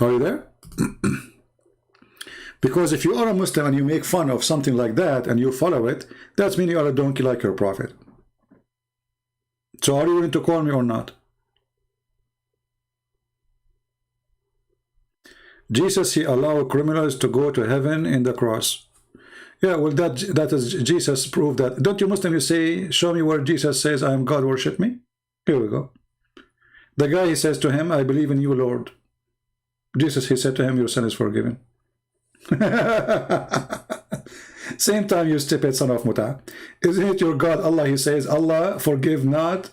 Speaker 7: Are you there? Because if you are a Muslim and you make fun of something like that and you follow it, that means you are a donkey like your prophet. So are you willing to call me or not? Jesus, he allowed criminals to go to heaven in the cross. Yeah, well, that is Jesus proved that. Don't you Muslims say, show me where Jesus says, I am God, worship me? Here we go. The guy, he says to him, I believe in you, Lord. Jesus, he said to him, your sin is forgiven. Same time, you stupid son of Muta. Isn't it your God, Allah? He says, Allah forgive not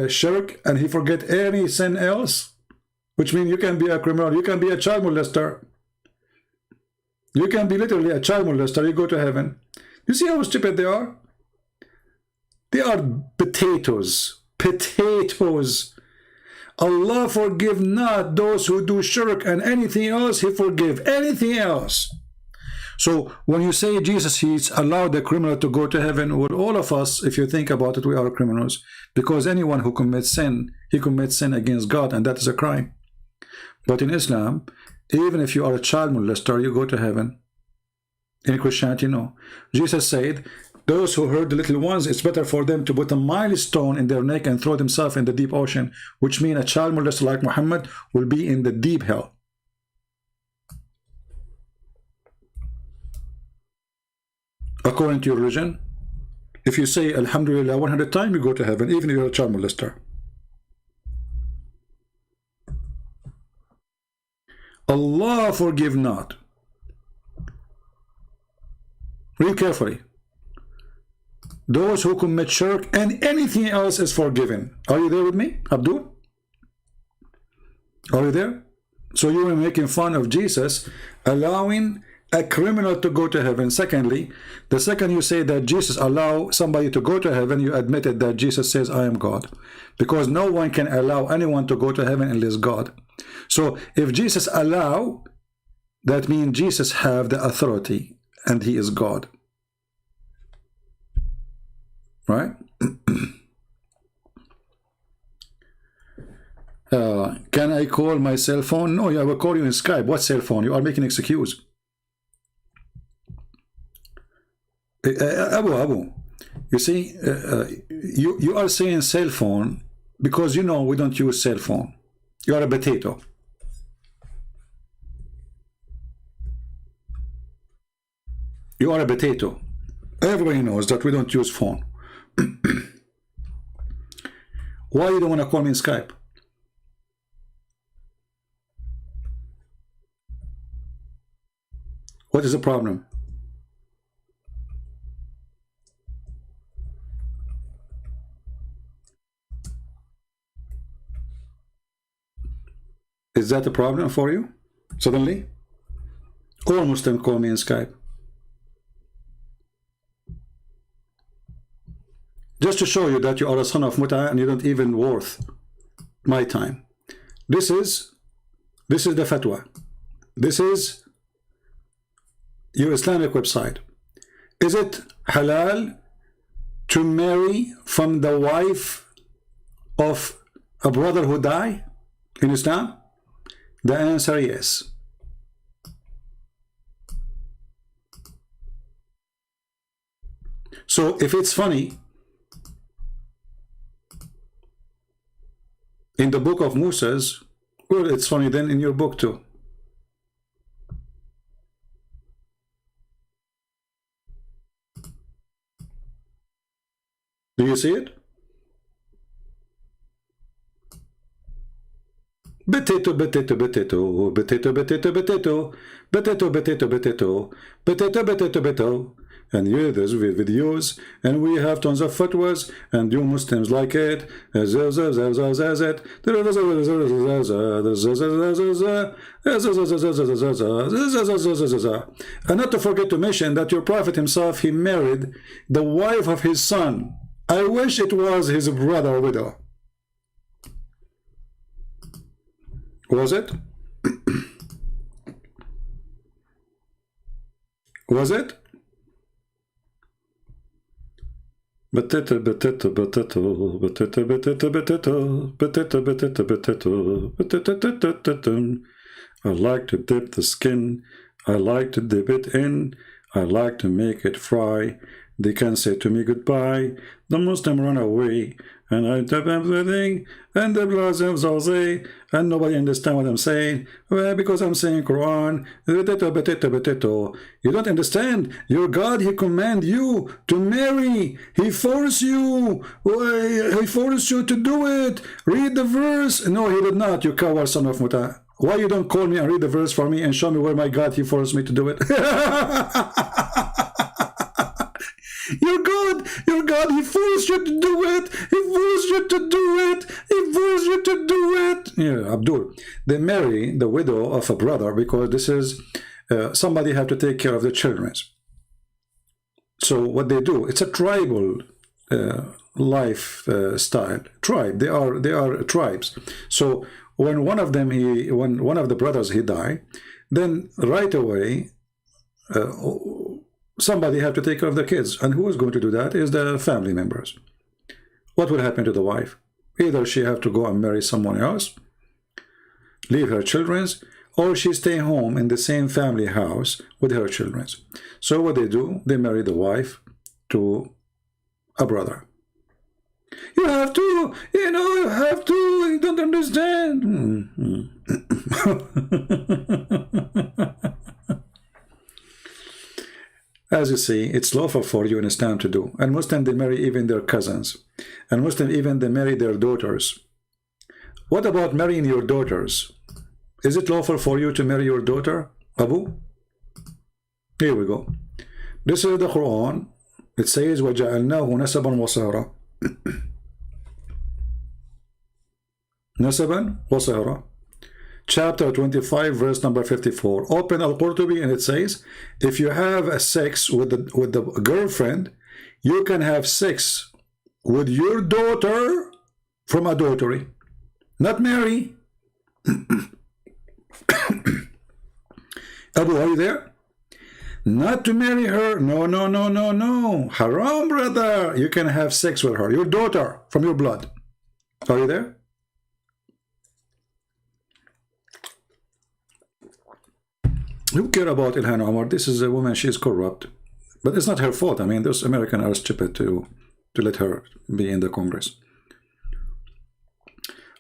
Speaker 7: shirk, and he forget any sin else. Which means you can be a criminal, you can be a child molester. You can be literally a child molester, you go to heaven. You see how stupid they are? They are potatoes. Potatoes. Allah forgive not those who do shirk, and anything else he forgive. Anything else. So when you say Jesus, he's allowed the criminal to go to heaven, well, all of us, if you think about it, we are criminals. Because anyone who commits sin, he commits sin against God, and that is a crime. But in Islam, even if you are a child molester, you go to heaven. In Christianity, no. Jesus said, those who hurt the little ones, it's better for them to put a milestone in their neck and throw themselves in the deep ocean, which means a child molester like Muhammad will be in the deep hell. According to your religion, if you say Alhamdulillah 100 times, you go to heaven, even if you're a child molester. Allah forgive not. Read carefully. Those who commit shirk, and anything else is forgiven. Are you there with me, Abdul? Are you there? So you were making fun of Jesus allowing a criminal to go to heaven. Secondly, the second you say that Jesus allow somebody to go to heaven, you admitted that Jesus says, I am God. Because no one can allow anyone to go to heaven unless God. So if Jesus allow, that means Jesus have the authority and he is God. Right? Can I call my cell phone? No, I will call you in Skype. What cell phone? You are making excuse. Abu, you see, you are saying cell phone because you know we don't use cell phone. You are a potato. You are a potato. Everybody knows that we don't use phone. Why you don't want to call me in Skype? What is the problem? Is that a problem for you? Suddenly? All Muslims call me in Skype. Just to show you that you are a son of Muta and you don't even worth my time. This is the fatwa. This is your Islamic website. Is it halal to marry from the wife of a brother who died in Islam? The answer is yes. So if it's funny in the book of Moses, well, it's funny then in your book too. Do you see it? Potato, potato, potato, potato, potato, potato, potato, potato, potato, potato, potato, potato. And here there's videos, and we have tons of fatwas, and you Muslims like it. And not to forget to mention that your Prophet himself, he married the wife of his son. I wish it was his brother widow. Was it? Was it? Potato, potato, potato, potato, potato, potato, potato, potato, potato, potato, potato. I like to dip the skin. I like to dip it in. I like to make it fry. They can say to me goodbye. The Muslim run away, and I tap everything, and the Muslims all say, and nobody understand what I'm saying. Well, because I'm saying Quran. Potato, potato, potato. You don't understand. Your God, He command you to marry. He force you. He forced you to do it. Read the verse. No, He did not. You coward son of Muta. Why you don't call me and read the verse for me and show me where my God He forced me to do it? Your God, He forced you to do it. He forced you to do it. He forced you to do it. Yeah, Abdul. They marry the widow of a brother because this is somebody have to take care of the children. So what they do, it's a tribal life style. Tribe. They are tribes. So when one of them when one of the brothers he died, then right away. Somebody have to take care of the kids, and who is going to do that is the family members. What will happen to the wife? Either she have to go and marry someone else, leave her children, or she stay home in the same family house with her children. So what they do, they marry the wife to a brother. You have to, you have to, you don't understand. As you see, it's lawful for you in Islam to do. And Muslims, they marry even their cousins. And Muslims, even they marry their daughters. What about marrying your daughters? Is it lawful for you to marry your daughter, Abu? Here we go. This is the Quran. It says, وَجَعَلْنَاهُ نَسَبًا وَصَهْرًا. نَسَبًا وَصَهْرًا. Chapter 25, verse number 54. Open Al-Qurtubi, and it says, if you have a sex with the girlfriend, you can have sex with your daughter from adultery. Not marry. Abu, are you there? Not to marry her. No, no, no, no, no. Haram, brother. You can have sex with her. Your daughter from your blood. Are you there? Who care about Ilhan Omar? This is a woman, she is corrupt. But it's not her fault. I mean, those Americans are stupid to let her be in the Congress.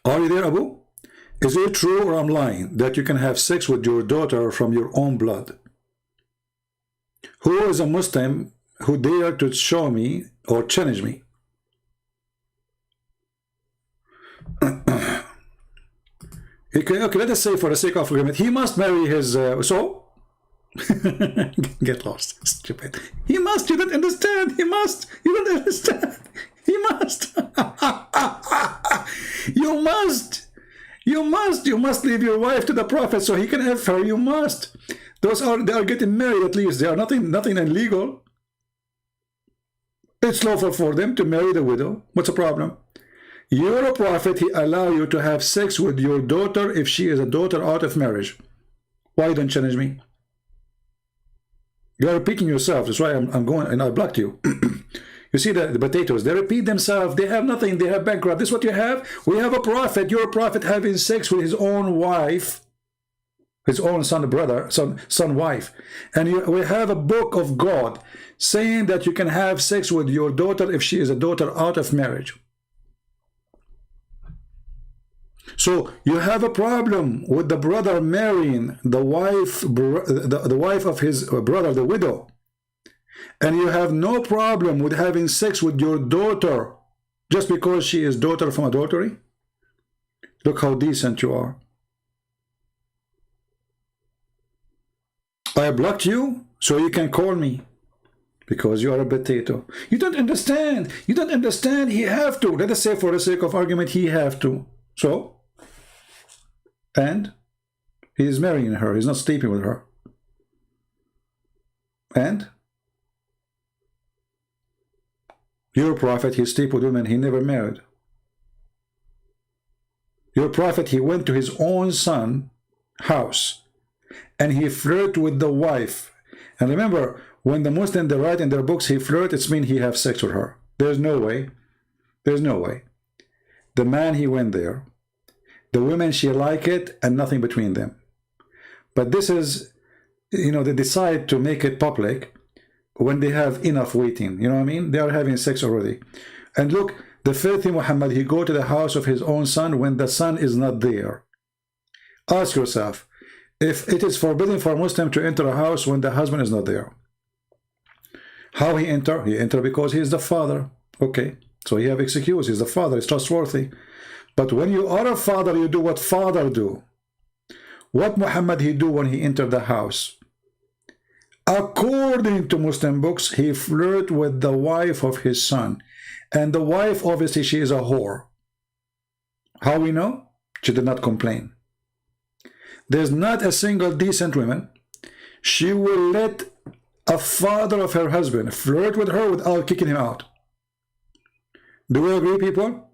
Speaker 7: Are you there, Abu? Is it true or I'm lying that you can have sex with your daughter from your own blood? Who is a Muslim who dare to show me or challenge me? Okay, let us say for the sake of argument, he must marry his... so? Get lost, stupid. He must, you don't understand. He must, you don't understand. He must. You must. You must leave your wife to the Prophet so he can have her. You must. They are getting married at least. They are nothing illegal. It's lawful for them to marry the widow. What's the problem? You're a prophet. He allow you to have sex with your daughter if she is a daughter out of marriage. Why you don't challenge me? You are repeating yourself. That's why I'm going and I blocked you. You see the potatoes, they repeat themselves. They have nothing. They have bankrupt. This is what you have. We have a prophet. You're a prophet having sex with his own wife, his own son, wife. And we have a book of God saying that you can have sex with your daughter if she is a daughter out of marriage. So you have a problem with the brother marrying the wife, the wife of his brother, the widow. And you have no problem with having sex with your daughter just because she is daughter from adultery. Look how decent you are. I blocked you so you can call me because you are a potato. You don't understand. You don't understand. He have to. Let us say for the sake of argument, he have to. So, and he is marrying her. He's not sleeping with her. And your prophet, he sleep with women he never married. Your prophet, he went to his own son house and he flirted with the wife. And remember, when the Muslims, they write in their books, he flirt, it means he have sex with her. There's no way. There's no way. The man, he went there. The women, she like it and nothing between them. But this is, you know, they decide to make it public when they have enough waiting. You know what I mean? They are having sex already. And look, the filthy Muhammad, he go to the house of his own son when the son is not there. Ask yourself, if it is forbidden for a Muslim to enter a house when the husband is not there, how he enter? He enter because he is the father. Okay, so he have excuse. He's the father. He's trustworthy. But when you are a father, you do what father do. What Muhammad he do when he entered the house? According to Muslim books, he flirted with the wife of his son. And the wife, obviously, she is a whore. How we know? She did not complain. There's not a single decent woman. She will let a father of her husband flirt with her without kicking him out. Do we agree, people?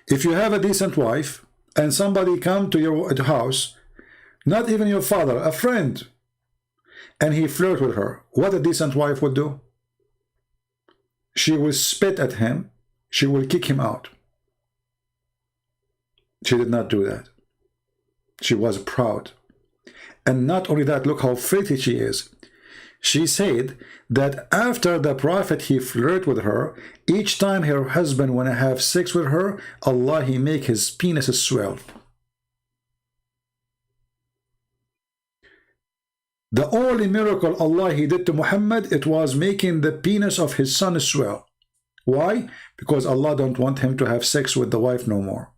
Speaker 7: If you have a decent wife and somebody come to your house, not even your father, a friend, and he flirt with her, what a decent wife would do? She will spit at him. She will kick him out. She did not do that. She was proud. And not only that, look how filthy she is. She said that after the prophet, he flirted with her, each time her husband want to have sex with her, Allah, he make his penis swell. The only miracle Allah he did to Muhammad, it was making the penis of his son swell. Why? Because Allah don't want him to have sex with the wife no more.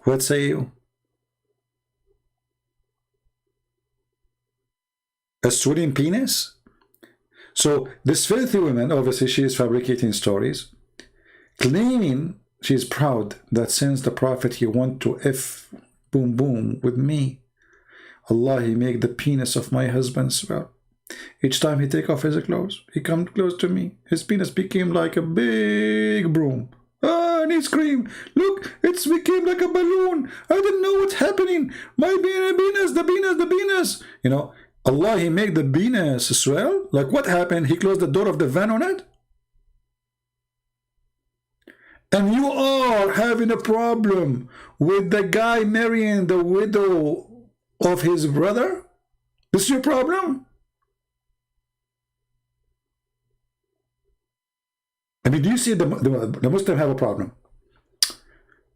Speaker 7: What say you? A swelling penis? So this filthy woman, obviously she is fabricating stories, claiming she's proud that since the prophet he want to F boom boom with me, Allah he make the penis of my husband swell. Each time he take off his clothes, he come close to me, his penis became like a big broom. Ah, and he screamed, look, it's became like a balloon. I didn't know what's happening. My penis, the penis. You know, Allah, he made the penis swell. Like what happened? He closed the door of the van on it? And you are having a problem with the guy marrying the widow of his brother? This is your problem? I mean, do you see the Muslim have a problem?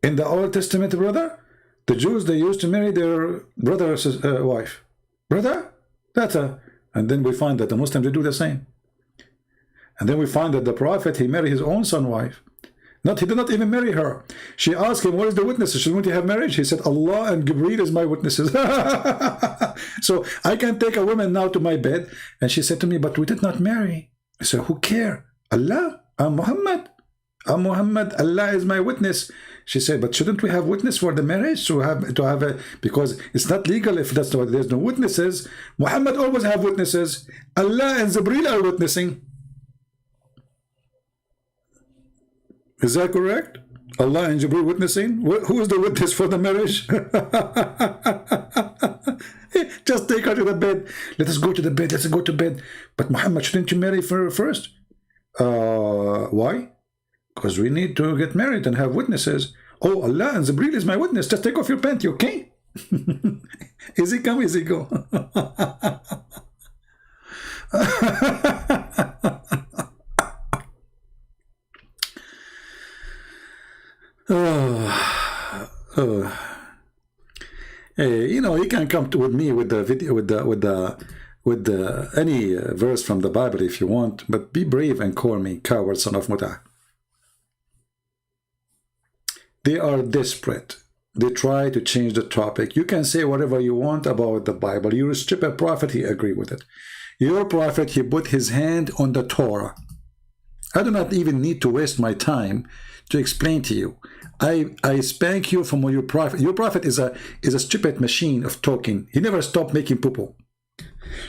Speaker 7: In the Old Testament, brother, the Jews, they used to marry their brother's wife. Brother? That's a... And then we find that the Muslims, they do the same. And then we find that the Prophet, he married his own son wife. Not, he did not even marry her. She asked him, what is the witnesses? She went to have marriage. He said, Allah and Jibreel is my witnesses. So I can take a woman now to my bed. And she said to me, but we did not marry. I said, who care? Allah, I'm Muhammad. I'm Muhammad. Allah is my witness. She said, but shouldn't we have witness for the marriage? To have a, because it's not legal if that's what, there's no witnesses. Muhammad always have witnesses. Allah and Jibreel are witnessing. Is that correct? Allah and Jibreel witnessing? Who is the witness for the marriage? Just take her to the bed. Let us go to the bed. Let's go to bed. But Muhammad, shouldn't you marry first? Why? Because we need to get married and have witnesses. Oh, Allah and Jibreel is my witness. Just take off your panty, okay? Easy come, easy go. Hey, you know, you can come with me with the video, with any verse from the Bible if you want, but be brave and call me coward, son of Mutah. They are desperate. They try to change the topic. You can say whatever you want about the Bible. You're a stupid prophet, he agree with it. Your prophet, he put his hand on the Torah. I do not even need to waste my time to explain to you. I spank you from your prophet. Your prophet is a stupid machine of talking. He never stopped making poo-poo.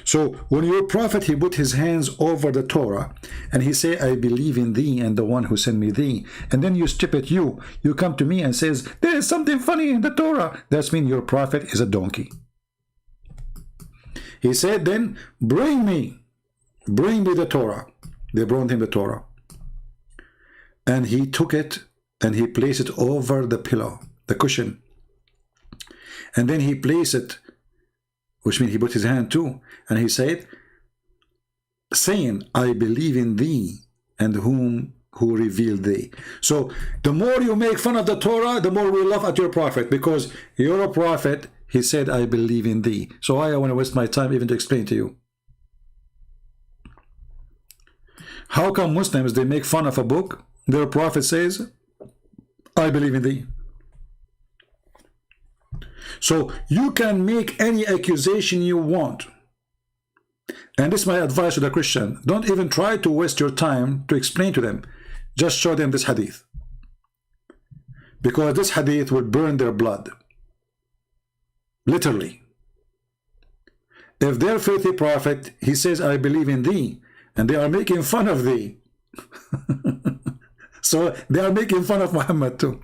Speaker 7: So when your prophet, he put his hands over the Torah and he say, I believe in thee and the one who sent me thee. And then you stupid you come to me and says, there is something funny in the Torah. That means your prophet is a donkey. He said then, bring me the Torah. They brought him the Torah. And he took it and he placed it over the pillow, the cushion. And then he placed it, which means he put his hand too, and he said, saying, I believe in thee and who revealed thee. So the more you make fun of the Torah, the more we laugh at your prophet, because you're a prophet. He said, I believe in thee. So I want to waste my time even to explain to you. How come Muslims, they make fun of a book? Their prophet says, I believe in thee. So you can make any accusation you want. And this is my advice to the Christian. Don't even try to waste your time to explain to them. Just show them this hadith. Because this hadith will burn their blood. Literally. If their filthy prophet, he says, I believe in thee, and they are making fun of thee. So they are making fun of Muhammad too.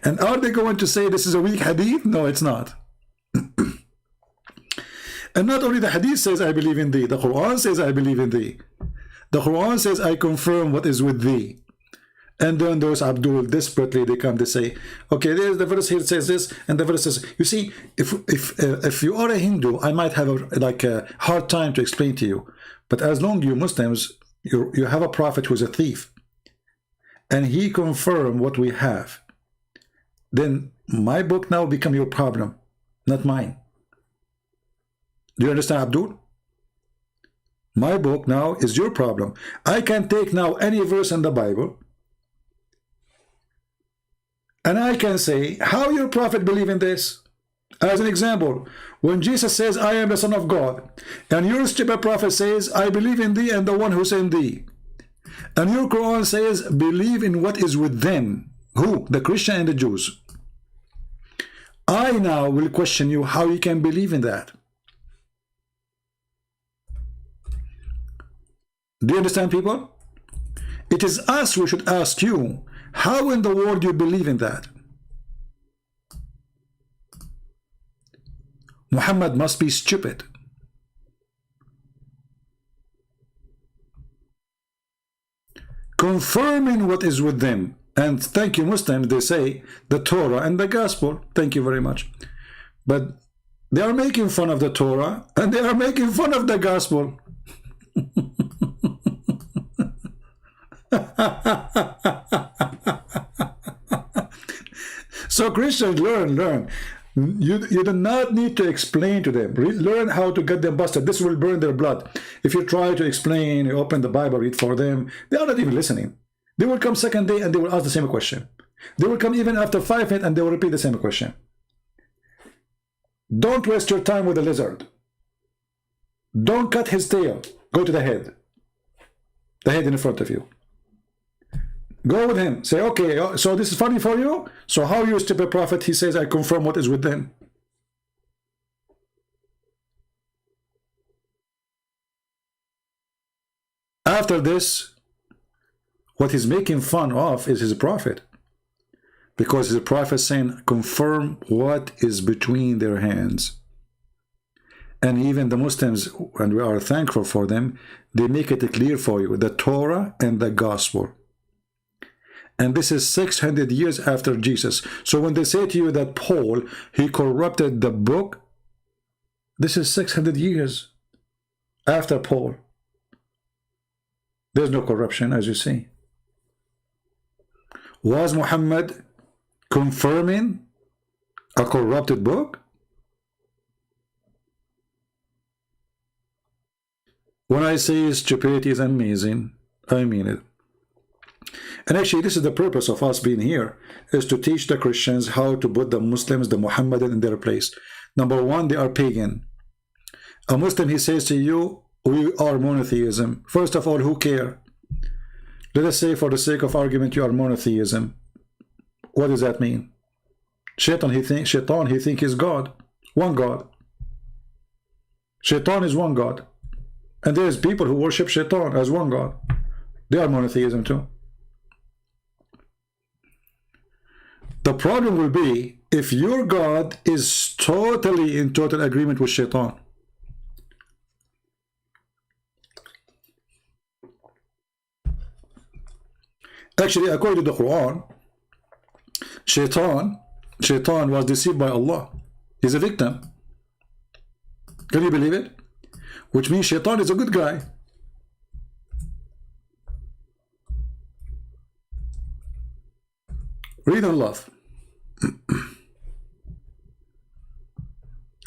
Speaker 7: And are they going to say this is a weak hadith? No, it's not. And not only the hadith says, I believe in thee. The Quran says, I believe in thee. The Quran says, I confirm what is with thee. And then those Abdul, desperately, they come to say, okay, there's the verse here says this, and the verse says, you see, if you are a Hindu, I might have a hard time to explain to you. But as long as you Muslims, you have a prophet who's a thief, and he confirmed what we have, then my book now become your problem, not mine. Do you understand, Abdul? My book now is your problem. I can take now any verse in the Bible, and I can say, how your prophet believe in this? As an example, when Jesus says, I am the Son of God, and your stupid prophet says, I believe in thee and the one who sent thee. And your Quran says, believe in what is with them. Who? The Christian and the Jews. I now will question you how you can believe in that. Do you understand, people? It is us who should ask you, how in the world do you believe in that? Muhammad must be stupid. Confirming what is with them. And thank you, Muslims, they say the Torah and the Gospel. Thank you very much. But they are making fun of the Torah and they are making fun of the Gospel. So Christians, learn. You do not need to explain to them. Learn how to get them busted. This will burn their blood. If you try to explain, you open the Bible, read for them, they are not even listening. They will come second day and they will ask the same question. They will come even after 5 minutes and they will repeat the same question. Don't waste your time with the lizard. Don't cut his tail. Go to the head. The head in front of you. Go with him. Say, okay, so this is funny for you? So how you stupid prophet? He says, I confirm what is within. After this, what he's making fun of is his prophet. Because his prophet saying, confirm what is between their hands. And even the Muslims, and we are thankful for them, they make it clear for you, the Torah and the Gospel. And this is 600 years after Jesus. So when they say to you that Paul, he corrupted the book, this is 600 years after Paul. There's no corruption, as you see. Was Muhammad confirming a corrupted book? When I say stupidity is amazing, I mean it. And actually, this is the purpose of us being here, is to teach the Christians how to put the Muslims, the Muhammadan, in their place. Number one, they are pagan. A Muslim, he says to you, we are monotheism. First of all, who care? Let us say, for the sake of argument, you are monotheism. What does that mean? Shaitan, he think is God. One God. Shaitan is one God. And there's people who worship Shaitan as one God. They are monotheism too. The problem will be if your God is totally in total agreement with Shaitan. Actually, according to the Quran, Shaitan was deceived by Allah. He's a victim. Can you believe it? Which means Shaitan is a good guy. Read on love.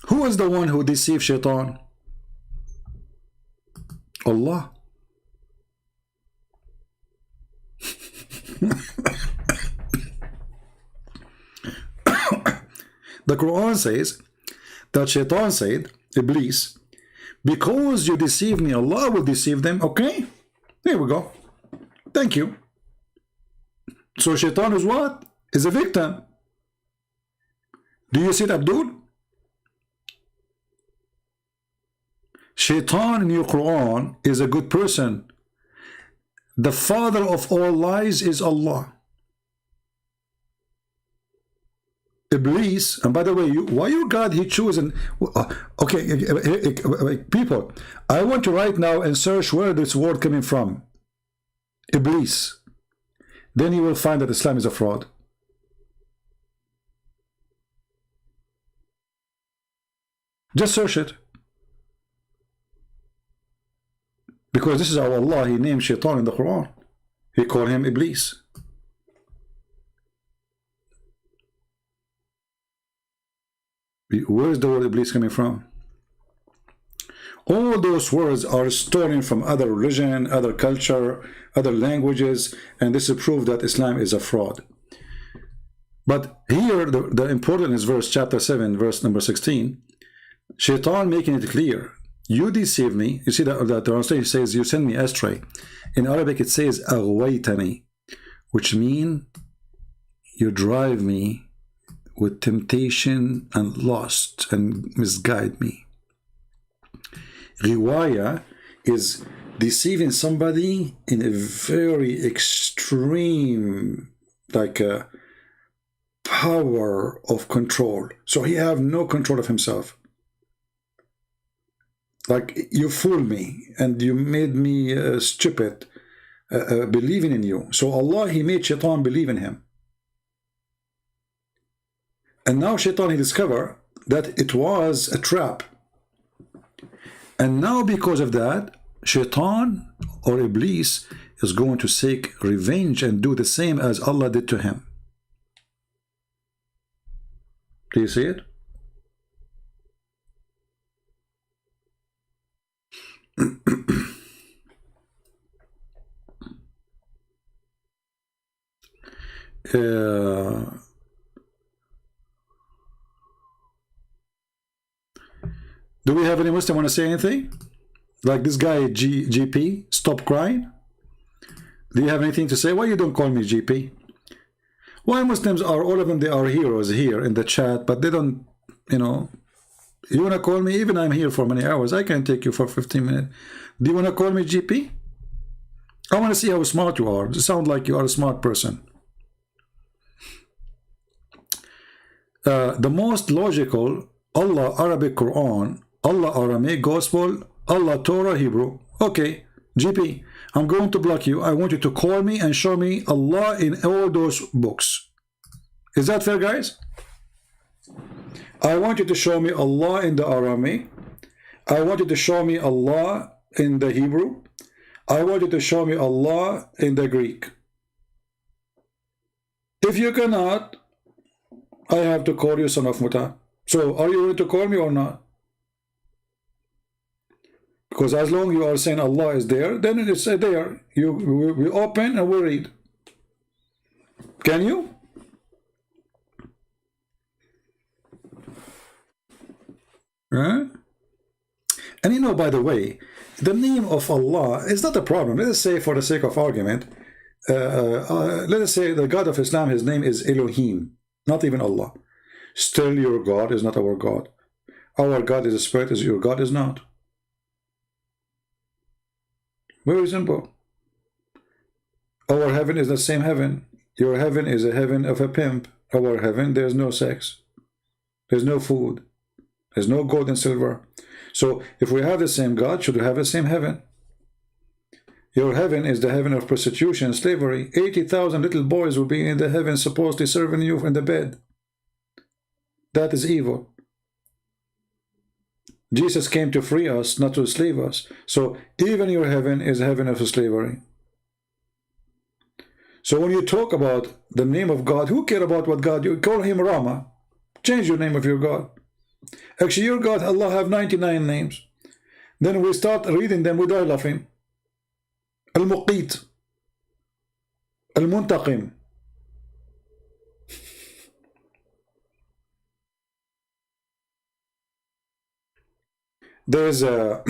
Speaker 7: Who is the one who deceived Shaitan? Allah. The Quran says that Shaitan said, Iblis, because you deceive me, Allah will deceive them. Okay, there we go. Thank you. So Shaitan is what? Is a victim. Do you see that, dude? Shaitan in your Quran is a good person. The father of all lies is Allah. Iblis, and by the way, why your God he chosen? Okay, people, I want to right now and search where this word coming from. Iblis. Then you will find that Islam is a fraud. Just search it. Because this is how Allah, he named Shaitan in the Quran. He called him Iblis. Where is the word Iblis coming from? All those words are stolen from other religion, other culture, other languages, and this is proof that Islam is a fraud. But here, the important is verse chapter 7, verse number 16. Shaitan making it clear. You deceive me. You see that the translation says, you send me astray. In Arabic, it says, aghwaytani, which means you drive me with temptation and lust and misguide me. Riwaya is deceiving somebody in a very extreme, like a power of control. So he have no control of himself. Like, you fooled me and you made me stupid, believing in you. So Allah, he made Shaitan believe in him. And now Shaitan, he discovered that it was a trap. And now because of that, Shaitan or Iblis is going to seek revenge and do the same as Allah did to him. Do you see it? Do we have any Muslim want to say anything? Like this guy GP, stop crying. Do you have anything to say? Why you don't call me GP? Why Muslims are, all of them, they are heroes here in the chat, but they don't, you know, you want to call me, even I'm here for many hours, I can take you for 15 minutes. Do you want to call me GP? I want to see how smart you are. You sound like you are a smart person. The most logical, Allah Arabic Quran, Allah Aramaic Gospel, Allah Torah Hebrew. Okay, GP, I'm going to block you. I want you to call me and show me Allah in all those books. Is that fair, guys? I want you to show me Allah in the Aramaic. I want you to show me Allah in the Hebrew. I want you to show me Allah in the Greek. If you cannot, I have to call you son of Muta. So, are you willing to call me or not? Because as long as you are saying Allah is there, then it is there. We open and we read. Can you? Right? And you know, by the way, the name of Allah is not a problem. Let us say, for the sake of argument, let us say the God of Islam, his name is Elohim, not even Allah. Still, your God is not our God. Our God is a spirit, your God is not. Very simple. Our heaven is the same heaven. Your heaven is a heaven of a pimp. Our heaven, there's no sex. There's no food. There's no gold and silver. So, if we have the same God, should we have the same heaven? Your heaven is the heaven of prostitution and slavery. 80,000 little boys will be in the heaven supposedly serving you in the bed. That is evil. Jesus came to free us, not to slave us. So even your heaven is a heaven of slavery. So when you talk about the name of God, who care about what God? You call him Rama. Change your name of your God. Actually, your God, Allah, have 99 names. Then we start reading them, we die laughing. Al-Muqit, Al-Muntaqim. There's a,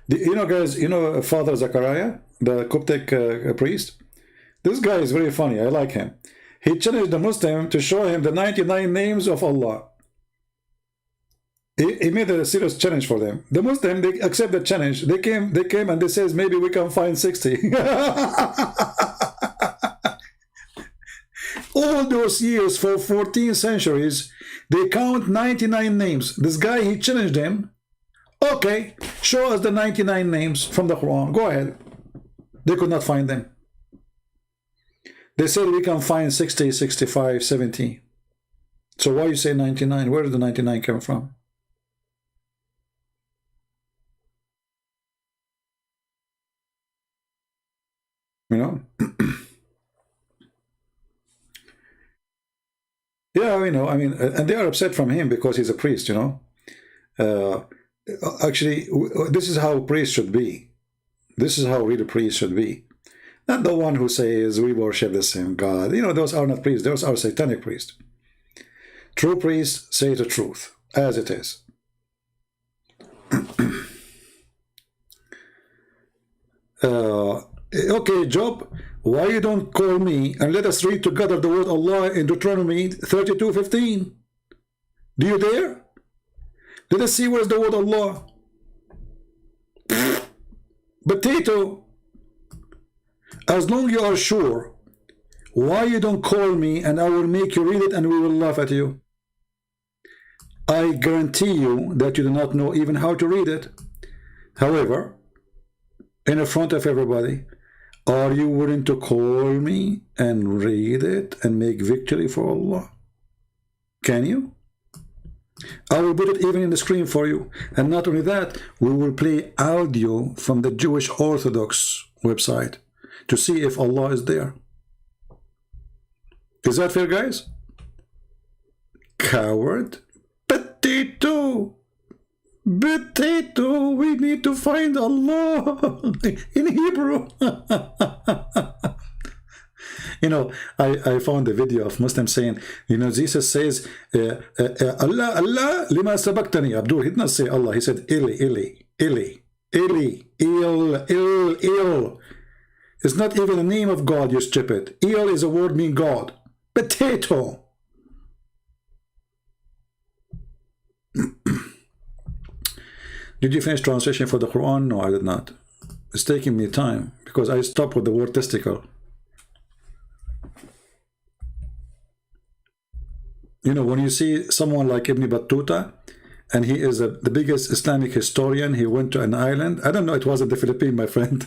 Speaker 7: you know, guys, you know Father Zachariah, the Coptic priest? This guy is very funny. I like him. He challenged the Muslim to show him the 99 names of Allah. He made a serious challenge for them. The Muslim, they accept the challenge. They came and they says, maybe we can find 60. All those years, for 14 centuries, they count 99 names. This guy, he challenged them. Okay, show us the 99 names from the Quran. Go ahead. They could not find them. They said we can find 60, 65, 70. So why you say 99? Where did the 99 come from? You know? Yeah, you know, I mean, and they are upset from him because he's a priest, you know. Actually, this is how priests should be. This is how real priests should be. Not the one who says we worship the same God. You know, those are not priests. Those are satanic priests. True priests say the truth, as it is. Okay, Job, why you don't call me and let us read together the word Allah in Deuteronomy 32:15? Do you dare? Let us see where's the word Allah. Potato. As long you are sure, why you don't call me and I will make you read it and we will laugh at you. I guarantee you that you do not know even how to read it. However, in front of everybody, are you willing to call me and read it and make victory for Allah? Can you? I will put it even in the screen for you. And not only that, we will play audio from the Jewish Orthodox website to see if Allah is there. Is that fair, guys? Coward. Potato. Potato. We need to find Allah in Hebrew. You know, I found a video of Muslims saying, you know, Jesus says, Allah, Allah, lima sabaqtani. Abdul, he did not say Allah. He said, Ili, Ili, Ili, Ili, Il. It's not even the name of God, you stupid. Il is a word meaning God. Potato. Did you finish translation for the Quran? No, I did not. It's taking me time because I stopped with the word testicle. You know, when you see someone like Ibn Battuta, and he is the biggest Islamic historian, he went to an island. I don't know, it wasn't the Philippines, my friend.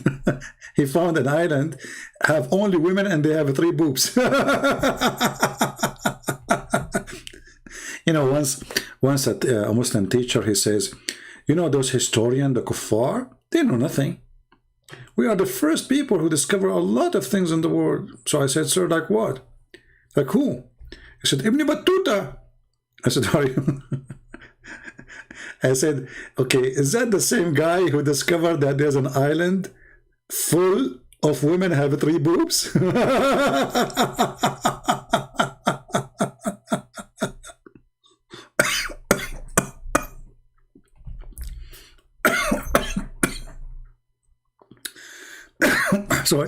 Speaker 7: He found an island, have only women, and they have 3 boobs. You know, once a Muslim teacher, he says, you know, those historians, the kuffar, they know nothing. We are the first people who discover a lot of things in the world. So I said, sir, like what? Like who? He said, Ibn Battuta. I said, are you? I said, okay, is that the same guy who discovered that there's an island full of women have 3 boobs? So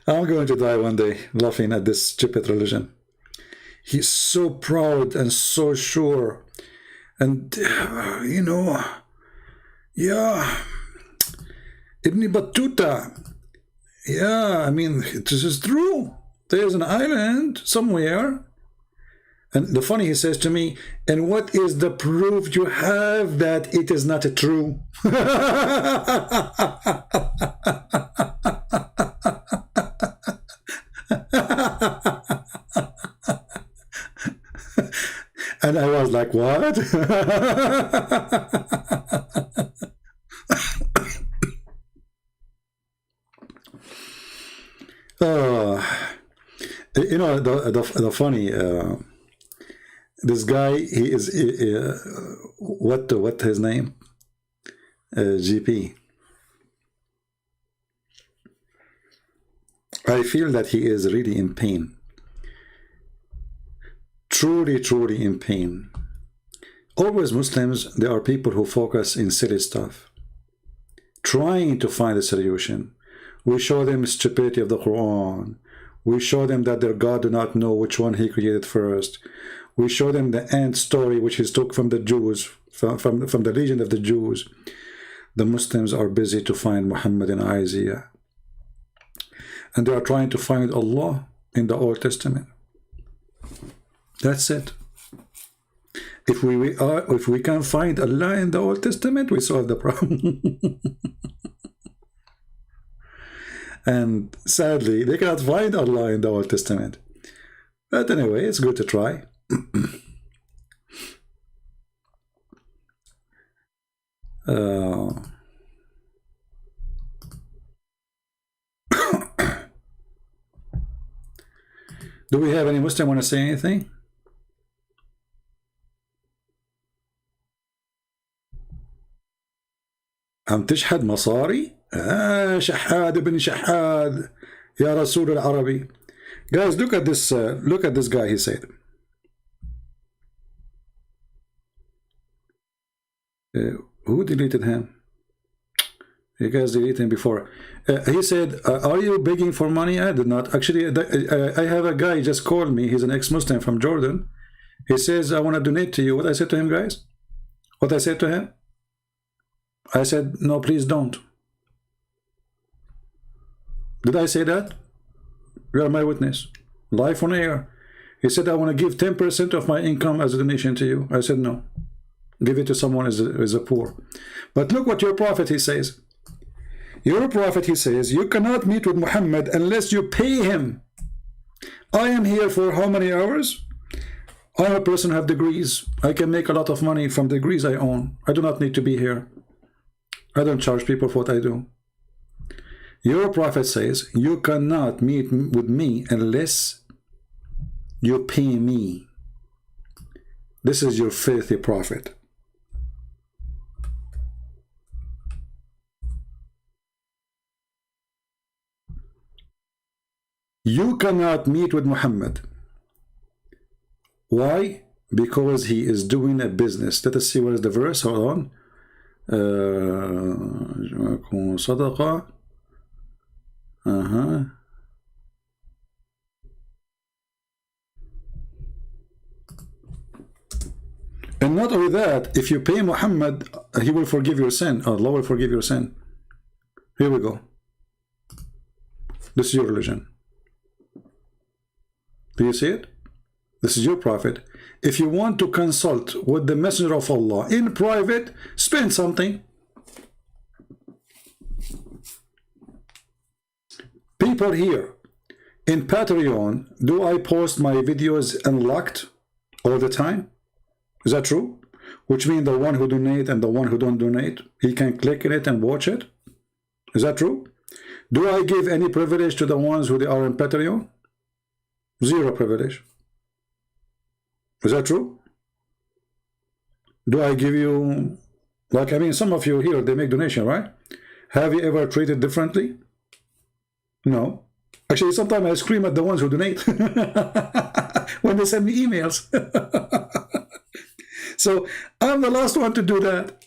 Speaker 7: I'm going to die one day laughing at this stupid religion. He's so proud and so sure. And, you know, yeah, Ibn Battuta, yeah, I mean, this is true. There's an island somewhere. And the funny, he says to me, and what is the proof you have that it is not true? And I was like, what? You know, the funny, this guy, he is, what his name? GP. I feel that he is really in pain. Truly in pain. Always Muslims, there are people who focus in silly stuff, trying to find a solution. We show them stupidity of the Quran. We show them that their God do not know which one he created first. We show them the ant story, which is took from the Jews, from the legend of the Jews. The Muslims are busy to find Muhammad in Isaiah. And they are trying to find Allah in the Old Testament. That's it. If we can find Allah in the Old Testament, we solve the problem. And sadly, they cannot find Allah in the Old Testament. But anyway, it's good to try. Do we have any Muslim want to say anything? عم تشحد مصاري؟ شحاد ابن شحاد يا رسول العربي. Guys, look at this guy, he said. Who deleted him? You guys deleted him before. He said, are you begging for money? I did not. Actually, I have a guy just called me. He's an ex-Muslim from Jordan. He says, I want to donate to you. What I said to him, guys? What I said to him? I said, no, please don't. Did I say that? You are my witness. Live on air. He said, I want to give 10% of my income as a donation to you. I said, no. Give it to someone as a poor. But look what your prophet, he says. Your prophet, he says, you cannot meet with Muhammad unless you pay him. I am here for how many hours? I'm a person who have degrees. I can make a lot of money from degrees I own. I do not need to be here. I don't charge people for what I do. Your prophet says, you cannot meet with me unless you pay me. This is your filthy prophet. You cannot meet with Muhammad. Why? Because he is doing a business. Let us see what is the verse. Hold on. صدقة. And not only that, if you pay Muhammad, he will forgive your sin. Allah will forgive your sin. Here we go. This is your religion. Do you see it? This is your prophet. If you want to consult with the Messenger of Allah in private, spend something. People here in Patreon, do I post my videos unlocked all the time? Is that true? Which means the one who donate and the one who don't donate, he can click in it and watch it. Is that true? Do I give any privilege to the ones who they are in Patreon? Zero privilege. Is that true? Do I give you, like, I mean, some of you here, they make donation, right? Have you ever treated differently? No. Actually, sometimes I scream at the ones who donate when they send me emails. So I'm the last one to do that.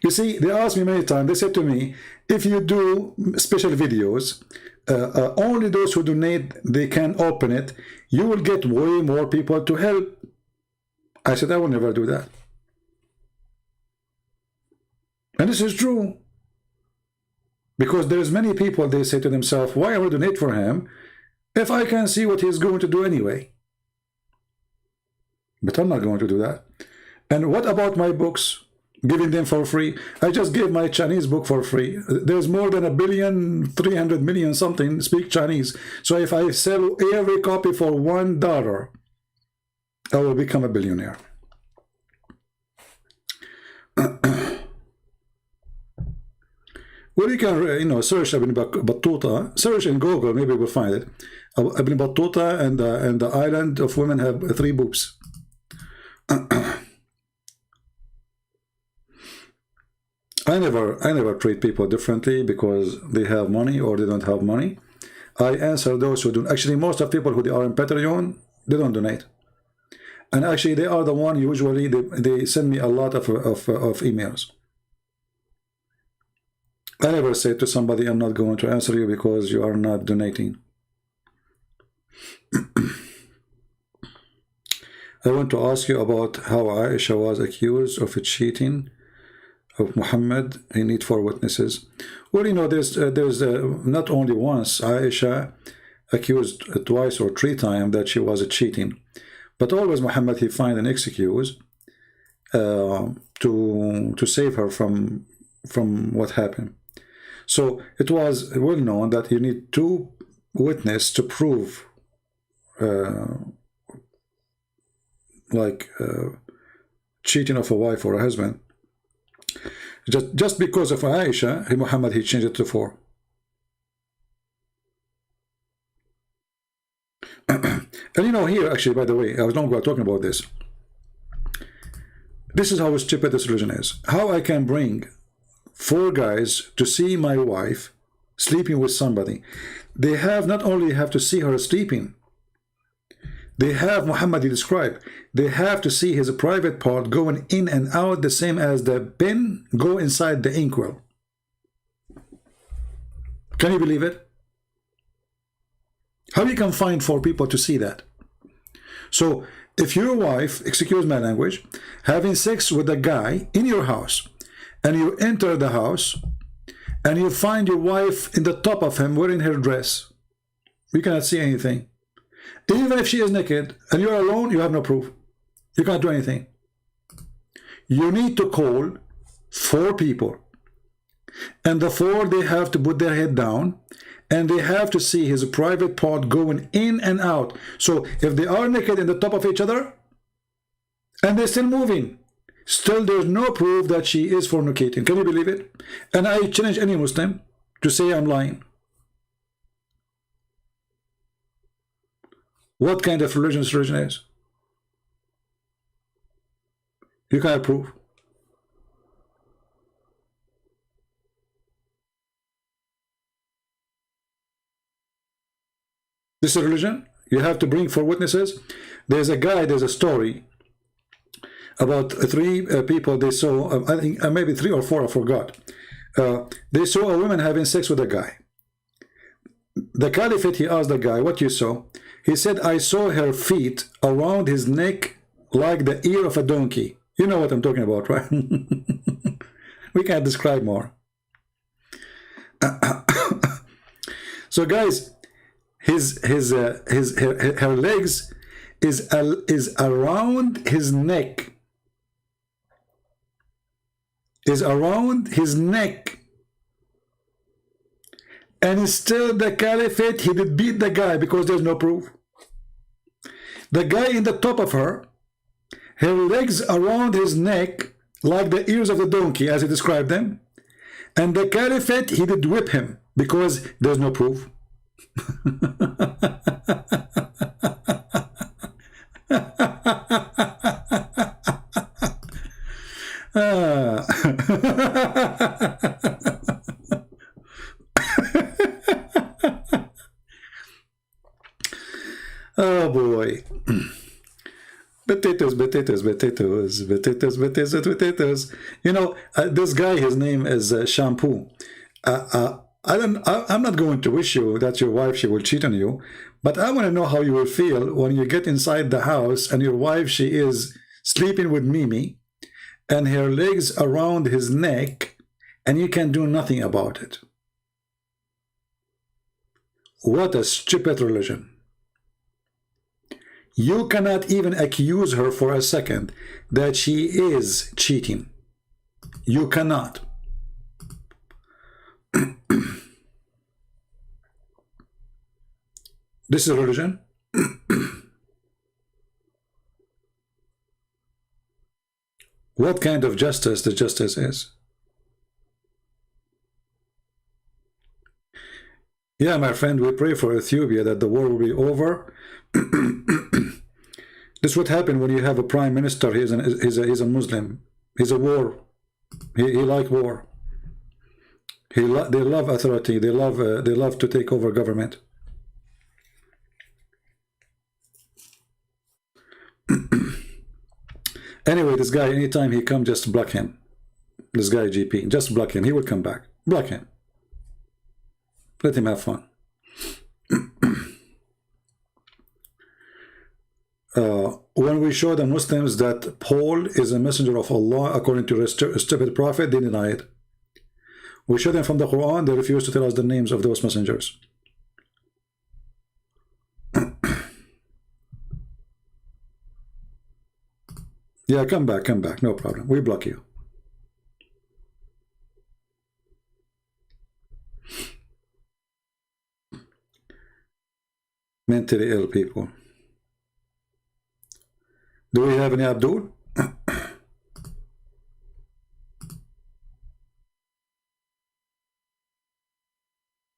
Speaker 7: You see, they asked me many times, they said to me, if you do special videos, only those who donate, they can open it, you will get way more people to help. I said, I will never do that. And this is true. Because there's many people, they say to themselves, why I will donate for him if I can see what he's going to do anyway? But I'm not going to do that. And what about my books? Giving them for free? I just gave my Chinese book for free. There's more than 1,300,000,000 something speak Chinese. So if I sell every copy for $1, I will become a billionaire. Well, you can, search Ibn Battuta. Search in Google, maybe we'll find it. Ibn Battuta and the island of women have 3 boobs. I never treat people differently because they have money or they don't have money. I answer those who do. Actually, most of people who they are in Patreon, they don't donate. And actually, they are the one usually they send me a lot of emails. I never say to somebody, I'm not going to answer you because you are not donating. I want to ask you about how Aisha was accused of cheating of Muhammad. He need 4 witnesses. Well, there's not only once Aisha accused twice or 3 times that she was cheating, but always Muhammad, he find an excuse to save her from what happened. So it was well known that you need 2 witnesses to prove cheating of a wife or a husband. Just because of Aisha, Muhammad, he changed it to 4. And here, actually, by the way, I was not talking about this. This is how stupid this religion is. How I can bring 4 guys to see my wife sleeping with somebody. They have not only have to see her sleeping, they have, Muhammad described, they have to see his private part going in and out the same as the pen go inside the inkwell. Can you believe it? How you can find 4 people to see that? So if your wife, excuse my language, having sex with a guy in your house, and you enter the house and you find your wife in the top of him wearing her dress, you cannot see anything. Even if she is naked and you're alone, you have no proof. You can't do anything. You need to call 4 people, and the 4, they have to put their head down and they have to see his private part going in and out. So if they are naked in the top of each other and they're still moving, still there's no proof that she is fornicating. Can you believe it? And I challenge any Muslim to say I'm lying. What kind of religion this religion is? You can't prove. This is religion. You have to bring four witnesses. There's a story about three people they saw, I think maybe three or four, I forgot. They saw a woman having sex with a guy. The caliphate, he asked the guy, what you saw? He said, I saw her feet around his neck like the ear of a donkey. You know what I'm talking about, right? We can't describe more. So guys, her legs is around his neck. Is around his neck. And still the caliphate, he did beat the guy because there's no proof. The guy in the top of her legs around his neck like the ears of the donkey, as he described them. And the caliphate, he did whip him because there's no proof. Oh boy. Potatoes. You know, this guy, his name is Shampoo. I'm not going to wish you that your wife, she will cheat on you, but I want to know how you will feel when you get inside the house and your wife, she is sleeping with Mimi and her legs around his neck and you can do nothing about it. What a stupid religion. You cannot even accuse her for a second that she is cheating. You cannot. This is religion. What kind of justice the justice is? Yeah, my friend, we pray for Ethiopia that the war will be over. This is what happened when you have a prime minister. He's a Muslim. He's a war. He like war. They love authority. They love to take over government. Anyway, this guy, anytime he comes, just block him. This guy GP, just block him. He will come back. Block him. Let him have fun. When we show the Muslims that Paul is a messenger of Allah according to a stupid prophet, they deny it. We show them from the Quran, they refuse to tell us the names of those messengers. Yeah, come back, no problem. We block you. Mentally ill people. Do we have any Abdul?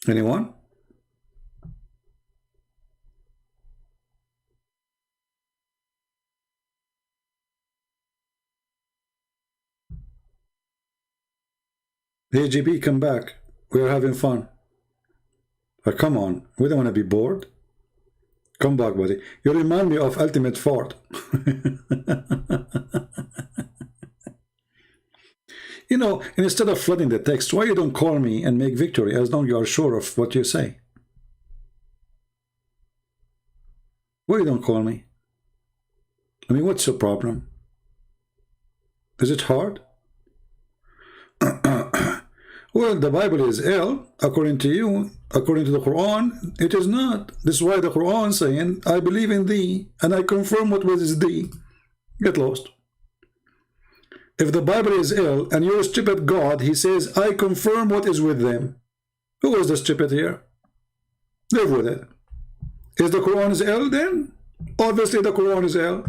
Speaker 7: Anyone? Hey GB, come back. We are having fun. Come on, we don't want to be bored. Come back, buddy. You remind me of Ultimate Fort. You know, instead of flooding the text, why you don't call me and make victory as long as you are sure of what you say? Why you don't call me? I mean, what's your problem? Is it hard? Well, the Bible is ill, according to you, according to the Quran, it is not. This is why the Quran is saying, I believe in thee, and I confirm what was thee. Get lost. If the Bible is ill, and you're a stupid God, he says, I confirm what is with them. Who is the stupid here? Live with it. Is the Quran is ill then? Obviously the Quran is ill.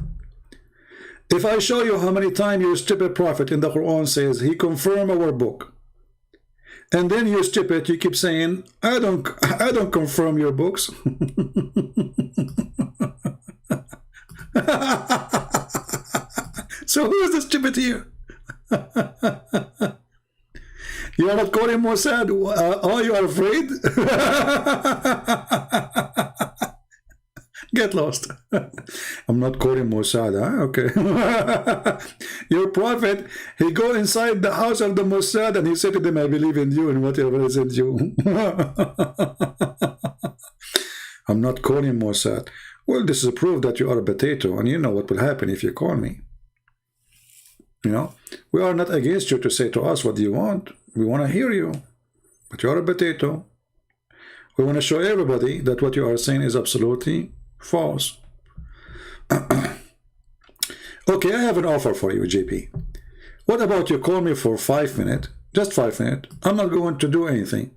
Speaker 7: If I show you how many times your stupid prophet in the Quran says, he confirmed our book, and then you're stupid, you keep saying, I don't confirm your books. So who is the stupid here? You are not calling Mossad? Oh, you are afraid? Get lost. I'm not quoting Mossad, huh? Okay. Your prophet, he go inside the house of the Mossad and he said to them, I believe in you and whatever is in you. I'm not calling Mossad. Well, this is a proof that you are a potato, and you know what will happen if you call me. You know, we are not against you to say to us, what do you want? We want to hear you. But you are a potato. We want to show everybody that what you are saying is absolutely false. Okay, I have an offer for you, JP. What about you call me for 5 minutes, just 5 minutes? I'm not going to do anything.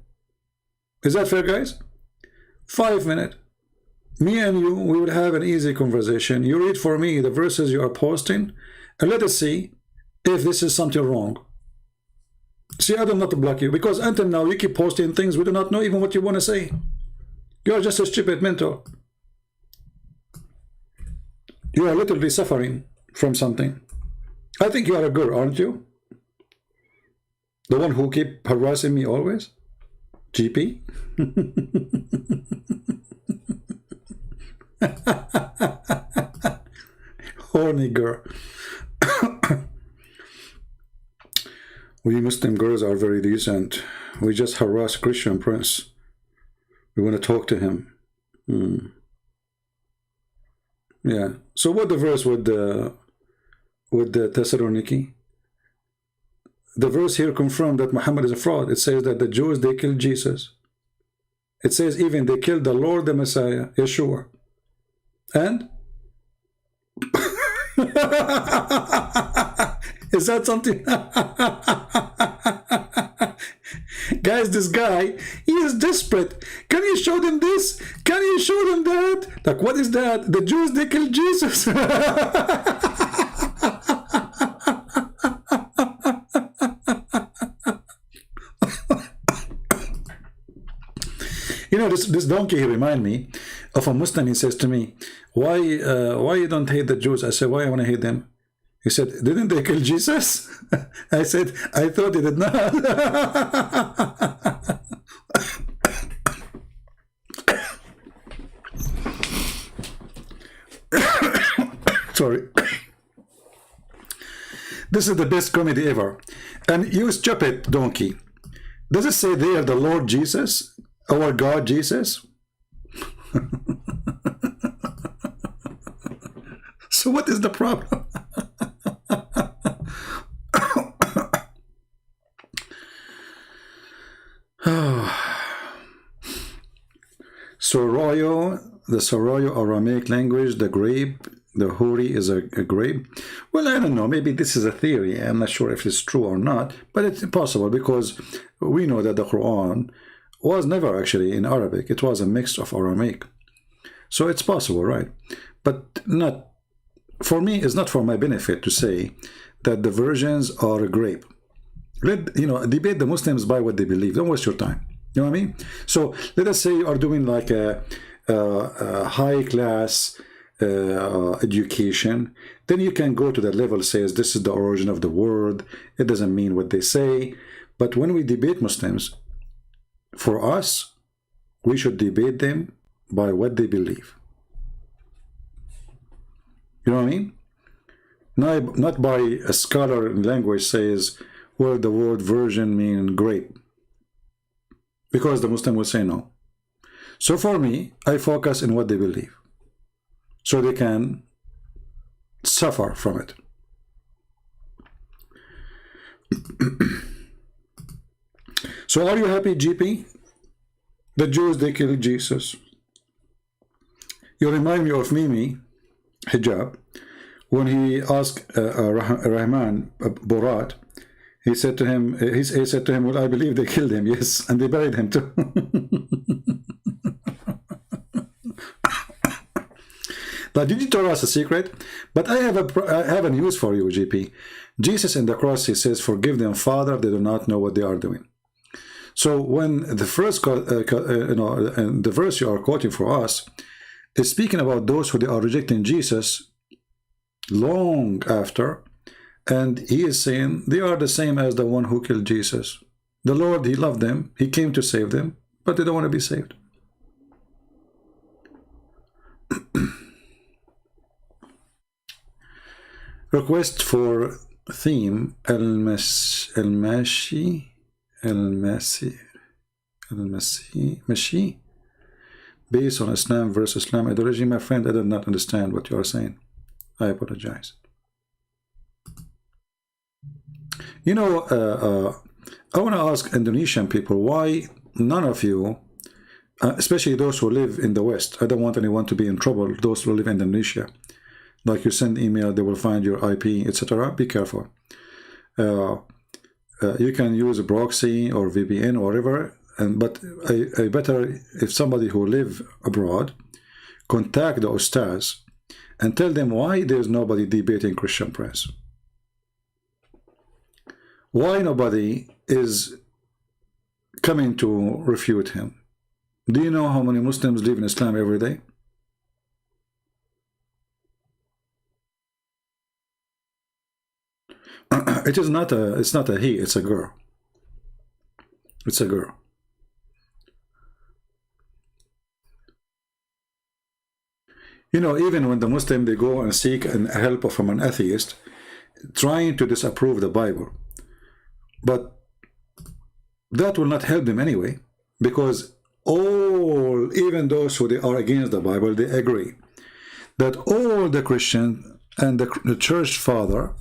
Speaker 7: Is that fair, guys? 5 minutes. Me and you, we would have an easy conversation. You read for me the verses you are posting, and let us see if this is something wrong. See, I do not block you, because until now you keep posting things we do not know even what you want to say. You are just a stupid mentor. You are literally suffering from something. I think you are a girl, aren't you? The one who keep harassing me always? GP? Horny girl. We Muslim girls are very decent. We just harass Christian prince. We want to talk to him. Yeah. So what the verse with the Thessaloniki? The verse here confirmed that Muhammad is a fraud. It says that the Jews, they killed Jesus. It says even they killed the Lord, the Messiah, Yeshua. And is that something? Guys, this guy, he is desperate. Can you show them this? Can you show them that? Like, what is that? The Jews, they killed Jesus. You know, this donkey, he remind me of a Muslim. He says to me, why you don't hate the Jews? I said, why I want to hate them? He said, didn't they kill Jesus? I said, I thought they did not. Sorry. This is the best comedy ever. And you stupid donkey. Does it say there the Lord Jesus? Our God Jesus? So what is the problem? Soroyo, the Soroyo Aramaic language, the grape, the Huri is a grape. Well, I don't know. Maybe this is a theory. I'm not sure if it's true or not, but it's possible because we know that the Quran was never actually in Arabic. It was a mix of Aramaic. So it's possible, right? But not, for me, it's not for my benefit to say that the versions are a grape. Debate the Muslims by what they believe. Don't waste your time. You know what I mean? So let us say you are doing like a high class education. Then you can go to that level, says this is the origin of the word. It doesn't mean what they say. But when we debate Muslims, for us, we should debate them by what they believe. You know what I mean? Not by a scholar in language says, well, the word virgin means grape. Because the Muslim will say no. So for me, I focus on what they believe. So they can suffer from it. So are you happy, GP? The Jews, they killed Jesus. You remind me of Mimi Hijab when he asked Rahman Borat. He said to him, well, I believe they killed him. Yes, and they buried him too. Now, did you tell us a secret? But I have a news for you, GP. Jesus in the cross, he says, forgive them, Father, they do not know what they are doing. So when the first, the verse you are quoting for us is speaking about those who they are rejecting Jesus long after, and he is saying they are the same as the one who killed Jesus. The Lord, he loved them, he came to save them, but they don't want to be saved. Request for theme المشي based on Islam versus Islam ideology. My friend, I did not understand what you are saying. I apologize. You know, I want to ask Indonesian people why none of you, especially those who live in the West, I don't want anyone to be in trouble, those who live in Indonesia, like you send email, they will find your IP, etc. Be careful. You can use a proxy or VPN or whatever, but I better, if somebody who live abroad, contact the ustaz and tell them why there's nobody debating Christian Prince. Why nobody is coming to refute him? Do you know how many Muslims live in Islam every day? It's not a he, it's a girl. It's a girl. You know, even when the Muslim, they go and seek help from an atheist, trying to disapprove the Bible. But that will not help them anyway, because even those who they are against the Bible, they agree that all the Christians and the church father,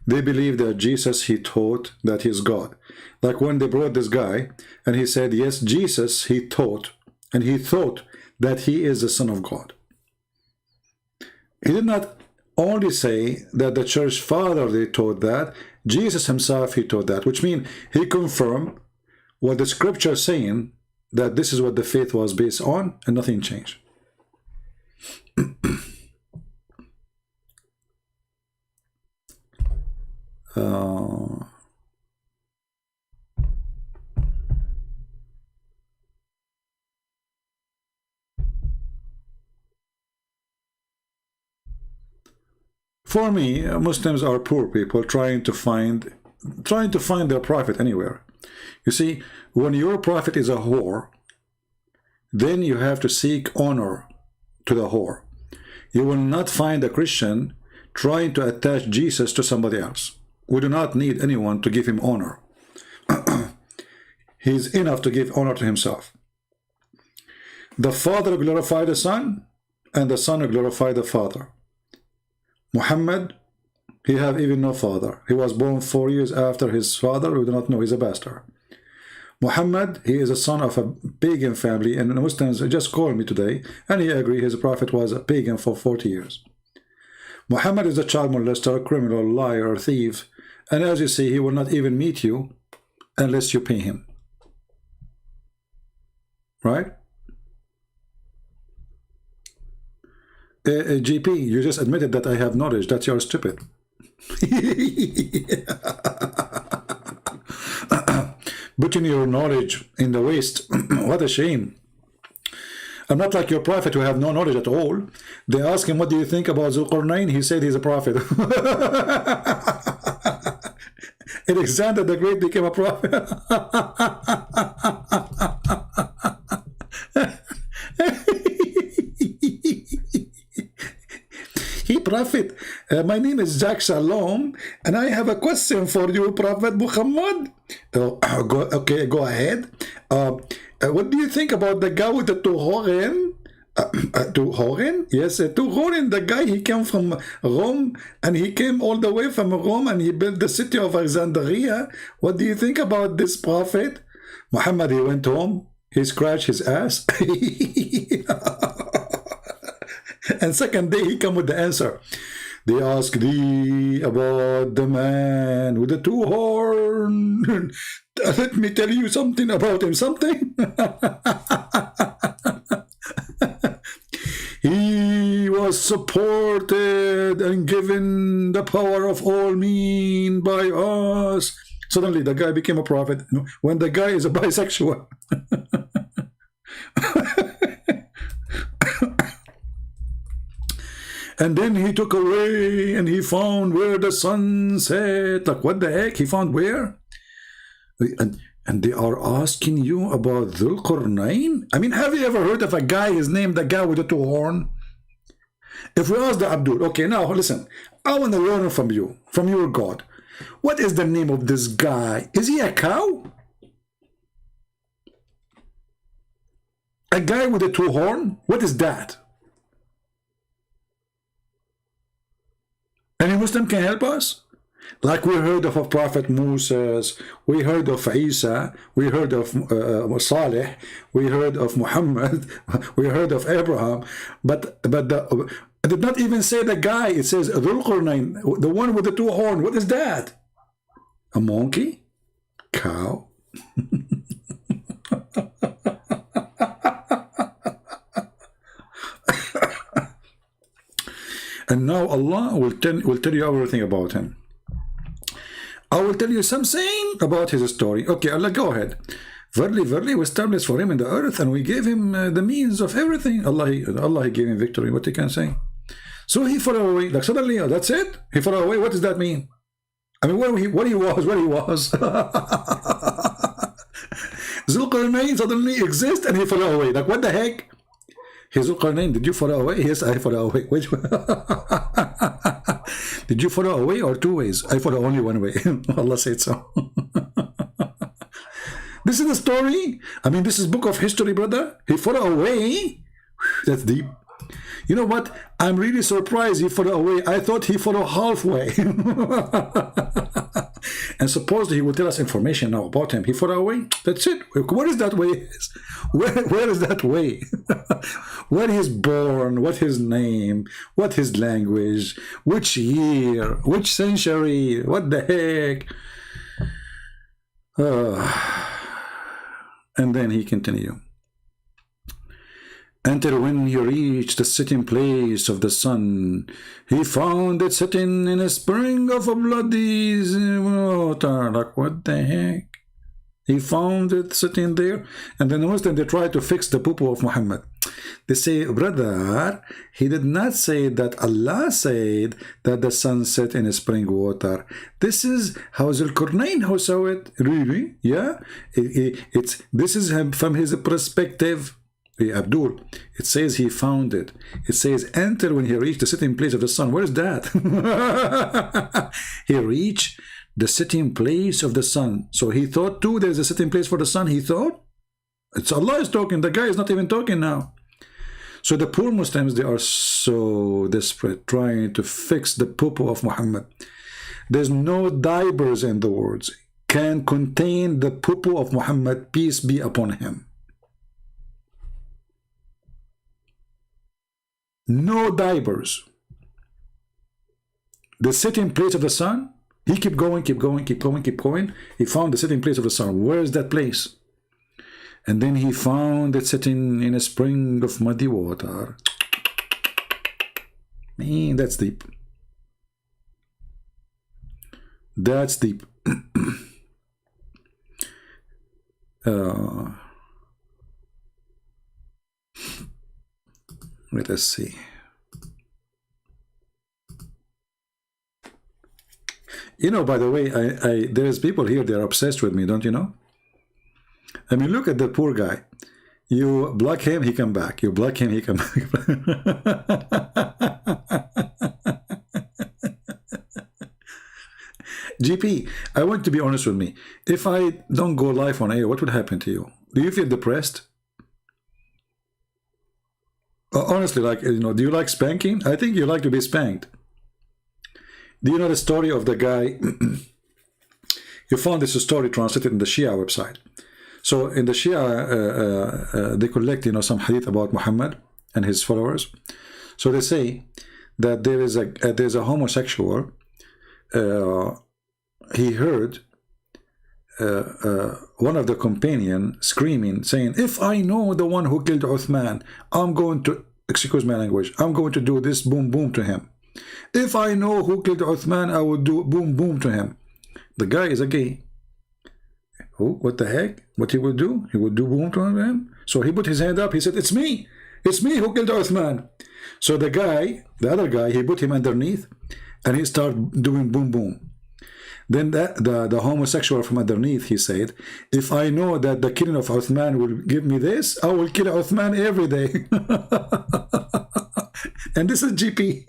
Speaker 7: they believe that Jesus, he taught that he's God. Like when they brought this guy and he said, yes, Jesus, he taught, and he thought that he is the Son of God. He did not only say that the church father, they taught that, Jesus himself, he taught that, which means he confirmed what the scripture is saying, that this is what the faith was based on, and nothing changed. For me, Muslims are poor people trying to find their prophet anywhere. You see, when your prophet is a whore, then you have to seek honor to the whore. You will not find a Christian trying to attach Jesus to somebody else. We do not need anyone to give him honor. He's enough to give honor to himself. The Father glorified the Son, and the Son glorified the Father. Muhammad, he have even no father. He was born 4 years after his father. We do not know, he's a bastard. Muhammad, he is a son of a pagan family, and the Muslims just called me today, and he agreed his prophet was a pagan for 40 years. Muhammad is a child molester, criminal, liar, thief, and as you see, he will not even meet you unless you pay him. Right? GP, you just admitted that I have knowledge, that you're stupid. Putting your knowledge in the waste. What a shame. I'm not like your prophet who have no knowledge at all. They ask him, what do you think about Zulqarnain? He said he's a prophet. Alexander the Great became a prophet. Hey, Prophet, my name is Jack Shalom, and I have a question for you, Prophet Muhammad. Okay, go ahead. What do you think about the guy with the two horn? Two horn? Yes, two horn. The guy, he came from Rome, and he came all the way from Rome, and he built the city of Alexandria. What do you think about this prophet? Muhammad, he went home, he scratched his ass. And second day, he come with the answer. They ask thee about the man with the two horns. Let me tell you something about him. Something. He was supported and given the power of all means by us. Suddenly, the guy became a prophet. When the guy is a bisexual. And then he took away and he found where the sun set. Like, what the heck? He found where? And they are asking you about Dhul Qarnayn? I mean, have you ever heard of a guy, his name, the guy with the two horn? If we ask the Abdul, okay, now listen, I want to learn from you, from your God. What is the name of this guy? Is he a cow? A guy with a two horn? What is that? Any Muslim can help us? Like we heard of Prophet Moses, we heard of Isa, we heard of Saleh, we heard of Muhammad, we heard of Abraham, but it did not even say the guy. It says Dhul Qarnayn, the one with the two horns. What is that? A monkey? Cow? And now Allah will tell you everything about him. I will tell you something about his story. Okay, Allah, go ahead. Verily, verily, we established for him in the earth, and we gave him the means of everything. Allah, he gave him victory. What you can say? So he fell away. Like suddenly, that's it. He fell away. What does that mean? I mean, where he was. Zulqarnain suddenly exists, and he fell away. Like what the heck? Hey, Zulqarnain, did you fall away? Yes, I fell away. Which did you fall away or two ways? I fall only one way. Allah said so. This is the story. I mean, this is book of history, brother. He fell away. That's deep. You know what? I'm really surprised he fell away. I thought he fell halfway. And supposedly he will tell us information now about him. He fell away. That's it. Where is that way? Where is that way? Where he's born, what his name, what his language, which year, which century, what the heck? And then he continued. Until when he reached the sitting place of the sun, he found it sitting in a spring of bloody water. Like, what the heck? He found it sitting there. And then the Muslims, they try to fix the poo-poo of Muhammad. They say, brother, he did not say that Allah said that the sun set in a spring water. This is how Zulqarnain who saw it. Really? Yeah? This is him from his perspective. Abdul, it says he found it. It says enter when he reached the sitting place of the sun. Where is that? He reached the sitting place of the sun. So he thought too there's a sitting place for the sun. He thought it's Allah is talking. The guy is not even talking now. So the poor Muslims, they are so desperate trying to fix the poo-poo of Muhammad. There's no diapers in the words can contain the poo-poo of Muhammad, peace be upon him. No diapers. The sitting place of the sun. He kept going. He found the sitting place of the sun. Where is that place? And then he found it sitting in a spring of muddy water. Man, that's deep. That's deep. Let us see. You know, by the way, there's people here, they're obsessed with me, don't you know? I mean, look at the poor guy. You block him, he come back. You block him, he come back. GP, I want to be honest with me. If I don't go live on air, what would happen to you? Do you feel depressed? Honestly, like, you know, do you like spanking? I think you like to be spanked. Do you know the story of the guy? You found this story translated in the Shia website. So in the Shia, they collect, you know, some hadith about Muhammad and his followers. So they say that there's a homosexual. He heard one of the companion screaming, saying, if I know the one who killed Uthman, I'm going to, excuse my language, I'm going to do this boom boom to him. If I know who killed Uthman, I will do boom boom to him. The guy is a gay. Oh, what the heck? What he will do? He will do boom to him? So he put his hand up, he said, it's me who killed Uthman. So the guy, the other guy, he put him underneath and he started doing boom boom. Then the homosexual from underneath, he said, if I know that the killing of Uthman will give me this, I will kill Uthman every day. And this is GP.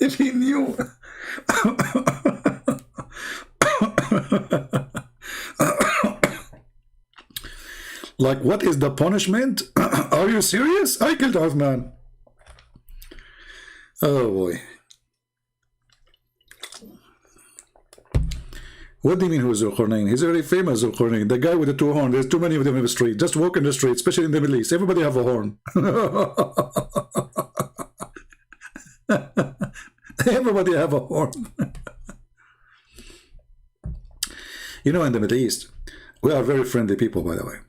Speaker 7: If he knew. Like, what is the punishment? Are you serious? I killed Uthman. Oh boy. What do you mean who's Zulqarnain? He's a very famous Zulqarnain. The guy with the two horns. There's too many of them in the street. Just walk in the street, especially in the Middle East. Everybody have a horn. Everybody have a horn. You know, in the Middle East, we are very friendly people, by the way.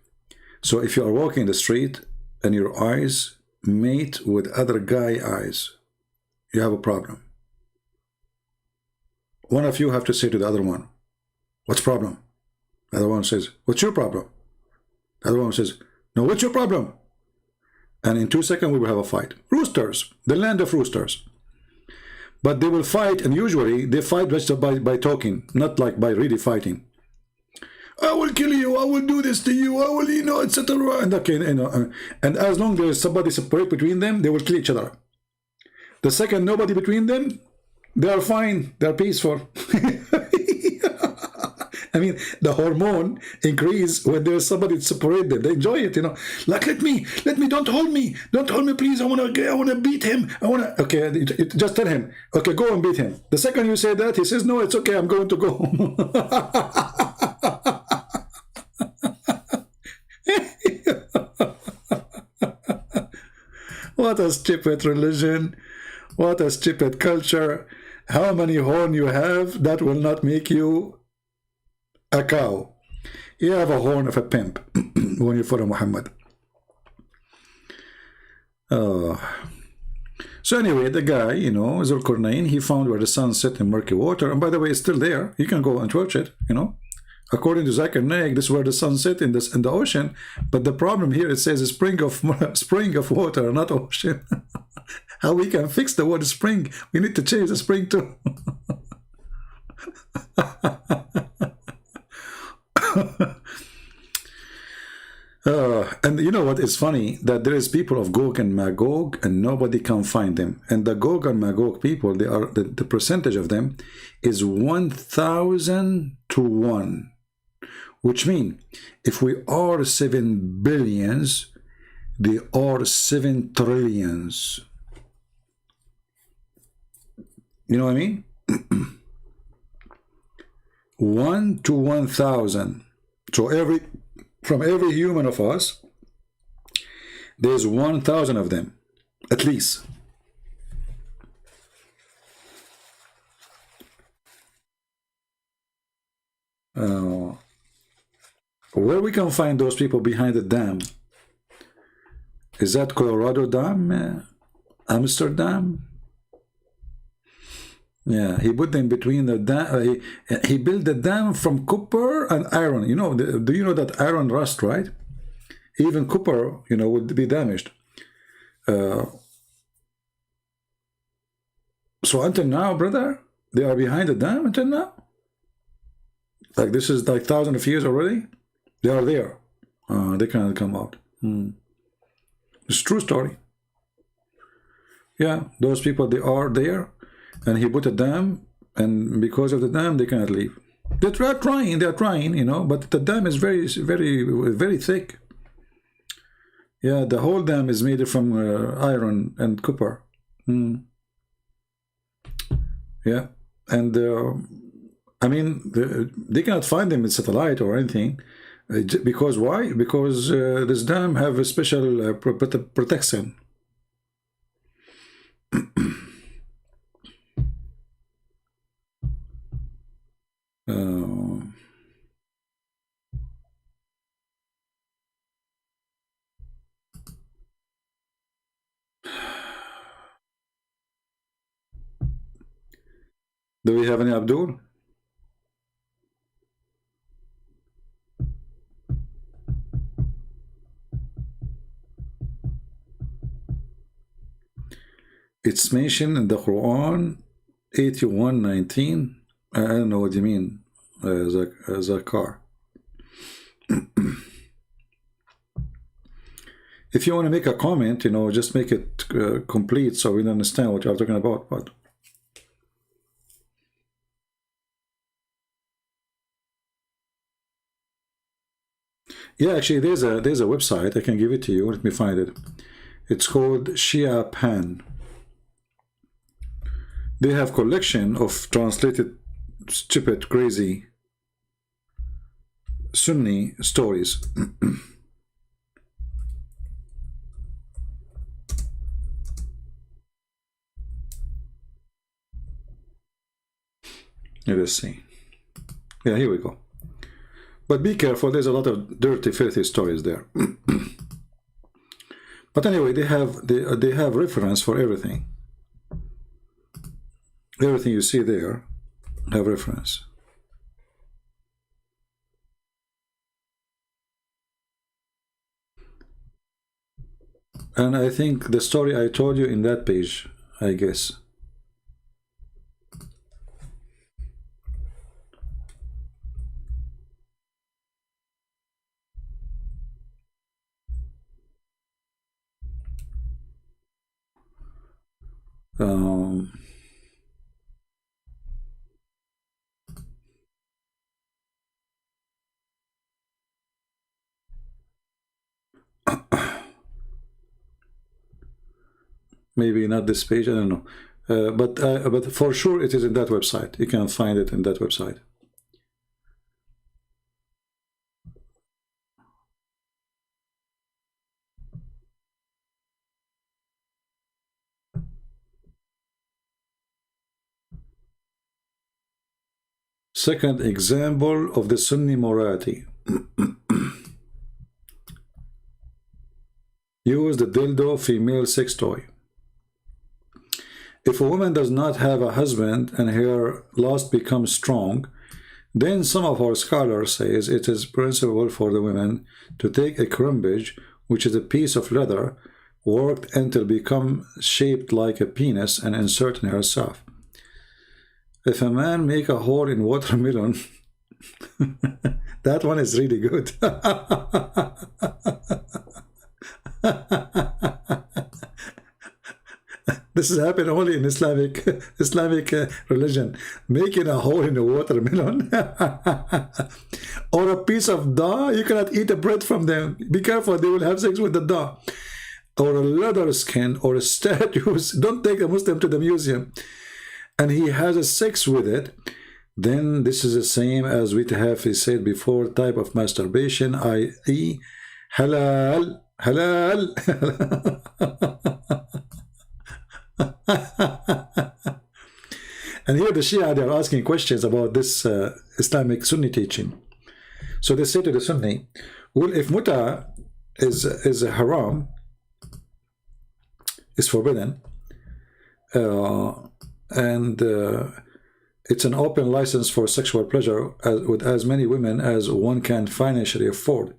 Speaker 7: So if you are walking the street and your eyes meet with other guy eyes, you have a problem. One of you have to say to the other one, what's problem? The other one says, what's your problem? The other one says, no, what's your problem? And in 2 seconds we will have a fight. Roosters, the land of roosters. But they will fight, and usually they fight just by talking, not like by really fighting. I will kill you, I will do this to you, I will, you know, etc. And okay, you know, and as long as there is somebody separate between them, they will kill each other. The second nobody between them, they are fine, they are peaceful. I mean, the hormone increase when there's somebody to separate them. They enjoy it, you know. Like, let me, don't hold me, please. I wanna beat him. Okay, just tell him. Okay, go and beat him. The second you say that, he says, no, it's okay. I'm going to go home. What a stupid religion. What a stupid culture. How many horn you have, that will not make you a cow. You have a horn of a pimp when you follow Muhammad. So anyway, the guy, you know, Zulqarnain, he found where the sun set in murky water. And by the way, it's still there. You can go and watch it, you know. According to Zakir Naik, this is where the sun set in the ocean. But the problem here, it says a spring of water, not ocean. How we can fix the word spring? We need to change the spring too. And you know what is funny? That there is people of Gog and Magog and nobody can find them. And the Gog and Magog people, they are the percentage of them is 1,000 to 1. Which means if we are 7 billions, they are 7 trillions. You know what I mean? 1 to 1,000. So from every human of us, there's 1,000 of them, at least. Where we can find those people behind the dam? Is that Colorado Dam? Amsterdam? Yeah, he put them between the dam. He built the dam from copper and iron. You know, do you know that iron rust, right? Even copper, you know, would be damaged. So until now, brother, they are behind the dam until now. Like this is like thousands of years already. They are there. They cannot come out. It's a true story. Yeah, those people, they are there. And he put a dam, and because of the dam, they cannot leave. They're trying, you know, but the dam is very, very, very thick. Yeah, the whole dam is made from iron and copper. Yeah, and I mean, they cannot find them in satellite or anything. Because why? Because this dam have a special protection. Do we have any Abdul? It's mentioned in the Quran 81:19. I don't know what you mean, Zakar. If you want to make a comment, you know, just make it complete so we understand what you are talking about. But yeah, actually, there's a website. I can give it to you. Let me find it. It's called Shia Pan. They have collection of translated stupid, crazy Sunni stories. Let us see. Yeah, here we go. But be careful, there's a lot of dirty, filthy stories there. But anyway, they have reference for everything. Everything you see there have reference. And I think the story I told you in that page, I guess. Maybe not this page, I don't know. But for sure it is in that website. You can find it in that website. Second example of the Sunni morality. Use the dildo female sex toy. If a woman does not have a husband and her lust becomes strong, then some of our scholars says it is permissible for the women to take a crumbage, which is a piece of leather, worked until become shaped like a penis, and insert in herself. If a man make a hole in watermelon, that one is really good. This has happened only in Islamic religion. Making a hole in a watermelon or a piece of dough, you cannot eat the bread from them. Be careful, they will have sex with the dough. Or a leather skin or a statues. Don't take a Muslim to the museum and he has a sex with it. Then this is the same as we have said before, type of masturbation, i.e. halal. And here the Shia, they are asking questions about this Islamic Sunni teaching. So they say to the Sunni, well, if muta is a haram, is forbidden, and it's an open license for sexual pleasure with as many women as one can financially afford.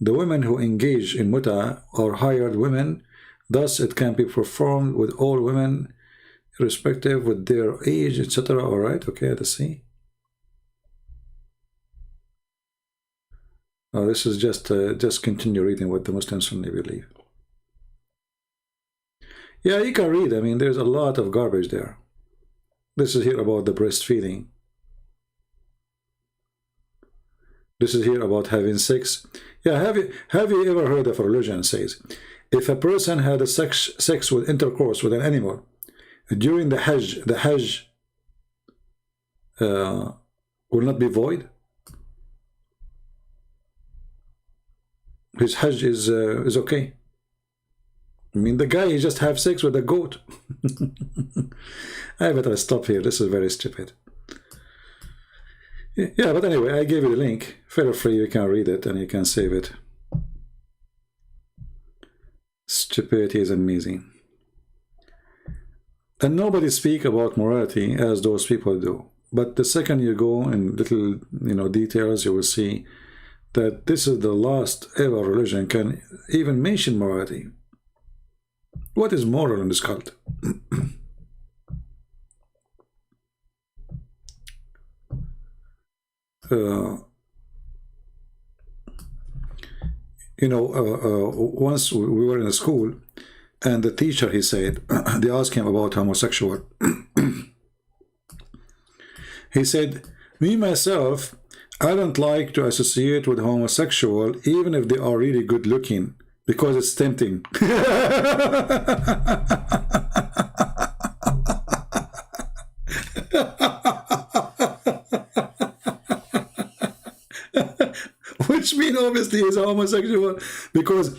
Speaker 7: The women who engage in muta are hired women. Thus, it can be performed with all women, irrespective with their age, etc. All right, okay, let's see. Oh, this is just continue reading what the Muslim Sunni believe. Yeah, you can read. I mean, there's a lot of garbage there. This is here about the breastfeeding. This is here about having sex. Yeah, have you ever heard of a religion says, if a person had a sex with intercourse with an animal during the Hajj will not be void? His Hajj is okay. I mean, the guy, he just have sex with a goat. I better stop here. This is very stupid. Yeah, but anyway, I gave you the link. Feel free, you can read it and you can save it. Stupidity is amazing. And nobody speak about morality as those people do. But the second you go in little, details, you will see that this is the last ever religion can even mention morality. What is moral in this cult? You know, once we were in a school, and the teacher, he said, they asked him about homosexual. He said, me, myself, I don't like to associate with homosexual, even if they are really good looking, because it's tempting. Which means obviously he's a homosexual, because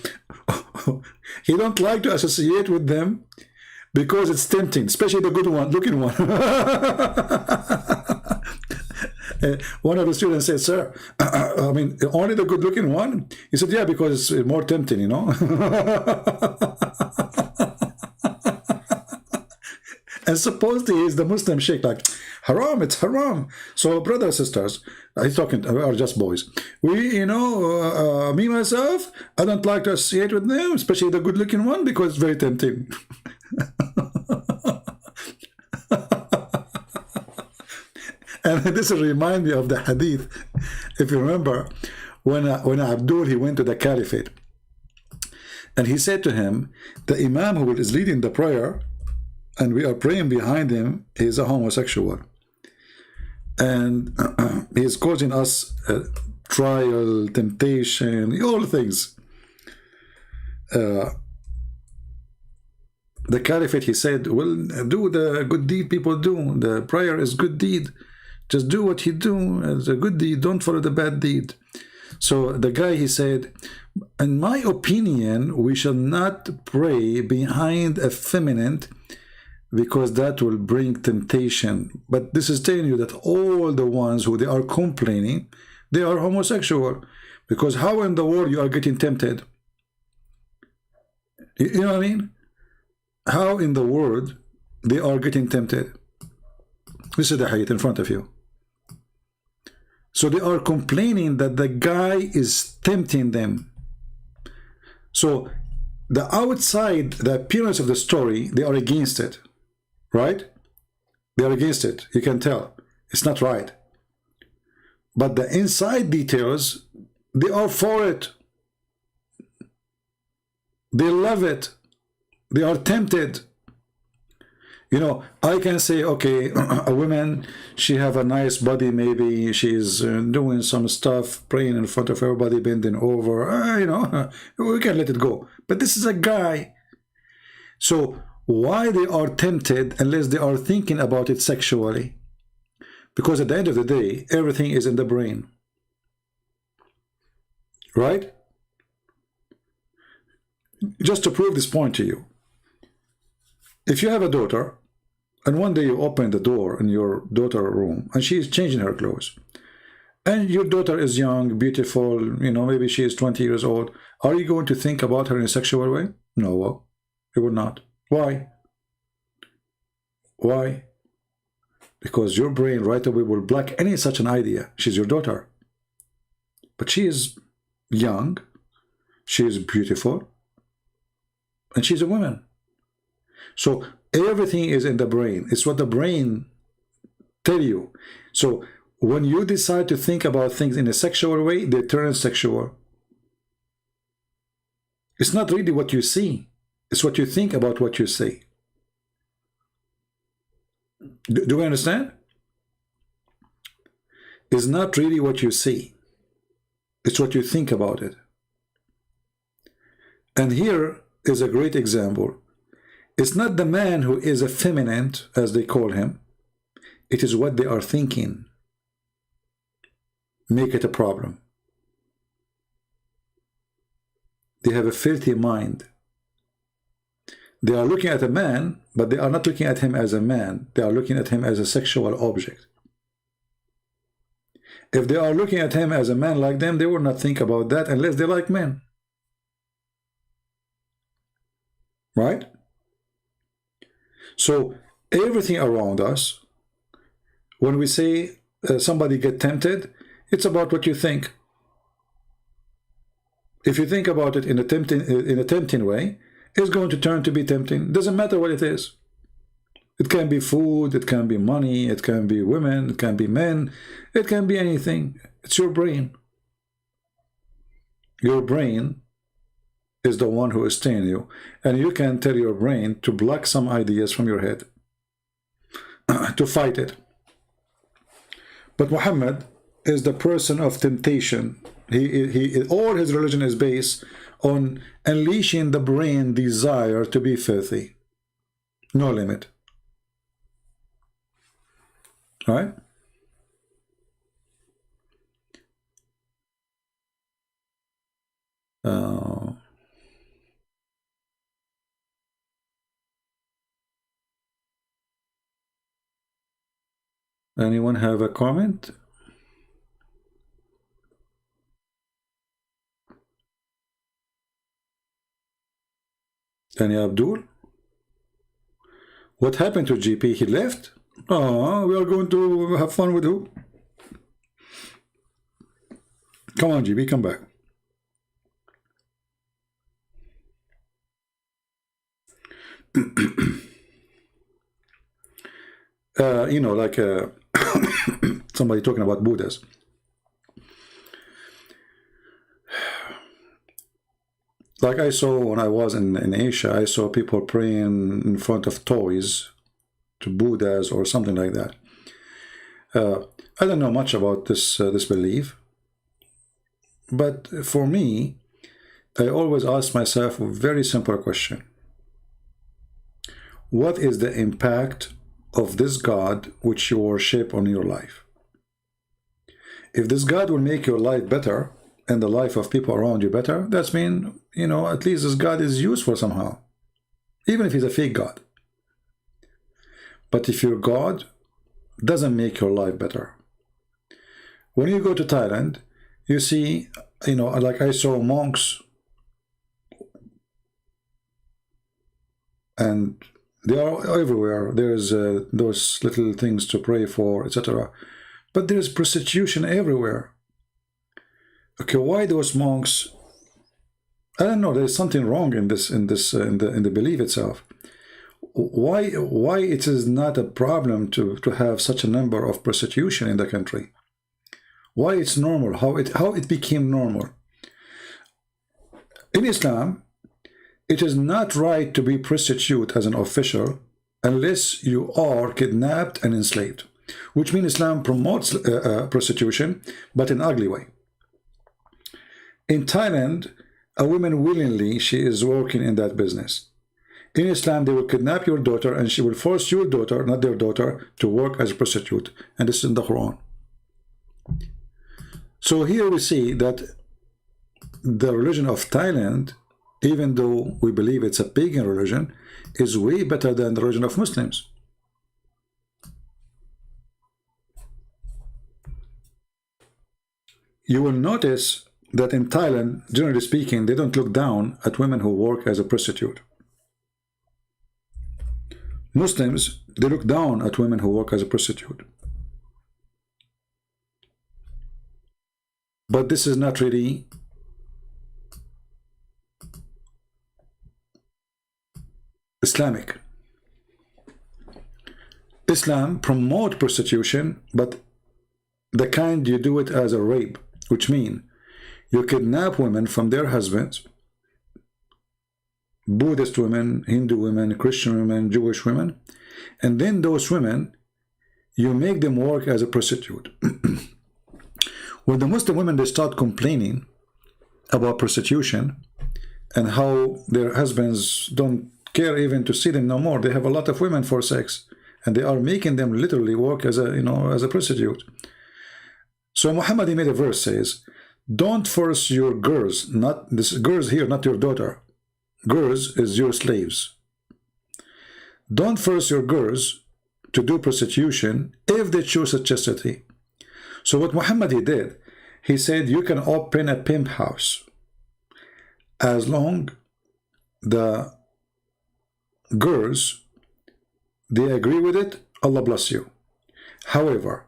Speaker 7: he don't like to associate with them because it's tempting, especially the good one, looking one. One of the students said, sir, I mean, only the good looking one? He said, yeah, because it's more tempting, you know. And supposedly he's the Muslim sheikh, like, haram, it's haram. So brothers, sisters, he's talking, are just boys. We, you know, me, myself, I don't like to associate with them, especially the good looking one, because it's very tempting. And this reminds me of the hadith, if you remember, when Abdul, he went to the caliphate, and he said to him, the imam who is leading the prayer, and we are praying behind him, he is a homosexual, and he is causing us trial, temptation, all things. The caliphate, he said, well, do the good deed people do. The prayer is good deed. Just do what you do as a good deed. Don't follow the bad deed. So the guy, he said, in my opinion, we shall not pray behind a feminine, because that will bring temptation. But this is telling you that all the ones who they are complaining, they are homosexual. Because how in the world you are getting tempted? You know what I mean? How in the world they are getting tempted? This is the hadith in front of you. So they are complaining that the guy is tempting them. So the outside, the appearance of the story, they are against it. Right? They are against it. You can tell. It's not right. But the inside details, they are for it. They love it. They are tempted. You know, I can say, okay, a woman, she have a nice body, maybe she's doing some stuff, praying in front of everybody, bending over, you know, we can let it go. But this is a guy. So why they are tempted unless they are thinking about it sexually? Because at the end of the day, everything is in the brain. Right? Just to prove this point to you, if you have a daughter, and one day you open the door in your daughter's room, and she is changing her clothes, and your daughter is young, beautiful, you know, maybe she is 20 years old, are you going to think about her in a sexual way? No, you will not. Why? Why? Because your brain right away will block any such an idea. She's your daughter. But she is young, she is beautiful, and she's a woman. So everything is in the brain. It's what the brain tell you. So when you decide to think about things in a sexual way, they turn sexual. It's not really what you see. It's what you think about what you see. Do we understand? It's not really what you see. It's what you think about it. And here is a great example. It's not the man who is effeminate, as they call him. It is what they are thinking. Make it a problem. They have a filthy mind. They are looking at a man, but they are not looking at him as a man. They are looking at him as a sexual object. If they are looking at him as a man like them, they will not think about that unless they like men. Right? So everything around us, when we say somebody get tempted, it's about what you think. If you think about it in a tempting way, it's going to turn to be tempting. Doesn't matter what it is. It can be food, it can be money, it can be women, it can be men, it can be anything. It's your brain. Your brain is the one who is staying you, and you can tell your brain to block some ideas from your head to fight it. But Muhammad is the person of temptation. All his religion is based on unleashing the brain desire to be filthy. No limit. All right? Anyone have a comment? Any Abdul? What happened to GP? He left? Oh, we are going to have fun with who? Come on, GP, come back. You know, like somebody talking about Buddhas. Like I saw when I was in Asia, I saw people praying in front of toys to Buddhas or something like that. I don't know much about this belief, but for me, I always ask myself a very simple question. What is the impact of this God which you worship on your life? If this God will make your life better and the life of people around you better, that's mean, you know, at least this God is useful somehow, even if he's a fake God. But if your God doesn't make your life better, when you go to Thailand, you see, you know, like I saw monks, and they are everywhere. There's those little things to pray for, etc. But there's prostitution everywhere. Okay, why those monks? I don't know. There's something wrong in the belief itself. Why it is not a problem to have such a number of prostitution in the country? Why it's normal? How it became normal? In Islam, it is not right to be prostitute as an official unless you are kidnapped and enslaved, which means Islam promotes prostitution, but in an ugly way. In Thailand, a woman willingly, she is working in that business. In Islam, they will kidnap your daughter and she will force your daughter, not their daughter, to work as a prostitute. And this is in the Quran. So here we see that the religion of Thailand, even though we believe it's a pagan religion, is way better than the religion of Muslims. You will notice that in Thailand, generally speaking, they don't look down at women who work as a prostitute. Muslims, they look down at women who work as a prostitute. But this is not really Islamic. Islam promotes prostitution, but the kind you do it as a rape, which means you kidnap women from their husbands, Buddhist women, Hindu women, Christian women, Jewish women, and then those women, you make them work as a prostitute. When the Muslim women, they start complaining about prostitution and how their husbands don't care even to see them no more, they have a lot of women for sex, and they are making them literally work as a, you know, as a prostitute. So Muhammad, he made a verse, says, don't force your girls, not this girls here, not your daughter. Girls is your slaves. Don't force your girls to do prostitution if they choose a chastity. So what Muhammad, he did, he said you can open a pimp house as long the girls, they agree with it, Allah bless you. However,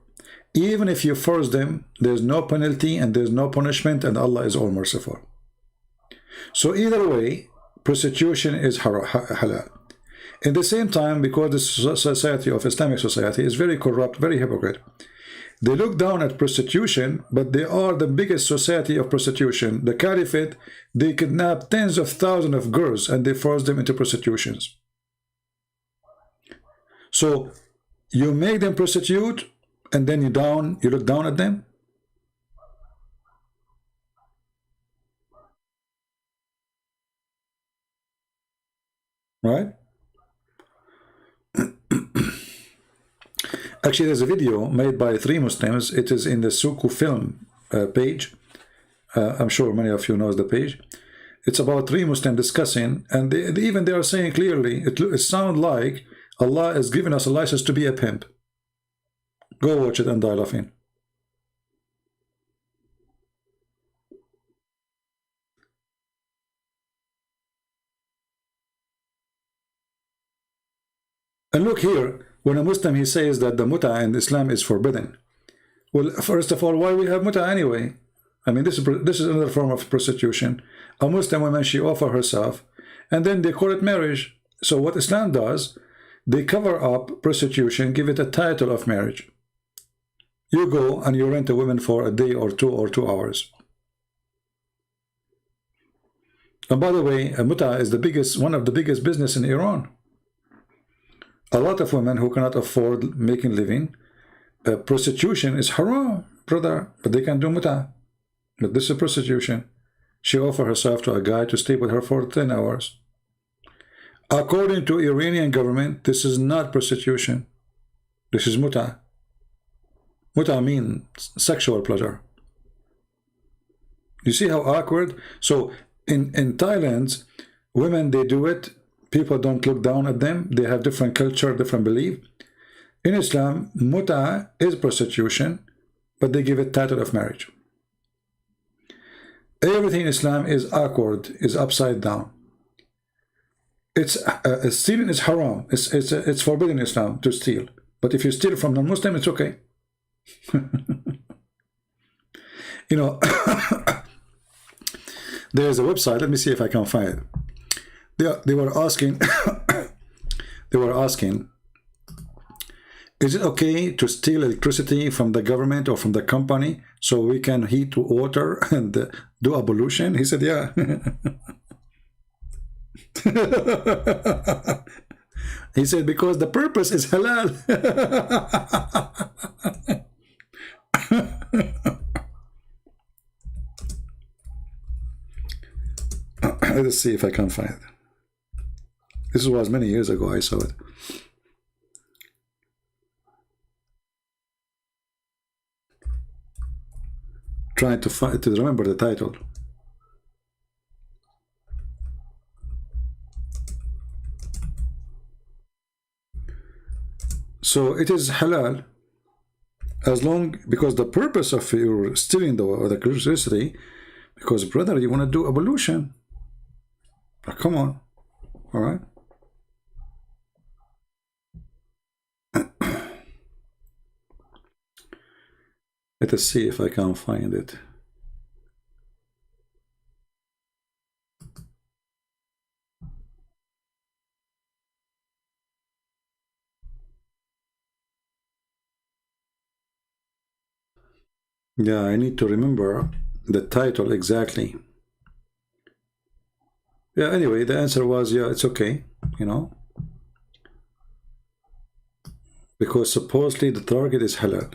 Speaker 7: even if you force them, there's no penalty and there's no punishment, and Allah is all merciful. So either way, prostitution is halal. In the same time, because the society of Islamic society is very corrupt, very hypocrite, They look down at prostitution, but they are the biggest society of prostitution. The caliphate, they kidnap tens of thousands of girls and they force them into prostitutions. So you make them prostitute and then you look down at them? Right? Actually, there's a video made by 3 Muslims. It is in the Suku film page. I'm sure many of you knows the page. It's about 3 Muslims discussing, and they are saying clearly, it sounds like Allah has given us a license to be a pimp. Go watch it and die laughing. And look here, when a Muslim he says that the muta in Islam is forbidden. Well, first of all, why we have muta anyway? I mean, this is another form of prostitution. A Muslim woman, she offer herself, and then they call it marriage. So what Islam does, they cover up prostitution, give it a title of marriage. You go and you rent a woman for a day or 2 hours. And by the way, a muta is one of the biggest business in Iran. A lot of women who cannot afford making living, prostitution is haram, brother, but they can do muta. But this is prostitution. She offered herself to a guy to stay with her for 10 hours. According to Iranian government, this is not prostitution. This is muta. Muta means sexual pleasure. You see how awkward? So in Thailand, women, they do it. People don't look down at them. They have different culture, different belief. In Islam, muta is prostitution, but they give it title of marriage. Everything in Islam is awkward, is upside down. Stealing is haram. It's forbidden in Islam to steal. But if you steal from non-Muslim, it's okay. You know, there's a website. Let me see if I can find it. They were asking, is it okay to steal electricity from the government or from the company so we can heat water and do ablution? He said, yeah. He said, because the purpose is halal. Let's see if I can find it. This was many years ago, I saw it. Trying to remember the title. So it is halal as long, because the purpose of your stealing the electricity, because brother, you want to do ablution. Oh, come on, all right. Let us see if I can find it. Yeah, I need to remember the title exactly. Yeah, anyway, the answer was, yeah, it's okay, you know. Because supposedly the target is halal.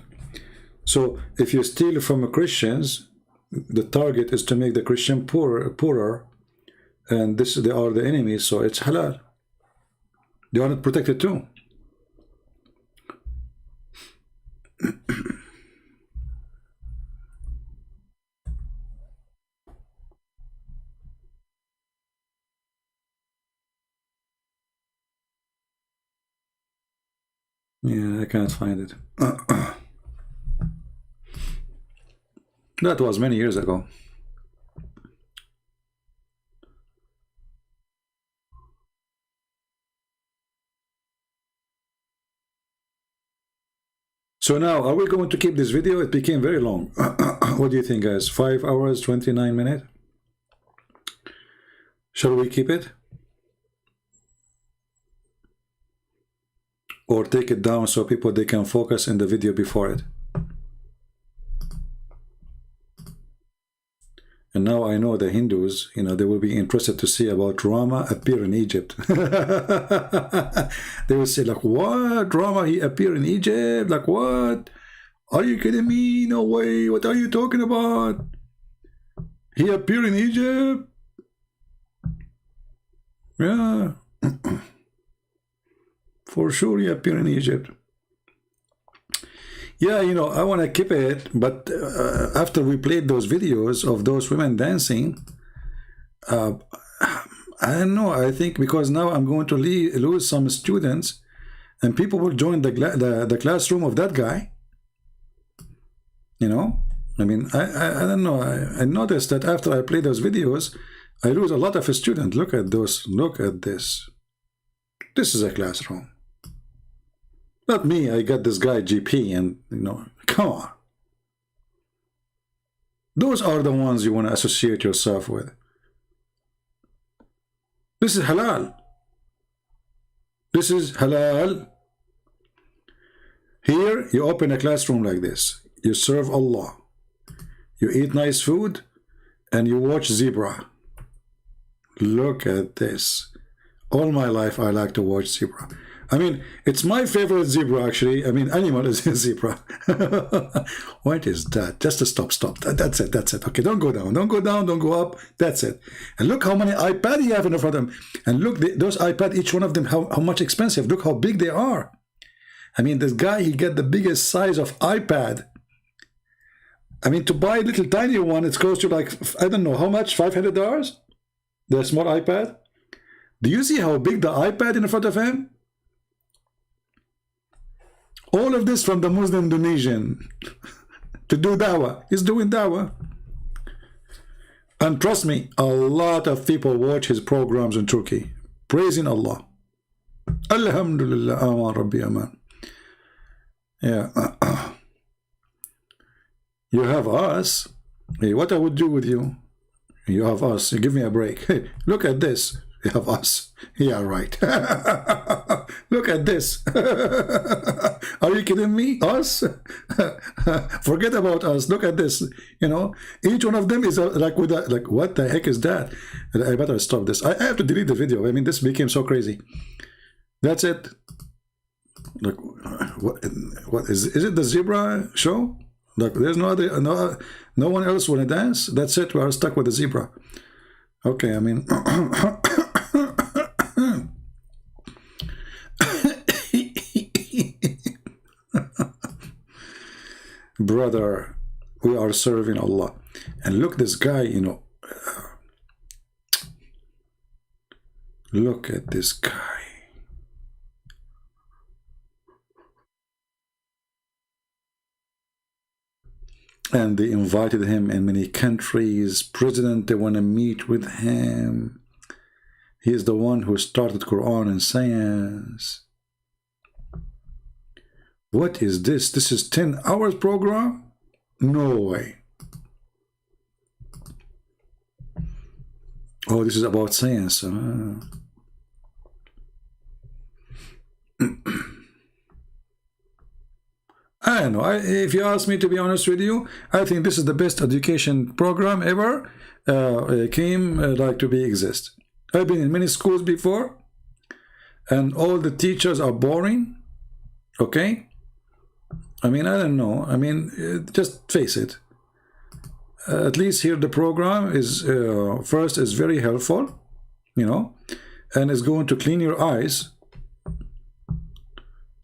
Speaker 7: So if you steal from Christians, the target is to make the Christian poorer, and they are the enemies, so it's halal. They are not protected too. Yeah, I can't find it. That was many years ago. So now, are we going to keep this video? It became very long. What do you think, guys? 5 hours, 29 minutes? Shall we keep it? Or take it down so people, they can focus in the video before it? now I know the Hindus, you know, they will be interested to see about Rama appear in Egypt. They will say like, what? Rama, he appeared in Egypt? Like what? Are you kidding me? No way. What are you talking about? He appeared in Egypt? Yeah. For sure he appeared in Egypt. Yeah, you know, I want to keep it, but after we played those videos of those women dancing, I don't know, I think because now I'm going to lose some students and people will join the classroom of that guy. You know, I mean, I don't know, I noticed that after I play those videos, I lose a lot of students. Look at those, look at this. This is a classroom. Not me, I got this guy GP and, you know, come on. Those are the ones you want to associate yourself with. This is halal. This is halal. Here, you open a classroom like this. You serve Allah. You eat nice food and you watch zebra. Look at this. All my life, I like to watch zebra. I mean, it's my favorite zebra, actually. I mean, animal is a zebra. What is that? Just to stop. That's it. Okay, don't go down. Don't go down. Don't go up. That's it. And look how many iPads you have in front of them. And look, those iPads, each one of them, how much expensive. Look how big they are. I mean, this guy, he get the biggest size of iPad. I mean, to buy a little tiny one, it's close to like, I don't know, how much? $500? The small iPad? Do you see how big the iPad in front of him? All of this from the Muslim Indonesian to do dawah. He's doing dawah. And trust me, a lot of people watch his programs in Turkey, praising Allah. Alhamdulillah, aman rabbi aman. Yeah. You have us. Hey, what I would do with you? You have us. You give me a break. Hey, look at this. You have us. Yeah, right. Look at this. Are you kidding me? Us? Forget about us. Look at this. You know, each one of them is like with a, like, what the heck is that? I better stop this. I have to delete the video. I mean, this became so crazy. That's it. Look, what is it? The zebra show? Look, there's no other, no one else want to dance. That's it. We are stuck with the zebra. Okay, I mean. Brother, we are serving Allah. And look, this guy, you know, look at this guy. And they invited him in many countries. President, they want to meet with him. He is the one who started Quran and science. What is this? This is 10 hours program? No way. Oh, this is about science. I don't know. If you ask me, to be honest with you, I think this is the best education program ever like to be exist. I've been in many schools before, and all the teachers are boring. Okay? I mean, I don't know. I mean, just face it. At least here the program is, first is very helpful, you know, and is going to clean your eyes.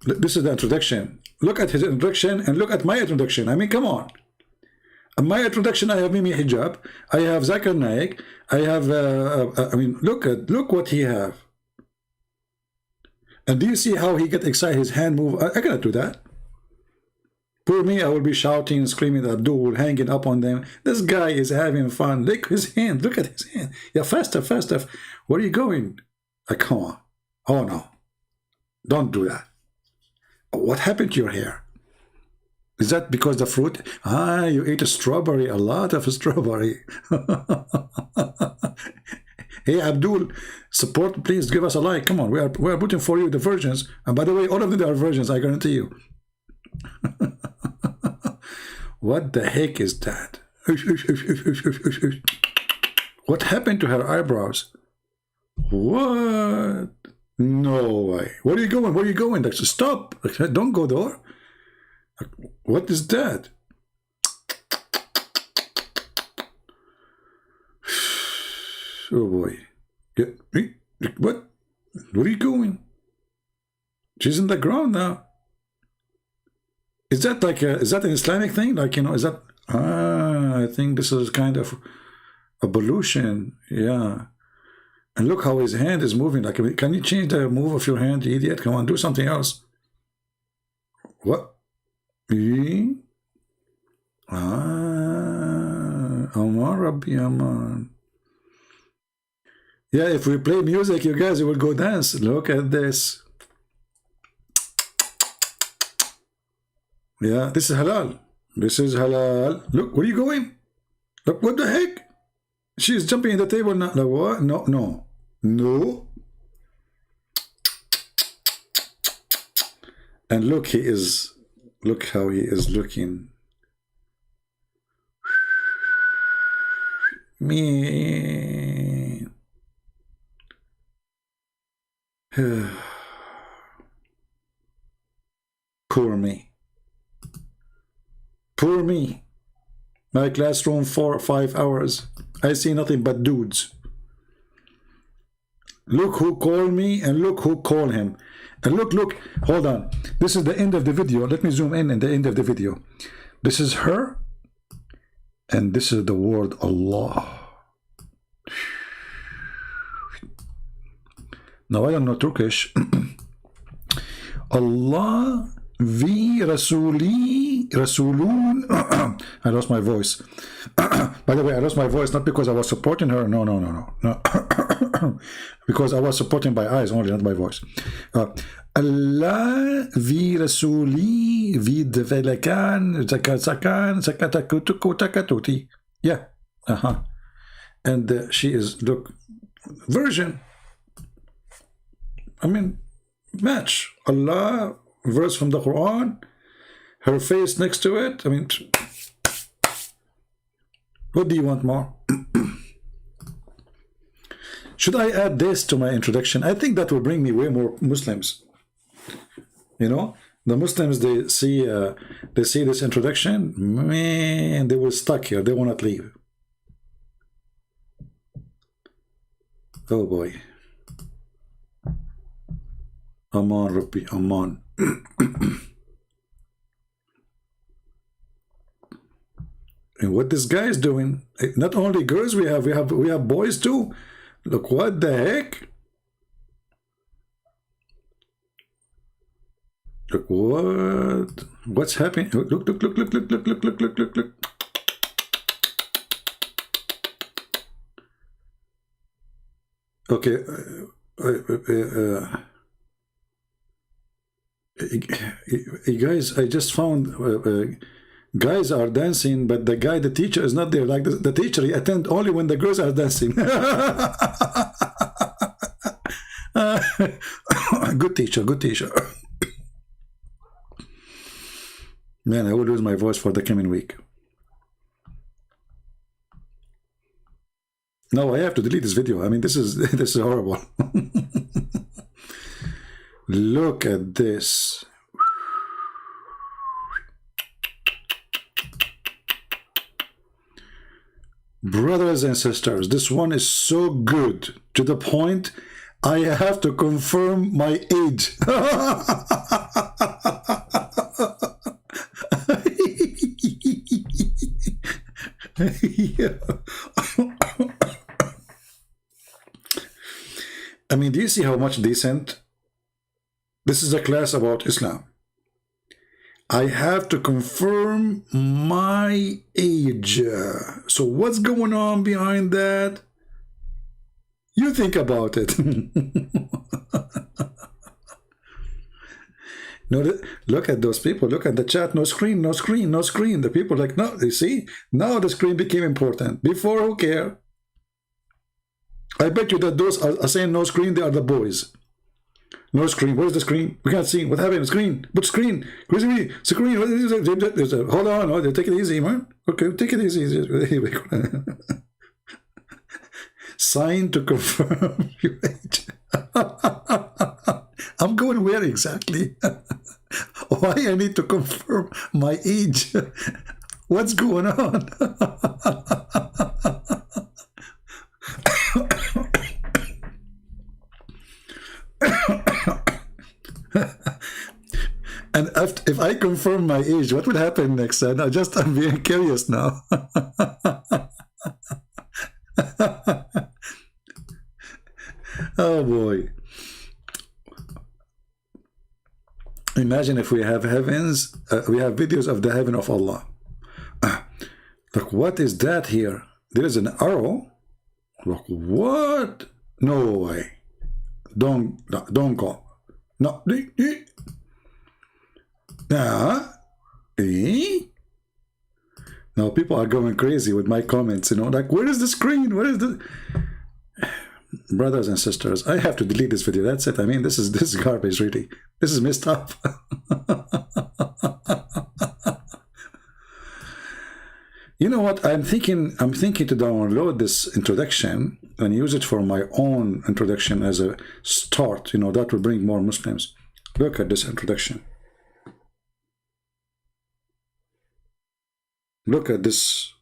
Speaker 7: This is the introduction. Look at his introduction and look at my introduction. I mean, come on. In my introduction, I have Mimi Hijab. I have Zakir Naik. I have, I mean, look what he have. And do you see how he get excited? His hand move. I cannot do that. Poor me, I will be shouting and screaming at Abdul, hanging up on them. This guy is having fun. Look his hand. Look at his hand. Yeah, faster, faster. Where are you going? Come on. Oh, no. Don't do that. What happened to your hair? Is that because the fruit? Ah, you ate a strawberry, a lot of strawberry. Hey, Abdul, support, please give us a like. Come on, we are putting for you the versions. And by the way, all of them are versions, I guarantee you. What the heck is that? What happened to her eyebrows? What? No way. Where are you going? Where are you going? Like, stop. Like, don't go there. Like, what is that? Oh boy. Yeah. What? Where are you going? She's in the ground now. Is that like is that an Islamic thing? Like, you know, is that I think this is kind of evolution. Yeah. And look how his hand is moving. Like, can you change the move of your hand, you idiot? Come on, do something else. What? Aman Rabbi Aman. Yeah, if we play music, you guys, you will go dance. Look at this. Yeah, this is halal. This is halal. Look, where are you going? Look, what the heck? She's jumping in the table now. Like, what? No, no, no. And look, he is. Look how he is looking. Me. Poor me. Poor me. My classroom 4 or 5 hours. I see nothing but dudes. Look who called me and look who called him. And look, hold on. This is the end of the video. Let me zoom in the end of the video. This is her. And this is the word Allah. Now, I don't know Turkish. Allah vi Rasuli Rasulun. I lost my voice. By the way, I lost my voice not because I was supporting her. No. Because I was supporting by eyes only, not by voice. Allah vi Rasuli vid velakan zakatakan zakatakutukotakakuti. Yeah. And she is, look, version. I mean, match. Allah, verse from the Quran, her face next to it. I mean, what do you want more? Should I add this to my introduction? I think that will bring me way more Muslims. You know, the Muslims, they see this introduction, man, they will stuck here. They will not leave. Oh boy. Aman Rabbi Aman. And what this guy is doing, not only girls we have boys too. Look, what the heck? Look, what's happening? Look. Okay, guys, I just found guys are dancing, but the teacher is not there. Like the teacher, he attend only when the girls are dancing. Good teacher. Man, I will lose my voice for the coming week. No, I have to delete this video. I mean, this is horrible. Look at this. Brothers and sisters, this one is so good to the point I have to confirm my age. Yeah. I mean, do you see how much decent? This is a class about Islam. I have to confirm my age. So what's going on behind that? You think about it. No, look at those people. Look at the chat. No screen. The people like, no, you see? Now the screen became important. Before, who care? I bet you that those are saying no screen, they are the boys. No screen. Where's the screen? We can't see. What happened? Screen. But screen. Where's the screen? What is it? Hold on. Take it easy, man. Okay, take it easy. Sign to confirm your age. I'm going where exactly? Why I need to confirm my age? What's going on? And if I confirm my age, what will happen next? I'm being curious now. Oh boy. Imagine if we have heavens, we have videos of the heaven of Allah. Look, what is that here? There is an arrow. Look, what? No way. Don't go. No. Now people are going crazy with my comments, you know, like, where is the screen? Where is the... Brothers and sisters, I have to delete this video. That's it. I mean, this is garbage, really. This is messed up. You know what? I'm thinking to download this introduction and use it for my own introduction as a start. You know, that will bring more Muslims. Look at this introduction. Look at this.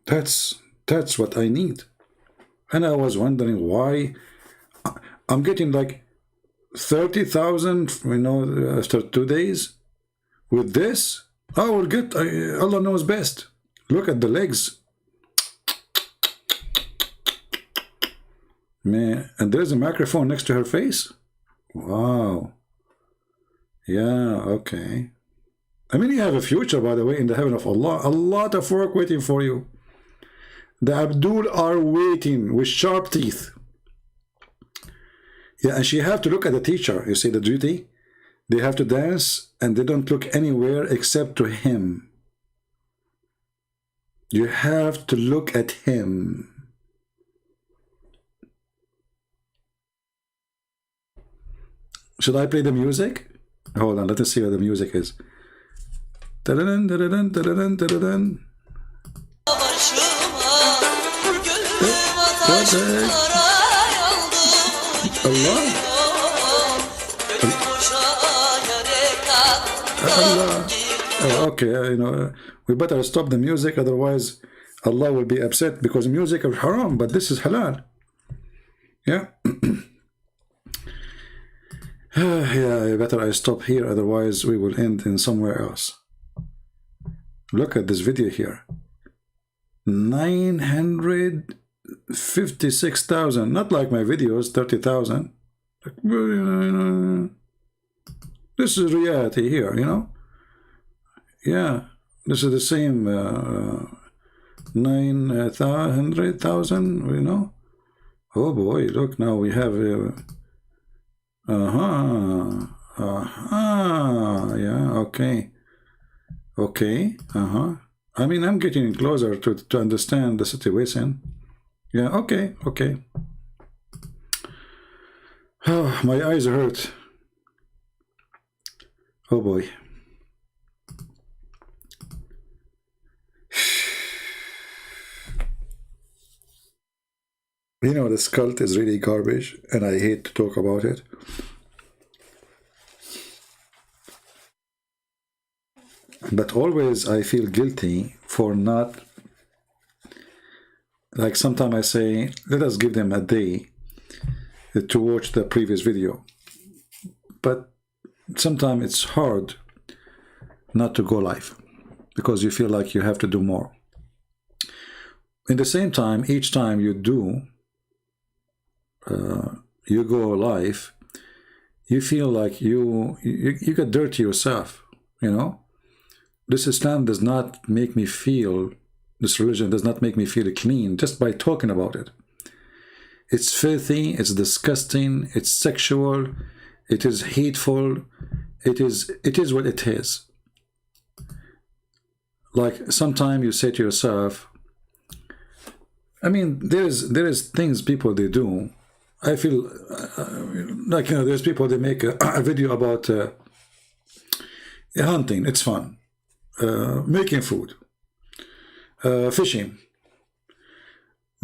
Speaker 7: That's what I need. And I was wondering why I'm getting like 30,000, you know, after 2 days. With this, I will get, Allah knows best. Look at the legs. Man, and there's a microphone next to her face. Wow. Yeah, okay. I mean, you have a future, by the way, in the heaven of Allah. A lot of work waiting for you. The Abdul are waiting with sharp teeth. Yeah, and she have to look at the teacher. You see the duty? They have to dance, and they don't look anywhere except to him. You have to look at him. Should I play the music? Hold on, let us see what the music is. Da-da-dun, da-da-dun, da-da-dun, da-da-dun. Allah. Okay, you know, we better stop the music, otherwise Allah will be upset, because music is haram, but this is halal. Yeah. Yeah, better I stop here, otherwise we will end in somewhere else. Look at this video here. 956,000, not like my videos, 30,000. This is reality here, you know. Yeah, this is the same 900,000, you know. Oh boy, look, now we have yeah, okay, I mean, I'm getting closer to understand the situation. Yeah, okay. Oh, my eyes hurt. Oh boy. You know, this cult is really garbage, and I hate to talk about it. But always I feel guilty for not, like sometimes I say, let us give them a day to watch the previous video. But sometimes it's hard not to go live, because you feel like you have to do more. In the same time, each time you do, you go live, you feel like you get dirty yourself, you know. This Islam does not make me feel, this religion does not make me feel clean just by talking about it. It's filthy, it's disgusting, it's sexual, it is hateful, it is what it is. Like sometimes you say to yourself, I mean, there is things people they do. I feel like, you know, there's people, they make a video about hunting, it's fun. Making food, fishing,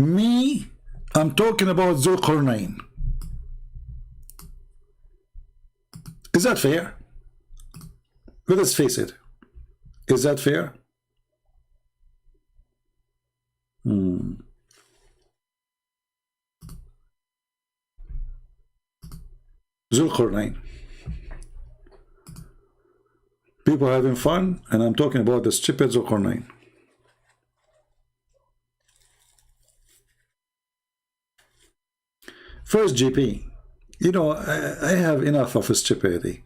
Speaker 7: Me, I'm talking about Zulqarnain. Is that fair? Let us face it. Is that fair? Zulqarnain. People are having fun, and I'm talking about the stupid Zulqarnain. First, GP, you know, I have enough of stupidity.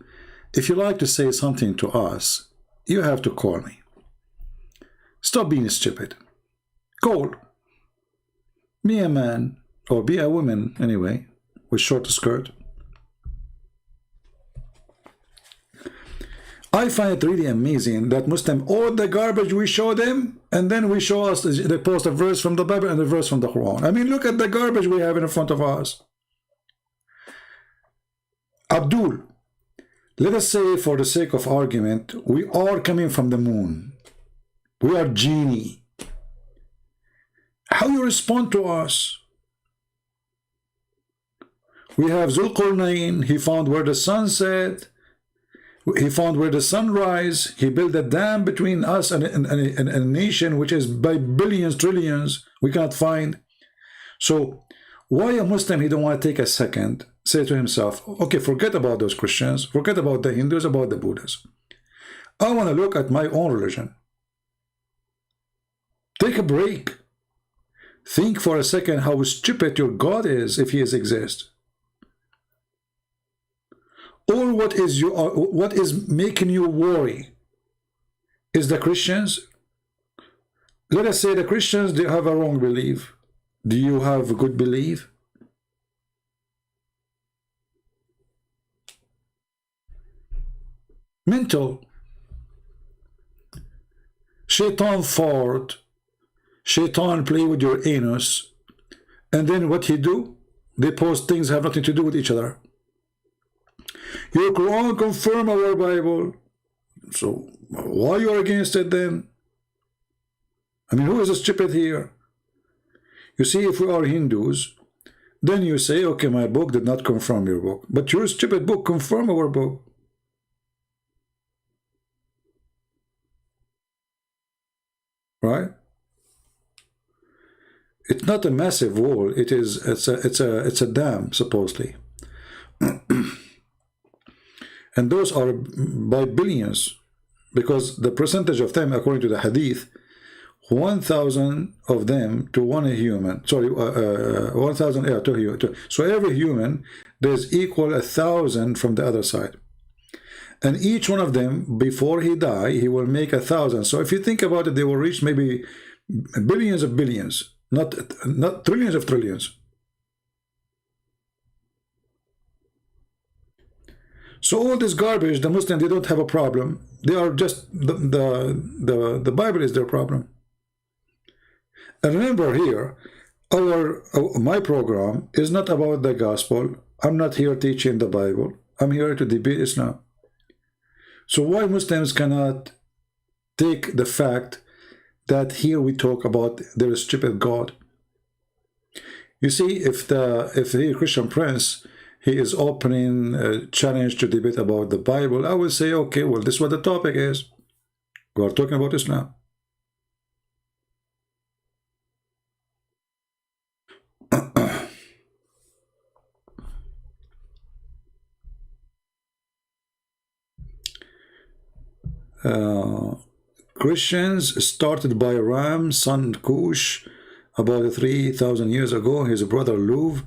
Speaker 7: If you like to say something to us, you have to call me. Stop being stupid. Call. Be a man, or be a woman anyway, with short skirt. I find it really amazing that Muslim, all the garbage we show them, and then we show us, they post a verse from the Bible and a verse from the Quran. I mean, look at the garbage we have in front of us. Abdul, let us say, for the sake of argument, we are coming from the moon. We are genie. How you respond to us? We have Zulqarnain, he found where the sun set. He found where the sun rise. He built a dam between us and a nation which is by billions, trillions, we cannot find. So why a Muslim, he don't want to take a second, say to himself, okay, forget about those Christians, forget about the Hindus, about the Buddhists. I want to look at my own religion. Take a break. Think for a second how stupid your God is, if he exists. Or what is making you worry? Is the Christians? Let us say the Christians, they have a wrong belief. Do you have a good belief? Mental. Shaitan fart. Shaitan play with your anus. And then what he do? They post things that have nothing to do with each other. Your Quran confirm our Bible. So why you are against it then? I mean, who is stupid here? You see, if we are Hindus, then you say, okay, my book did not confirm your book. But your stupid book confirm our book. Right? It's not a massive wall. It's a dam, supposedly. And those are by billions, because the percentage of them, according to the hadith, 1,000 of them to one human. Sorry, 1,000 to human. So every human, there's equal 1,000 from the other side. And each one of them, before he die, he will make 1,000. So if you think about it, they will reach maybe billions of billions, not trillions of trillions. So all this garbage, the Muslims, they don't have a problem. They are just, the Bible is their problem. And remember here, my program is not about the gospel. I'm not here teaching the Bible. I'm here to debate Islam. So why Muslims cannot take the fact that here we talk about their stupid God? You see, if the Christian Prince, he is opening a challenge to debate about the Bible, I will say, okay, well, this is what the topic is. We are talking about Islam. Christians started by Ram, son Cush, about 3,000 years ago. His brother Luv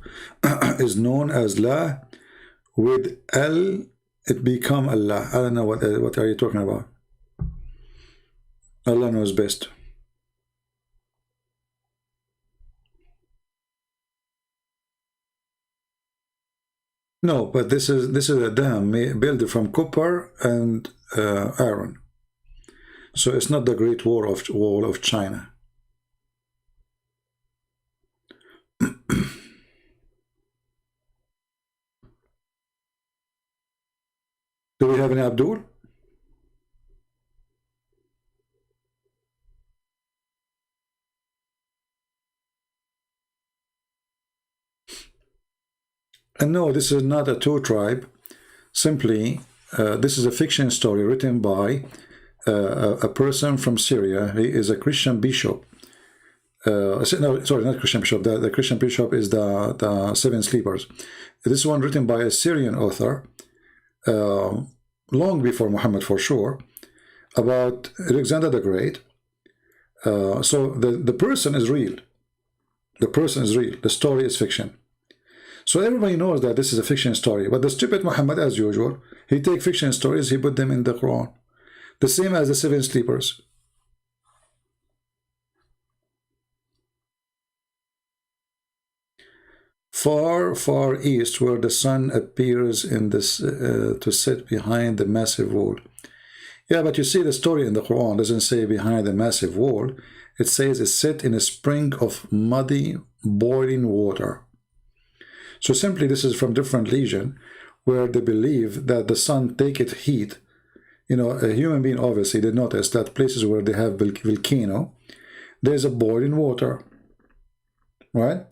Speaker 7: is known as La. With L, it become Allah. I don't know what are you talking about. Allah knows best. No, but this is a dam built from copper and iron. So it's not the Great Wall of China. Do we have any Abdul? And no, this is not a two tribe. Simply, this is a fiction story written by a person from Syria. He is a Christian bishop. No, sorry, not Christian bishop. The Christian bishop is the Seven Sleepers. This one written by a Syrian author, long before Muhammad for sure, about Alexander the Great. So the person is real. The person is real. The story is fiction. So everybody knows that this is a fiction story. But the stupid Muhammad, as usual, he take fiction stories, he put them in the Quran. The same as the Seven Sleepers. Far, far east, where the sun appears in this to sit behind the massive wall. Yeah, but you see, the story in the Quran doesn't say behind the massive wall. It says it sit in a spring of muddy, boiling water. So simply, this is from different region where they believe that the sun take it heat. You know, a human being obviously did notice that places where they have volcano, there's a boiling water, right?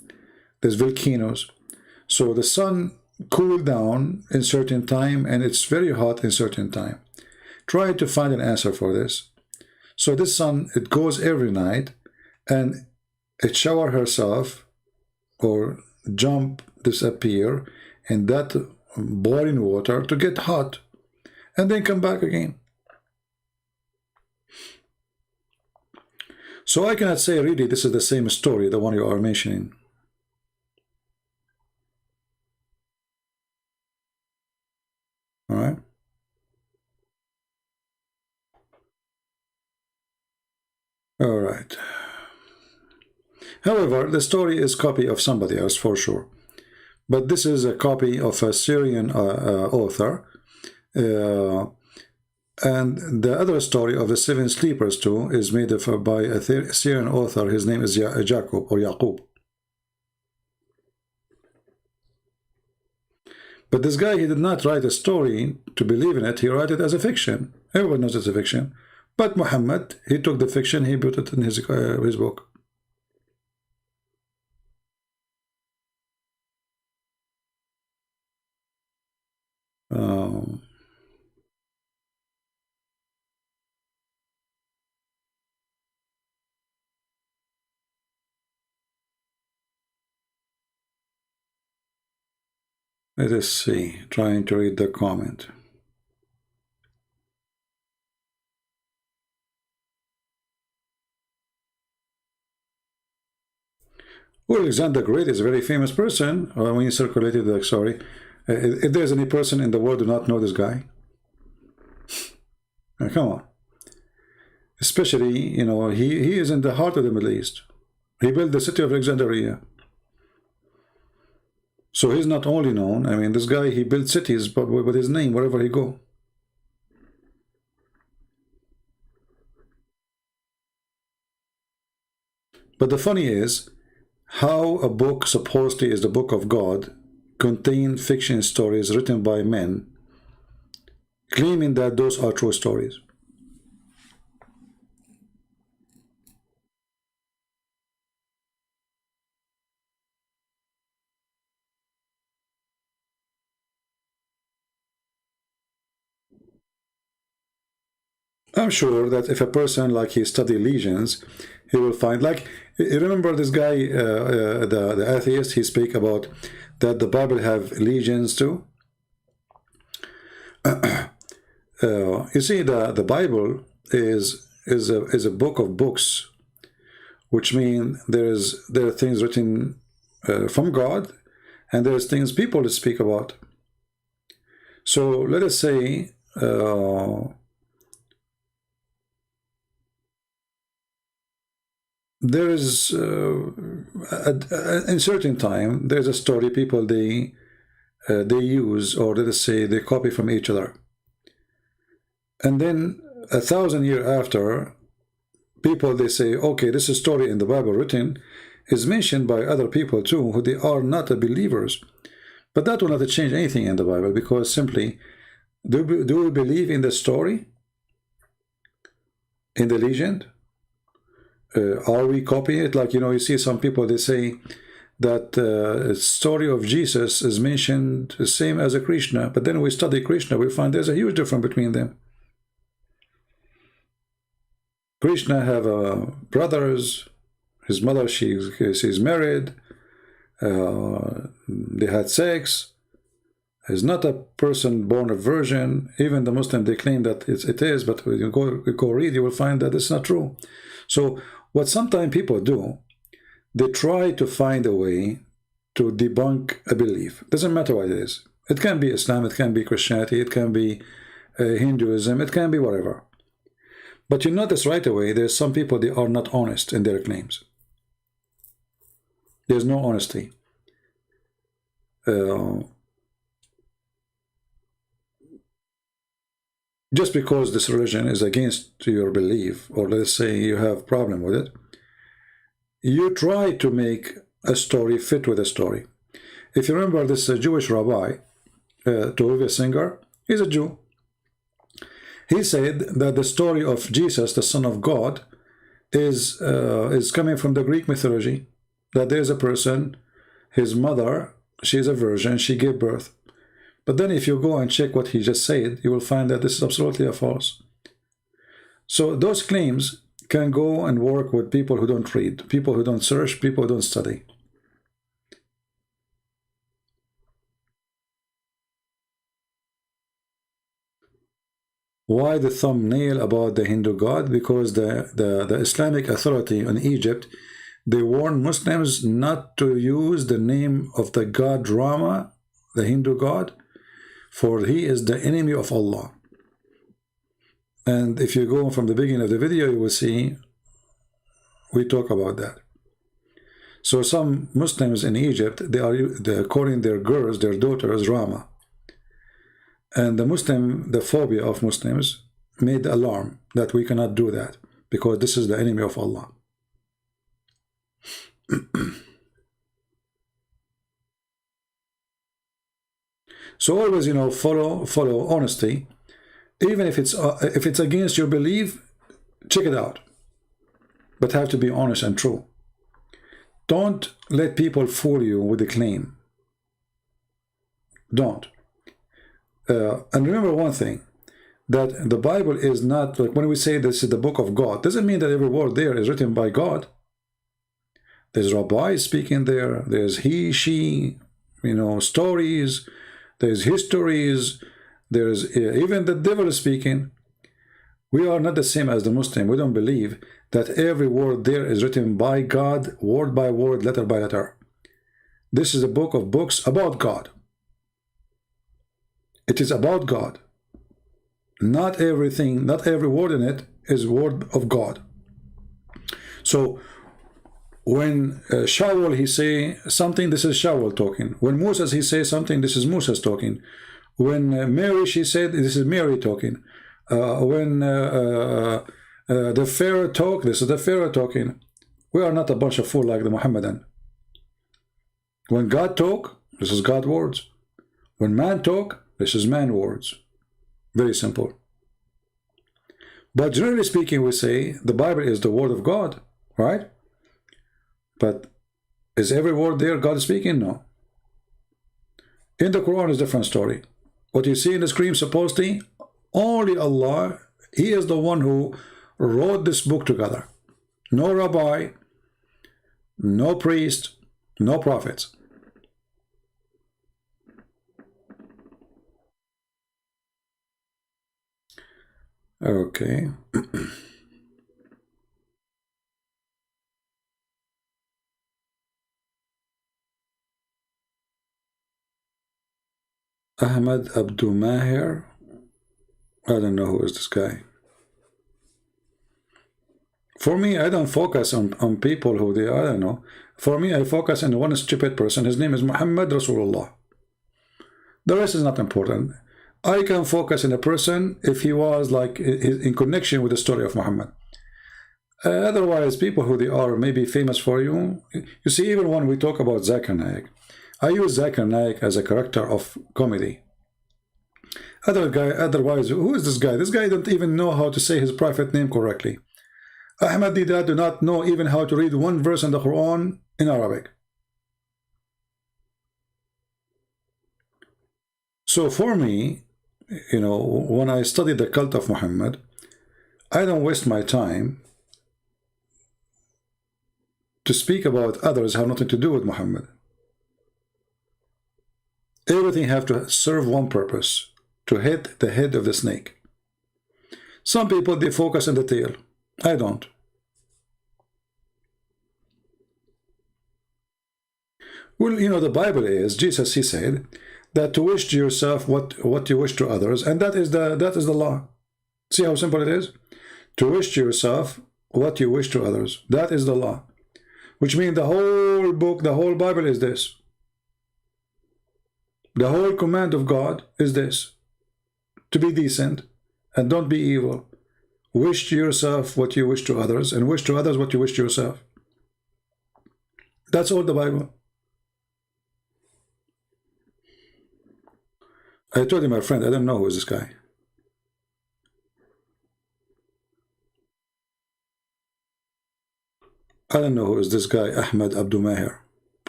Speaker 7: There's volcanoes. So the sun cool down in certain time and it's very hot in certain time. Try to find an answer for this. So this sun, it goes every night and it shower herself or disappear in that boiling water to get hot and then come back again. So I cannot say really this is the same story, the one you are mentioning. All right. All right. However, the story is a copy of somebody else for sure. But this is a copy of a Syrian author. And the other story of the Seven Sleepers too is made by a Syrian author. His name is Jacob or Yaqub. But this guy, he did not write a story to believe in it. He wrote it as a fiction. Everyone knows it's a fiction. But Muhammad, he took the fiction, he put it in his book. Let us see, trying to read the comment. Well, Alexander the Great is a very famous person. When you circulated the story, if there's any person in the world who do not know this guy, come on. Especially, you know, he is in the heart of the Middle East. He built the city of Alexandria. So he's not only known, I mean, this guy, he built cities but with his name wherever he go. But the funny is, how a book supposedly is the book of God contain fiction stories written by men, claiming that those are true stories. I'm sure that if a person like he study legions, he will find, like, you remember this guy, the atheist, he speak about that the Bible have legions too. You see, the Bible is a book of books, which mean there are things written from God, and there's things people speak about. So let us say there is in certain time there's a story people they use, or let us say they copy from each other, and then 1,000 years after, people they say, okay, this is story in the Bible written is mentioned by other people too, who they are not believers, but that will not change anything in the Bible, because simply do we believe in the story, in the legend? Are we copying it? Like, you know, you see some people, they say that story of Jesus is mentioned the same as a Krishna, but then we study Krishna, we find there's a huge difference between them. Krishna have brothers, his mother, she's married, they had sex. He's not a person born a virgin. Even the Muslim, they claim that it is, but when you go read, you will find that it's not true. So what sometimes people do, they try to find a way to debunk a belief. Doesn't matter what it is. It can be Islam, it can be Christianity, it can be Hinduism, it can be whatever. But you notice right away, there's some people, they are not honest in their claims. There's no honesty. Just because this religion is against your belief, or let's say you have problem with it, you try to make a story fit with a story. If you remember this Jewish rabbi, Tovia Singer, he's a Jew. He said that the story of Jesus, the Son of God, is coming from the Greek mythology, that there's a person, his mother, she's a virgin, she gave birth. But then if you go and check what he just said, you will find that this is absolutely a false. So those claims can go and work with people who don't read, people who don't search, people who don't study. Why the thumbnail about the Hindu god? Because the Islamic authority in Egypt, they warn Muslims not to use the name of the god Rama, the Hindu god, for he is the enemy of Allah. And if you go from the beginning of the video, you will see we talk about that. So some Muslims in Egypt, they're calling their girls, their daughters, Rama. And the phobia of Muslims made the alarm that we cannot do that because this is the enemy of Allah. So always, follow honesty. Even if it's against your belief, check it out. But have to be honest and true. Don't let people fool you with a claim. Don't. And remember one thing, that the Bible is not, like when we say this is the book of God, doesn't mean that every word there is written by God. There's rabbis speaking there, there's he, she, stories, there's histories, there's even the devil is speaking. We are not the same as the Muslim. We don't believe that every word there is written by God, word by word, letter by letter. This is a book of books about God. It is about God. Not everything, not every word in it is word of God. So when Shaul he say something, this is Shaul talking. When Moses he say something, this is Moses talking. When Mary she said, this is Mary talking. When the Pharaoh talk, this is the Pharaoh talking. We are not a bunch of fools like the Muhammadan. When God talk, this is God's words. When man talk, this is man words. Very simple. But generally speaking, we say the Bible is the word of God, right? But is every word there God speaking? No. In the Quran is a different story. What you see in the screen, supposedly, only Allah, He is the one who wrote this book together. No rabbi, no priest, no prophets. Okay. Ahmad Abdul Mahir. I don't know who is this guy. For me, I don't focus on people who they are, I don't know. For me, I focus on one stupid person. His name is Muhammad Rasulullah. The rest is not important. I can focus on a person if he was like in connection with the story of Muhammad. Otherwise, people who they are maybe famous for you. You see, even when we talk about Zakir Naik, I use Zakir Naik as a character of comedy. Otherwise, who is this guy? This guy don't even know how to say his prophet name correctly. Ahmad Didat do not know even how to read one verse in the Quran in Arabic. So for me, you know, when I study the cult of Muhammad, I don't waste my time to speak about others have nothing to do with Muhammad. Everything have to serve one purpose, to hit the head of the snake. Some people, they focus on the tail. I don't. Well, you know, the Bible is, Jesus, he said, that to wish to yourself what you wish to others, and that is the law. See how simple it is? To wish to yourself what you wish to others. That is the law. Which means the whole book, the whole Bible is this. The whole command of God is this. To be decent and don't be evil. Wish to yourself what you wish to others, and wish to others what you wish to yourself. That's all the Bible. I told him, my friend, I don't know who is this guy. I don't know who is this guy, Ahmed Abdul Maher.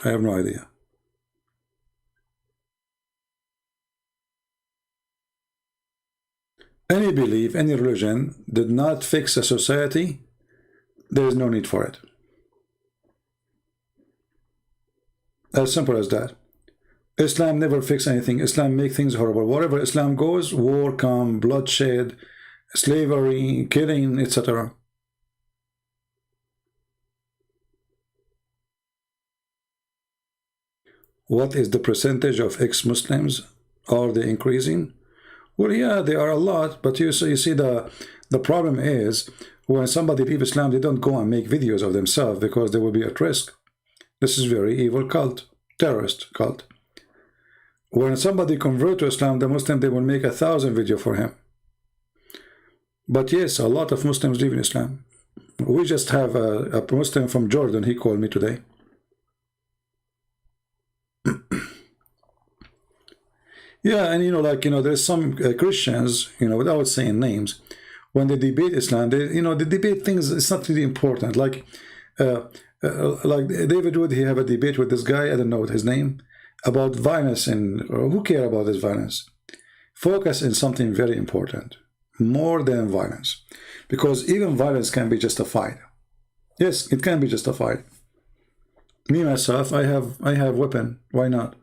Speaker 7: I have no idea. Any belief, any religion did not fix a society, there is no need for it. As simple as that. Islam never fix anything. Islam make things horrible. Wherever Islam goes, war come, bloodshed, slavery, killing, etc. What is the percentage of ex-Muslims? Are they increasing? Well, yeah, they are a lot, but you see the problem is when somebody leaves Islam, they don't go and make videos of themselves because they will be at risk. This is very evil cult, terrorist cult. When somebody convert to Islam, the Muslim, they will make 1,000 videos for him. But yes, a lot of Muslims leave in Islam. We just have a Muslim from Jordan, he called me today. Yeah, and you know, like, you know, there's some Christians, you know, without saying names, when they debate Islam, they, you know, they debate things, it's not really important. Like David Wood, he have a debate with this guy, I don't know his name, about violence, and who care about this violence? Focus in something very important, more than violence, because even violence can be justified. Yes, it can be justified. Me myself, I have weapon. Why not?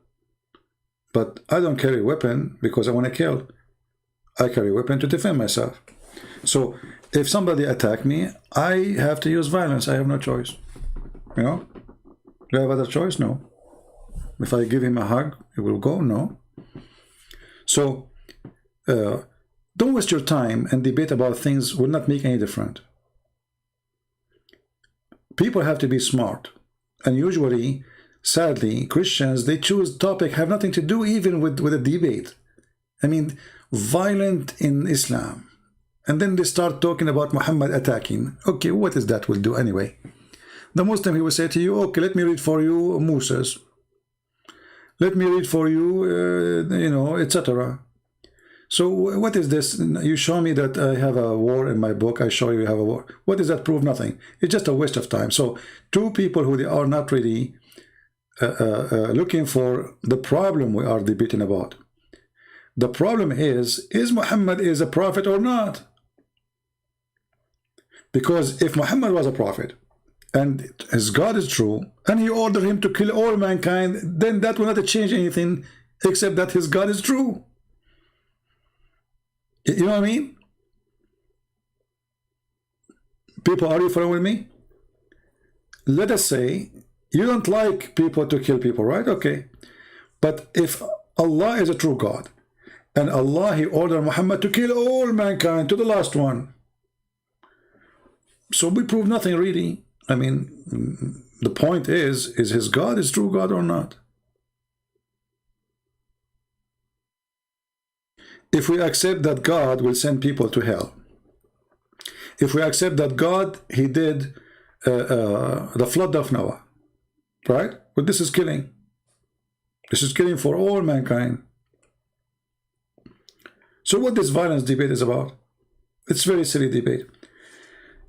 Speaker 7: But I don't carry a weapon because I want to kill. I carry a weapon to defend myself. So if somebody attack me, I have to use violence. I have no choice. You know? Do I have other choice? No. If I give him a hug, he will go? No. So don't waste your time and debate about things will not make any difference. People have to be smart. And usually, sadly, Christians, they choose topic have nothing to do even with a debate. I mean, violent in Islam. And then they start talking about Muhammad attacking. Okay, what is that will do anyway? The Muslim, he will say to you, okay, let me read for you Moses. Let me read for you, you know, etc. So what is this? You show me that I have a war in my book. I show you have a war. What does that prove? Nothing. It's just a waste of time. So two people who they are not really looking for the problem we are debating about. The problem is Muhammad is a prophet or not? Because if Muhammad was a prophet and his God is true and he ordered him to kill all mankind, then that will not change anything except that his God is true. You know what I mean? People, are you following me? Let us say you don't like people to kill people, right? Okay. But if Allah is a true God and Allah, he ordered Muhammad to kill all mankind to the last one, so we prove nothing really. I mean, the point is his God is true God or not? If we accept that God will send people to hell, if we accept that God, he did the flood of Noah, right? But this is killing. This is killing for all mankind. So what this violence debate is about? It's very silly debate.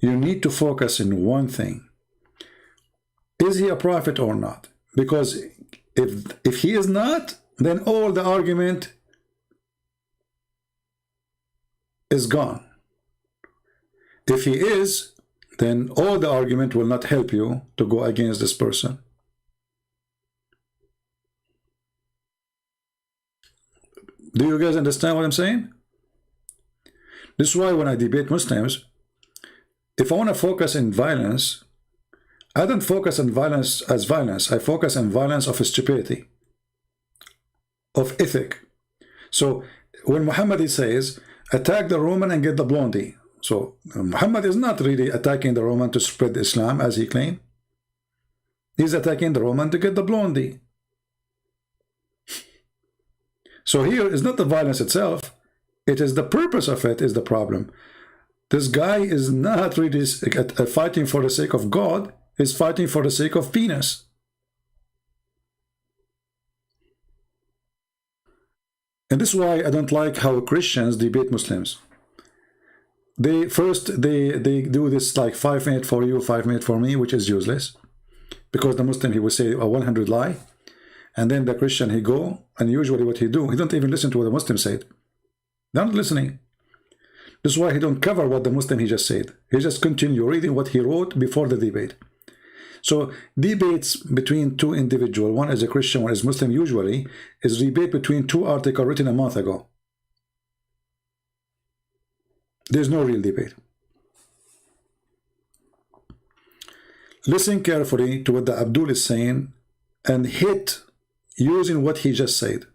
Speaker 7: You need to focus in one thing. Is he a prophet or not? Because if he is not, then all the argument is gone. If he is, then all the argument will not help you to go against this person. Do you guys understand what I'm saying? This is why when I debate Muslims, if I want to focus in violence, I don't focus on violence as violence. I focus on violence of stupidity, of ethic. So when Muhammad says, attack the Roman and get the blondie. So Muhammad is not really attacking the Roman to spread Islam as he claimed. He's attacking the Roman to get the blondie. So here is not the violence itself. It is the purpose of it is the problem. This guy is not really fighting for the sake of God. He's fighting for the sake of penis. And this is why I don't like how Christians debate Muslims. They do this like 5 minutes for you, 5 minutes for me, which is useless. Because the Muslim, he will say a 100 lie. And then the Christian, he go, and usually what he do, he don't even listen to what the Muslim said. They're not listening. This is why he don't cover what the Muslim he just said. He just continue reading what he wrote before the debate. So debates between two individuals, one is a Christian, one is Muslim, usually is debate between two articles written a month ago. There's no real debate. Listen carefully to what the Abdul is saying and hit using what he just said.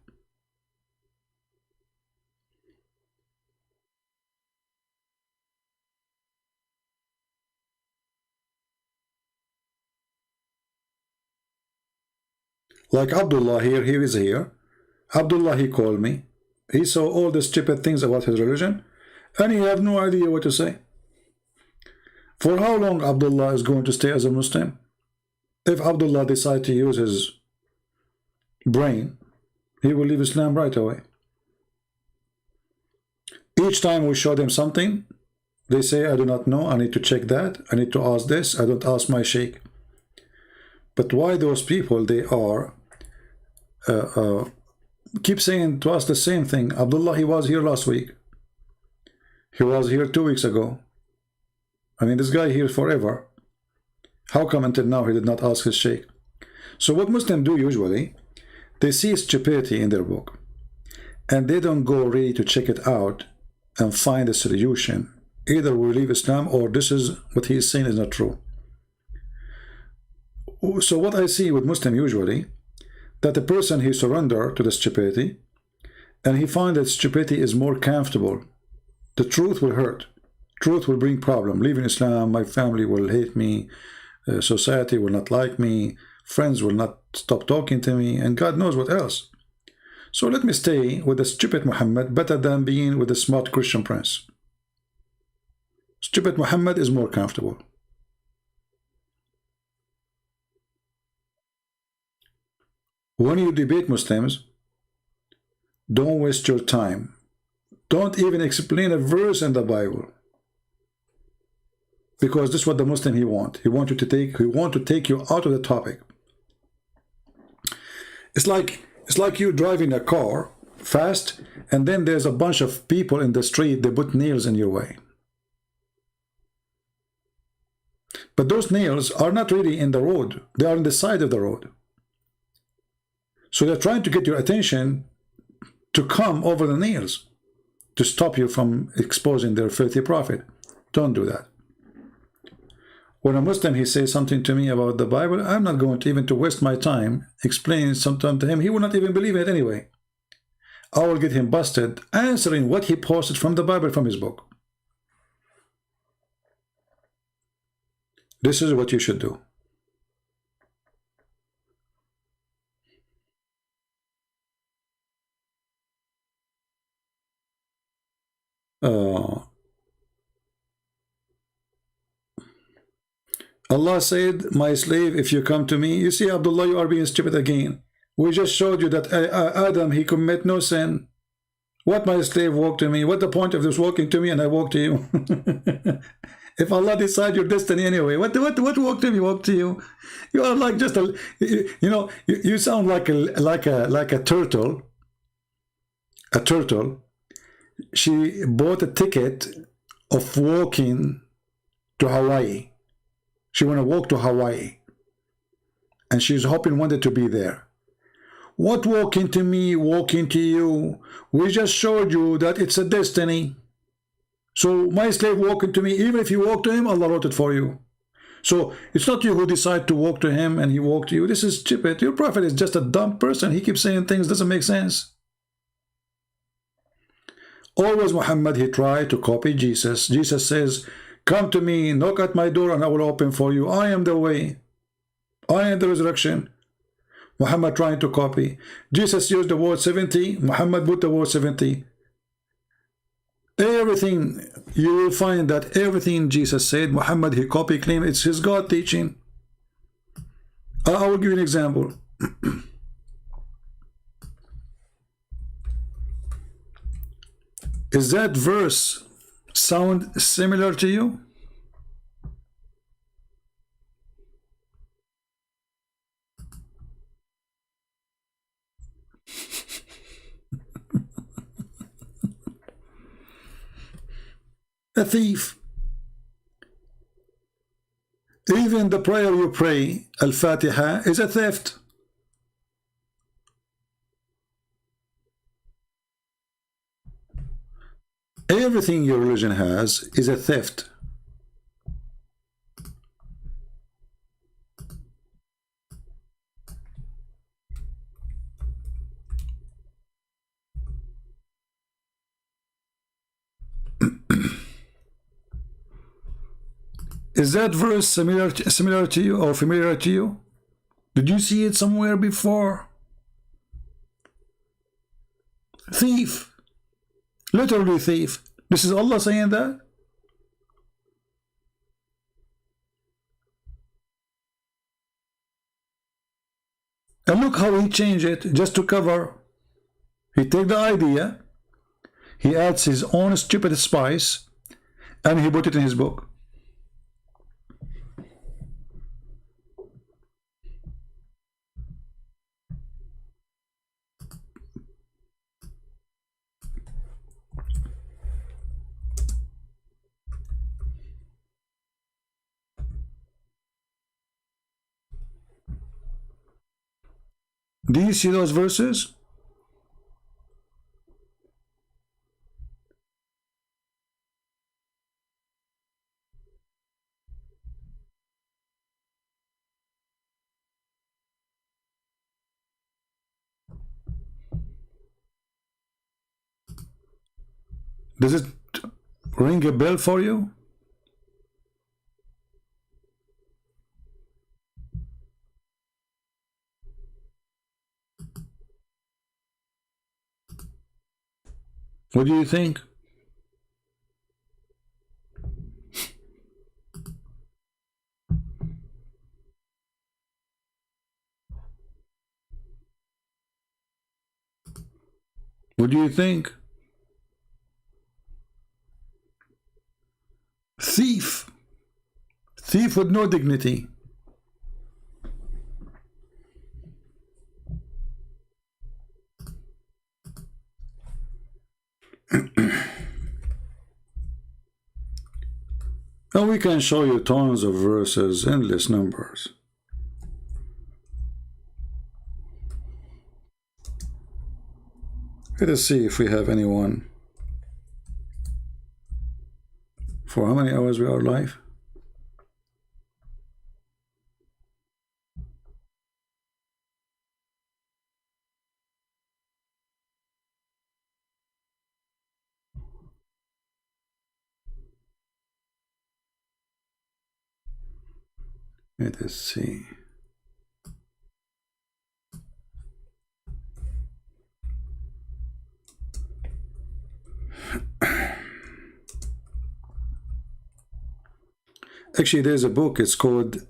Speaker 7: Like Abdullah here, he is here. Abdullah, he called me. He saw all the stupid things about his religion, and he have no idea what to say. For how long Abdullah is going to stay as a Muslim? If Abdullah decides to use his brain, he will leave Islam right away. Each time we show them something, they say, I do not know, I need to check that, I need to ask this, I don't ask my sheikh. But why those people, they are keep saying to us the same thing. Abdullah, he was here last week. He was here 2 weeks ago. I mean, this guy here forever. How come until now he did not ask his sheikh? So what Muslims do usually, they see stupidity in their book, and they don't go really to check it out and find a solution. Either we leave Islam, or this is what he is saying is not true. So what I see with Muslim usually, that the person, he surrender to the stupidity, and he find that stupidity is more comfortable. The truth will hurt. Truth will bring problem. Leaving Islam, my family will hate me, society will not like me, friends will not stop talking to me, and God knows what else. So let me stay with the stupid Muhammad better than being with the smart Christian prince. Stupid Muhammad is more comfortable. When you debate Muslims, don't waste your time. Don't even explain a verse in the Bible. Because this is what the Muslim he want. He want to take you out of the topic. It's like you driving a car fast, and then there's a bunch of people in the street, they put nails in your way. But those nails are not really in the road. They are on the side of the road. So they're trying to get your attention to come over the nails, to stop you from exposing their filthy profit. Don't do that. When a Muslim, he says something to me about the Bible, I'm not going to even to waste my time explaining something to him. He will not even believe it anyway. I will get him busted answering what he posted from the Bible, from his book. This is what you should do. Allah said, my slave, if you come to me, you see, Abdullah, you are being stupid again. We just showed you that Adam, he commit no sin. What my slave walk to me? What the point of this walking to me and I walk to you? If Allah decide your destiny anyway, what walk to me, walk to you? You are like just a, you know, you sound like a turtle. A turtle. she bought a ticket of walking to Hawaii. She want to walk to Hawaii, and she's hoping one day to be there. What walking to me, walking to you? We just showed you that it's a destiny. So my slave walking to me, even if you walk to him, Allah wrote it for you. So it's not you who decide to walk to him and he walk to you. This is stupid. Your prophet is just a dumb person. He keeps saying things doesn't make sense. Always Muhammad, he tried to copy Jesus. Jesus says, come to me, knock at my door and I will open for you. I am the way. I am the resurrection. Muhammad trying to copy. Jesus used the word 70. Muhammad put the word 70. Everything, you will find that everything Jesus said, Muhammad, he copy, claim it's his God teaching. I will give you an example. Is that verse sound similar to you? A thief. Even the prayer you pray, Al-Fatiha, is a theft. Everything your religion has is a theft. Is that verse similar to you or familiar to you? Did you see it somewhere before? Thief. Literally thief. This is Allah saying that? And look how he changed it just to cover. He take the idea, he adds his own stupid spice, and he put it in his book. Do you see those verses? Does it ring a bell for you? What do you think? What do you think? Thief. Thief with no dignity. And we can show you tons of verses, endless numbers. Let us see if we have anyone. For how many hours we are live? Let us see. Actually, there's a book, it's called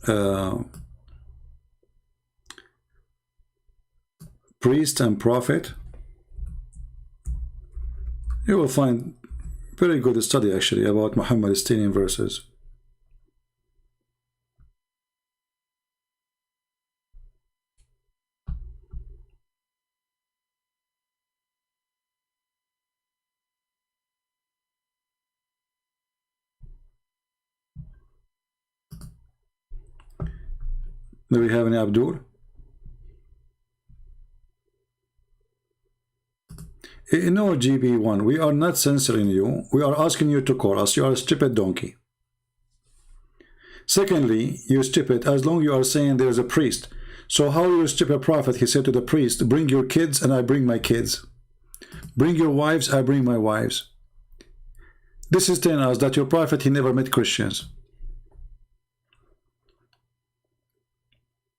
Speaker 7: Priest and Prophet. You will find very good study actually about Muhammad stealing verses. Do we have any Abdul? No, GB1, we are not censoring you. We are asking you to call us. You are a stupid donkey. Secondly, you stupid, as long you are saying there is a priest. So how you stupid prophet, he said to the priest, bring your kids and I bring my kids. Bring your wives, I bring my wives. This is telling us that your prophet, he never met Christians.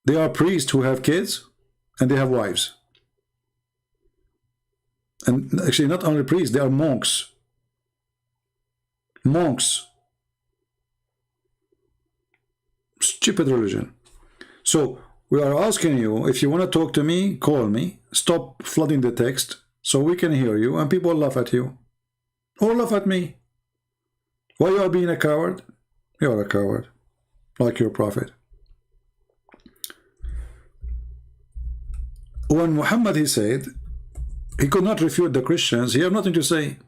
Speaker 7: They are priests who have kids and they have wives. And actually not only priests, they are monks. Monks. Stupid religion. So we are asking you, if you want to talk to me, call me. Stop flooding the text so we can hear you and people laugh at you. Or laugh at me. Why you are being a coward? You are a coward. Like your prophet. When Muhammad, he said, he could not refute the Christians. He had nothing to say.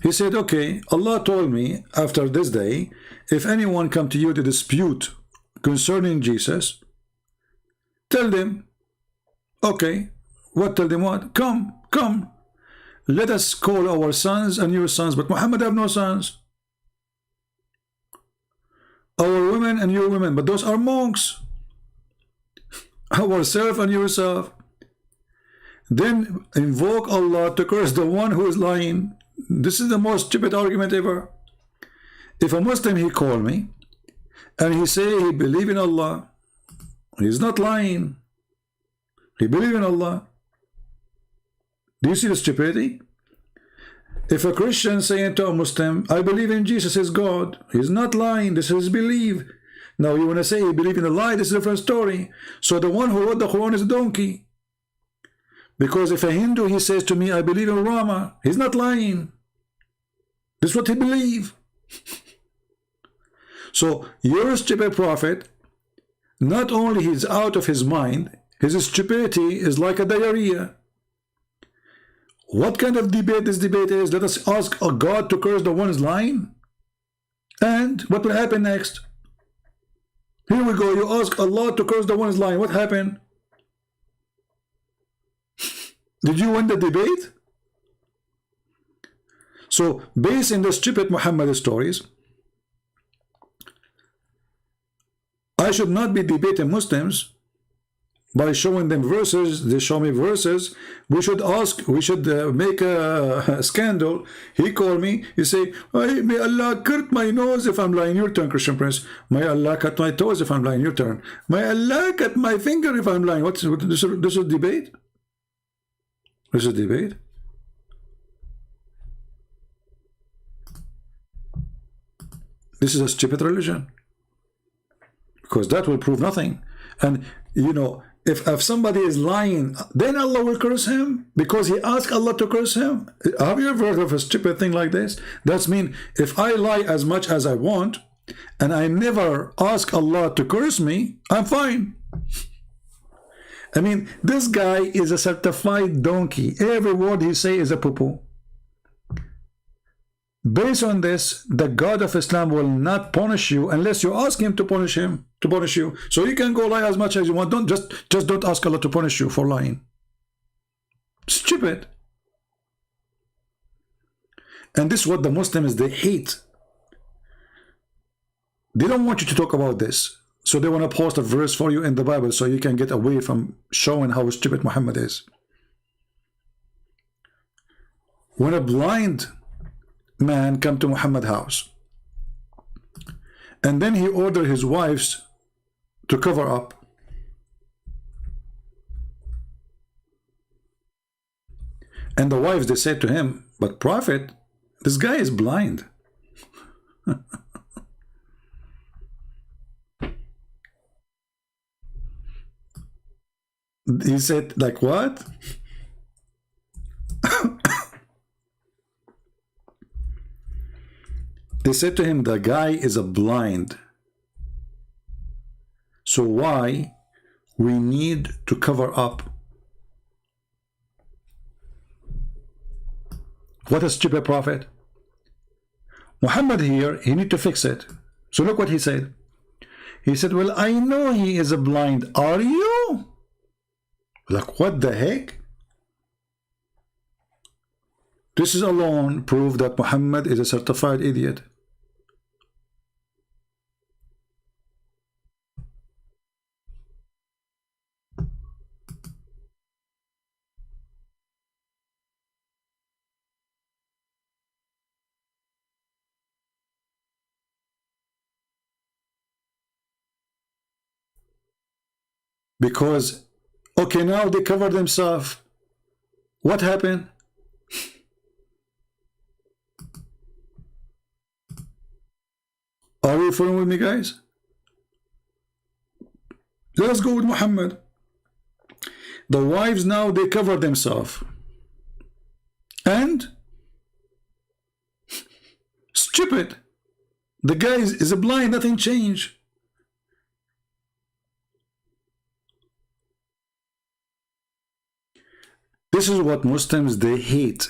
Speaker 7: He said, okay, Allah told me after this day, if anyone come to you to dispute concerning Jesus, tell them, okay, what tell them what? Come, let us call our sons and your sons, but Muhammad have no sons. Our women and your women, but those are monks. Ourself and yourself. Then invoke Allah to curse the one who is lying. This is the most stupid argument ever. If a Muslim, he call me and he say he believe in Allah, he's not lying. He believe in Allah. Do you see the stupidity? If a Christian saying to a Muslim, I believe in Jesus is God, he's not lying. This is belief. Now you want to say you believe in a lie, this is a different story. So the one who wrote the Quran is a donkey. Because if a Hindu, he says to me, I believe in RAMA, he's not lying. This is what he believes. So your stupid prophet, not only he's out of his mind, his stupidity is like a diarrhea. What kind of debate this debate is? Let us ask a God to curse the one who's lying. And what will happen next? Here we go. You ask Allah to curse the one who's lying. What happened? Did you win the debate? So, based on the stupid Muhammad stories, I should not be debating Muslims by showing them verses. They show me verses. We should make a scandal. He called me. He say, may Allah cut my nose if I'm lying. Your turn, Christian Prince. May Allah cut my toes if I'm lying. Your turn. May Allah cut my finger if I'm lying. This is debate? This is debate? This is a stupid religion. Because that will prove nothing. And, you know, if somebody is lying, then Allah will curse him because he asked Allah to curse him. Have you ever heard of a stupid thing like this? That's mean if I lie as much as I want and I never ask Allah to curse me, I'm fine. I mean, this guy is a certified donkey. Every word he say is a poo-poo. Based on this, the God of Islam will not punish you unless you ask him to punish you. So you can go lie as much as you want. Don't just don't ask Allah to punish you for lying. Stupid. And this is what the Muslims, they hate. They don't want you to talk about this. So they want to post a verse for you in the Bible so you can get away from showing how stupid Muhammad is. When a blind man come to Muhammad's house and then he ordered his wives to cover up, and the wives, they said to him, but Prophet, this guy is blind. He said, like what? They said to him, the guy is a blind. So why we need to cover up? What a stupid prophet. Muhammad here, he need to fix it. So look what he said. He said, well, I know he is a blind. Are you? Like, what the heck? This is alone proof that Muhammad is a certified idiot. Because, okay, now they cover themselves. What happened? Are you following with me, guys? Let us go with Muhammad. The wives now, they cover themselves. And stupid. The guy is blind, nothing changed. This is what Muslims, they hate.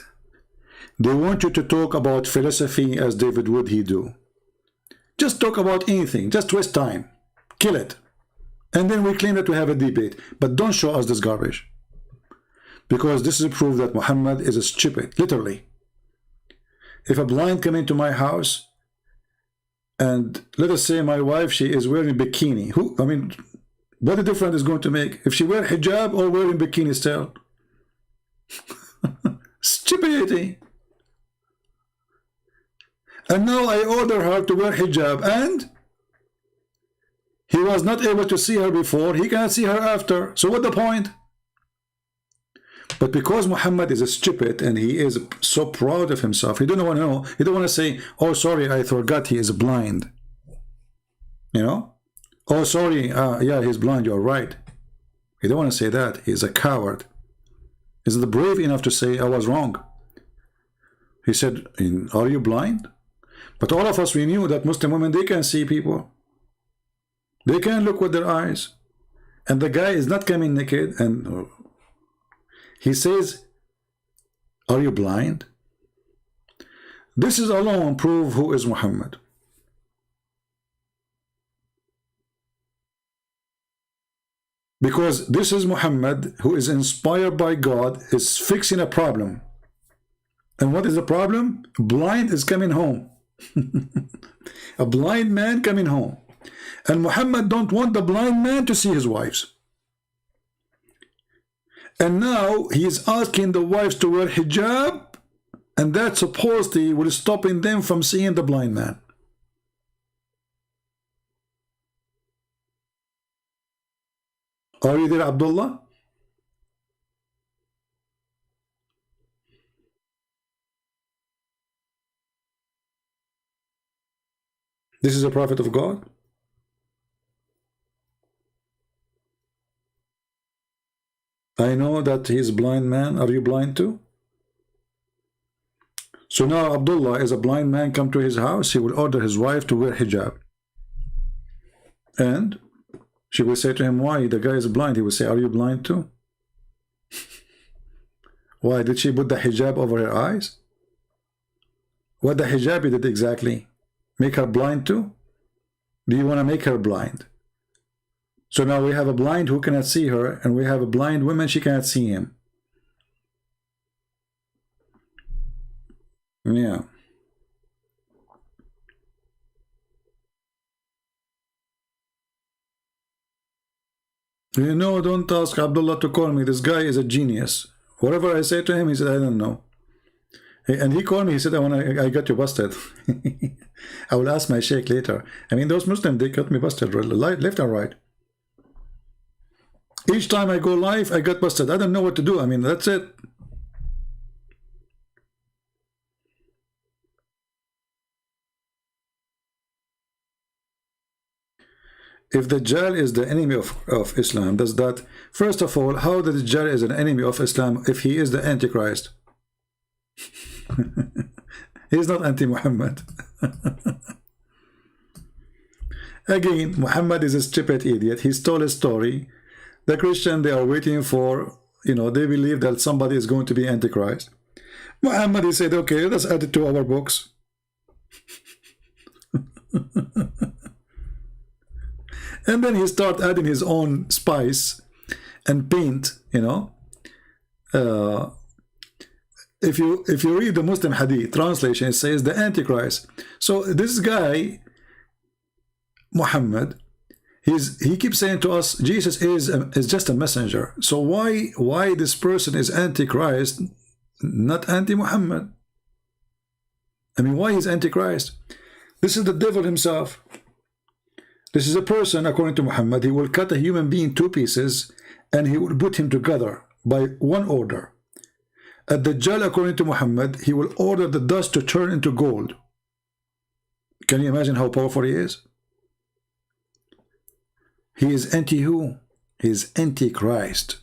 Speaker 7: They want you to talk about philosophy as David Wood he do. Just talk about anything, just waste time, kill it. And then we claim that we have a debate, but don't show us this garbage. Because this is a proof that Muhammad is a stupid, literally. If a blind come into my house, and let us say my wife, she is wearing bikini. What a difference is going to make if she wear hijab or wearing bikini still? Stupidity. And now I order her to wear hijab, and he was not able to see her before, he can't see her after. So what the point? But because Muhammad is a stupid and he is so proud of himself, he don't want to know, he don't want to say, oh sorry, I forgot he is blind. You know? Oh sorry, yeah, he's blind, you're right. He don't want to say that. He's a coward. Is it brave enough to say I was wrong? He said, are you blind? But all of us, we knew that Muslim women, they can see people. They can look with their eyes. And the guy is not coming naked, and he says, are you blind? This is alone proof who is Muhammad. Because this is Muhammad, who is inspired by God, is fixing a problem. And what is the problem? Blind is coming home. A blind man coming home. And Muhammad don't want the blind man to see his wives. And now he is asking the wives to wear hijab, and that supposedly will stopping them from seeing the blind man. Are you there, Abdullah? This is a prophet of God. I know that he is a blind man. Are you blind too? So now Abdullah is a blind man, come to his house, he will order his wife to wear hijab. And she will say to him, why? The guy is blind. He will say, are you blind too? Why? Did she put the hijab over her eyes? What the hijab did exactly? Make her blind too? Do you want to make her blind? So now we have a blind who cannot see her, and we have a blind woman, she cannot see him. Yeah. You know, don't ask Abdullah to call me. This guy is a genius. Whatever I say to him, he said, I don't know. And he called me, he said, I got you busted. I will ask my sheikh later. I mean, those Muslims, they got me busted left and right. Each time I go live, I got busted. I don't know what to do. I mean, that's it. If the Dajjal is the enemy of Islam, does that, first of all, how the Dajjal is an enemy of Islam if he is the Antichrist? He is not anti-Muhammad. Again, Muhammad is a stupid idiot. He stole a story. The Christian, they are waiting for, you know, they believe that somebody is going to be Antichrist. Muhammad, he said, okay, let's add it to our books. And then he start adding his own spice and paint, you know. If you read the Muslim Hadith translation, it says the Antichrist. So this guy, Muhammad, he keeps saying to us, Jesus is just a messenger. So why this person is Antichrist, not anti-Muhammad? I mean, why he's Antichrist? This is the devil himself. This is a person, according to Muhammad, he will cut a human being 2 pieces and he will put him together by one order. At the Dajjal, according to Muhammad, he will order the dust to turn into gold. Can you imagine how powerful he is? He is anti-who? He is anti-Christ.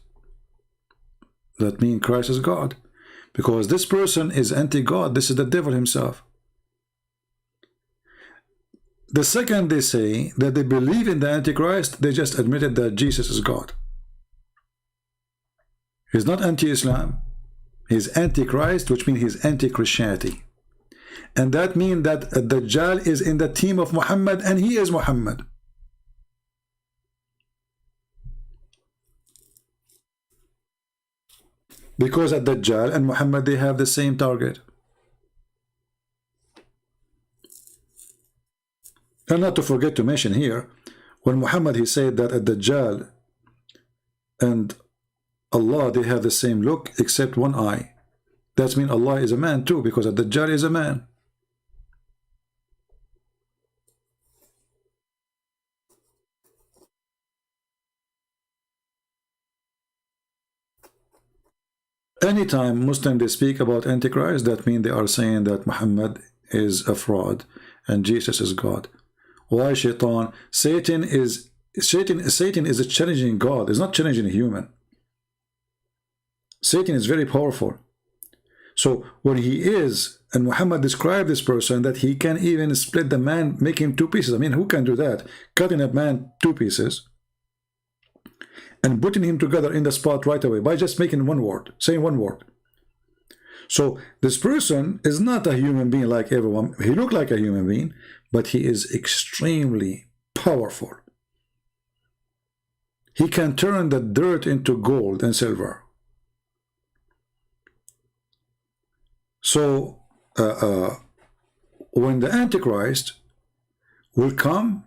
Speaker 7: That means Christ is God. Because this person is anti-God. This is the devil himself. The second they say that they believe in the Antichrist, they just admitted that Jesus is God. He's not anti-Islam. He's anti-Christ, which means he's anti-Christianity. And that means that Dajjal is in the team of Muhammad and he is Muhammad. Because at Dajjal and Muhammad, they have the same target. And not to forget to mention here, when Muhammad, he said that at Dajjal and Allah, they have the same look except one eye. That means Allah is a man too, because at Dajjal is a man. Anytime Muslims they speak about Antichrist, that means they are saying that Muhammad is a fraud and Jesus is God. Why Shaitan? Satan is a challenging God. It's not challenging a human. Satan is very powerful. So when he is, and Muhammad described this person that he can even split the man, make him 2 pieces. I mean, who can do that? Cutting a man 2 pieces and putting him together in the spot right away by just making one word, saying one word. So this person is not a human being like everyone. He looks like a human being, but he is extremely powerful. He can turn the dirt into gold and silver. So when the Antichrist will come,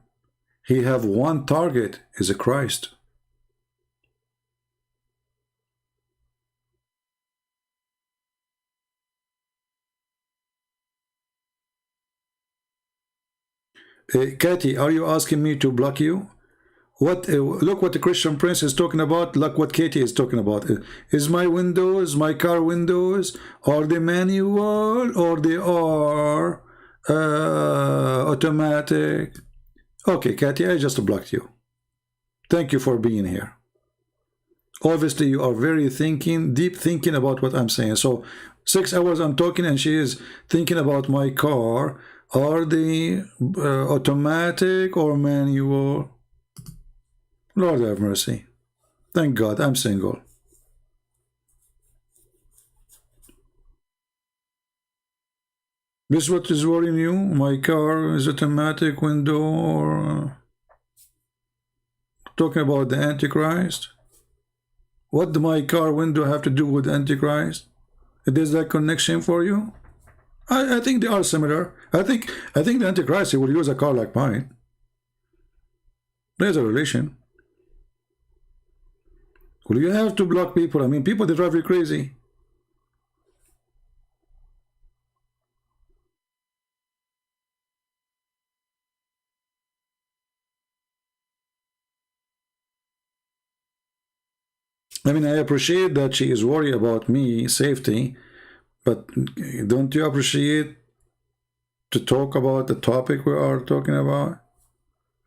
Speaker 7: he have one target, is a Christ. Katie, are you asking me to block you? What? Look what the Christian Prince is talking about. Look what Katie is talking about. Is my windows, my car windows, are they manual or they are automatic? Okay, Katie, I just blocked you. Thank you for being here. Obviously, you are very deep thinking about what I'm saying. So 6 hours I'm talking and she is thinking about my car. Are they automatic or manual? Lord have mercy. Thank God I'm single. This is what is worrying you? My car is automatic window or talking about the Antichrist? What do my car window have to do with Antichrist? Is that connection for you? I think they are similar. I think the Antichrist will use a car like mine. There's a relation. Well, you have to block people. I mean, people, they drive you crazy. I mean, I appreciate that she is worried about me, safety, but don't you appreciate to talk about the topic we are talking about?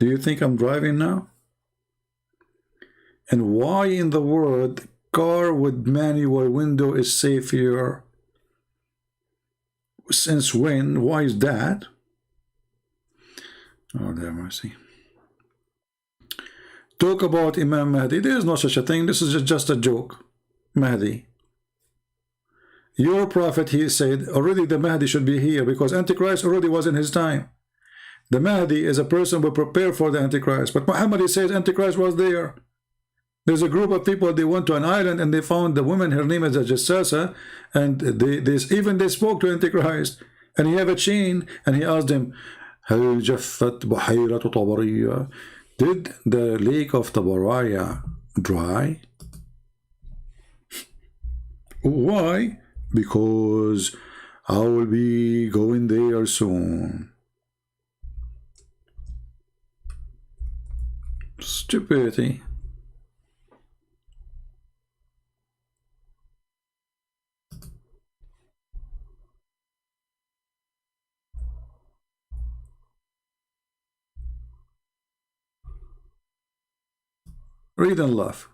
Speaker 7: Do you think I'm driving now? And why in the world car with manual window is safer? Since when? Why is that? Oh, have mercy. Talk about Imam Mahdi. There is no such a thing. This is just a joke. Mahdi. Your prophet, he said, already the Mahdi should be here because Antichrist already was in his time. The Mahdi is a person who prepared for the Antichrist. But Muhammad, he says Antichrist was there. There's a group of people, they went to an island and they found the woman, her name is a Jassasa, and they spoke to Antichrist. And he have a chain, and he asked them, هل جفت بحيرة طبرية? Did the lake of Tabaraya dry? Why? Because I will be going there soon. Stupidity. Read and laugh.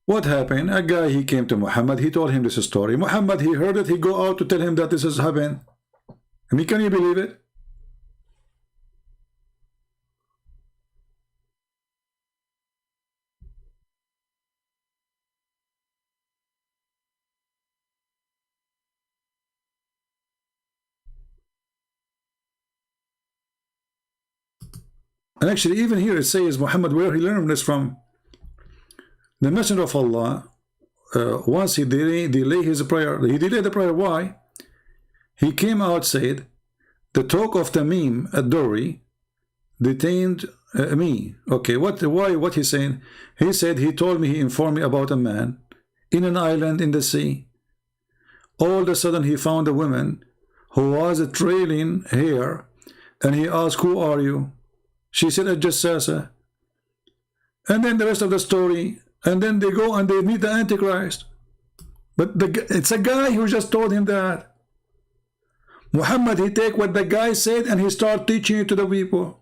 Speaker 7: What happened? A guy, he came to Muhammad, he told him this story. Muhammad, he heard it, he go out to tell him that this has happened. I mean, can you believe it? And actually, even here it says, Muhammad, where he learned this from? The Messenger of Allah, once he delayed his prayer, he delayed the prayer. Why? He came out, said, the talk of Tamim ad-Duri detained me. Okay, what he's saying? He said, he told me, he informed me about a man in an island in the sea. All of a sudden, he found a woman who was trailing hair, and he asked, who are you? She said, Jassasa. And then the rest of the story, and then they go and they meet the Antichrist. But it's a guy who just told him that. Muhammad, he take what the guy said and he start teaching it to the people.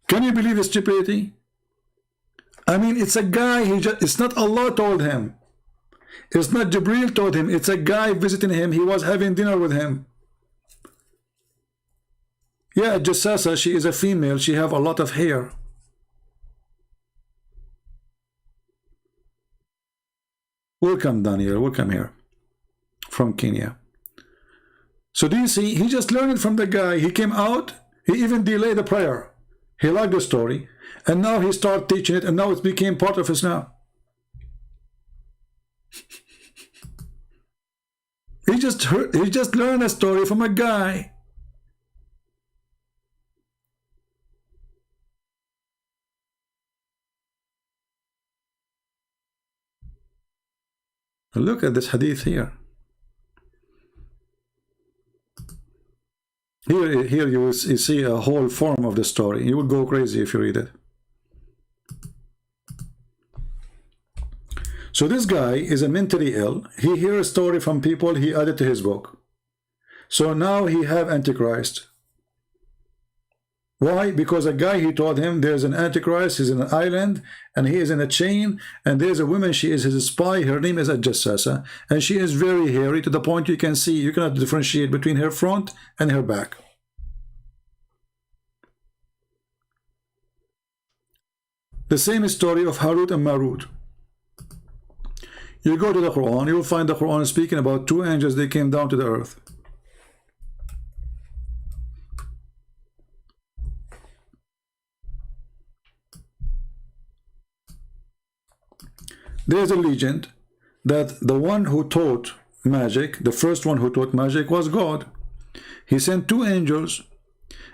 Speaker 7: Can you believe his stupidity? I mean, it's a guy, it's not Allah told him. It's not Jibril told him. It's a guy visiting him. He was having dinner with him. Yeah, Jassasa, she is a female. She have a lot of hair. Welcome, Daniel. Welcome here. From Kenya. So do you see? He just learned it from the guy. He came out. He even delayed the prayer. He liked the story. And now he started teaching it. And now it became part of Islam. He just learned a story from a guy. Look at this hadith here. Here you will see a whole form of the story. You will go crazy if you read it. So this guy is a mentally ill. He hears a story from people, he added to his book. So now he have Antichrist. Why? Because a guy, he told him there's an Antichrist, he's in an island, and he is in a chain, and there's a woman, she is his spy, her name is a Jassasa, and she is very hairy to the point you can see, you cannot differentiate between her front and her back. The same story of Harut and Marut. You go to the Quran, you will find the Quran speaking about two angels, they came down to the earth. There's a legend that the one who taught magic, the first one who taught magic was God. He sent two angels,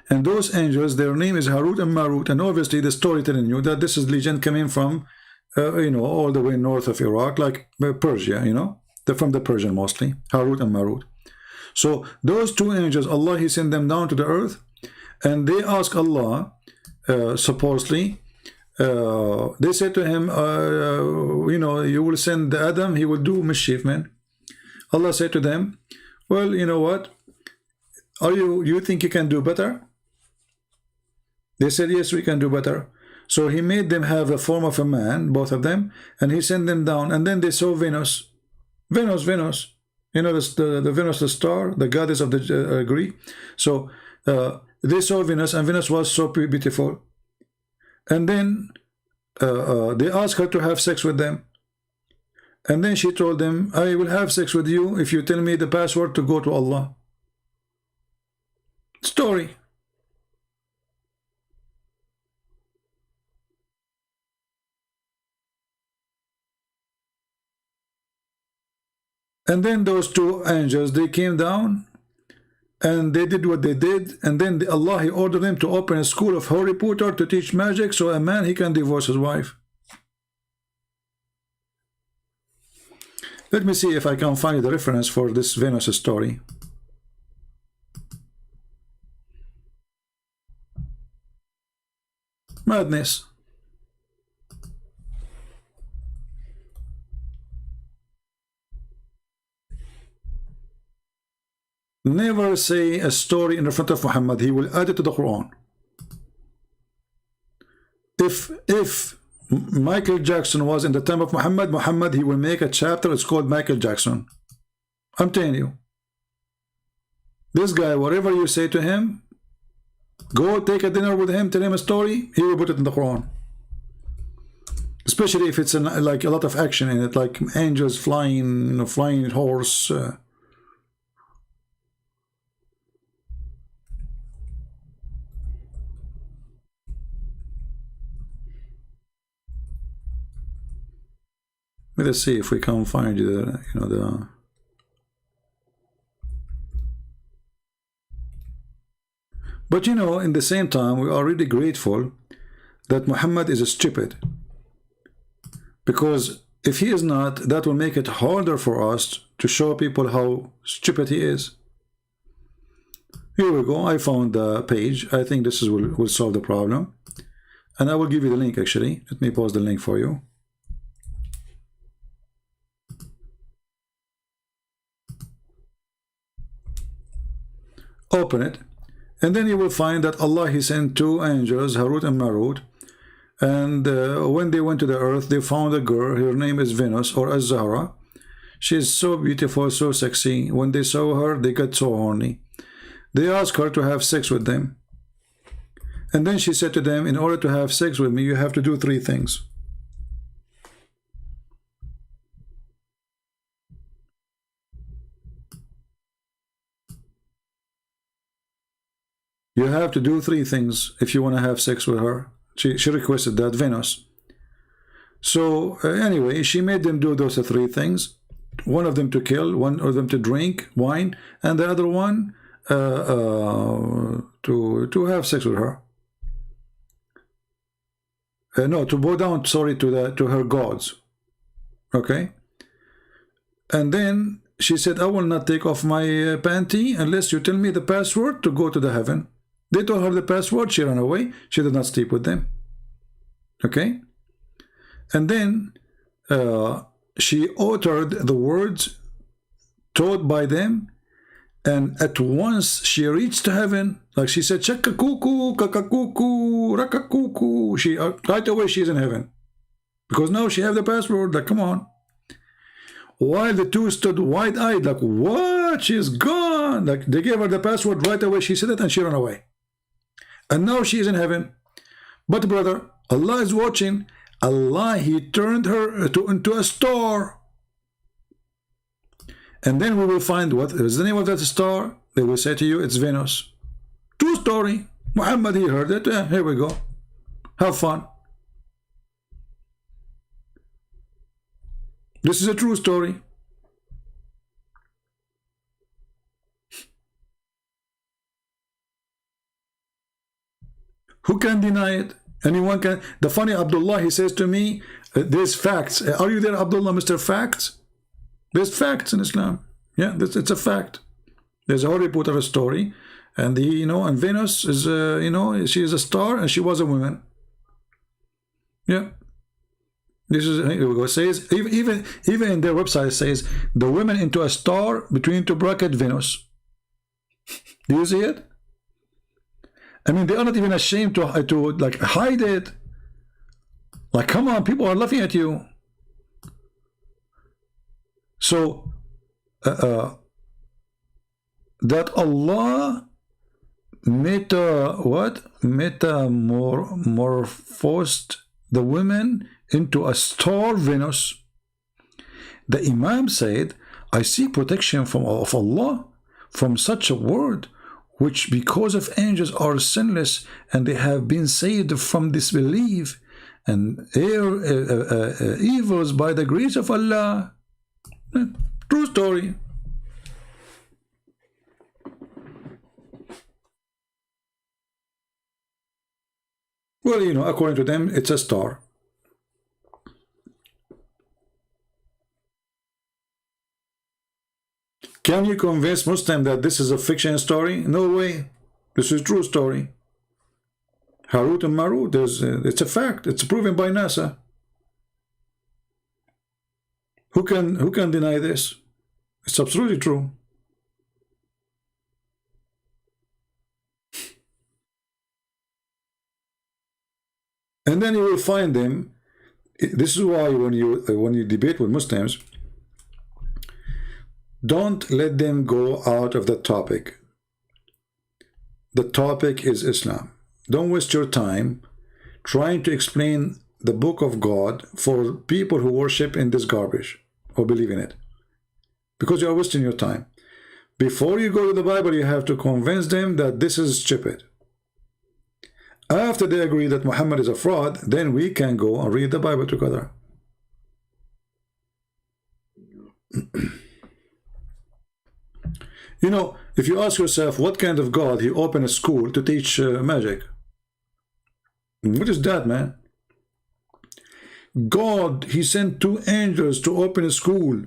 Speaker 7: and those angels, their name is Harut and Marut, and obviously the story telling you that this is legend coming from, all the way north of Iraq, like Persia, they're from the Persian mostly, Harut and Marut. So those two angels, Allah, he sent them down to the earth, and they ask Allah, supposedly, they said to him, you will send Adam, he will do mischief, man. Allah said to them, well, you know what? You think you can do better? They said, yes, we can do better. So he made them have the form of a man, both of them, and he sent them down, and then they saw Venus. Venus. The Venus, the star, the goddess of the Greek. So they saw Venus, and Venus was so beautiful. And then they asked her to have sex with them. And then she told him, I will have sex with you if you tell me the password to go to Allah. Story. And then those two angels, they came down and they did what they did. And then Allah, he ordered them to open a school of Harry Potter to teach magic so a man, he can divorce his wife. Let me see if I can find the reference for this Venus story. Madness. Never say a story in the front of Muhammad. He will add it to the Quran. If Michael Jackson was in the time of Muhammad, he will make a chapter. It's called Michael Jackson. I'm telling you. This guy, whatever you say to him, go take a dinner with him, tell him a story, he will put it in the Quran. Especially if it's like a lot of action in it, like angels flying, flying horse. Let's see if we can find the, But in the same time, we are really grateful that Muhammad is stupid. Because if he is not, that will make it harder for us to show people how stupid he is. Here we go. I found the page. I think this will solve the problem. And I will give you the link actually. Let me post the link for you. Open it, and then you will find that Allah, he sent two angels, Harut and Marut, and when they went to the earth, they found a girl. Her name is Venus or Az-Zahra. She is so beautiful, so sexy. When they saw her, they got so horny. They asked her to have sex with them, and then she said to them, in order to have sex with me, you have to do three things. You have to do three things if you want to have sex with her. She requested that, Venus. So anyway, she made them do those three things. One of them to kill, one of them to drink wine, and the other one to have sex with her. No, to bow down, sorry, to her gods. Okay. And then she said, I will not take off my panty unless you tell me the password to go to the heaven. They told her the password, she ran away, she did not sleep with them. Okay? And then she uttered the words taught by them, and at once she reached heaven, like she said, Chakakuku, Kakakuku, Rakakuku. She right away she's in heaven. Because now she have the password, like come on. While the two stood wide-eyed, like, what? She's gone. Like they gave her the password right away, she said it and she ran away. And now she is in heaven. But brother, Allah is watching. Allah, he turned her into a star. And then we will find what is the name of that star. They will say to you, it's Venus. True story. Muhammad, he heard it. Here we go. Have fun. This is a true story. Who can deny it? Anyone can. The funny Abdullah, he says to me, there's facts. Are you there, Abdullah, Mr. Facts? There's facts in Islam. Yeah, it's a fact. There's a Harry Potter story, and and Venus is, she is a star, and she was a woman. Yeah. This is, here we go. It says, even in their website, it says, the women into a star between two bracket Venus. Do you see it? I mean, they are not even ashamed to like hide it. Like, come on, people are laughing at you. So, that Allah metamorphosed the women into a star Venus. The Imam said, I seek protection of Allah from such a word, which because of angels are sinless, and they have been saved from disbelief and evils by the grace of Allah. True story. Well, you know, according to them, it's a star. Can you convince Muslim that this is a fiction story? No way. This is a true story. Harut and Marut, it's a fact. It's proven by NASA. Who can deny this? It's absolutely true. And then you will find them. This is why when you debate with Muslims, don't let them go out of the topic. The topic is Islam. Don't waste your time trying to explain the book of God for people who worship in this garbage or believe in it, because you are wasting your time. Before you go to the Bible, you have to convince them that this is stupid. After they agree that Muhammad is a fraud, then we can go and read the Bible together. You know, if you ask yourself what kind of God he opened a school to teach magic, what is that, man? God, he sent 2 angels to open a school,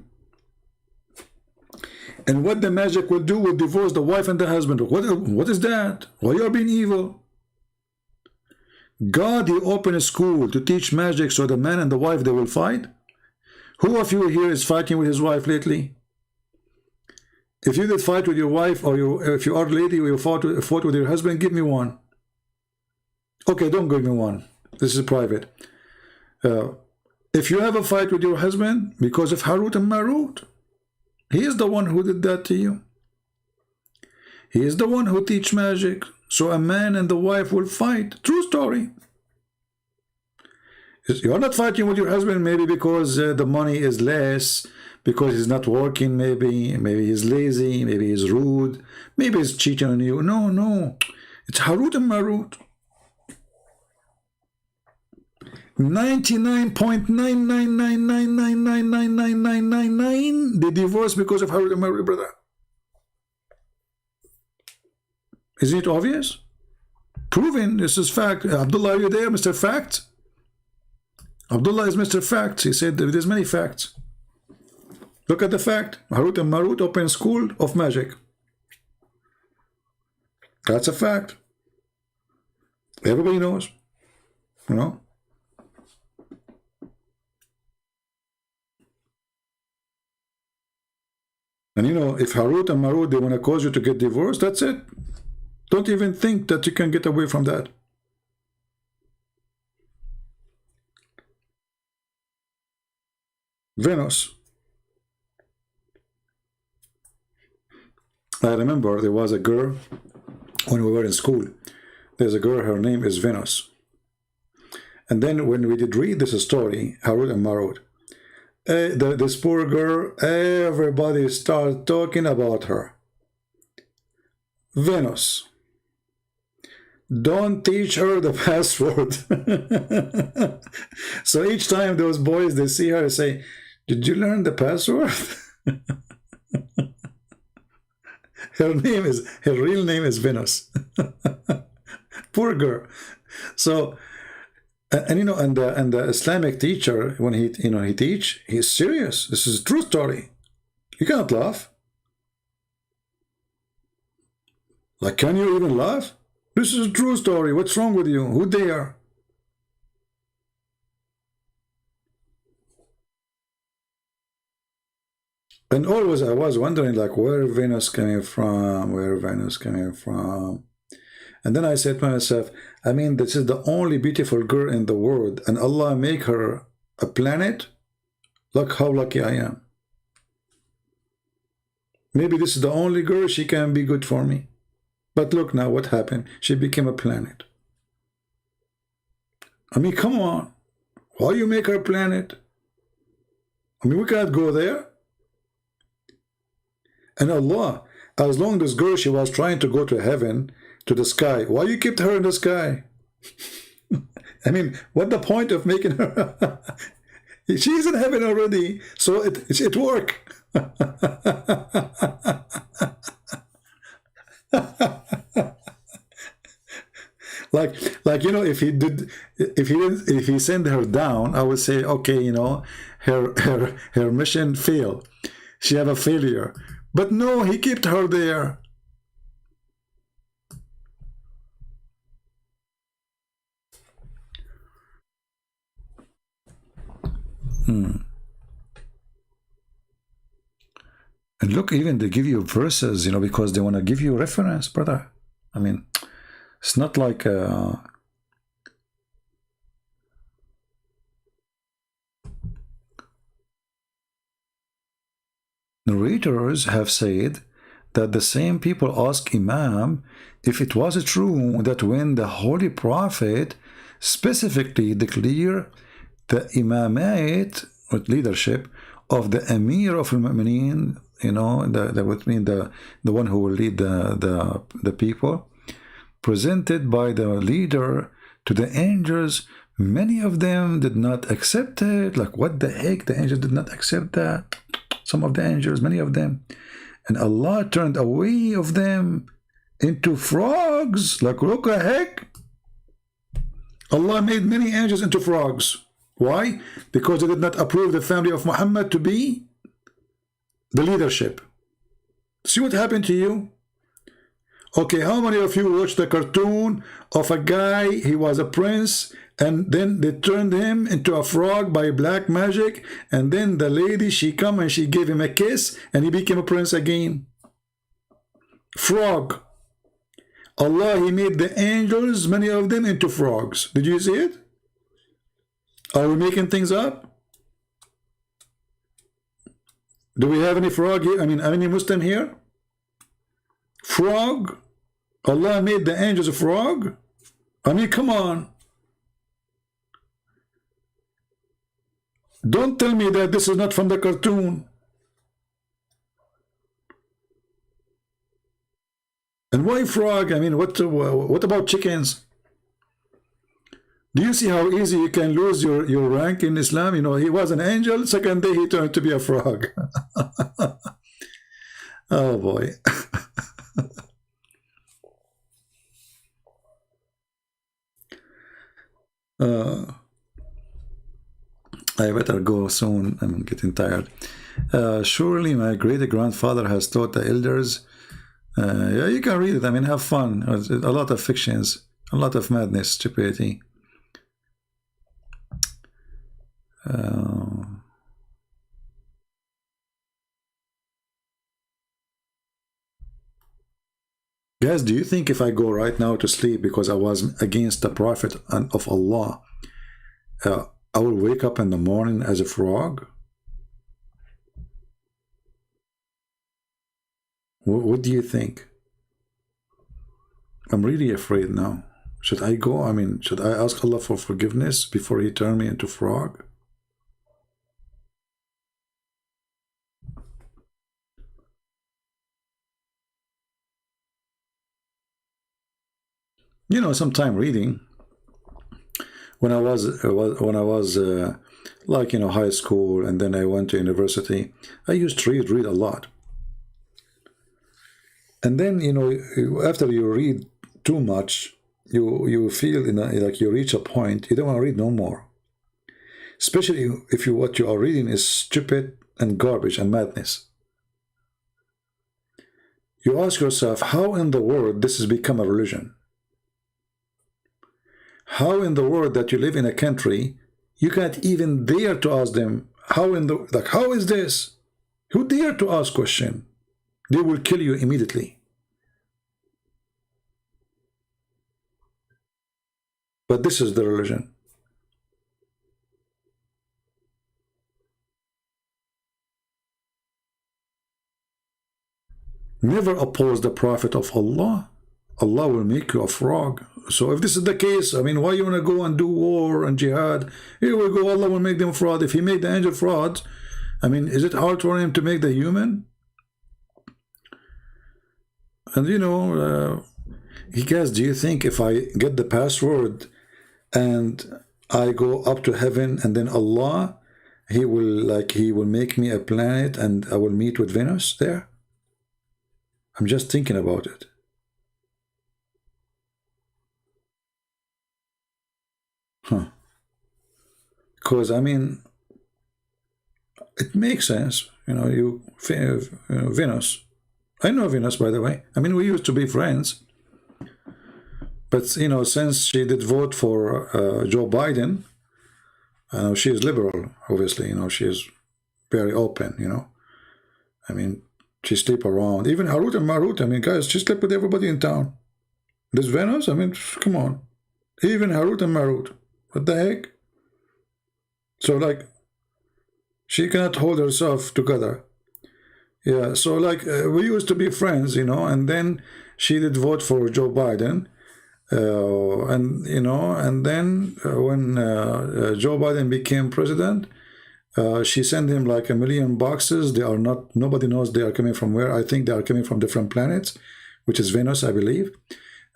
Speaker 7: and what the magic will do will divorce the wife and the husband. What is that? Why you are being evil? God, he opened a school to teach magic so the man and the wife, they will fight. Who of you here is fighting with his wife lately? If you did fight with your wife, or if you are a lady, or you fought with your husband, give me one. Okay, don't give me one. This is private. If you have a fight with your husband because of Harut and Marut, he is the one who did that to you. He is the one who teach magic, so a man and the wife will fight. True story. You're not fighting with your husband maybe because the money is less, because he's not working, maybe he's lazy, maybe he's rude, maybe he's cheating on you. No. It's Harut and Marut. 99.99999999999 they divorce because of Harut and Marut, brother. Isn't it obvious? Proven. This is fact. Abdullah, are you there, Mr. Fact? Abdullah is Mr. Fact. He said there's many facts. Look at the fact. Harut and Marut open school of magic. That's a fact. Everybody knows. You know? And you know, if Harut and Marut, they want to cause you to get divorced, that's it. Don't even think that you can get away from that. Venus. I remember there was a girl when we were in school. There's a girl, her name is Venus. And then when we did read this story, Harut and Marut, this poor girl, everybody started talking about her. Venus. Don't teach her the password. So each time those boys, they see her, say, did you learn the password? Her real name is Venus. Poor girl. So, and you know, and the Islamic teacher, when he teach, he's serious. This is a true story. You cannot laugh. Like, can you even laugh? This is a true story. What's wrong with you? Who they are? And always I was wondering, like, where Venus coming from? Where Venus coming from? And then I said to myself, I mean, this is the only beautiful girl in the world, and Allah make her a planet? Look how lucky I am. Maybe this is the only girl, she can be good for me. But look now what happened. She became a planet. I mean, come on. Why you make her a planet? I mean, we cannot go there. And Allah, as long as this girl, she was trying to go to heaven, to the sky, why you kept her in the sky? I mean, what the point of making her? She's in heaven already, so it worked. like you know, if he sent her down, I would say, okay, you know, her mission failed. She have a failure. But no, he kept her there. And look, even they give you verses, you know, because they want to give you reference, brother. I mean, it's not like narrators have said that the same people ask Imam if it was true that when the Holy Prophet specifically declared the imamate with leadership of the Emir of al-Mu'mineen, you know, that would mean the one who will lead the people, presented by the leader to the angels, many of them did not accept it. Like, what the heck? The angels did not accept that. Some of the angels, many of them. And Allah turned away of them into frogs. Like, look the heck? Allah made many angels into frogs. Why? Because they did not approve the family of Muhammad to be the leadership. See what happened to you? Okay, how many of you watched the cartoon of a guy, he was a prince, and then they turned him into a frog by black magic, and then the lady, she come and she gave him a kiss, and he became a prince again? Frog. Allah, he made the angels, many of them, into frogs. Did you see it? Are we making things up? Do we have any frog here? I mean, any Muslim here? Frog? Allah made the angels a frog? I mean, come on. Don't tell me that this is not from the cartoon. And why frog? I mean, what about chickens? Do you see how easy you can lose your rank in Islam? You know, he was an angel, second day he turned to be a frog. Oh boy. I better go soon. I'm getting tired. Surely my great-grandfather has taught the elders. Yeah, you can read it. I mean, have fun. A lot of fictions, a lot of madness, stupidity. Guys, do you think if I go right now to sleep because I was against the Prophet of Allah, I will wake up in the morning as a frog? What do you think? I'm really afraid now. Should I go? I mean, should I ask Allah for forgiveness before he turned me into frog? You know, sometime reading. When I was like, you know, high school, and then I went to university, I used to read a lot. And then, you know, after you read too much, you feel, you know, like you reach a point you don't want to read no more. Especially if what you are reading is stupid and garbage and madness. You ask yourself, how in the world this has become a religion? How in the world that you live in a country, you can't even dare to ask them, how is this? Who dare to ask question? They will kill you immediately. But this is the religion. Never oppose the Prophet of Allah. Allah will make you a frog. So if this is the case, I mean, why you want to go and do war and jihad? Here we go, Allah will make them fraud. If he made the angel frauds, I mean, is it hard for him to make the human? And you know, guys, do you think if I get the password and I go up to heaven and then Allah, he will make me a planet and I will meet with Venus there? I'm just thinking about it. Because I mean, it makes sense, you know. Venus. I know Venus, by the way. I mean, we used to be friends, but you know, since she did vote for Joe Biden, she is liberal, obviously. You know, she is very open. You know, I mean, she sleep around. Even Harut and Marut. I mean, guys, she slept with everybody in town. This Venus. I mean, come on. Even Harut and Marut. What the heck? So like, she cannot hold herself together. Yeah, so like we used to be friends, you know, and then she did vote for Joe Biden, and you know, and then when Joe Biden became president, she sent him like 1 million boxes. They are not, nobody knows they are coming from where. I think they are coming from different planets, which is Venus, I believe.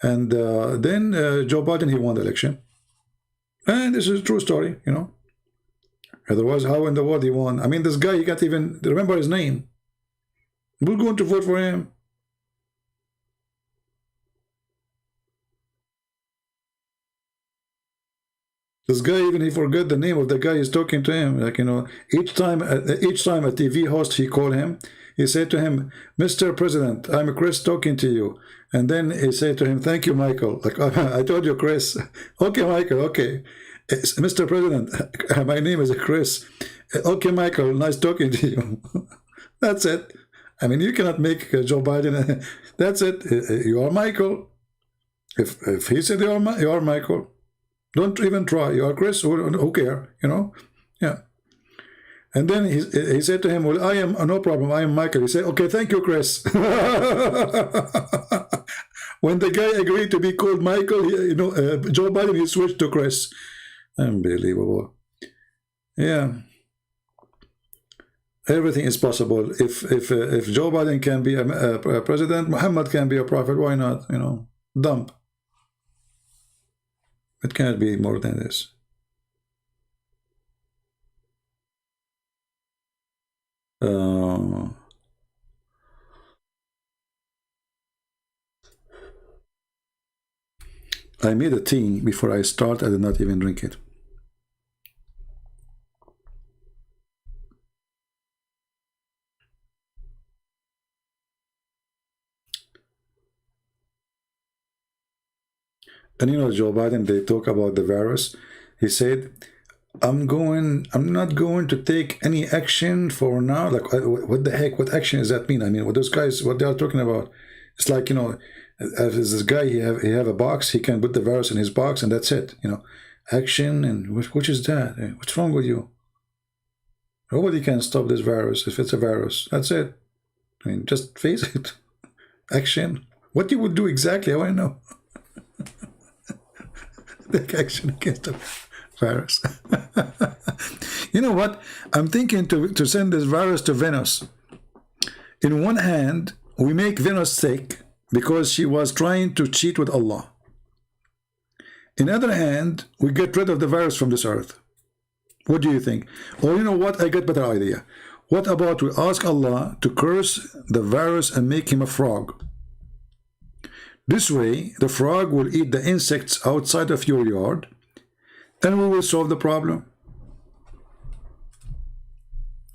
Speaker 7: And then Joe Biden, he won the election, and this is a true story, you know. Otherwise, how in the world he won? I mean, this guy, he can't even remember his name. We're going to vote for him. This guy, even he forgot the name of the guy he's talking to him. Like, you know, each time a TV host, he called him, he said to him, Mr. President, I'm Chris talking to you. And then he said to him, thank you, Michael. Like, I told you, Chris. Okay, Michael, okay. Mr. President, my name is Chris. Okay, Michael, nice talking to you. That's it. I mean, you cannot make Joe Biden. That's it. You are Michael. If he said you are Michael, don't even try. You are Chris. Who care? You know? Yeah. And then he said to him, well, I am no problem. I am Michael. He said, okay, thank you, Chris. When the guy agreed to be called Michael, you know, Joe Biden, he switched to Chris. Unbelievable. Yeah. Everything is possible. If Joe Biden can be a president, Muhammad can be a prophet. Why not? You know, dump. It cannot be more than this. I made a tea before I start. I did not even drink it. And you know, Joe Biden, they talk about the virus. He said, I'm not going to take any action for now. Like, what the heck? What action does that mean? I mean, what those guys, what they are talking about? It's like, you know, as this guy, he have a box, he can put the virus in his box, and that's it. You know, action, and which is that? What's wrong with you? Nobody can stop this virus if it's a virus. That's it. I mean, just face it. Action. What you would do exactly? I want to know. Take action against the virus. You know what? I'm thinking to send this virus to Venus. In one hand, we make Venus sick because she was trying to cheat with Allah. In other hand, we get rid of the virus from this earth. What do you think? Or you know what? I get better idea. What about we ask Allah to curse the virus and make him a frog? This way, the frog will eat the insects outside of your yard, and we will solve the problem.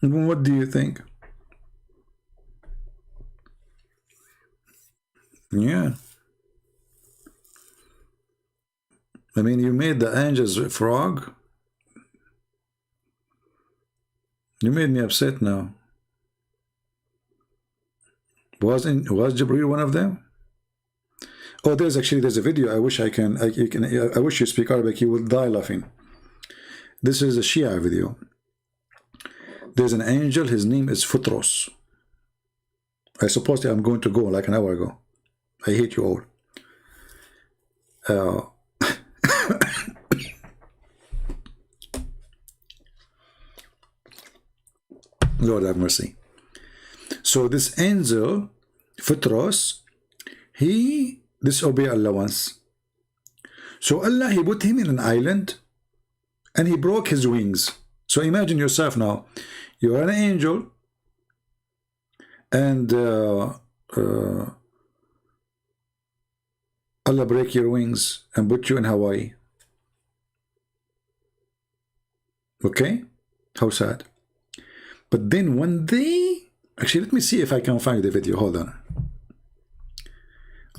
Speaker 7: What do you think? Yeah. I mean, you made the angels a frog. You made me upset now. Was Jibreel one of them? Oh, there's a video. I wish I wish you speak Arabic. You will die laughing. This is a Shia video. There's an angel. His name is Futros. I suppose I'm going to go like an hour ago. I hate you all. Lord have mercy. So this angel, Phutros, he disobeyed Allah once. So Allah, he put him in an island and he broke his wings. So imagine yourself now, you are an angel and Allah break your wings and put you in Hawaii. Okay? How sad. But then one day, actually, let me see if I can find the video. Hold on.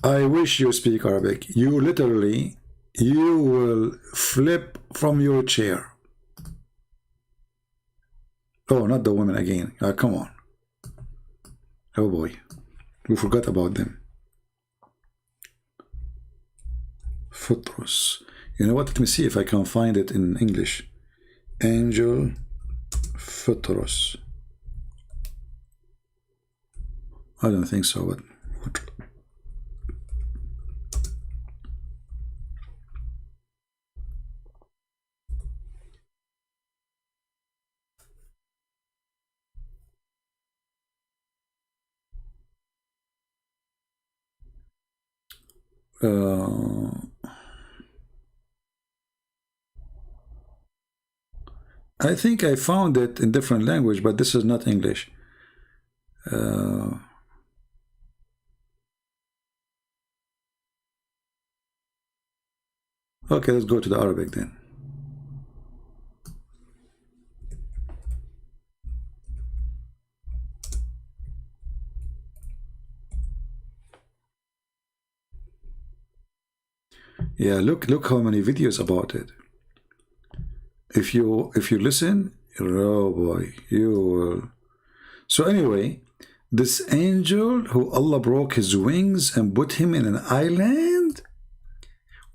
Speaker 7: I wish you speak Arabic. You literally, you will flip from your chair. Oh, not the women again. Come on. Oh boy. We forgot about them. Phutros. You know what? Let me see if I can find it in English. Angel Phutros. I don't think so, but I think I found it in different language, but this is not English. Okay, let's go to the Arabic then. Yeah, look how many videos about it. If you listen, oh boy, you will. So anyway, this angel who Allah broke his wings and put him in an island,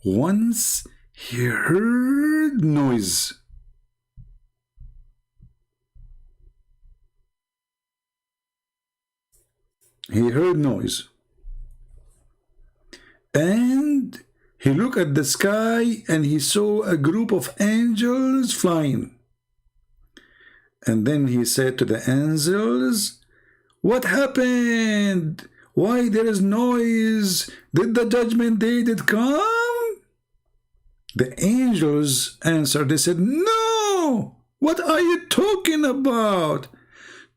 Speaker 7: once he heard noise. He heard noise. And he looked at the sky and he saw a group of angels flying. And then he said to the angels, "What happened? Why there is noise? Did the judgment day did come?" The angels answered, they said, "No! What are you talking about?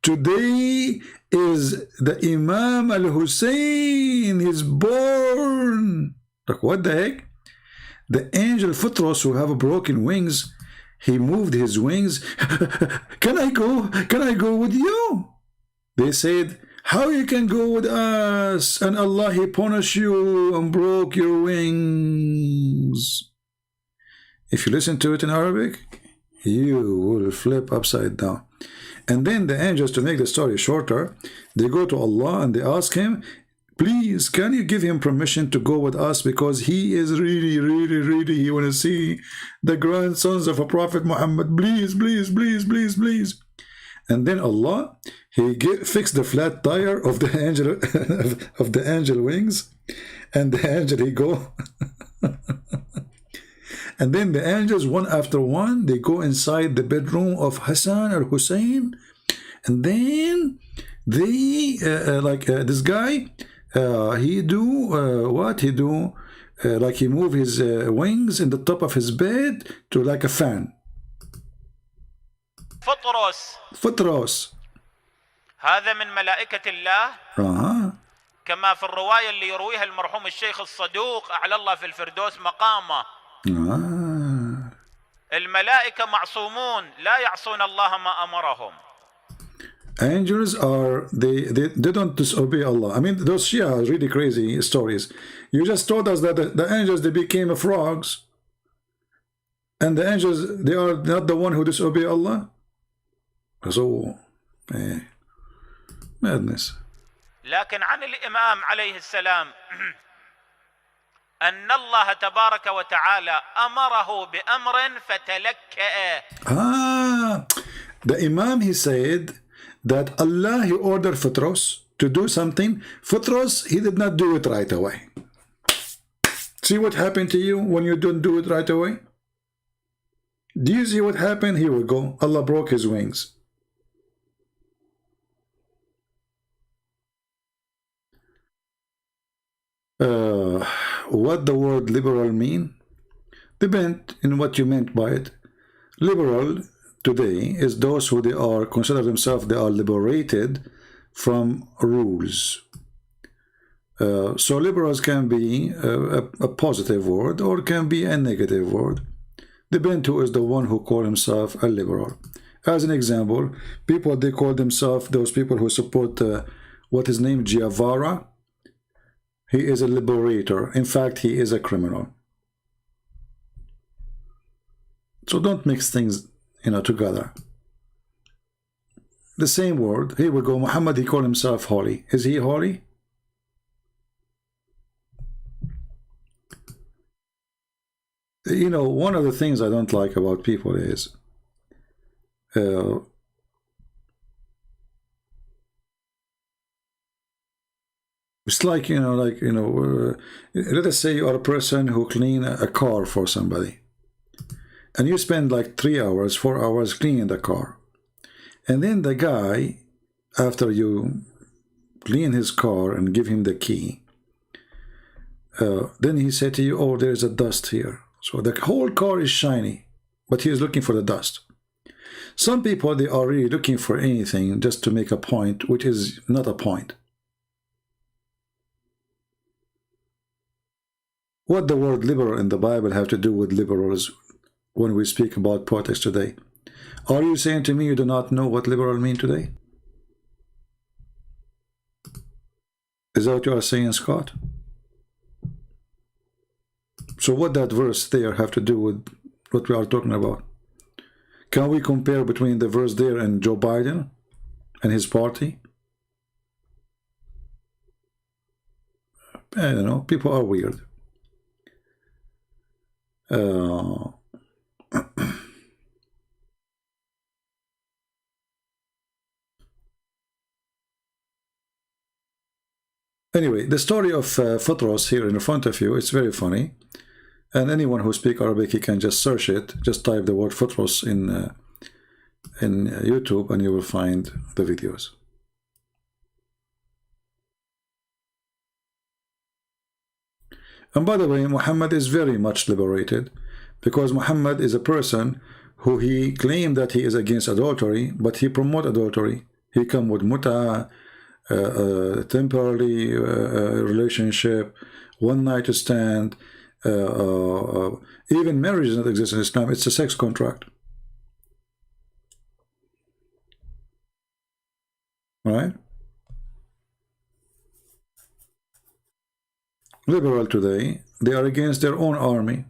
Speaker 7: Today is the Imam al-Hussein, he's born." Like, what the heck? The angel Phutros, who have broken wings, he moved his wings. Can I go? Can I go with you? They said, how you can go with us? And Allah, he punished you and broke your wings. If you listen to it in Arabic, you will flip upside down. And then the angels, to make the story shorter, they go to Allah and they ask him, please, can you give him permission to go with us, because he is really, he want to see the grandsons of a Prophet Muhammad. Please, please, please, please, please. And then Allah, he fixed the flat tire of the angel of the angel wings, and the angel he go. And then the angels, one after one, they go inside the bedroom of Hassan or Hussein, and then they this guy. He do what he do? Like he move his wings in the top of his bed to like a fan. فطرس
Speaker 16: هذا من ملائكة الله كما في الرواية اللي يرويها المرحوم الشيخ الصدوق أعلى الله في الفردوس مقامه. الملائكة معصومون لا يعصون الله ما أمرهم.
Speaker 7: Angels are, they don't disobey Allah. I mean, those Shia are really crazy stories. You just told us that the angels, they became frogs, and the angels, they are not the one who disobey Allah. So, madness.
Speaker 16: لكن عن الإمام عليه السلام أن الله تبارك وتعالى أمره بأمر فتلكأ.
Speaker 7: The Imam, he said that Allah, he ordered Phutros to do something. Phutros, he did not do it right away. See what happened to you when you don't do it right away? Do you see what happened? Here we go. Allah broke his wings. What the word liberal mean? Depend in what you meant by it. Liberal today is those who they are consider themselves they are liberated from rules. So liberals can be a positive word or can be a negative word. Depend who is the one who call himself a liberal. As an example, people they call themselves those people who support what is named Guevara. He is a liberator. In fact, he is a criminal. So don't mix things, together. The same word. Here we go. Muhammad, he called himself holy. Is he holy? One of the things I don't like about people is it's like, let us say you are a person who clean a car for somebody. And you spend like 3 hours, 4 hours cleaning the car. And then the guy, after you clean his car and give him the key, then he said to you, oh, there's a dust here. So the whole car is shiny, but he is looking for the dust. Some people, they are really looking for anything just to make a point, which is not a point. What the word liberal in the Bible have to do with liberals when we speak about politics today? Are you saying to me you do not know what liberal mean today? Is that what you are saying, Scott? So what that verse there have to do with what we are talking about? Can we compare between the verse there and Joe Biden and his party? I don't know. People are weird. Anyway, the story of Photros here in front of you, it's very funny. And anyone who speaks Arabic, he can just search it. Just type the word Photros in YouTube and you will find the videos. And by the way, Muhammad is very much liberated, because Muhammad is a person who he claimed that he is against adultery, but he promote adultery. He come with muta, temporary relationship, one night stand, even marriage does not exist in Islam. It's a sex contract. Right? Liberal today, they are against their own army.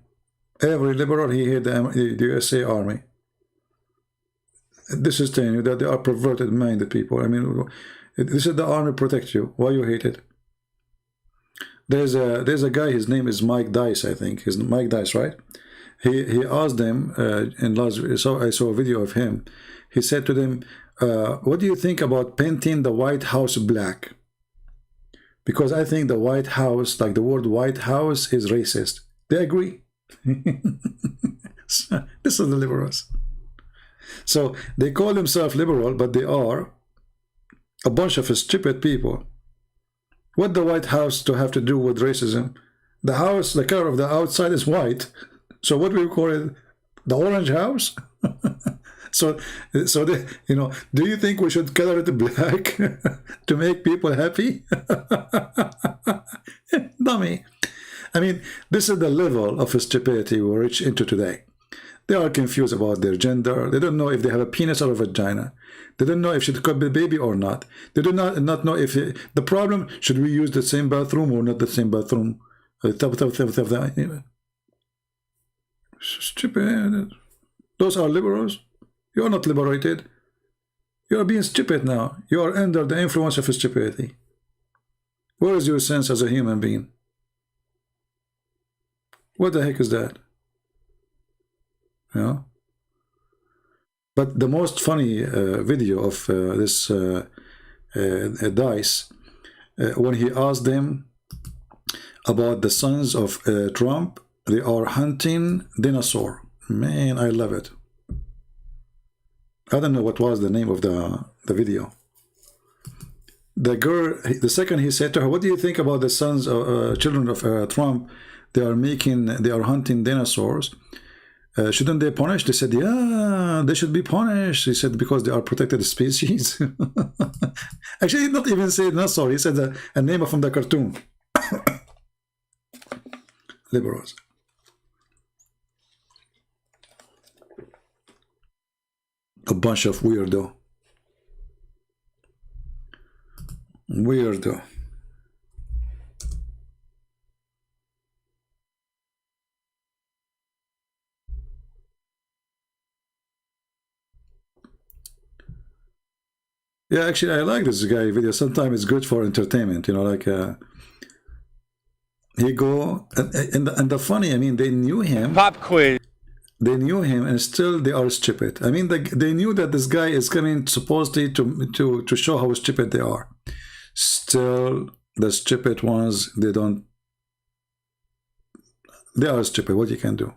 Speaker 7: Every liberal, he hate the USA Army. This is telling you that they are perverted minded people. I mean, this is the army protect you. Why you hate it? There's a guy, his name is Mike Dice, I think. His Mike Dice, right? He asked them in Las Vegas, so I saw a video of him. He said to them, what do you think about painting the White House black? Because I think the White House, like the word White House, is racist. They agree. So, this is the liberals. So they call themselves liberal, but they are a bunch of stupid people. What the White House to have to do with racism? The house, the color of the outside is white. So what we call it? The orange house? So they, do you think we should color it black to make people happy? Dummy. I mean, this is the level of stupidity we reach into today. They are confused about their gender. They don't know if they have a penis or a vagina. They don't know if she could be a baby or not. They do not know if the problem, should we use the same bathroom or not the same bathroom? Stupid. Those are liberals. You are not liberated. You are being stupid now. You are under the influence of stupidity. Where is your sense as a human being? What the heck is that? But the most funny video of this Dice, when he asked them about the sons of Trump, they are hunting dinosaur. Man, I love it. I don't know what was the name of the video. the girl, the second he said to her, what do you think about the sons of children of Trump? They are hunting dinosaurs. Shouldn't they punish? They said, yeah, they should be punished. He said, because they are protected species. Actually, he did not even say dinosaur. He said a name from the cartoon. Liberals. A bunch of weirdo. Weirdo. Yeah, actually, I like this guy video. Sometimes it's good for entertainment, you know, like he go and the funny, I mean, they knew him. Pop quiz. They knew him, and still they are stupid. I mean, they knew that this guy is coming supposedly to show how stupid they are. Still, the stupid ones, they are stupid. What you can do?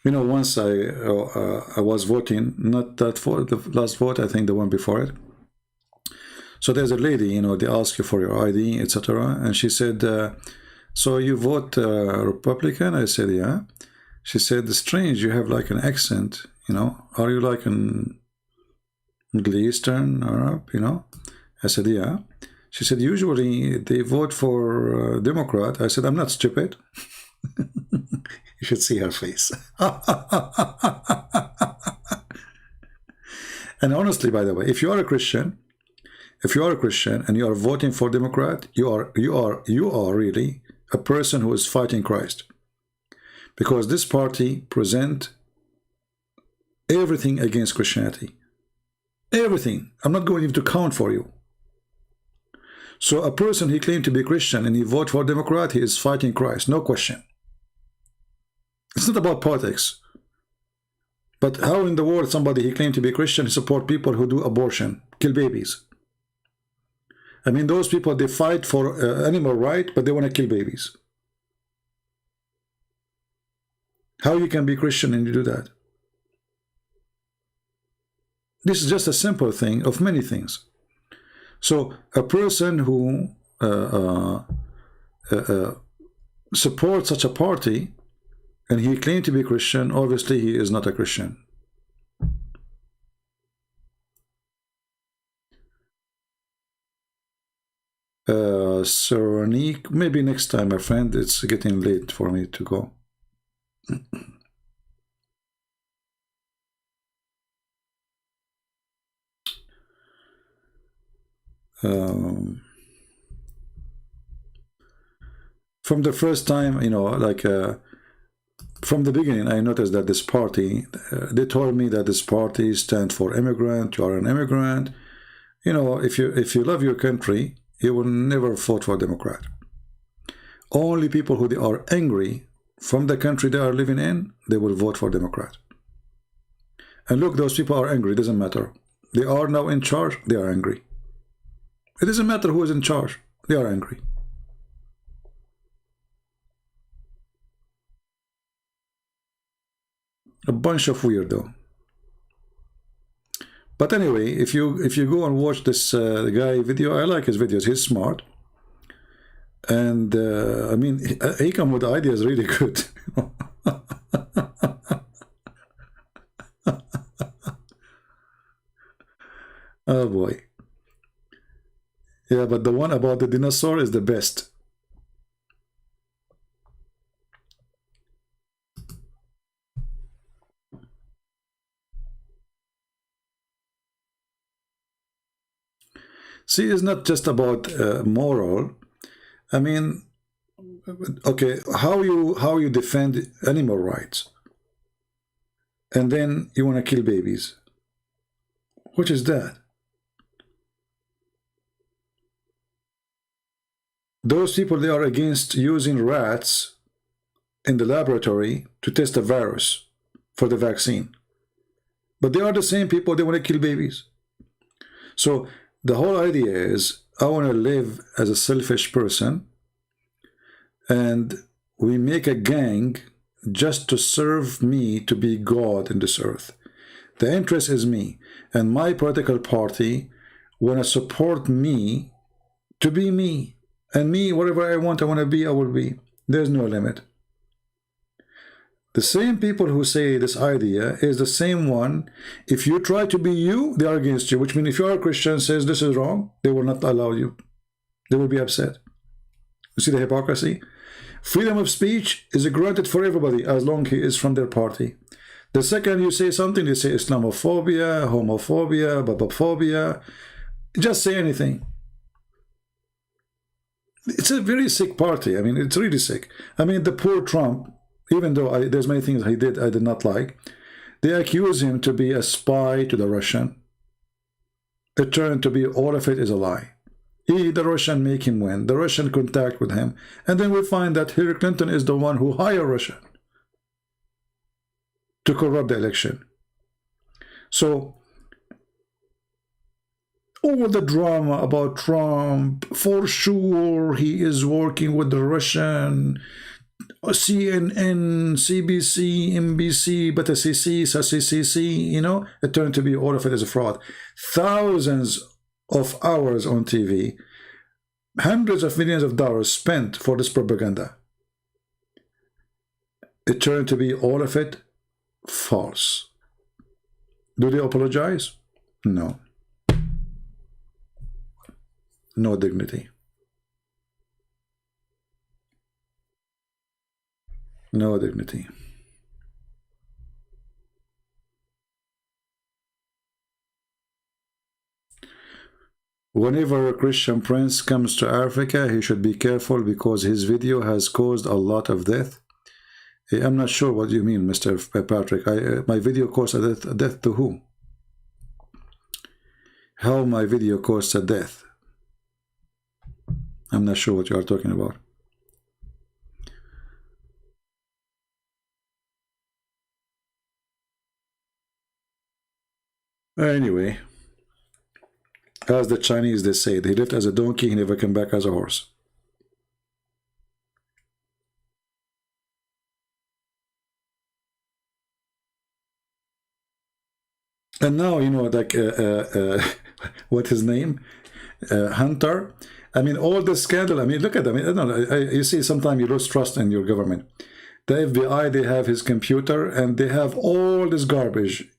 Speaker 7: You know, once I was voting, not that for the last vote, I think the one before it. So there's a lady, you know, they ask you for your ID, etc. And she said, so you vote Republican? I said, yeah. She said, strange, you have like an accent, you know. Are you like an Middle Eastern Arab, you know? I said, yeah. She said, usually they vote for Democrat. I said, I'm not stupid. You should see her face. And honestly, by the way, if you are a Christian, and you are voting for Democrat, you are really a person who is fighting Christ, because this party present everything against Christianity. Everything. I'm not going to count for you. So a person, he claimed to be Christian and he vote for Democrat, he is fighting Christ, no question. It's not about politics. But how in the world somebody, he claimed to be Christian, support people who do abortion, kill babies? I mean, those people, they fight for animal right, but they want to kill babies. How you can be Christian and you do that? This is just a simple thing of many things. So a person who supports such a party and he claimed to be Christian, obviously he is not a Christian. Saronique, maybe next time, my friend. It's getting late for me to go. From the first time, you know, like from the beginning, I noticed that this party, they told me that this party stands for immigrant. You are an immigrant. You know, if you love your country, you will never vote for Democrat. Only people who they are angry from the country they are living in, they will vote for Democrat. And look, those people are angry. It doesn't matter. They are now in charge. They are angry. It doesn't matter who is in charge. They are angry. A bunch of weirdo. But anyway, if you go and watch this guy video, I like his videos. He's smart, and I mean, he come with ideas really good. Oh boy. Yeah, but the one about the dinosaur is the best. See, it's not just about moral. I mean, okay, how you defend animal rights, and then you want to kill babies. What is that? Those people, they are against using rats in the laboratory to test a virus for the vaccine. But they are the same people, they want to kill babies. So the whole idea is, I want to live as a selfish person, and we make a gang just to serve me to be God in this earth. The interest is me, and my political party want to support me to be me, and me, whatever I want to be, I will be. There's no limit. The same people who say this idea is the same one. If you try to be you, they are against you, which means if you are a Christian says this is wrong, they will not allow you. They will be upset. You see the hypocrisy? Freedom of speech is granted for everybody as long as he is from their party. The second you say something, they say Islamophobia, homophobia, babophobia. Just say anything. It's a very sick party. I mean, it's really sick. I mean, the poor Trump, even though there's many things he did I did not like, they accuse him to be a spy to the Russian. It turned to be all of it is a lie. The Russian make him win. The Russian contact with him. And then we find that Hillary Clinton is the one who hired Russia to corrupt the election. So, all the drama about Trump, for sure he is working with the Russian, CNN, CBC, NBC, but CCC, you know, it turned to be all of it is a fraud. Thousands of hours on TV, hundreds of millions of dollars spent for this propaganda. It turned to be all of it false. Do they apologize? No. No dignity. No dignity. Whenever a Christian prince comes to Africa, he should be careful because his video has caused a lot of death. I'm not sure what you mean, Mr. Patrick. My video caused a death to who? How my video caused a death? I'm not sure what you are talking about. Anyway, as the Chinese, they say, he lived as a donkey, he never came back as a horse. And now, you know, like, what his name? Hunter. I mean, all the scandal, I mean, look at them. I don't know, you see, sometimes you lose trust in your government. The FBI, they have his computer, and they have all this garbage.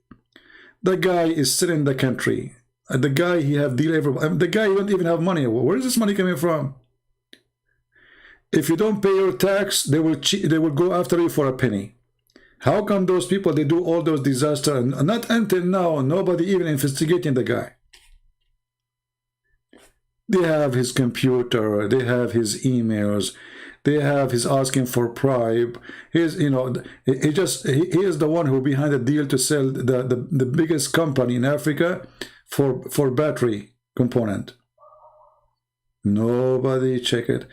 Speaker 7: The guy is still in the country. The guy, he have deal everybody. The guy, you don't even have money. Where is this money coming from? If you don't pay your tax, they will go after you for a penny. How come those people, they do all those disasters, and not until now, nobody even investigating the guy? They have his computer, they have his emails, they have his asking for bribe. He's, you know, he is the one who behind the deal to sell the biggest company in Africa for battery component. Nobody check it.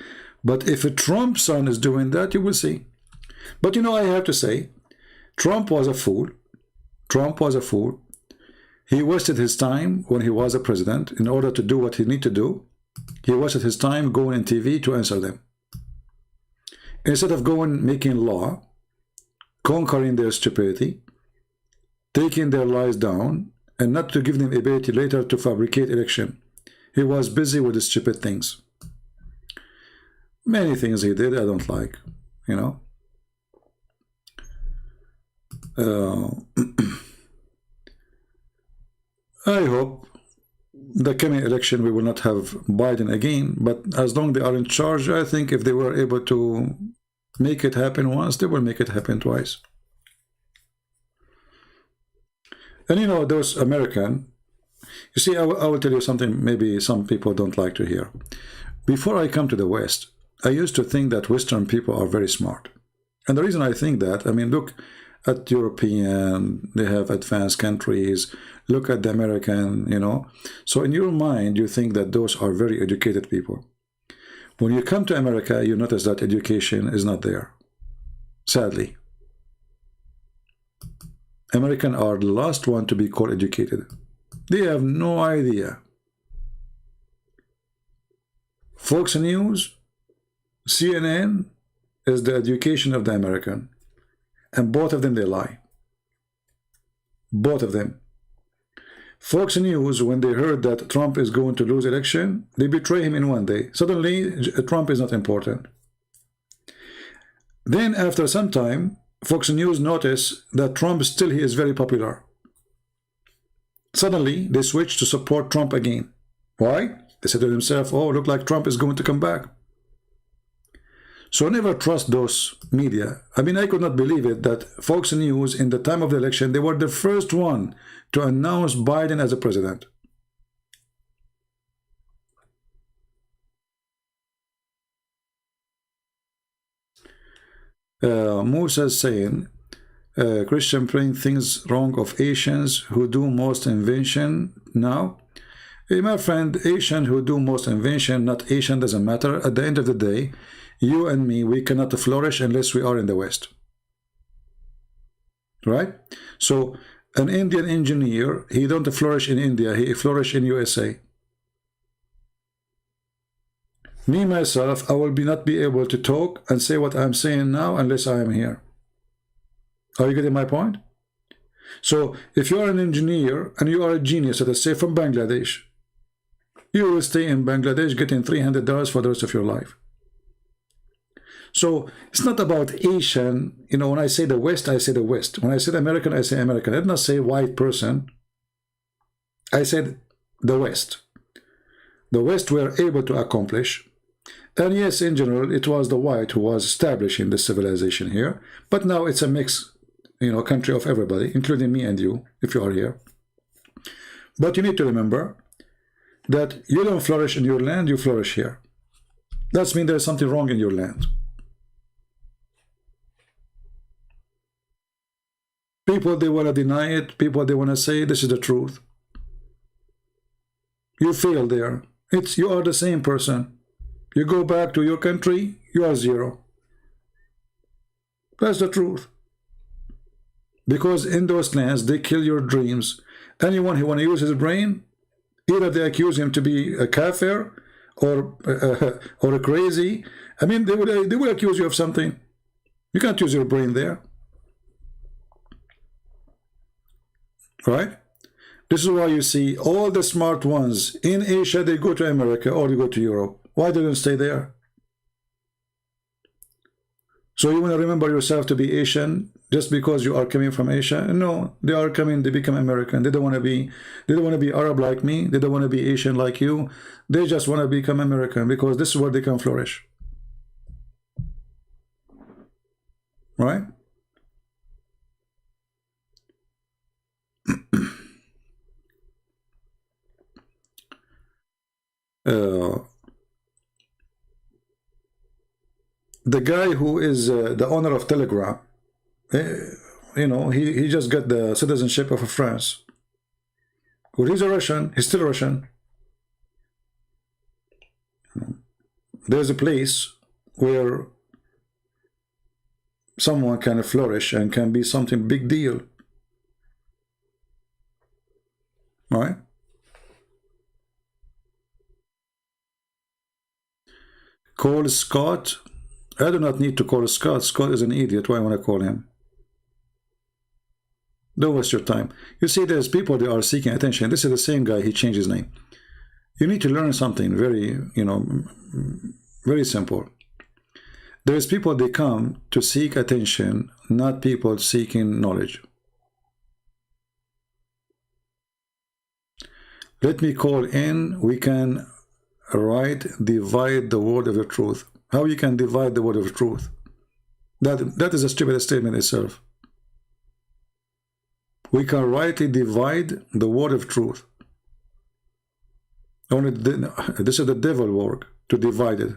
Speaker 7: But if a Trump son is doing that, you will see. But you know, I have to say, Trump was a fool. Trump was a fool. He wasted his time when he was a president in order to do what he need to do. He wasted his time going on TV to answer them. Instead of going making law, conquering their stupidity, taking their lies down, and not to give them ability later to fabricate election. He was busy with the stupid things. Many things he did I don't like, you know. I hope the coming election we will not have Biden again, but as long as they are in charge, I think if they were able to make it happen once, they will make it happen twice. And you know, those American, you see, I will tell you something maybe some people don't like to hear. Before I come to the West, I used to think that Western people are very smart. And the reason I think that, I mean, look at European, they have advanced countries, look at the American, you know. So in your mind, you think that those are very educated people. When you come to America, you notice that education is not there, sadly. Americans are the last one to be called educated. They have no idea. Fox News, CNN is the education of the American. and both of them they lie. Both of them. Fox News, when they heard that Trump is going to lose election, they betray him in one day. Suddenly, Trump is not important. Then, after some time, Fox News noticed that Trump still he is very popular. Suddenly, they switched to support Trump again. Why? They said to themselves, oh, look like Trump is going to come back. So never trust those media. I mean, I could not believe it that Fox News, in the time of the election, they were the first one to announce Biden as a president. Musa is saying, Christian praying things wrong of Asians who do most invention now. Hey, my friend, Asian who do most invention, not Asian, doesn't matter. At the end of the day, you and me, we cannot flourish unless we are in the West. Right? So, an Indian engineer, he don't flourish in India, he flourish in USA. Me, myself, I will not be able to talk and say what I'm saying now unless I am here. Are you getting my point? So, if you are an engineer and you are a genius, let us say from Bangladesh, you will stay in Bangladesh getting $300 for the rest of your life. So, it's not about Asian. You know, when I say the West, I say the West. When I said American, I say American. I did not say white person. I said the West. The West were able to accomplish. And yes, in general, it was the white who was establishing the civilization here. But now it's a mix, you know, country of everybody, including me and you, if you are here. But you need to remember that you don't flourish in your land, you flourish here. That means there's something wrong in your land. People, they want to deny it. People, they want to say this is the truth. You fail there. You are the same person. You go back to your country, you are zero. That's the truth. Because in those lands, they kill your dreams. Anyone who want to use his brain, either they accuse him to be a kafir or a crazy. I mean, they will accuse you of something. You can't use your brain there. Right? This is why you see all the smart ones in Asia, they go to America or they go to Europe. Why do they stay there? So you want to remember yourself to be Asian just because you are coming from Asia? No, they are coming, they become American. They don't want to be Arab like me. They don't want to be Asian like you. They just want to become American because this is where they can flourish. Right? The guy who is the owner of Telegram, you know, he just got the citizenship of France. Well, he's a Russian. He's still Russian. There's a place where someone can flourish and can be something big deal. All right? Call Scott. I do not need to call Scott. Scott is an idiot. Why want to call him? Don't waste your time. You see, there's people that are seeking attention. This is the same guy. He changed his name. You need to learn something very, you know, very simple. There's people, they come to seek attention, not people seeking knowledge. Let me call in. We can divide the word of the truth. How you can divide the word of truth? That is a stupid statement itself. We can rightly divide the word of truth. Only this is the devil work, to divide it.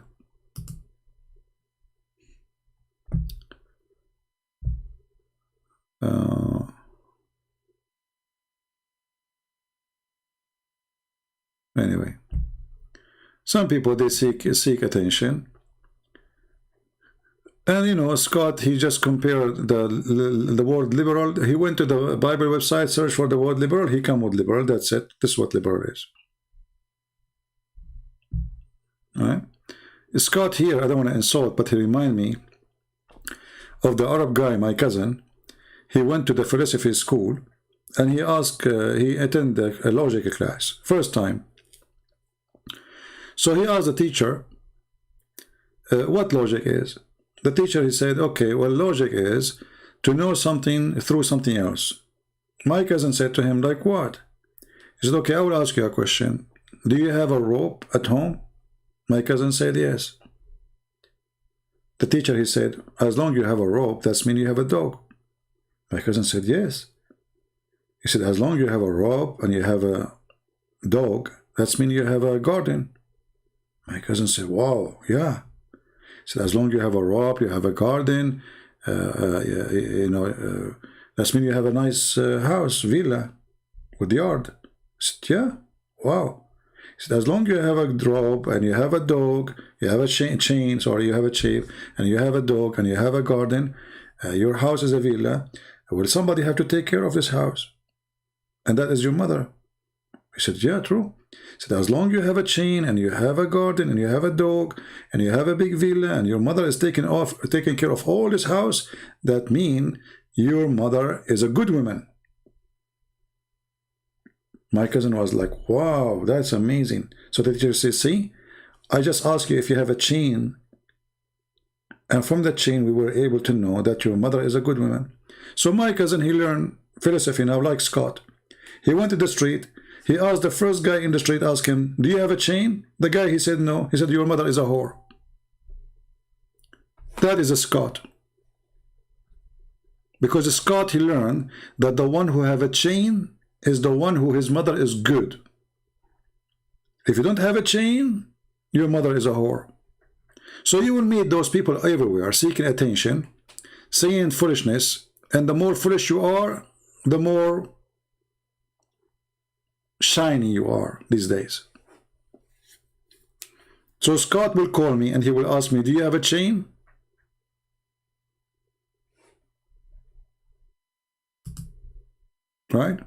Speaker 7: Anyway, some people, they seek attention. And you know, Scott, he just compared the word liberal. He went to the Bible website, searched for the word liberal, he come with liberal. That's it. This is what liberal is. All right? Scott here, I don't want to insult, but he remind me of the Arab guy, my cousin. He went to the philosophy school and he asked, he attended a logic class, first time. So he asked the teacher, what logic is? The teacher, he said, okay, well, logic is to know something through something else. My cousin said to him, like what? He said, okay, I will ask you a question. Do you have a rope at home? My cousin said, yes. The teacher, he said, as long as you have a rope, that means you have a dog. My cousin said, yes. He said, as long as you have a rope and you have a dog, that means you have a garden. My cousin said, wow, yeah. He said, as long as you have a rope, you have a garden, that means you have a nice house, villa, with yard. I said, yeah, wow. He said, as long as you have a rope and you have a dog, you have a chain, sorry, you have a chain, and you have a dog and you have a garden, your house is a villa. Will somebody have to take care of this house? And that is your mother. He said, yeah, true. He said, as long as you have a chain and you have a garden and you have a dog and you have a big villa and your mother is taking care of all this house, that means your mother is a good woman. My cousin was like, wow, that's amazing. So the teacher says, see, I just asked you if you have a chain. And from that chain, we were able to know that your mother is a good woman. So my cousin, he learned philosophy now like Scott. He went to the street. He asked the first guy in the street, asked him, do you have a chain? The guy, he said, no. He said, your mother is a whore. That is a Scott. Because a Scott, he learned that the one who have a chain is the one who his mother is good. If you don't have a chain, your mother is a whore. So you will meet those people everywhere, seeking attention, saying foolishness, and the more foolish you are, the more shiny you are these days. So Scott will call me and he will ask me, do you have a chain? Right?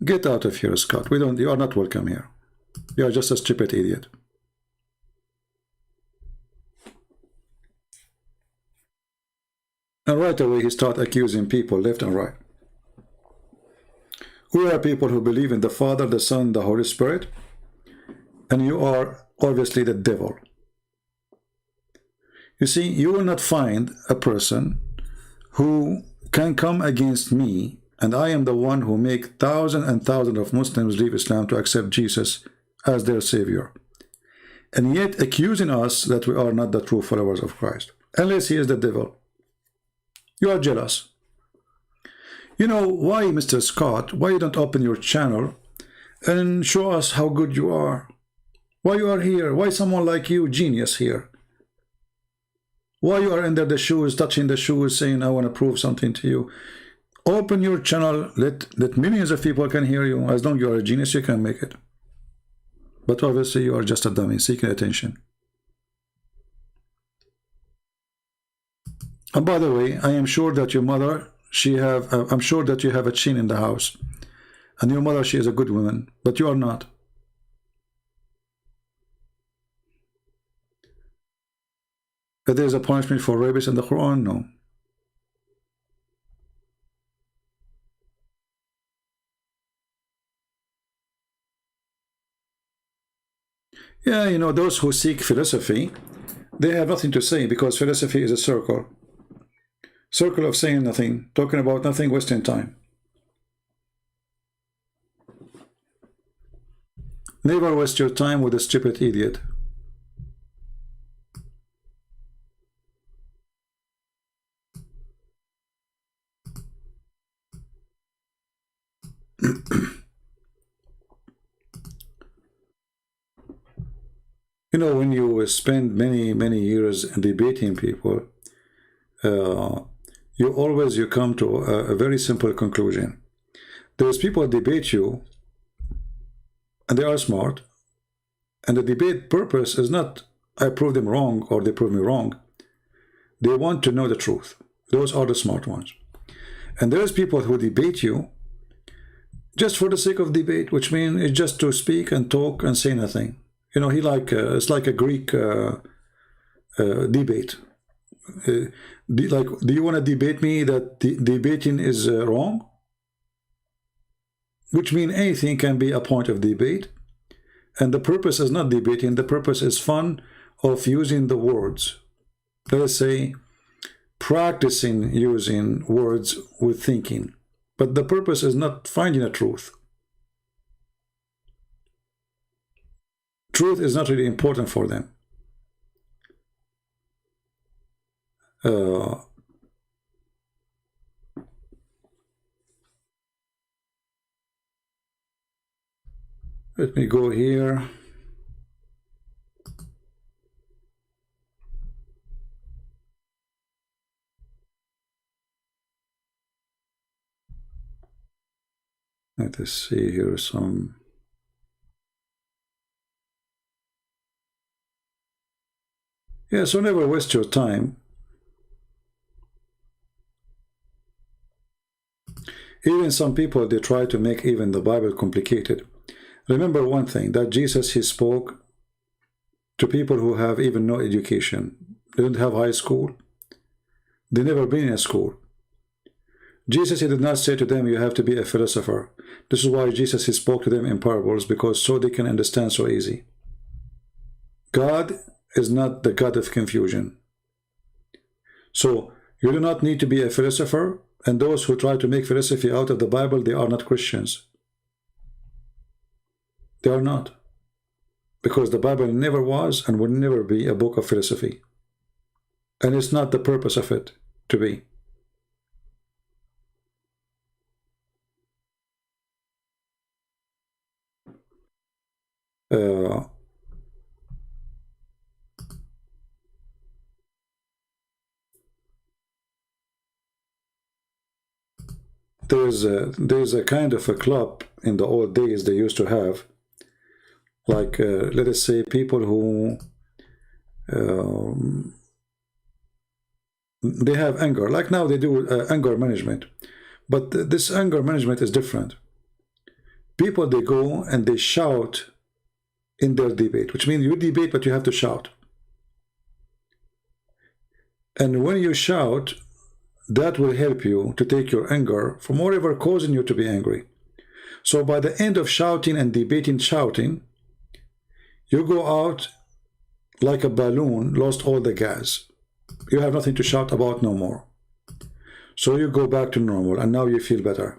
Speaker 7: Get out of here, Scott. You are not welcome here. You are just a stupid idiot. And right away he started accusing people left and right. We are people who believe in the Father, the Son, the Holy Spirit, and you are obviously the devil. You see, you will not find a person who can come against me, and I am the one who make thousands and thousands of Muslims leave Islam to accept Jesus as their Savior, and yet accusing us that we are not the true followers of Christ, unless he is the devil. You are jealous. You know why, Mr. Scott, why you don't open your channel and show us how good you are? Why you are here? Why someone like you, genius, here? Why you are under the shoes, touching the shoes, saying, I want to prove something to you? Open your channel, let millions of people can hear you. As long as you are a genius, you can make it. But obviously you are just a dummy, seeking attention. And by the way, I am sure that your mother, I'm sure that you have a chain in the house. And your mother, she is a good woman, but you are not. If there is a punishment for rapists in the Quran, no. Yeah, you know, those who seek philosophy, they have nothing to say because philosophy is a circle. Circle of saying nothing, talking about nothing, wasting time. Never waste your time with a stupid idiot. You know, when you spend many years debating people, you come to a very simple conclusion. There's people debate you, and they are smart, and the debate purpose is not I prove them wrong or they prove me wrong. They want to know the truth. Those are the smart ones. And there's people who debate you just for the sake of debate, which means it's just to speak and talk and say nothing. You know, he like it's like a Greek debate. Do you want to debate me that debating is wrong? Which means anything can be a point of debate, and the purpose is not debating. The purpose is fun of using the words. Let us say practicing using words with thinking, but the purpose is not finding a truth. Truth is not really important for them. Let me go here. Let us see here some. Yeah, so never waste your time. Even some people, they try to make even the Bible complicated. Remember one thing, that Jesus, he spoke to people who have even no education. They don't have high school. They never been in a school. Jesus, he did not say to them, you have to be a philosopher. This is why Jesus, he spoke to them in parables, because so they can understand so easy. God is not the God of confusion. So you do not need to be a philosopher, and those who try to make philosophy out of the Bible, they are not Christians. They are not. Because the Bible never was and will never be a book of philosophy. And it's not the purpose of it to be. There's a kind of a club in the old days they used to have, like let us say people who they have anger, like now they do anger management, but this anger management is different. People, they go and they shout in their debate, which means you debate but you have to shout, and when you shout, that will help you to take your anger from whatever causing you to be angry. So by the end of shouting and debating, shouting, you go out like a balloon, lost all the gas. You have nothing to shout about no more. So you go back to normal, and now you feel better.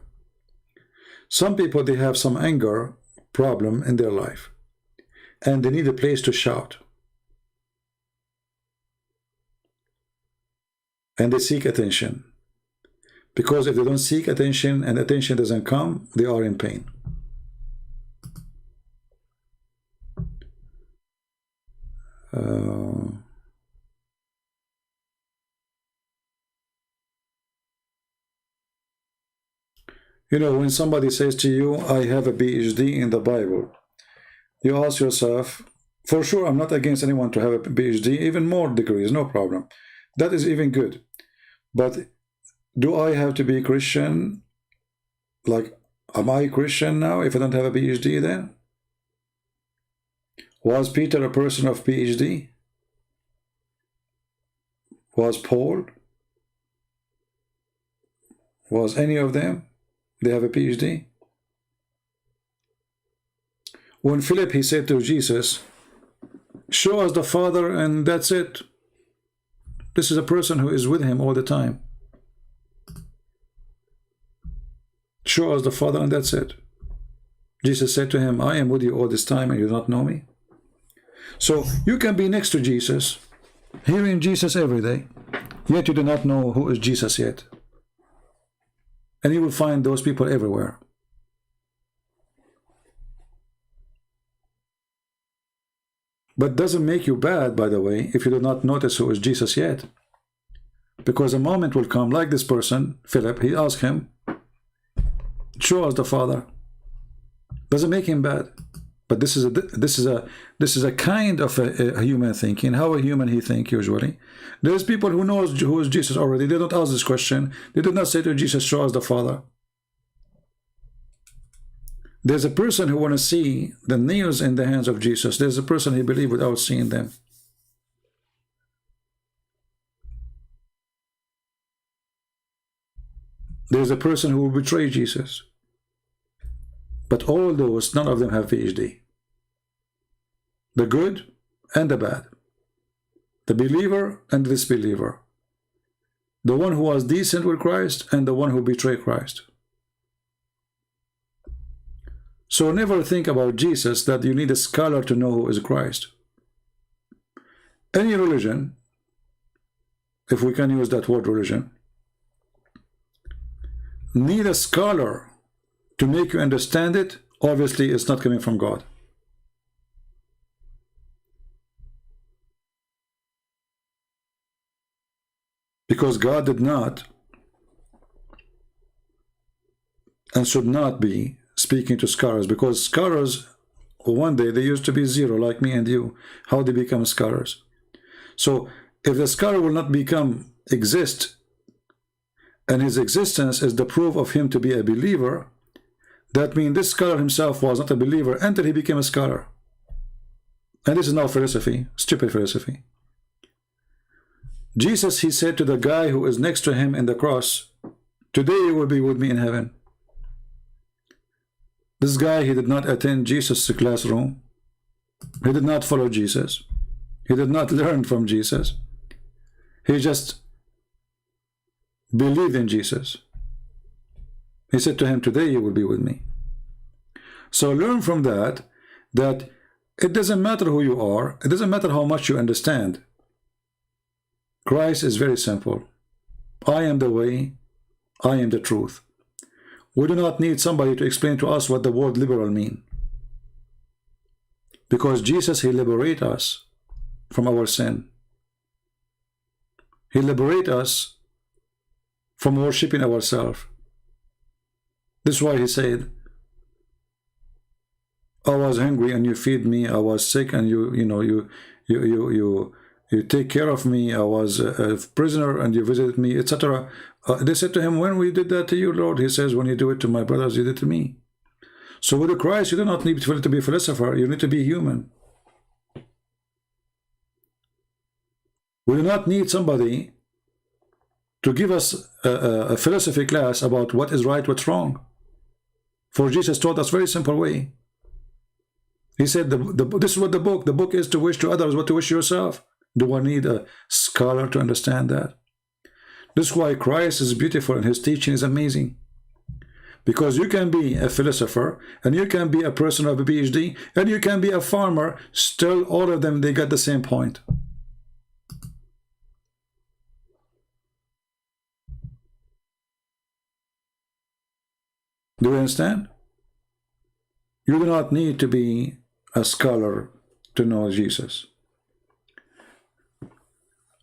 Speaker 7: Some people, they have some anger problem in their life, and they need a place to shout. And they seek attention. Because if they don't seek attention and attention doesn't come, they are in pain. You know, when somebody says to you, I have a PhD in the Bible, you ask yourself, for sure, I'm not against anyone to have a PhD, even more degrees, no problem. That is even good. But do I have to be Christian? Like, am I Christian now if I don't have a PhD then? Was Peter a person of PhD? Was Paul? Was any of them? They have a PhD? When Philip, he said to Jesus, show us the Father and that's it. This is a person who is with him all the time. Show us the Father and that's it. Jesus said to him, I am with you all this time and you do not know me. So you can be next to Jesus, hearing Jesus every day, yet you do not know who is Jesus yet. And you will find those people everywhere. But doesn't make you bad, by the way, if you do not notice who is Jesus yet. Because a moment will come, like this person, Philip, he asked him, show us the Father. Doesn't make him bad. But this is a kind of a human thinking. How a human he think usually. There's people who knows who is Jesus already. They don't ask this question. They did not say to Jesus, show us the Father. There's a person who want to see the nails in the hands of Jesus. There's a person who believes without seeing them. There's a person who will betray Jesus. But all those, none of them have PhD. The good and the bad. The believer and the disbeliever. The one who was decent with Christ and the one who betrayed Christ. So never think about Jesus that you need a scholar to know who is Christ. Any religion, if we can use that word religion, need a scholar to make you understand it. Obviously it's not coming from God. Because God did not and should not be speaking to scholars, because scholars one day they used to be zero like me and you. How they become scholars? So if the scholar will not exist, and his existence is the proof of him to be a believer, that means this scholar himself was not a believer until he became a scholar. And this is now philosophy, stupid philosophy. Jesus, he said to the guy who is next to him in the cross, today you will be with me in heaven. This guy, he did not attend Jesus' classroom. He did not follow Jesus. He did not learn from Jesus. He just believed in Jesus. He said to him, today you will be with me. So learn from that it doesn't matter who you are. It doesn't matter how much you understand. Christ is very simple. I am the way. I am the truth. We do not need somebody to explain to us what the word liberal mean. Because Jesus, he liberates us from our sin. He liberates us from worshipping ourselves. This is why he said, I was hungry and you feed me. I was sick and you take care of me. I was a prisoner and you visited me, etc. They said to him, when we did that to you, Lord? He says, when you do it to my brothers, you did it to me. So with the Christ, you do not need to be a philosopher. You need to be human. We do not need somebody to give us a philosophy class about what is right, what's wrong. For Jesus taught us very simple way. He said, this is what the book is to wish to others what to wish yourself. Do I need a scholar to understand that? This is why Christ is beautiful and his teaching is amazing. Because you can be a philosopher and you can be a person of a PhD and you can be a farmer, still all of them, they got the same point. Do you understand? You do not need to be a scholar to know Jesus.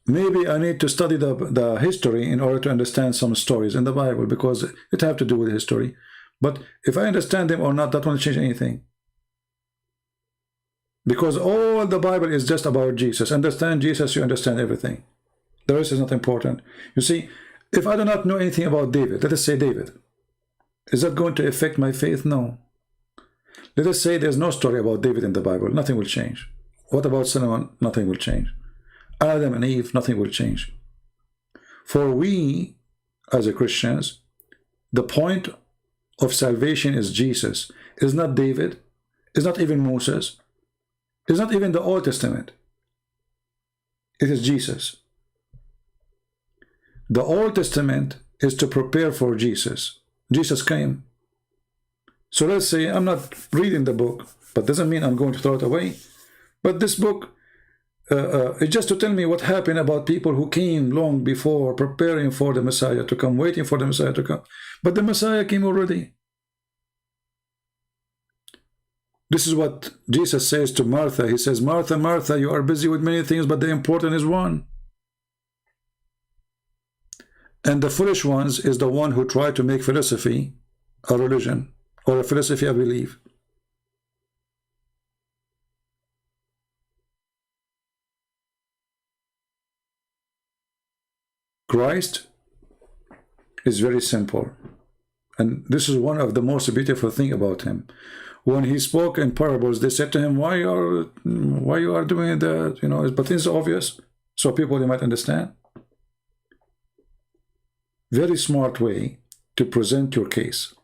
Speaker 7: Maybe I need to study the history in order to understand some stories in the Bible, because it have to do with history. But if I understand them or not, that won't change anything. Because all the Bible is just about Jesus. Understand Jesus, you understand everything. The rest is not important. You see, if I do not know anything about David, let us say David, is that going to affect my faith? No. Let us say there's no story about David in the Bible. Nothing will change. What about Solomon? Nothing will change. Adam and Eve, nothing will change. For we, as a Christians, the point of salvation is Jesus. It's not David. It's not even Moses. It's not even the Old Testament. It is Jesus. The Old Testament is to prepare for Jesus. Jesus came. So let's say I'm not reading the book, but doesn't mean I'm going to throw it away. But this book is just to tell me what happened about people who came long before, preparing for the Messiah to come, waiting for the Messiah to come. But the Messiah came already. This is what Jesus says to Martha. He says, Martha, Martha, you are busy with many things, but the important is one. And the foolish ones is the one who try to make philosophy a religion, or a philosophy a belief. Christ is very simple. And this is one of the most beautiful thing about him. When he spoke in parables, they said to him, why you are doing that? You know, but it's obvious, so people they might understand. Very smart way to present your case.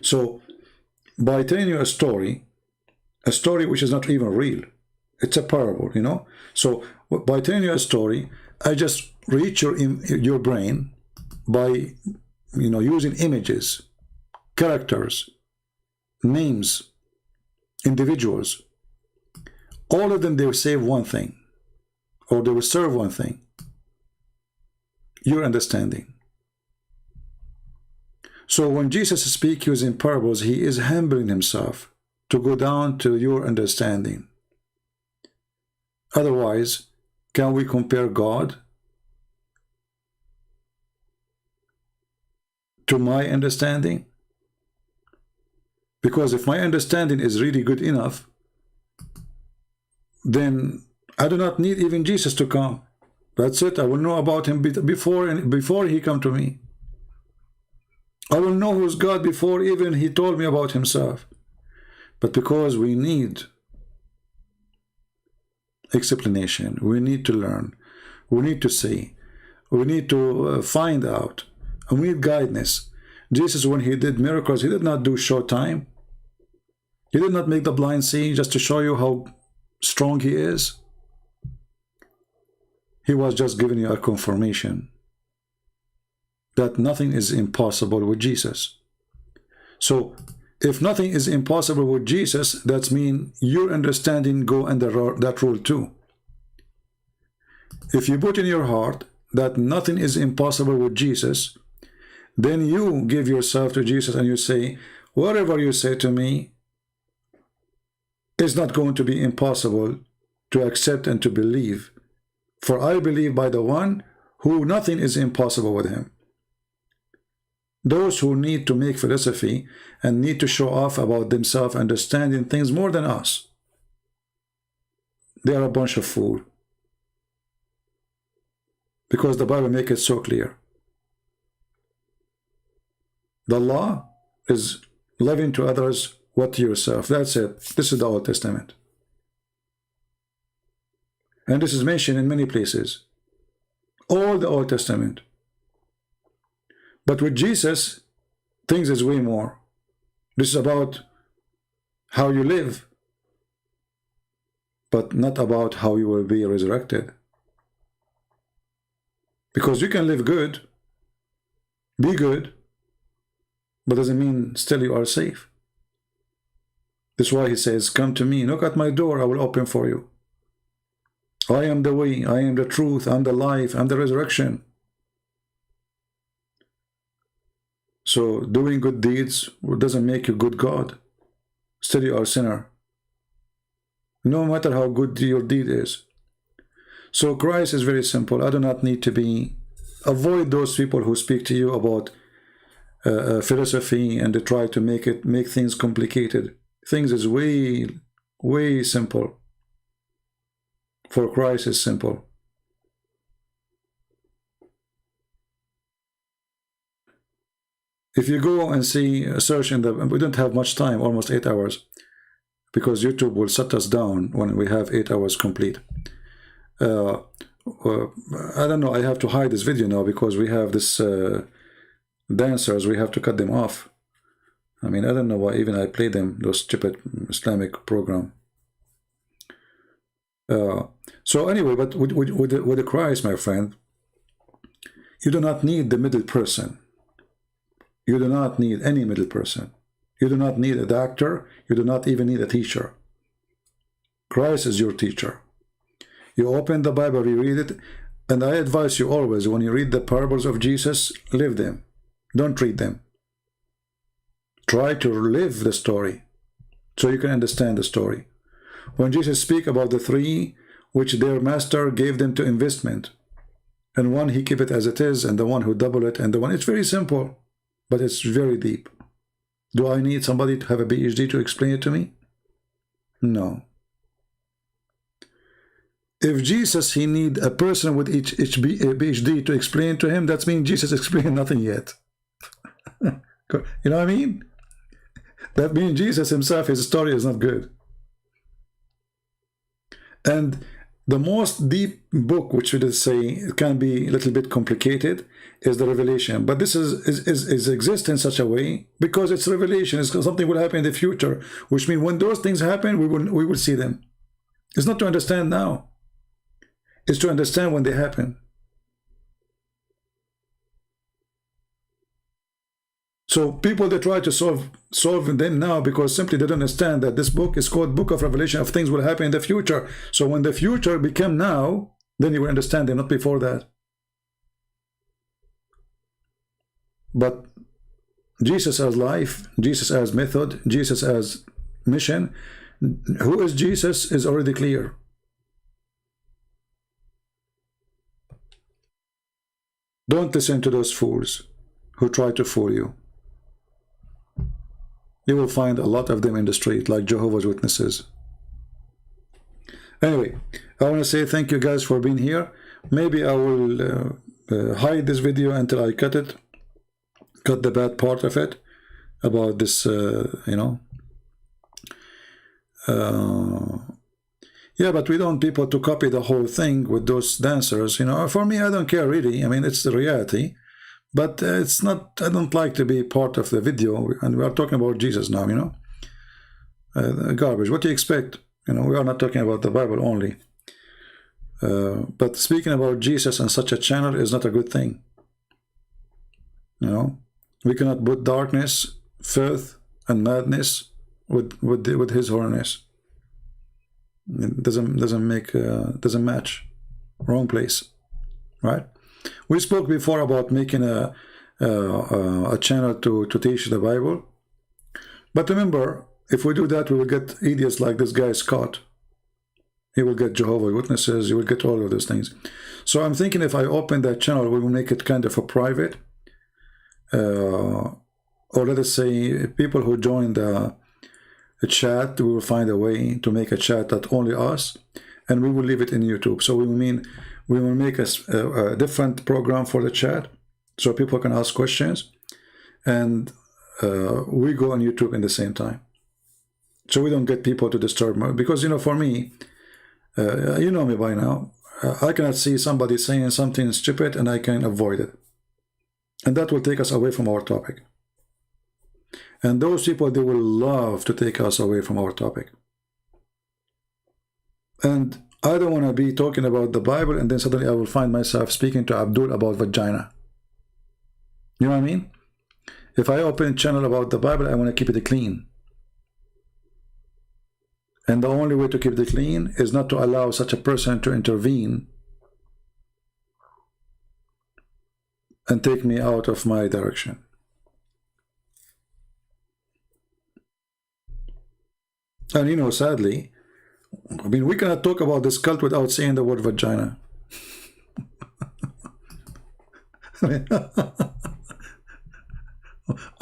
Speaker 7: So by telling you a story which is not even real, it's a parable, you know. So by telling you a story, I just reach your brain by, you know, using images, characters, names, individuals. All of them, they will say one thing, or they will serve one thing: your understanding. So when Jesus speaks using parables, he is humbling himself to go down to your understanding. Otherwise, can we compare God to my understanding? Because if my understanding is really good enough, then I do not need even Jesus to come. That's it. I will know about him before he come to me. I will know who's God before even he told me about himself. But because we need explanation, we need to learn, we need to see, we need to find out, and we need guidance. Jesus, when he did miracles, he did not do short time. He did not make the blind see just to show you how strong he is. He was just giving you a confirmation that nothing is impossible with Jesus. So if nothing is impossible with Jesus, that means your understanding go under that rule too. If you put in your heart that nothing is impossible with Jesus, then you give yourself to Jesus and you say, whatever you say to me is not going to be impossible to accept and to believe. For I believe by the one who nothing is impossible with him. Those who need to make philosophy and need to show off about themselves understanding things more than us, they are a bunch of fools. Because the Bible makes it so clear. The law is loving to others what to yourself. That's it. This is the Old Testament. And this is mentioned in many places. All the Old Testament. But with Jesus, things is way more. This is about how you live, but not about how you will be resurrected. Because you can live good, be good, but doesn't mean still you are safe. That's why he says, come to me, knock at my door, I will open for you. I am the way, I am the truth, I am the life, I am the resurrection. So doing good deeds doesn't make you good God. Still you are a sinner. No matter how good your deed is. So Christ is very simple. I do not need to be... Avoid those people who speak to you about philosophy and they try to make things complicated. Things is way, way simple. For Christ is simple. If you go and see, search in the... We don't have much time, almost 8 hours, because YouTube will shut us down when we have 8 hours complete. I don't know, I have to hide this video now because we have this dancers, we have to cut them off. I mean, I don't know why even I play them, those stupid Islamic program. So anyway, but with the Christ, my friend, you do not need the middle person. You do not need any middle person. You do not need a doctor. You do not even need a teacher. Christ is your teacher. You open the Bible, you read it, and I advise you always, when you read the parables of Jesus, live them. Don't read them. Try to live the story so you can understand the story. When Jesus speaks about the three which their master gave them to investment, and one he keep it as it is, and the one who double it, and the one, it's very simple. But it's very deep. Do I need somebody to have a PhD to explain it to me? No. If Jesus, he need a person with each PhD to explain to him, that means Jesus explained nothing yet. You know what I mean? That means Jesus himself, his story is not good. And the most deep book, which we would say it can be a little bit complicated, is the Revelation. But this is exist in such a way because it's revelation. It's something will happen in the future, which means when those things happen, we will see them. It's not to understand now. It's to understand when they happen. So people, they try to solve them now because simply they don't understand that this book is called Book of Revelation, of things will happen in the future. So when the future become now, then you will understand them, not before that. But Jesus as life, Jesus as method, Jesus as mission, who is Jesus is already clear. Don't listen to those fools who try to fool you. You will find a lot of them in the street, like Jehovah's Witnesses. Anyway, I want to say thank you guys for being here. Maybe I will hide this video until I cut it. Cut the bad part of it about this, you know. Yeah, but we don't want people to copy the whole thing with those dancers, you know. For me, I don't care really. I mean, it's the reality. But it's not, I don't like to be part of the video, and we are talking about Jesus now, you know. Garbage. What do you expect? You know, we are not talking about the Bible only. But speaking about Jesus on such a channel is not a good thing. You know, we cannot put darkness, filth, and madness with his holiness. It doesn't match. Wrong place, right? We spoke before about making a channel to teach the Bible. But remember, if we do that, we will get idiots like this guy Scott. He will get Jehovah's Witnesses. He will get all of those things. So I'm thinking if I open that channel, we will make it kind of a private. Or let us say people who join the chat, we will find a way to make a chat that only us, and we will leave it in YouTube. So we will make a different program for the chat so people can ask questions, and we go on YouTube in the same time. So we don't get people to disturb me, because, you know, for me, you know me by now, I cannot see somebody saying something stupid and I can avoid it. And that will take us away from our topic. And those people, they will love to take us away from our topic. And I don't want to be talking about the Bible and then suddenly I will find myself speaking to Abdul about vagina. You know what I mean? If I open a channel about the Bible, I want to keep it clean. And the only way to keep it clean is not to allow such a person to intervene and take me out of my direction. And you know, sadly, I mean, we cannot talk about this cult without saying the word vagina. I mean,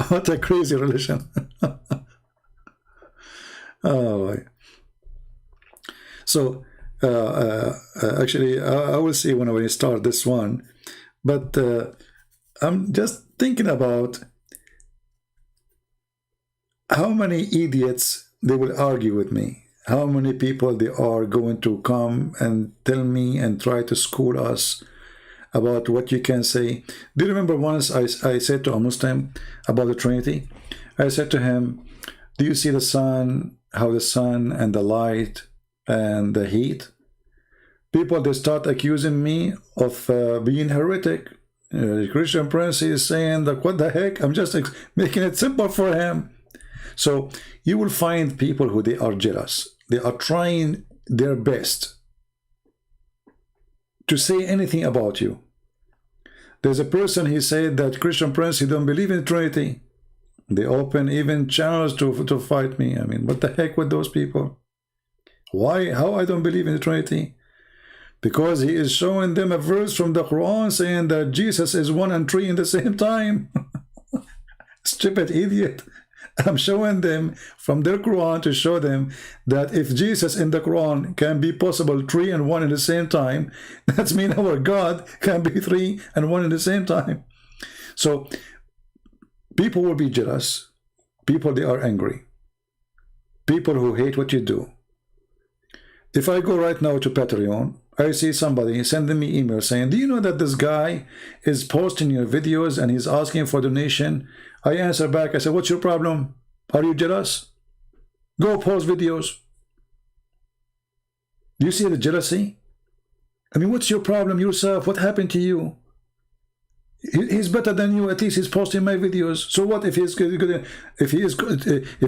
Speaker 7: what a crazy religion. Oh, so actually, I will see when we start this one. But I'm just thinking about how many idiots they will argue with me. How many people they are going to come and tell me and try to school us about what you can say. Do you remember once I said to a Muslim about the Trinity? I said to him, do you see the sun, how the sun and the light and the heat? People, they start accusing me of being heretic. Christian Prince is saying that, what the heck? I'm just making it simple for him. So you will find people who they are jealous. They are trying their best to say anything about you. There's a person, he said that Christian Prince, he don't believe in Trinity. They open even channels to fight me. I mean, what the heck with those people? Why? How I don't believe in the Trinity? Because he is showing them a verse from the Quran saying that Jesus is 1 and 3 in the same time. Stupid idiot. I'm showing them from their Quran to show them that if Jesus in the Quran can be possible 3 and 1 in the same time, that means our God can be 3 and 1 in the same time. So People will be jealous. People, they are angry. People who hate what you do. If I go right now to Patreon, I see somebody sending me email saying, do you know that this guy is posting your videos and he's asking for donation? I answer back, I say, what's your problem? Are you jealous? Go post videos. Do you see the jealousy? I mean, what's your problem yourself? What happened to you? He's better than you. At least he's posting my videos. So what if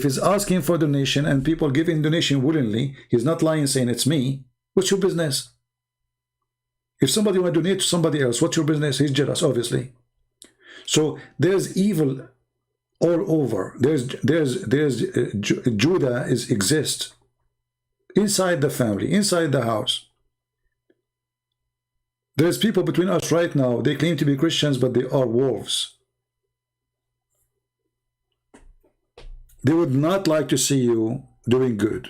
Speaker 7: he's asking for donation and people giving donation willingly? He's not lying, saying it's me. What's your business? If somebody want to donate to somebody else, what's your business? He's jealous, obviously. So there's evil all over. Judah exists inside the family, inside the house. There's people between us right now, they claim to be Christians, but they are wolves. They would not like to see you doing good.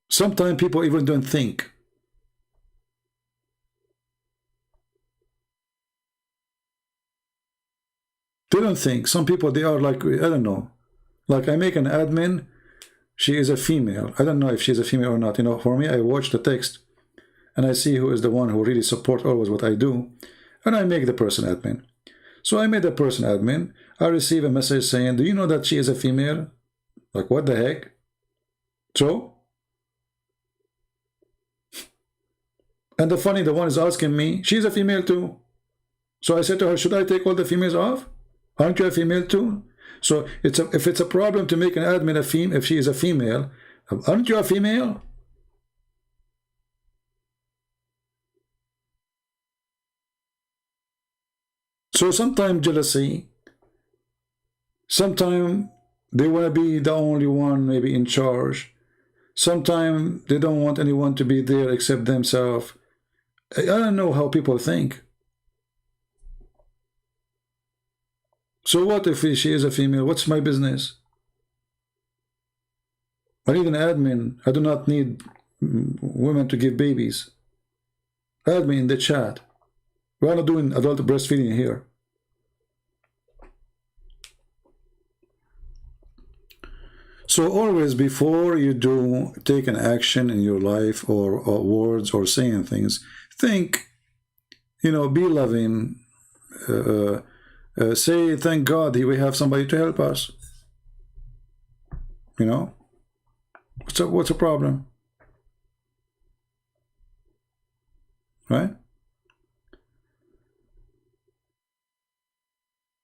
Speaker 7: Sometimes people even don't think. They don't think. Some people, they are like, I don't know. Like I make an admin, she is a female. I don't know if she's a female or not. You know, for me, I watch the text and I see who is the one who really supports always what I do. And I make the person admin. So I made the person admin. I receive a message saying, do you know that she is a female? Like, what the heck? So? And the one is asking me, she's a female too. So I said to her, should I take all the females off? Aren't you a female too? So if it's a problem to make an admin a female, if she is a female, aren't you a female? So sometimes jealousy, sometimes they want to be the only one maybe in charge. Sometimes they don't want anyone to be there except themselves. I don't know how people think. So what if she is a female? What's my business? I need an admin. I do not need women to give babies. Add me in the chat. We're not doing adult breastfeeding here. So always before you do take an action in your life or words or saying things, think, you know, be loving, say thank God we have somebody to help us. You know, what's a problem? Right?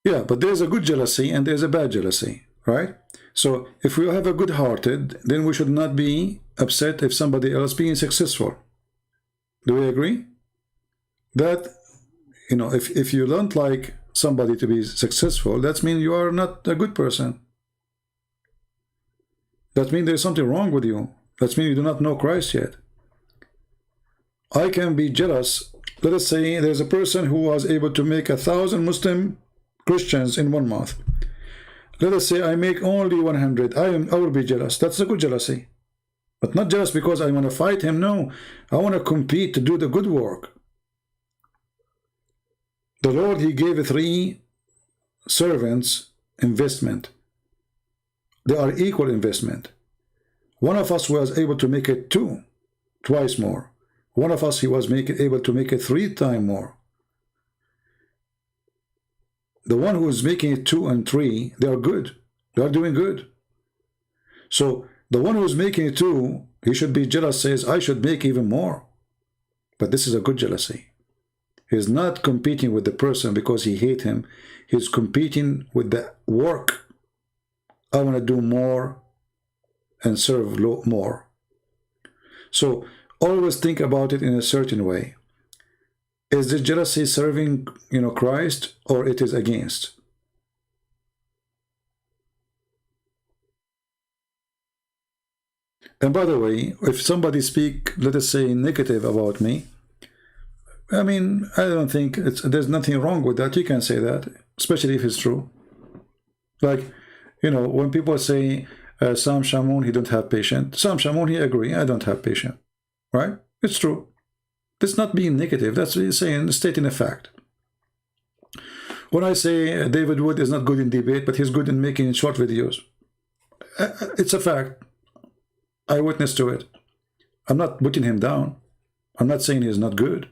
Speaker 7: Yeah, but there's a good jealousy and there's a bad jealousy, right? So if we have a good-hearted, then we should not be upset if somebody else being successful. Do we agree? That, you know, if you don't like somebody to be successful, that means you are not a good person. That means there's something wrong with you. That means you do not know Christ yet. I can be jealous. Let us say there's a person who was able to make 1,000 Muslim Christians in 1 month. Let us say I make only 100. I will be jealous. That's a good jealousy. But not jealous because I want to fight him. No, I want to compete to do the good work. The Lord, He gave 3 servants investment. They are equal investment. One of us was able to make it 2, twice more. One of us, he was able to make it 3 times more. The one who is making it 2 and 3, they are good. They are doing good. So the one who is making it 2, he should be jealous, says, I should make even more. But this is a good jealousy. He's not competing with the person because he hates him. He's competing with the work. I want to do more and serve more. So always think about it in a certain way. Is this jealousy serving, you know, Christ, or it is against? And by the way, if somebody speak, let us say, negative about me, I mean, I don't think there's nothing wrong with that. You can say that, especially if it's true. Like, you know, when people say, Sam Shamoun, he don't have patience. Sam Shamoun, he agree, I don't have patience. Right? It's true. That's not being negative. That's saying, stating a fact. When I say David Wood is not good in debate, but he's good in making short videos, it's a fact. I witness to it. I'm not putting him down. I'm not saying he's not good.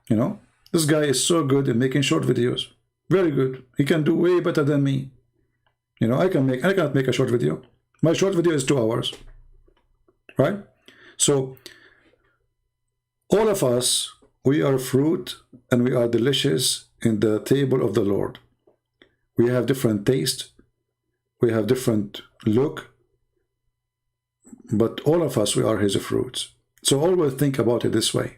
Speaker 7: You know, this guy is so good in making short videos. Very good. He can do way better than me. You know, I cannot make a short video. My short video is 2 hours. Right? So all of us, we are fruit and we are delicious in the table of the Lord. We have different taste. We have different look. But all of us, we are his fruits. So always think about it this way.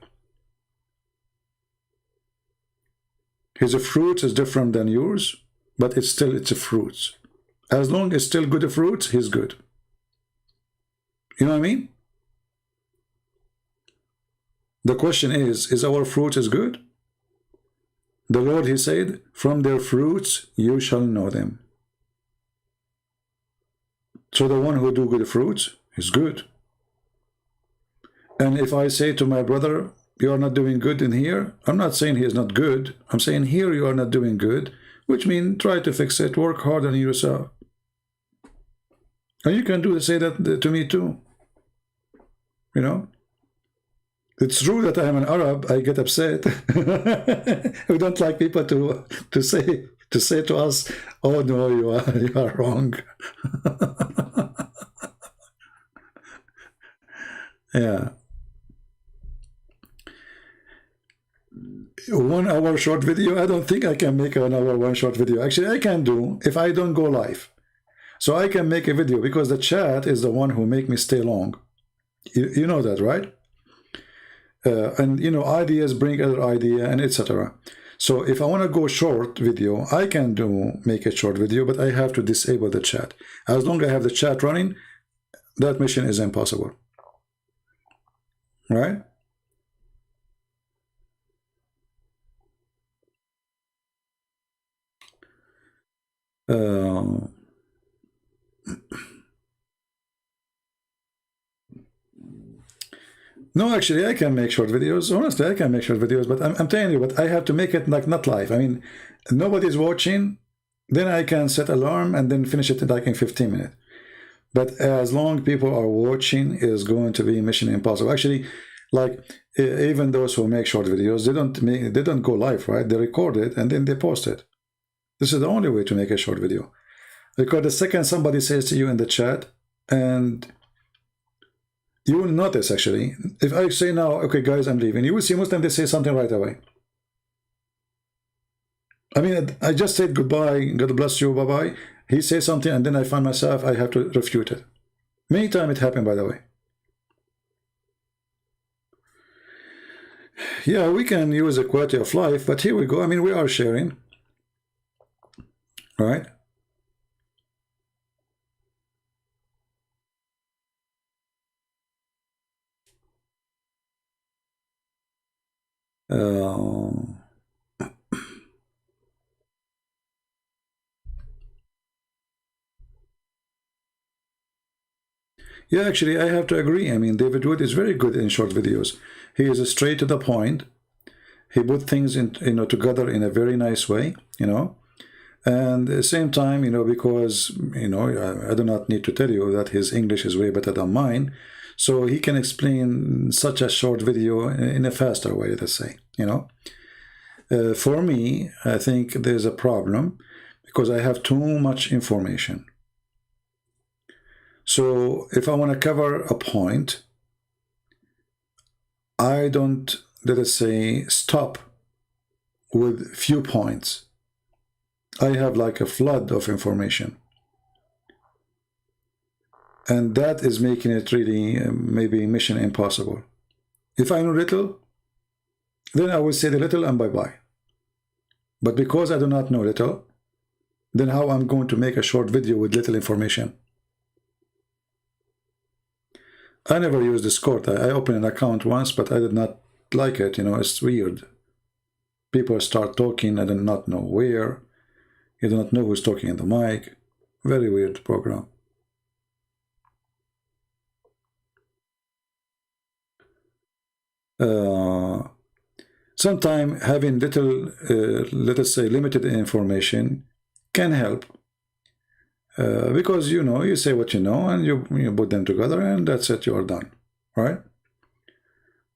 Speaker 7: His fruits is different than yours, but it's a fruits. As long as still good fruits, he's good. You know what I mean? The question is our fruit is good? The Lord, he said, from their fruits you shall know them. So the one who do good fruits is good. And if I say to my brother, you are not doing good in here, I'm not saying he is not good. I'm saying here you are not doing good, which means try to fix it, work hard on yourself. And you can say that to me too. You know? It's true that I am an Arab. I get upset. We don't like people to say to us, "Oh no, you are wrong." Yeah. 1 hour short video. I don't think I can make an hour one short video. Actually, I can do if I don't go live. So I can make a video because the chat is the one who make me stay long. You know that, right? And you know, ideas bring other idea and etc. So if I want to go short video, I can make a short video, but I have to disable the chat. As long as I have the chat running, that mission is impossible. Right? No, actually, I can make short videos. Honestly, I can make short videos, but I'm telling you, but I have to make it like not live. I mean, nobody's watching, then I can set alarm and then finish it like in 15 minutes. But as long people are watching, is going to be mission impossible. Actually, like even those who make short videos, they don't go live, right? They record it and then they post it. This is the only way to make a short video. Because the second somebody says to you in the chat, and you will notice actually, if I say now, okay guys, I'm leaving, you will see most of them, they say something right away. I mean, I just said goodbye, God bless you, bye-bye. He says something and then I find myself, I have to refute it. Many times it happened, by the way. Yeah, we can use a quality of life, but here we go. I mean, we are sharing. Right? Yeah, actually, I have to agree. I mean, David Wood is very good in short videos. He is straight to the point. He put things in, together in a very nice way, And at the same time, because, I do not need to tell you that his English is way better than mine. So he can explain such a short video in a faster way, let's say, For me, I think there's a problem because I have too much information. So if I want to cover a point, I don't, let us say, stop with few points. I have like a flood of information. And that is making it really maybe mission impossible. If I know little, then I will say the little and bye-bye. But because I do not know little, then how I'm going to make a short video with little information? I never used Discord. I opened an account once, but I did not like it. It's weird. People start talking, I do not know where. You do not know who's talking in the mic. Very weird program. Sometimes having little, let us say, limited information can help. Because you know, you say what you know and you put them together and that's it, you are done, right?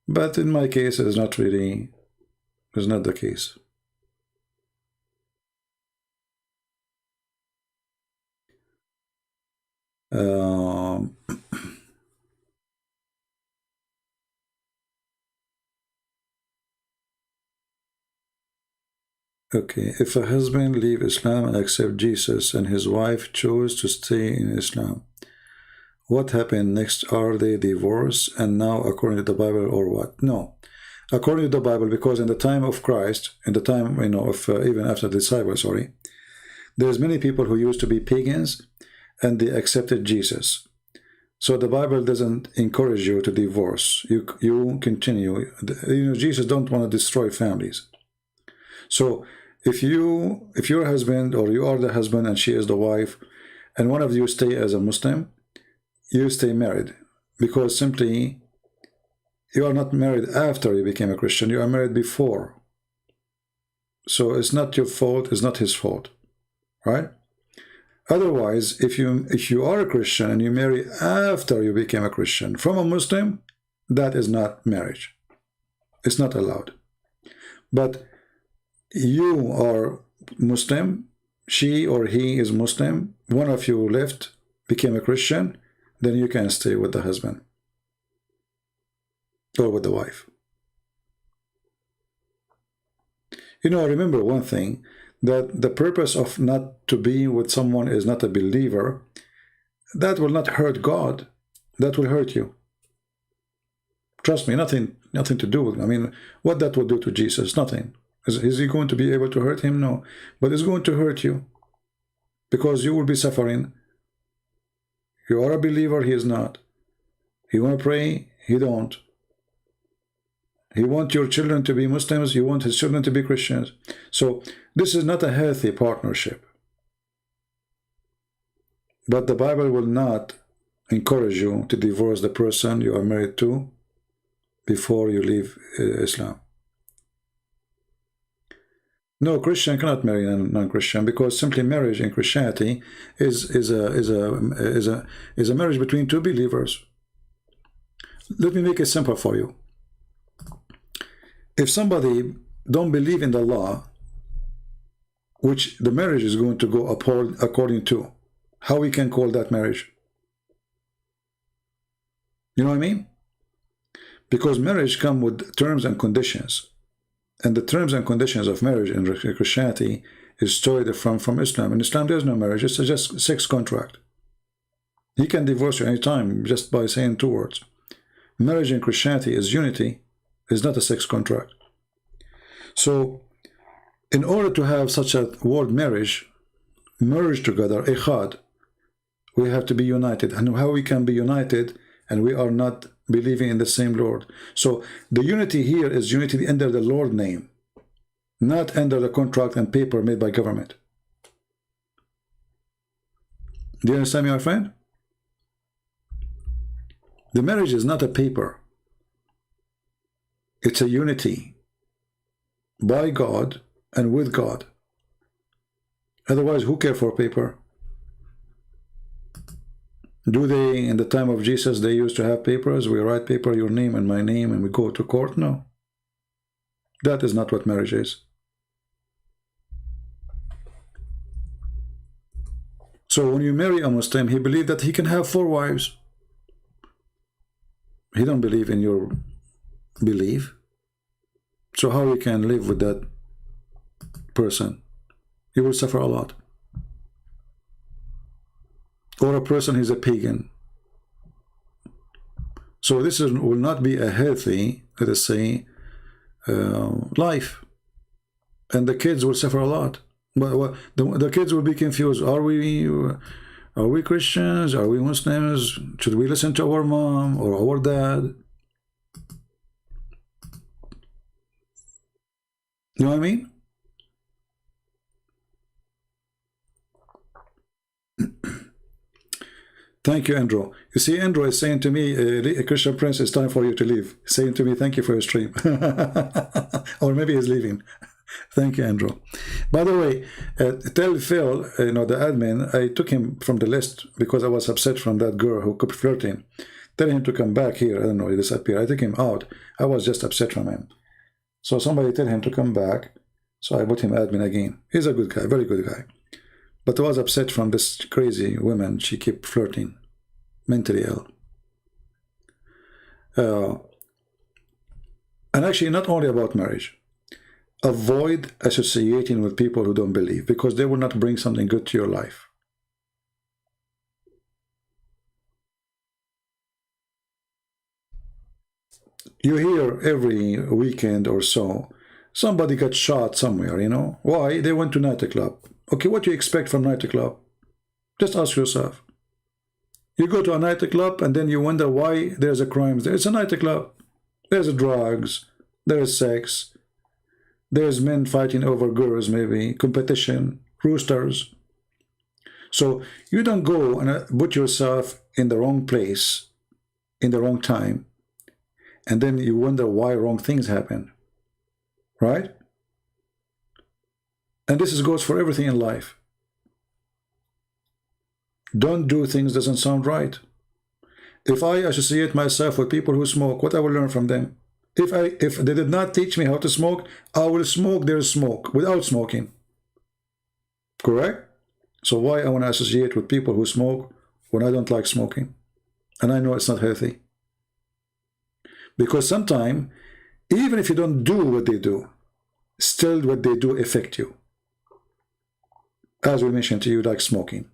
Speaker 7: But in my case, it's not really, it's not the case. Okay, if a husband leave Islam and accept Jesus and his wife chose to stay in Islam, what happened next? Are they divorced and now according to the Bible or what? No, according to the Bible, because in the time of Christ, in the time, you know, of even after the disciples, sorry, there's many people who used to be pagans and they accepted Jesus. So the Bible doesn't encourage you to divorce. You continue. You know, Jesus don't want to destroy families. So if your husband, or you are the husband and she is the wife, and one of you stay as a Muslim, you stay married, because simply you are not married after you became a Christian, you are married before. So it's not your fault, it's not his fault, right? Otherwise, if you are a Christian and you marry after you became a Christian from a Muslim, that is not marriage. It's not allowed. But you are Muslim, she or he is Muslim, one of you left, became a Christian, then you can stay with the husband or with the wife. You know, remember one thing, that the purpose of not to be with someone is not a believer. That will not hurt God, that will hurt you. Trust me, nothing to do with, I mean, what that will do to Jesus? Nothing. Is he going to be able to hurt him? No. But it's going to hurt you, because you will be suffering. You are a believer, he is not. He want to pray, he don't. He wants your children to be Muslims, you want his children to be Christians. So this is not a healthy partnership. But the Bible will not encourage you to divorce the person you are married to before you leave Islam. No, Christian cannot marry a non-Christian, because simply marriage in Christianity is a marriage between two believers. Let me make it simple for you. If somebody don't believe in the law, which the marriage is going to go according to, how we can call that marriage? You know what I mean? Because marriage comes with terms and conditions. And the terms and conditions of marriage in Christianity is totally different from Islam. In Islam, there's no marriage. It's just a sex contract. He can divorce you anytime just by saying two words. Marriage in Christianity is unity. It's not a sex contract. So, in order to have such a word marriage, merge together, ikhad, we have to be united. And how we can be united and we are not believing in the same Lord? So the unity here is unity under the Lord name, not under the contract and paper made by government. Do you understand me, my friend? The marriage is not a paper. It's a unity by God and with God. Otherwise, who cares for paper? Do they, in the time of Jesus, they used to have papers? We write paper, your name and my name, and we go to court? No. That is not what marriage is. So when you marry a Muslim, he believes that he can have 4 wives. He don't believe in your belief. So how you can live with that person? You will suffer a lot. Or a person is a pagan. So this will not be a healthy, let us say, life. And the kids will suffer a lot. But the kids will be confused. Are we Christians? Are we Muslims? Should we listen to our mom or our dad? You know what I mean? Thank you, Andrew. You see, Andrew is saying to me, Christian Prince, it's time for you to leave. He's saying to me, thank you for your stream. Or maybe he's leaving. Thank you, Andrew. By the way, tell Phil, the admin, I took him from the list because I was upset from that girl who kept flirting. Tell him to come back here. I don't know, he disappeared. I took him out. I was just upset from him. So somebody tell him to come back. So I put him admin again. He's a good guy, very good guy. But I was upset from this crazy woman. She kept flirting, mentally ill. And actually, not only about marriage. Avoid associating with people who don't believe, because they will not bring something good to your life. You hear every weekend or so, somebody got shot somewhere, Why? They went to nightclub. Okay, what do you expect from nightclub? Just ask yourself. You go to a nightclub and then you wonder why there's a crime there. It's a nightclub. There's drugs. There's sex. There's men fighting over girls, maybe. Competition. Roosters. So you don't go and put yourself in the wrong place, in the wrong time, and then you wonder why wrong things happen. Right? And this goes for everything in life. Don't do things that doesn't sound right. If I associate myself with people who smoke, what I will learn from them? If they did not teach me how to smoke, I will smoke their smoke without smoking. Correct? So why I want to associate with people who smoke when I don't like smoking? And I know it's not healthy. Because sometimes, even if you don't do what they do, still what they do affect you. As we mentioned to you, like smoking.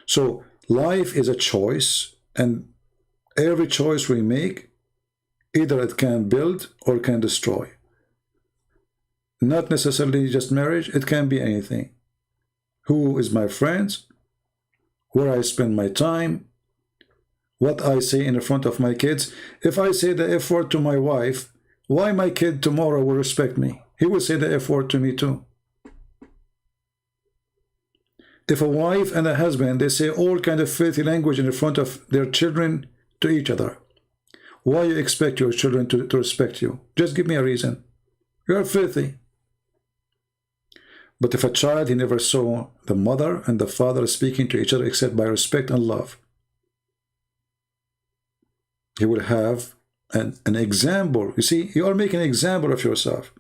Speaker 7: So life is a choice, and every choice we make, either it can build or can destroy. Not necessarily just marriage, it can be anything. Who is my friends? Where I spend my time? What I say in front of my kids? If I say the F word to my wife, why my kid tomorrow will respect me? He will say the F word to me too. If a wife and a husband, they say all kind of filthy language in front of their children to each other, why you expect your children to respect you? Just give me a reason. You are filthy. But if a child, he never saw the mother and the father speaking to each other except by respect and love, he will have an example. You see, you are making an example of yourself.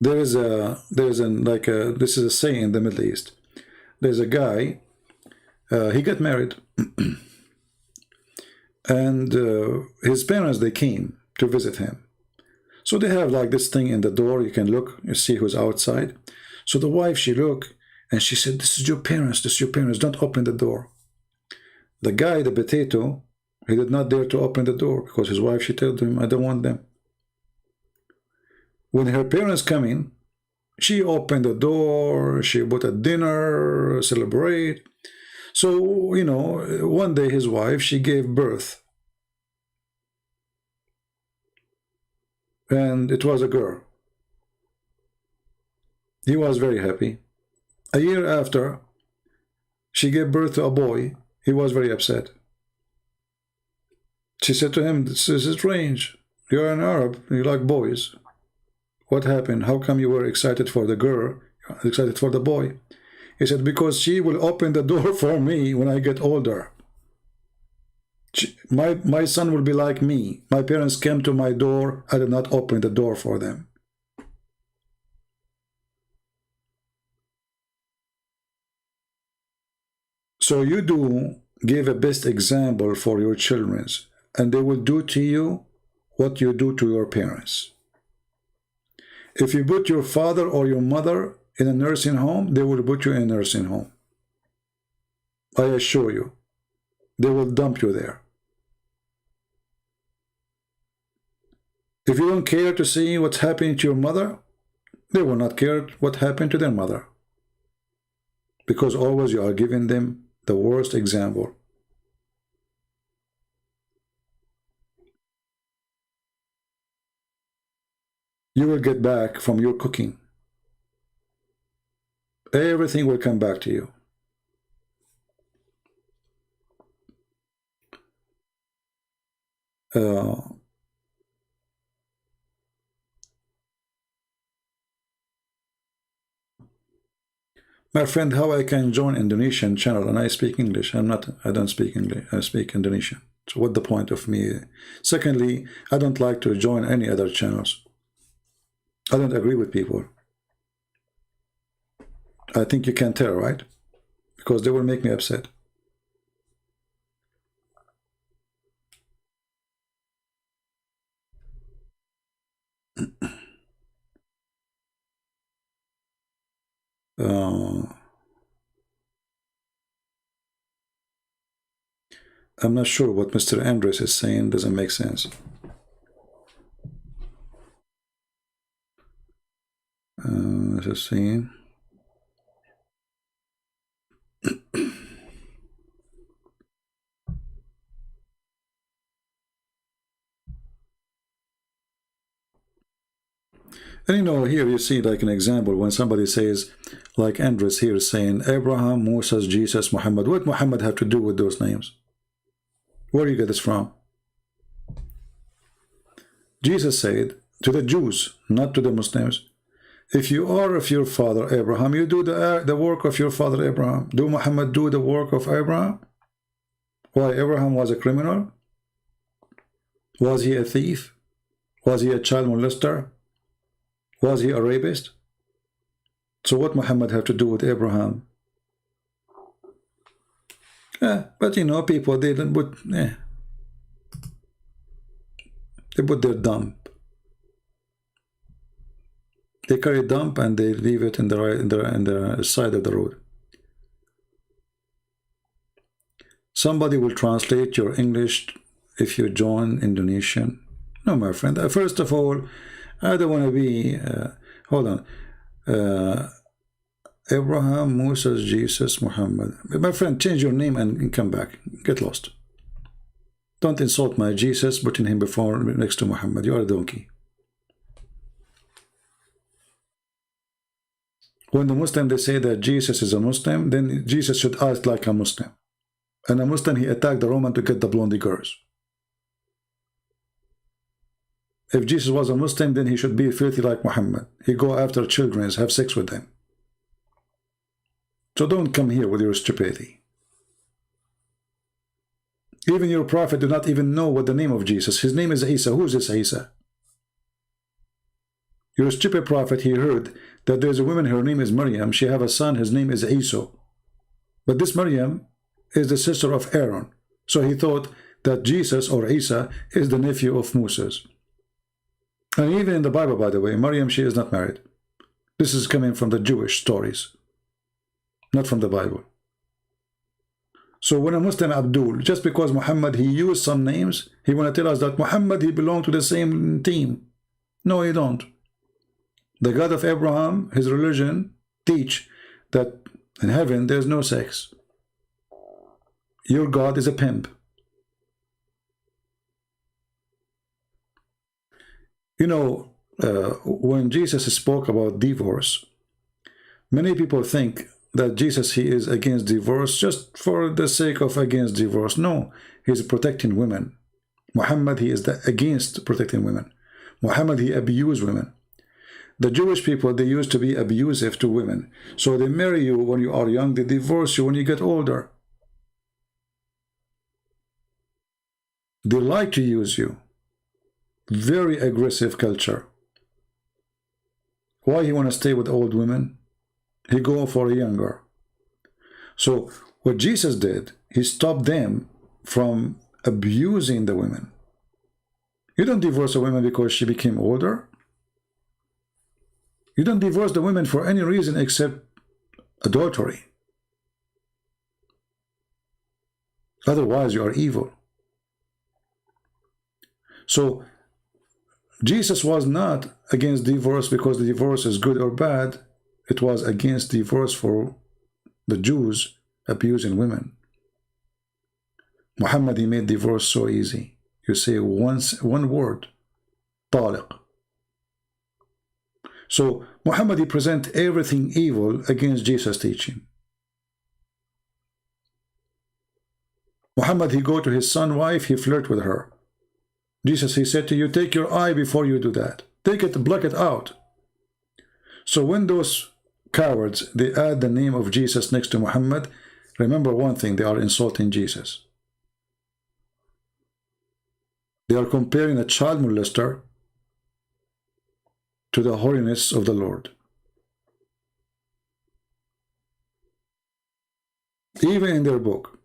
Speaker 7: This is a saying in the Middle East. There's a guy, he got married, and his parents, they came to visit him. So they have like this thing in the door, you can look, you see who's outside. So the wife, she looked, and she said, this is your parents, don't open the door. The guy, the potato, he did not dare to open the door, because his wife, she told him, I don't want them. When her parents come in, she opened the door, she bought a dinner, celebrate. So, one day his wife, she gave birth. And it was a girl. He was very happy. A year after, she gave birth to a boy. He was very upset. She said to him, this is strange. You're an Arab, you like boys. What happened? How come you were excited for the girl, excited for the boy? He said, because she will open the door for me when I get older. My son will be like me. My parents came to my door. I did not open the door for them. So you do give a best example for your children, and they will do to you what you do to your parents. If you put your father or your mother in a nursing home, they will put you in a nursing home. I assure you, they will dump you there. If you don't care to see what's happening to your mother, they will not care what happened to their mother. Because always you are giving them the worst example. You will get back from your cooking. Everything will come back to you. My friend, how I can join Indonesian channel and I speak English? I don't speak English. I speak Indonesian. So what the point of me? Secondly, I don't like to join any other channels. I don't agree with people. I think you can tell, right? Because they will make me upset. I'm not sure what Mr. Andres is saying. Doesn't make sense. Just saying. And you know, here you see like an example when somebody says, like Andres here is saying, Abraham, Moses, Jesus, Muhammad. What Muhammad have to do with those names? Where do you get this from? Jesus said to the Jews, not to the Muslims, if you are of your father Abraham, you do the work of your father Abraham. Do Muhammad do the work of Abraham? Why, Abraham was a criminal? Was he a thief? Was he a child molester? Was he a rapist? So what Muhammad have to do with Abraham? But you know, people, they don't put, they put their dump. They carry dump and they leave it in the side of the road. Somebody will translate your English if you join Indonesian. No, my friend. First of all, I don't want to be. Hold on. Abraham, Moses, Jesus, Muhammad. My friend, change your name and come back. Get lost. Don't insult my Jesus, putting him before next to Muhammad. You are a donkey. When the Muslim they say that Jesus is a Muslim, then Jesus should act like a Muslim. And a Muslim, he attacked the Roman to get the blondie girls. If Jesus was a Muslim, then he should be filthy like Muhammad. He go after children, have sex with them. So don't come here with your stupidity. Even your prophet do not even know what the name of Jesus. His name is Isa. Who is this Isa? Your stupid prophet, he heard that there's a woman, her name is Maryam. She have a son, his name is Isa. But this Maryam is the sister of Aaron. So he thought that Jesus or Isa is the nephew of Moses. And even in the Bible, by the way, Maryam, she is not married. This is coming from the Jewish stories, not from the Bible. So when a Muslim Abdul, just because Muhammad, he used some names, he want to tell us that Muhammad, he belonged to the same team. No, he don't. The God of Abraham, his religion, teach that in heaven there's no sex. Your God is a pimp. You know, when Jesus spoke about divorce, many people think that Jesus, he is against divorce just for the sake of against divorce. No, he's protecting women. Muhammad, he is against protecting women. Muhammad, he abused women. The Jewish people, they used to be abusive to women. So they marry you when you are young, they divorce you when you get older. They like to use you. Very aggressive culture. Why he want to stay with old women? He go for a younger. So what Jesus did, he stopped them from abusing the women. You don't divorce a woman because she became older. You don't divorce the women for any reason except adultery. Otherwise, you are evil. So Jesus was not against divorce because the divorce is good or bad. It was against divorce for the Jews abusing women. Muhammad, he made divorce so easy. You say one word, taliq. So Muhammad, he present everything evil against Jesus' teaching. Muhammad, he go to his son's wife, he flirt with her. Jesus, he said to you, take your eye before you do that. Take it, block it out. So when those cowards, they add the name of Jesus next to Muhammad, remember one thing, they are insulting Jesus. They are comparing a child molester to the holiness of the Lord. Even in their book.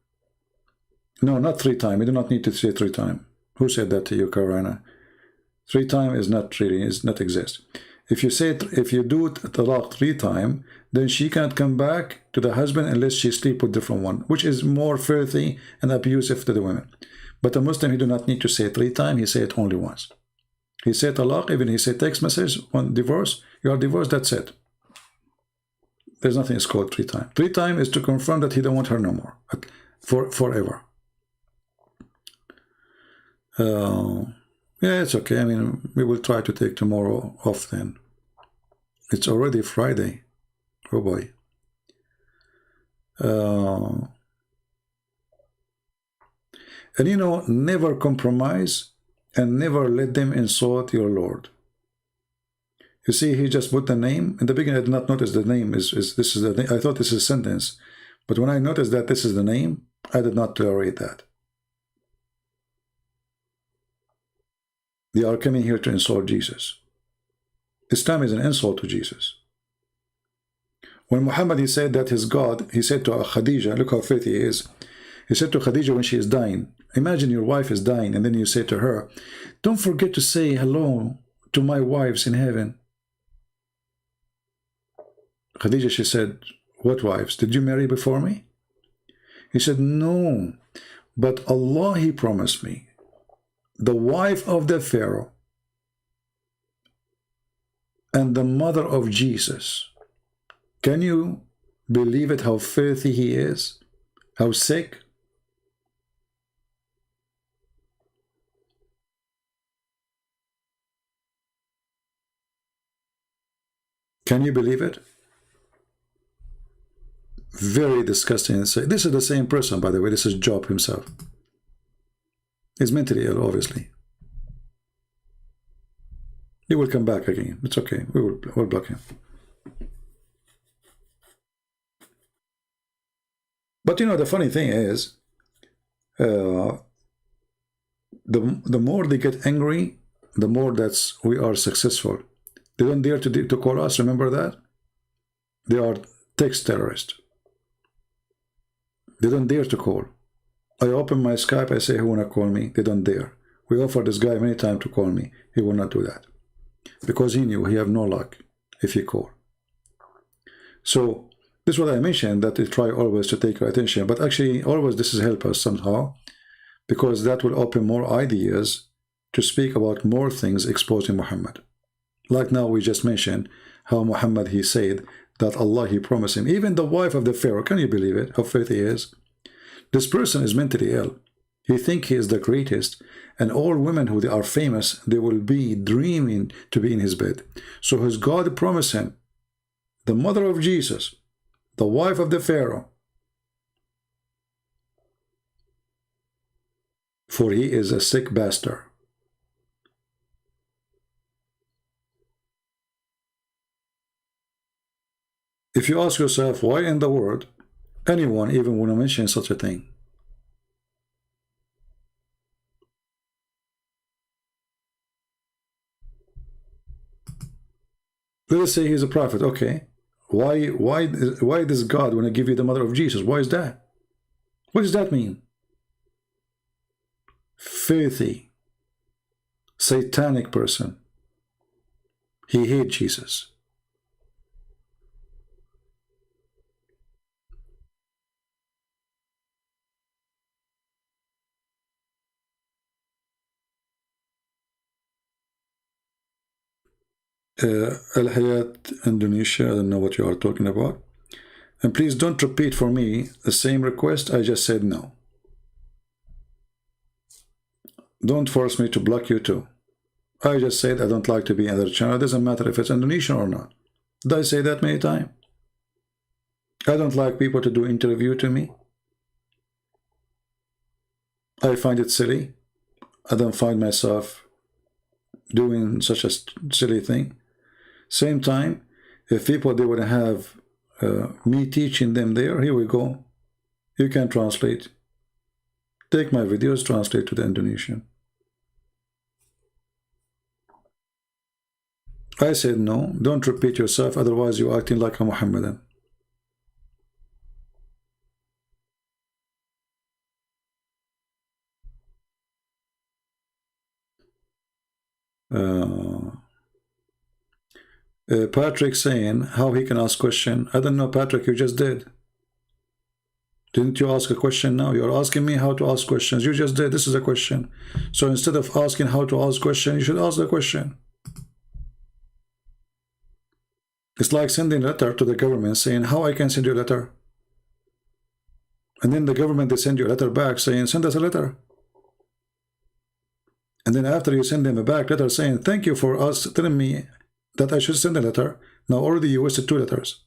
Speaker 7: No, not 3 times. You do not need to say 3 times. Who said that to you, Karana? 3 times is not really, is not exist. If you say, if you do talaq 3 times, then she cannot come back to the husband unless she sleep with different one, which is more filthy and abusive to the women. But a Muslim, he do not need to say 3 times. He say it only once. He said talaq, even he said text message, one divorce, you are divorced, that's it. There's nothing is called 3 times. 3 times is to confirm that he don't want her no more, forever. Yeah, it's okay. I mean, we will try to take tomorrow off then. It's already Friday. Oh boy. And you know, never compromise and never let them insult your Lord. You see, he just put the name. In the beginning, I did not notice the name. This is the name. I thought this is a sentence. But when I noticed that this is the name, I did not tolerate that. They are coming here to insult Jesus. Islam is an insult to Jesus. When Muhammad, he said that his God, he said to Khadija, look how faithful he is. He said to Khadija when she is dying, imagine your wife is dying, and then you say to her, don't forget to say hello to my wives in heaven. Khadija, she said, what wives? Did you marry before me? He said, no, but Allah, he promised me, the wife of the Pharaoh and the mother of Jesus. Can you believe it, how filthy he is? How sick? Can you believe it? Very disgusting. This is the same person, by the way. This is Job himself. He's mentally ill, obviously. He will come back again. It's okay. We'll block him. But you know, the funny thing is, the more they get angry, the more we are successful. They don't dare to call us. Remember that? They are text terrorists. They don't dare to call. I open my Skype, I say, who wanna call me? They don't dare. We offered this guy many times to call me. He will not do that. Because he knew he have no luck if he call. So, this is what I mentioned, that they try always to take your attention. But actually, always this has helped us somehow. Because that will open more ideas to speak about more things exposing Muhammad. Like now we just mentioned how Muhammad, he said that Allah, he promised him, even the wife of the Pharaoh, can you believe it, how faithful he is? This person is mentally ill. He thinks he is the greatest, and all women who are famous, they will be dreaming to be in his bed. So his God promised him, the mother of Jesus, the wife of the Pharaoh, for he is a sick bastard. If you ask yourself, why in the world anyone even want to mention such a thing? Let us say he's a prophet. Okay, why does God want to give you the mother of Jesus? Why is that? What does that mean? Filthy, satanic person. He hates Jesus. Al-Hayat Indonesia, I don't know what you are talking about. And please don't repeat for me the same request. I just said no. Don't force me to block you too. I just said I don't like to be in other channel. It doesn't matter if it's Indonesian or not. Did I say that many times? I don't like people to do interview to me. I find it silly. I don't find myself doing such a silly thing. Same time, if people, they would have me teaching them there, here we go. You can translate. Take my videos, translate to the Indonesian. I said no, don't repeat yourself, otherwise you're acting like a Muhammadan. Patrick saying how he can ask question. I don't know, Patrick, you just did. Didn't you ask a question now? You're asking me how to ask questions. You just did. This is a question. So instead of asking how to ask question, you should ask the question. It's like sending a letter to the government saying how I can send you a letter. And then the government, they send you a letter back saying send us a letter. And then after you send them a back letter saying thank you for us telling me that I should send a letter. Now already you wasted 2 letters.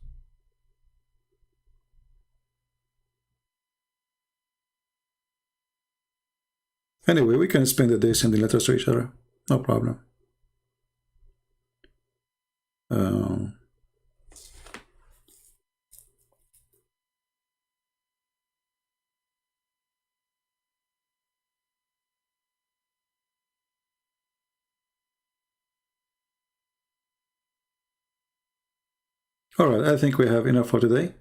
Speaker 7: Anyway, we can spend the day sending letters to each other. No problem. All right, I think we have enough for today.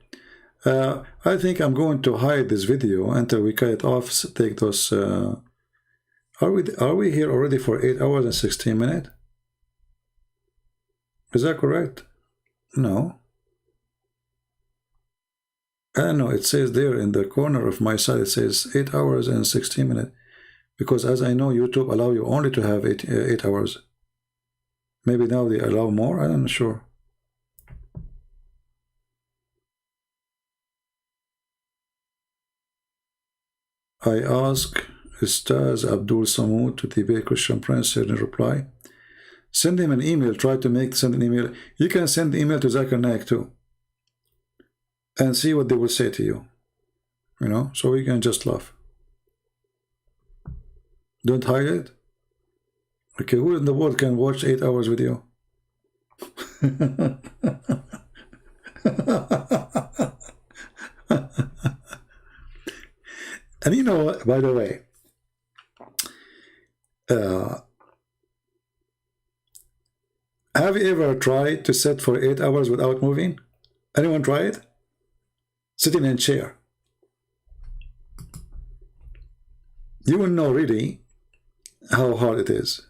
Speaker 7: I think I'm going to hide this video until we cut it off. Take those. Are we here already for 8 hours and 16 minutes? Is that correct? No. I don't know. It says there in the corner of my side. It says 8 hours and 16 minutes. Because as I know, YouTube allow you only to have 8 hours. Maybe now they allow more. I'm not sure. I ask Ustaz Abdul Samud to debate Christian Prince in reply. Send him an email. Try to send an email. You can send email to Zakir Naik too. And see what they will say to you. You know, so we can just laugh. Don't hide it. Okay, who in the world can watch 8 hours video? And you know, by the way, have you ever tried to sit for 8 hours without moving? Anyone try it? Sitting in a chair. You will know really how hard it is.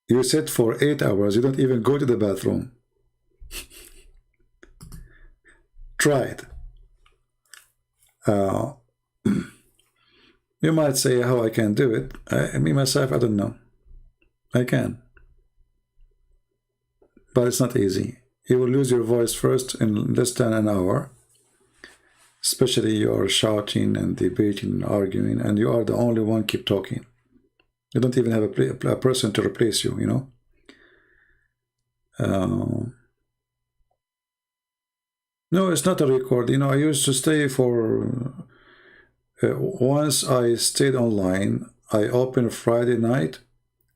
Speaker 7: You sit for 8 hours, you don't even go to the bathroom. Try it. You might say how I can do it. Me myself, I don't know. I can. But it's not easy. You will lose your voice first in less than an hour. Especially you are shouting and debating and arguing, and you are the only one keep talking. You don't even have a person to replace you, you know. No, it's not a record. You know, I used to stay for... once I stayed online, I opened Friday night,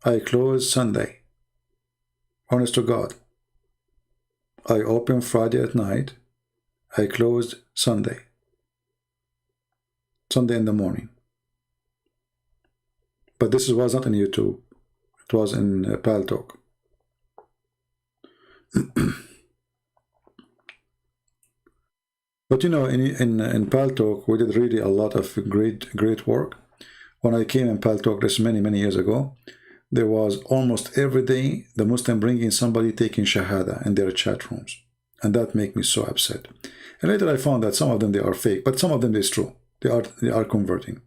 Speaker 7: I closed Sunday. Honest to God. I opened Friday at night, I closed Sunday. Sunday in the morning. But this was not in YouTube. It was in Paltalk. But you know, in Paltalk, we did really a lot of great work. When I came in Paltalk this many years ago, there was almost every day the Muslim bringing somebody taking Shahada in their chat rooms. And that made me so upset. And later I found that some of them, they are fake, but some of them is true. They are converting.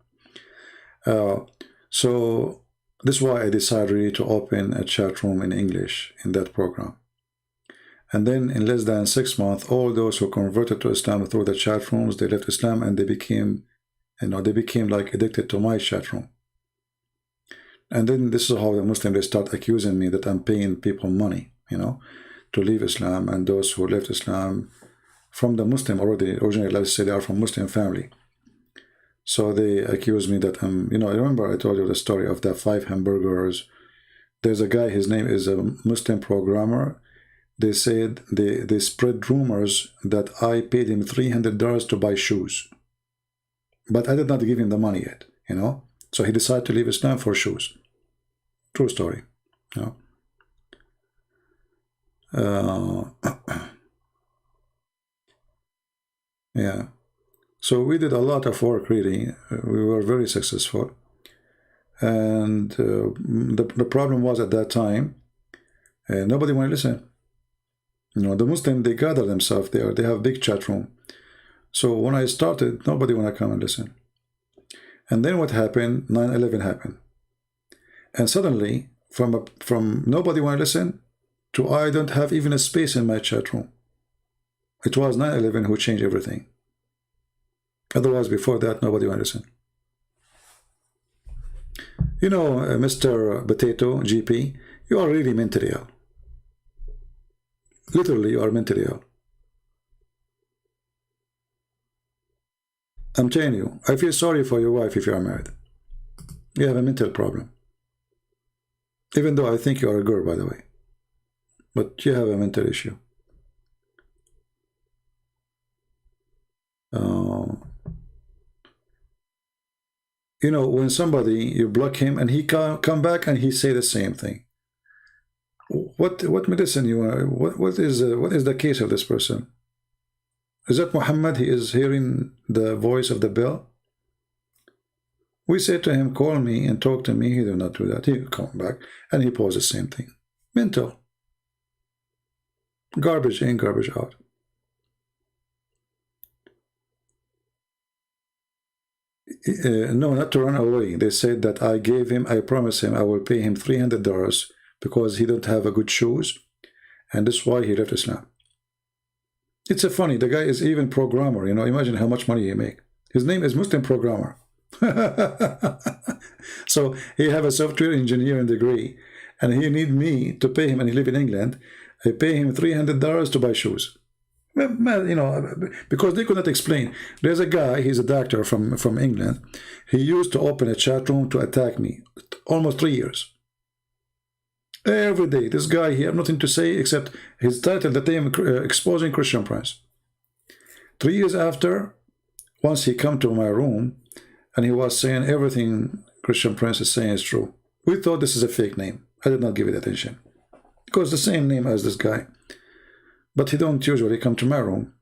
Speaker 7: So this is why I decided really to open a chat room in English in that program. And then in less than 6 months, all those who converted to Islam through the chat rooms, they left Islam and they became, they became like addicted to my chat room. And then this is how the Muslims, they start accusing me that I'm paying people money, to leave Islam. And those who left Islam from the Muslim already, originally, let's say they are from Muslim family. So they accuse me that I'm, I remember I told you the story of the 5 hamburgers. There's a guy, his name is a Muslim programmer. They said they spread rumors that I paid him $300 to buy shoes. But I did not give him the money yet, So he decided to leave Islam for shoes. True story. Yeah. So we did a lot of work, really. We were very successful. And the problem was at that time, nobody wanted to listen. The Muslims, they gather themselves there. They have a big chat room. So when I started, nobody wanted to come and listen. And then what happened? 9/11 happened. And suddenly, from nobody want to listen to I don't have even a space in my chat room. It was 9/11 who changed everything. Otherwise, before that, nobody want to listen. Mr. Potato, GP, you are really mentally ill. Literally, you are mentally ill. I'm telling you, I feel sorry for your wife if you are married. You have a mental problem. Even though I think you are a girl, by the way. But you have a mental issue. When somebody, you block him and he come back and he say the same thing. What medicine you want? What is the case of this person? Is that Muhammad? He is hearing the voice of the bell. We said to him, call me and talk to me. He did not do that. He come back and he posed the same thing. Mental. Garbage in, garbage out. No, not to run away. They said that I promised him I will pay him $300 because he don't have a good shoes, and that's why he left Islam. It's funny. The guy is even programmer. Imagine how much money he make. His name is Muslim programmer. So he have a software engineering degree, and he need me to pay him, and he live in England. I pay him $300 to buy shoes. Because they could not explain. There's a guy, he's a doctor from England. He used to open a chat room to attack me. Almost 3 years. Every day, this guy, he have nothing to say except his title, the name, exposing Christian Prince. 3 years after, once he come to my room, and he was saying everything Christian Prince is saying is true. We thought this is a fake name. I did not give it attention. Because the same name as this guy. But he don't usually come to my room.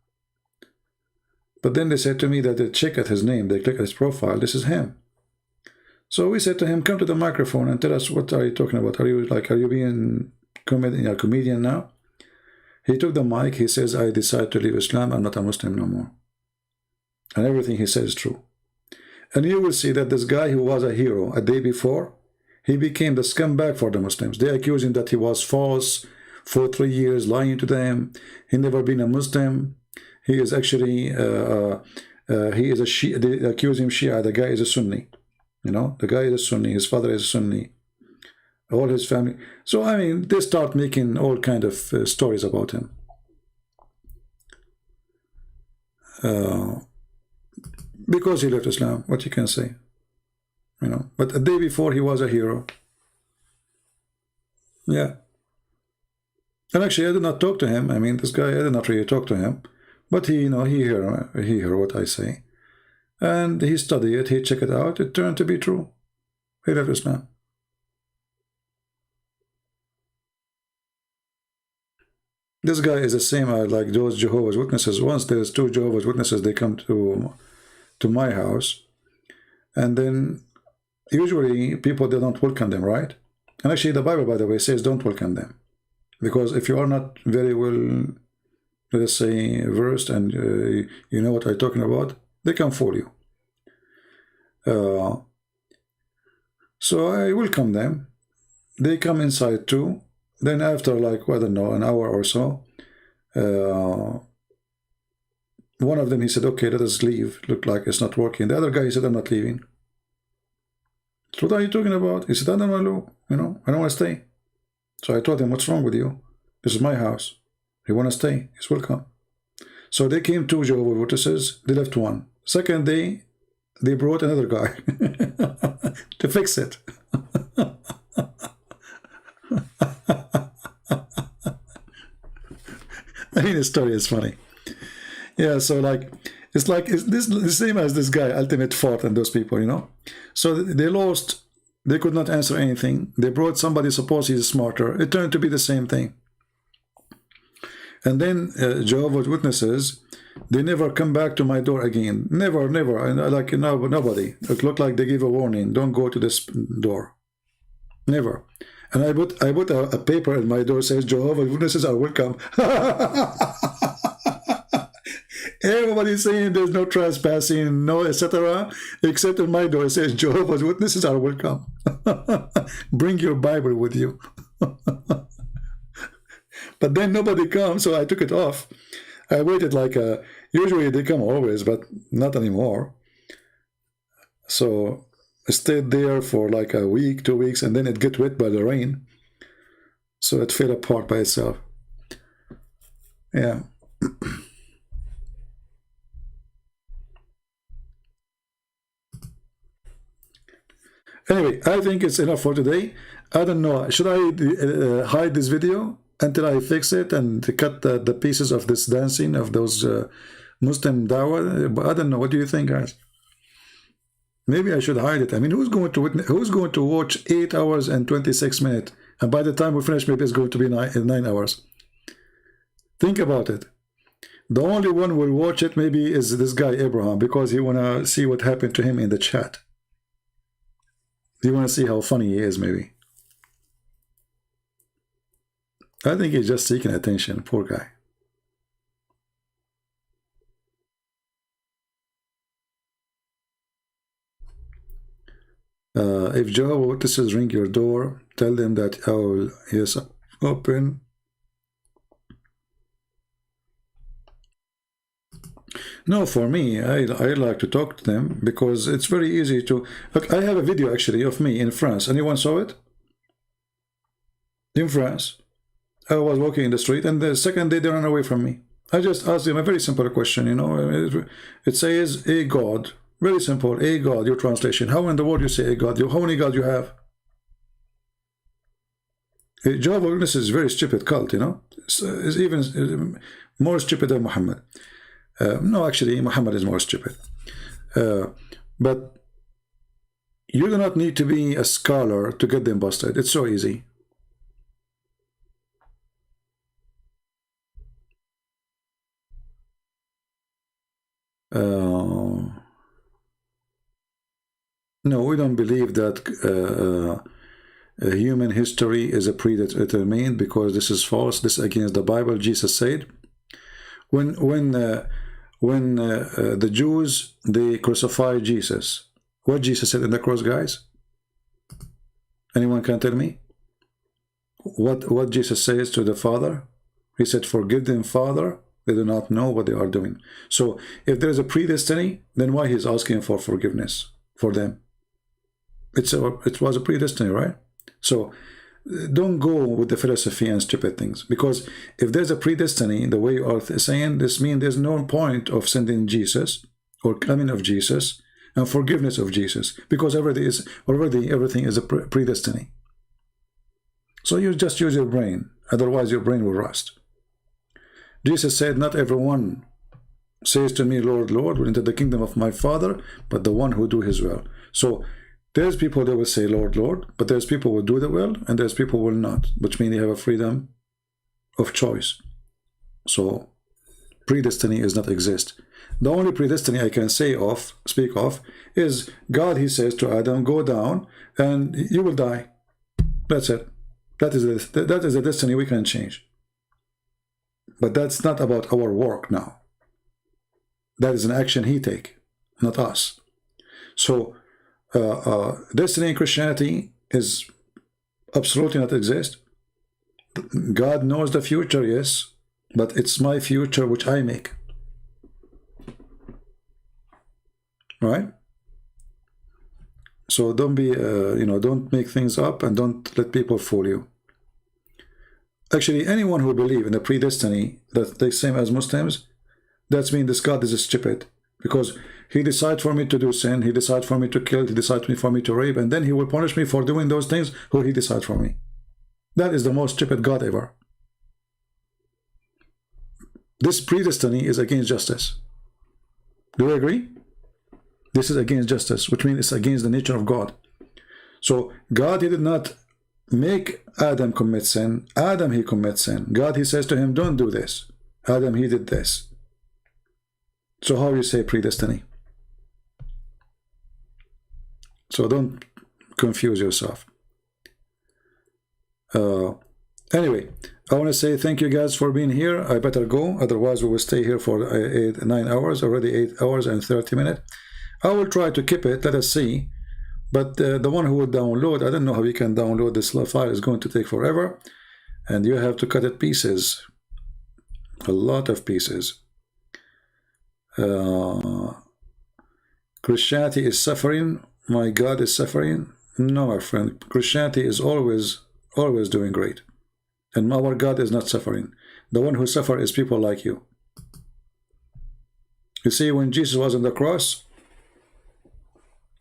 Speaker 7: But then they said to me that they check at his name, they click at his profile, this is him. So we said to him, come to the microphone and tell us, what are you talking about? Are you being a comedian now? He took the mic, he says, I decided to leave Islam, I'm not a Muslim no more. And everything he says is true. And you will see that this guy who was a hero a day before, he became the scumbag for the Muslims. They accuse him that he was false for 3 years, lying to them. He never been a Muslim. He is actually, he is a Shia. They accuse him Shia. The guy is a Sunni. The guy is a Sunni. His father is a Sunni. All his family. So, they start making all kind of stories about him. Because he left Islam, what you can say. But a day before, he was a hero. Yeah. And actually, I did not talk to him. This guy, I did not really talk to him. But he heard what I say. And he studied it, he checked it out. It turned to be true. He left Islam. This guy is the same like those Jehovah's Witnesses. Once there's 2 Jehovah's Witnesses, they come to my house. And then usually people, they don't welcome them, right? And actually the Bible, by the way, says don't welcome them. Because if you are not very well, let us say, versed and you know what I'm talking about, they can fool you. So I welcome them. They come inside too. Then after I don't know, an hour or so, one of them, he said, okay, let us leave. Looked like it's not working. The other guy, he said, I'm not leaving. So what are you talking about? He said, I don't want to, I don't want to stay. So I told him, what's wrong with you? This is my house. You want to stay? He's welcome. So they came to Jehovah's Witnesses. They left one. Second day, they brought another guy to fix it. I mean, the story is funny. Yeah, so it's the same as this guy, Ultimate Fort, and those people, So they lost. They could not answer anything. They brought somebody, suppose he's smarter. It turned to be the same thing. And then Jehovah's Witnesses, they never come back to my door again. Never. And nobody. It looked like they gave a warning. Don't go to this door. Never. And I put a paper in my door says Jehovah's Witnesses are welcome. Everybody's saying there's no trespassing, no etc. Except in my door it says Jehovah's Witnesses are welcome. Bring your Bible with you. But then nobody comes, so I took it off. I waited usually they come always, but not anymore. So I stayed there for like a week, 2 weeks, and then it got wet by the rain. So it fell apart by itself. Yeah. Anyway, I think it's enough for today. I don't know. Should I hide this video until I fix it and cut the pieces of this dancing of those Muslim dawah? I don't know. What do you think, guys? Maybe I should hide it. I mean, who's going to watch 8 hours and 26 minutes? And by the time we finish, maybe it's going to be 9 hours. Think about it. The only one who will watch it maybe is this guy Abraham, because he wanna see what happened to him in the chat. You want to see how funny he is, maybe. I think he's just seeking attention. Poor guy. If Jehovah's Witnesses ring your door, tell them that I will, yes, open. No, for me, I like to talk to them because it's very easy to... Look, I have a video actually of me in France. Anyone saw it? In France. I was walking in the street and the second day they ran away from me. I just asked them a very simple question, It says, a God. Very simple, a God, your translation. How in the world you say a God? How many gods you have? Jehovah's Witnesses is a very stupid cult, It's even more stupid than Muhammad. No, actually, Muhammad is more stupid. But you do not need to be a scholar to get them busted. It's so easy. No, we don't believe that human history is a predetermined, because this is false. This is against the Bible. Jesus said, when the Jews, they crucified Jesus, what Jesus said in the cross, guys? Anyone can tell me? What Jesus says to the Father? He said, forgive them, Father, they do not know what they are doing. So if there is a predestiny, then why he's asking for forgiveness for them? It was a predestiny, right? So don't go with the philosophy and stupid things, because if there's a predestiny, the way you are saying, this means there's no point of sending Jesus or coming of Jesus and forgiveness of Jesus, because everything is a predestiny. So you just use your brain, otherwise your brain will rust. Jesus said, not everyone says to me, Lord, Lord, will enter the kingdom of my Father, but the one who do his will. So there's people that will say, Lord, Lord, but there's people who will do the will, and there's people who will not, which means they have a freedom of choice. So predestiny does not exist. The only predestiny I can speak of, is God, he says to Adam, go down and you will die. That's it. That is a destiny we can change. But that's not about our work now. That is an action he take, not us. So destiny in Christianity is absolutely not exist. God knows the future, yes. but it's my future which I make. Right? So don't be, don't make things up and don't let people fool you. Actually, anyone who believes in the predestiny, that they same as Muslims, that's mean this God is stupid, because he decides for me to do sin, he decides for me to kill, he decides for me to rape, and then he will punish me for doing those things who he decides for me. That is the most stupid God ever. This predestiny is against justice. Do you agree? This is against justice, which means it's against the nature of God. So God, he did not make Adam commit sin. Adam, he commits sin. God, he says to him, don't do this. Adam, he did this. So how you say predestiny? So don't confuse yourself. Anyway, I want to say thank you guys for being here. I better go, otherwise we will stay here for 9 hours, already 8 hours and 30 minutes. I will try to keep it, let us see. But the one who will download, I don't know how you can download this file, is going to take forever. And you have to cut it pieces. A lot of pieces. Christianity is suffering. My God is suffering. No, my friend. Christianity is always doing great. And our God is not suffering. The one who suffers is people like you. You see, when Jesus was on the cross,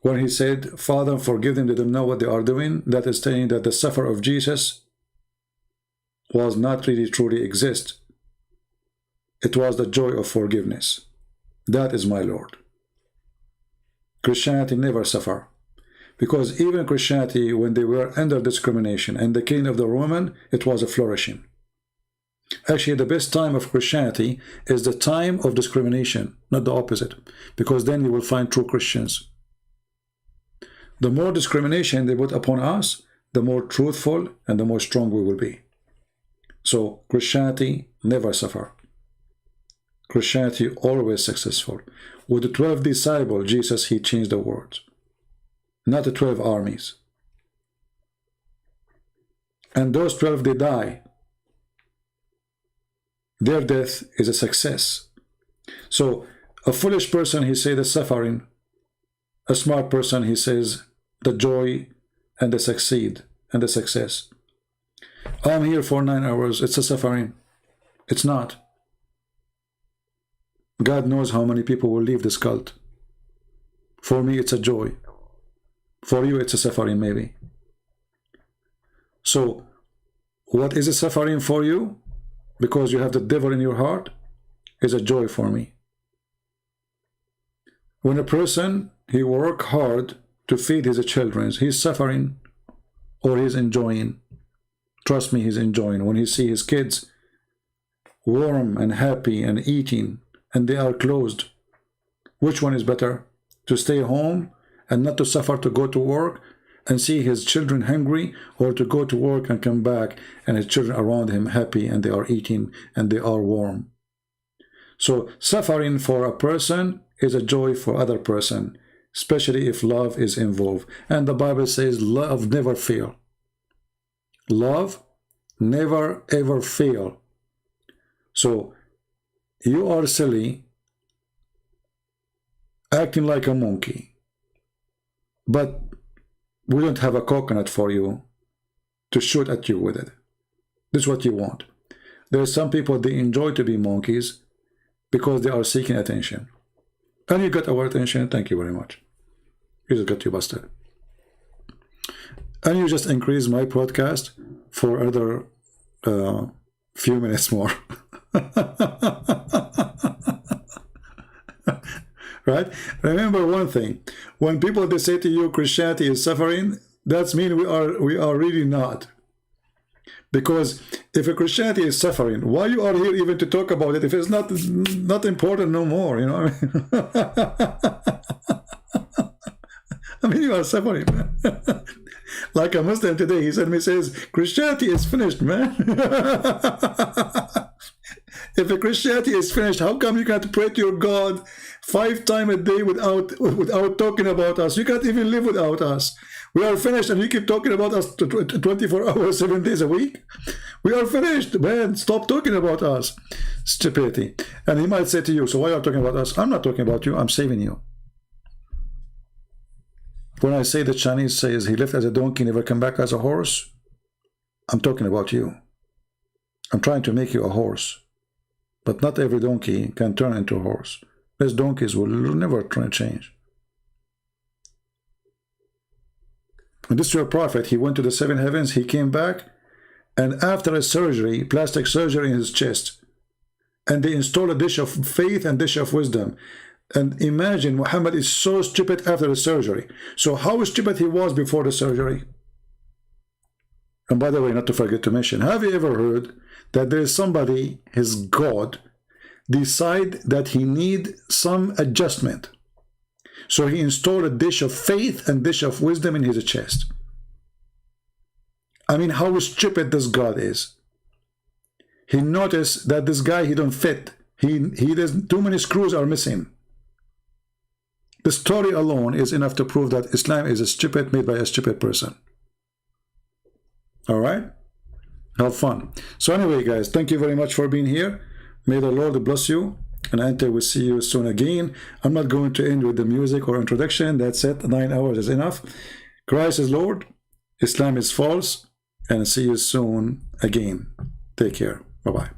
Speaker 7: when he said, Father, forgive them, they don't know what they are doing, that is saying that the suffer of Jesus was not really truly exist. It was the joy of forgiveness. That is my Lord. Christianity never suffer. Because even Christianity, when they were under discrimination and the king of the Roman, it was a flourishing. Actually, the best time of Christianity is the time of discrimination, not the opposite. Because then you will find true Christians. The more discrimination they put upon us, the more truthful and the more strong we will be. So Christianity never suffer. Christianity always successful. With the 12 disciples, Jesus, he changed the world. Not the 12 armies. And those 12, they die. Their death is a success. So a foolish person, he says the suffering. A smart person, he says the joy and the succeed and the success. I'm here for 9 hours. It's a suffering. It's not. God knows how many people will leave this cult. For me, it's a joy. For you, it's a suffering, maybe. So, what is a suffering for you? Because you have the devil in your heart, is a joy for me. When a person, he work hard to feed his children, he's suffering or he's enjoying. Trust me, he's enjoying. When he see his kids warm and happy and eating, and they are closed, which one is better? To stay home and not to suffer to go to work and see his children hungry, or to go to work and come back and his children around him happy and they are eating and they are warm? So suffering for a person is a joy for other person, especially if love is involved. And the Bible says love never fail. Love never ever fail. So you are silly, acting like a monkey, but we don't have a coconut for you to shoot at you with it. This is what you want. There are some people, they enjoy to be monkeys because they are seeking attention. And you got our attention, thank you very much. You just got you busted. And you just increase my podcast for another few minutes more. Right? Remember one thing. When people, they say to you Christianity is suffering, that's mean we are really not. Because if a Christianity is suffering, why you are here even to talk about it if it's not important no more, you know what I mean? I mean, you are suffering, man. Like a Muslim today, he sent me, says, Christianity is finished, man. If a Christianity is finished, how come you can't pray to your God 5 times a day without talking about us. You can't even live without us. We are finished, and you keep talking about us 24 hours, 7 days a week. We are finished, man. Stop talking about us. Stupidity. And he might say to you, so why are you talking about us? I'm not talking about you. I'm saving you. When I say the Chinese says he left as a donkey, never come back as a horse, I'm talking about you. I'm trying to make you a horse. But not every donkey can turn into a horse. These donkeys will never try to change. And this is your prophet. He went to the 7 heavens. He came back. And after a surgery, plastic surgery in his chest, and they installed a dish of faith and dish of wisdom. And imagine, Muhammad is so stupid after the surgery. So how stupid he was before the surgery? And by the way, not to forget to mention, have you ever heard that there is somebody, his God, decide that he need some adjustment? So he installed a dish of faith and dish of wisdom in his chest. I mean, how stupid this God is. He noticed that this guy, he don't fit. He does, too many screws are missing. The story alone is enough to prove that Islam is a stupid, made by a stupid person. All right? Have fun. So anyway, guys, thank you very much for being here. May the Lord bless you. And until we see you soon again. I'm not going to end with the music or introduction. That's it. 9 hours is enough. Christ is Lord. Islam is false. And see you soon again. Take care. Bye-bye.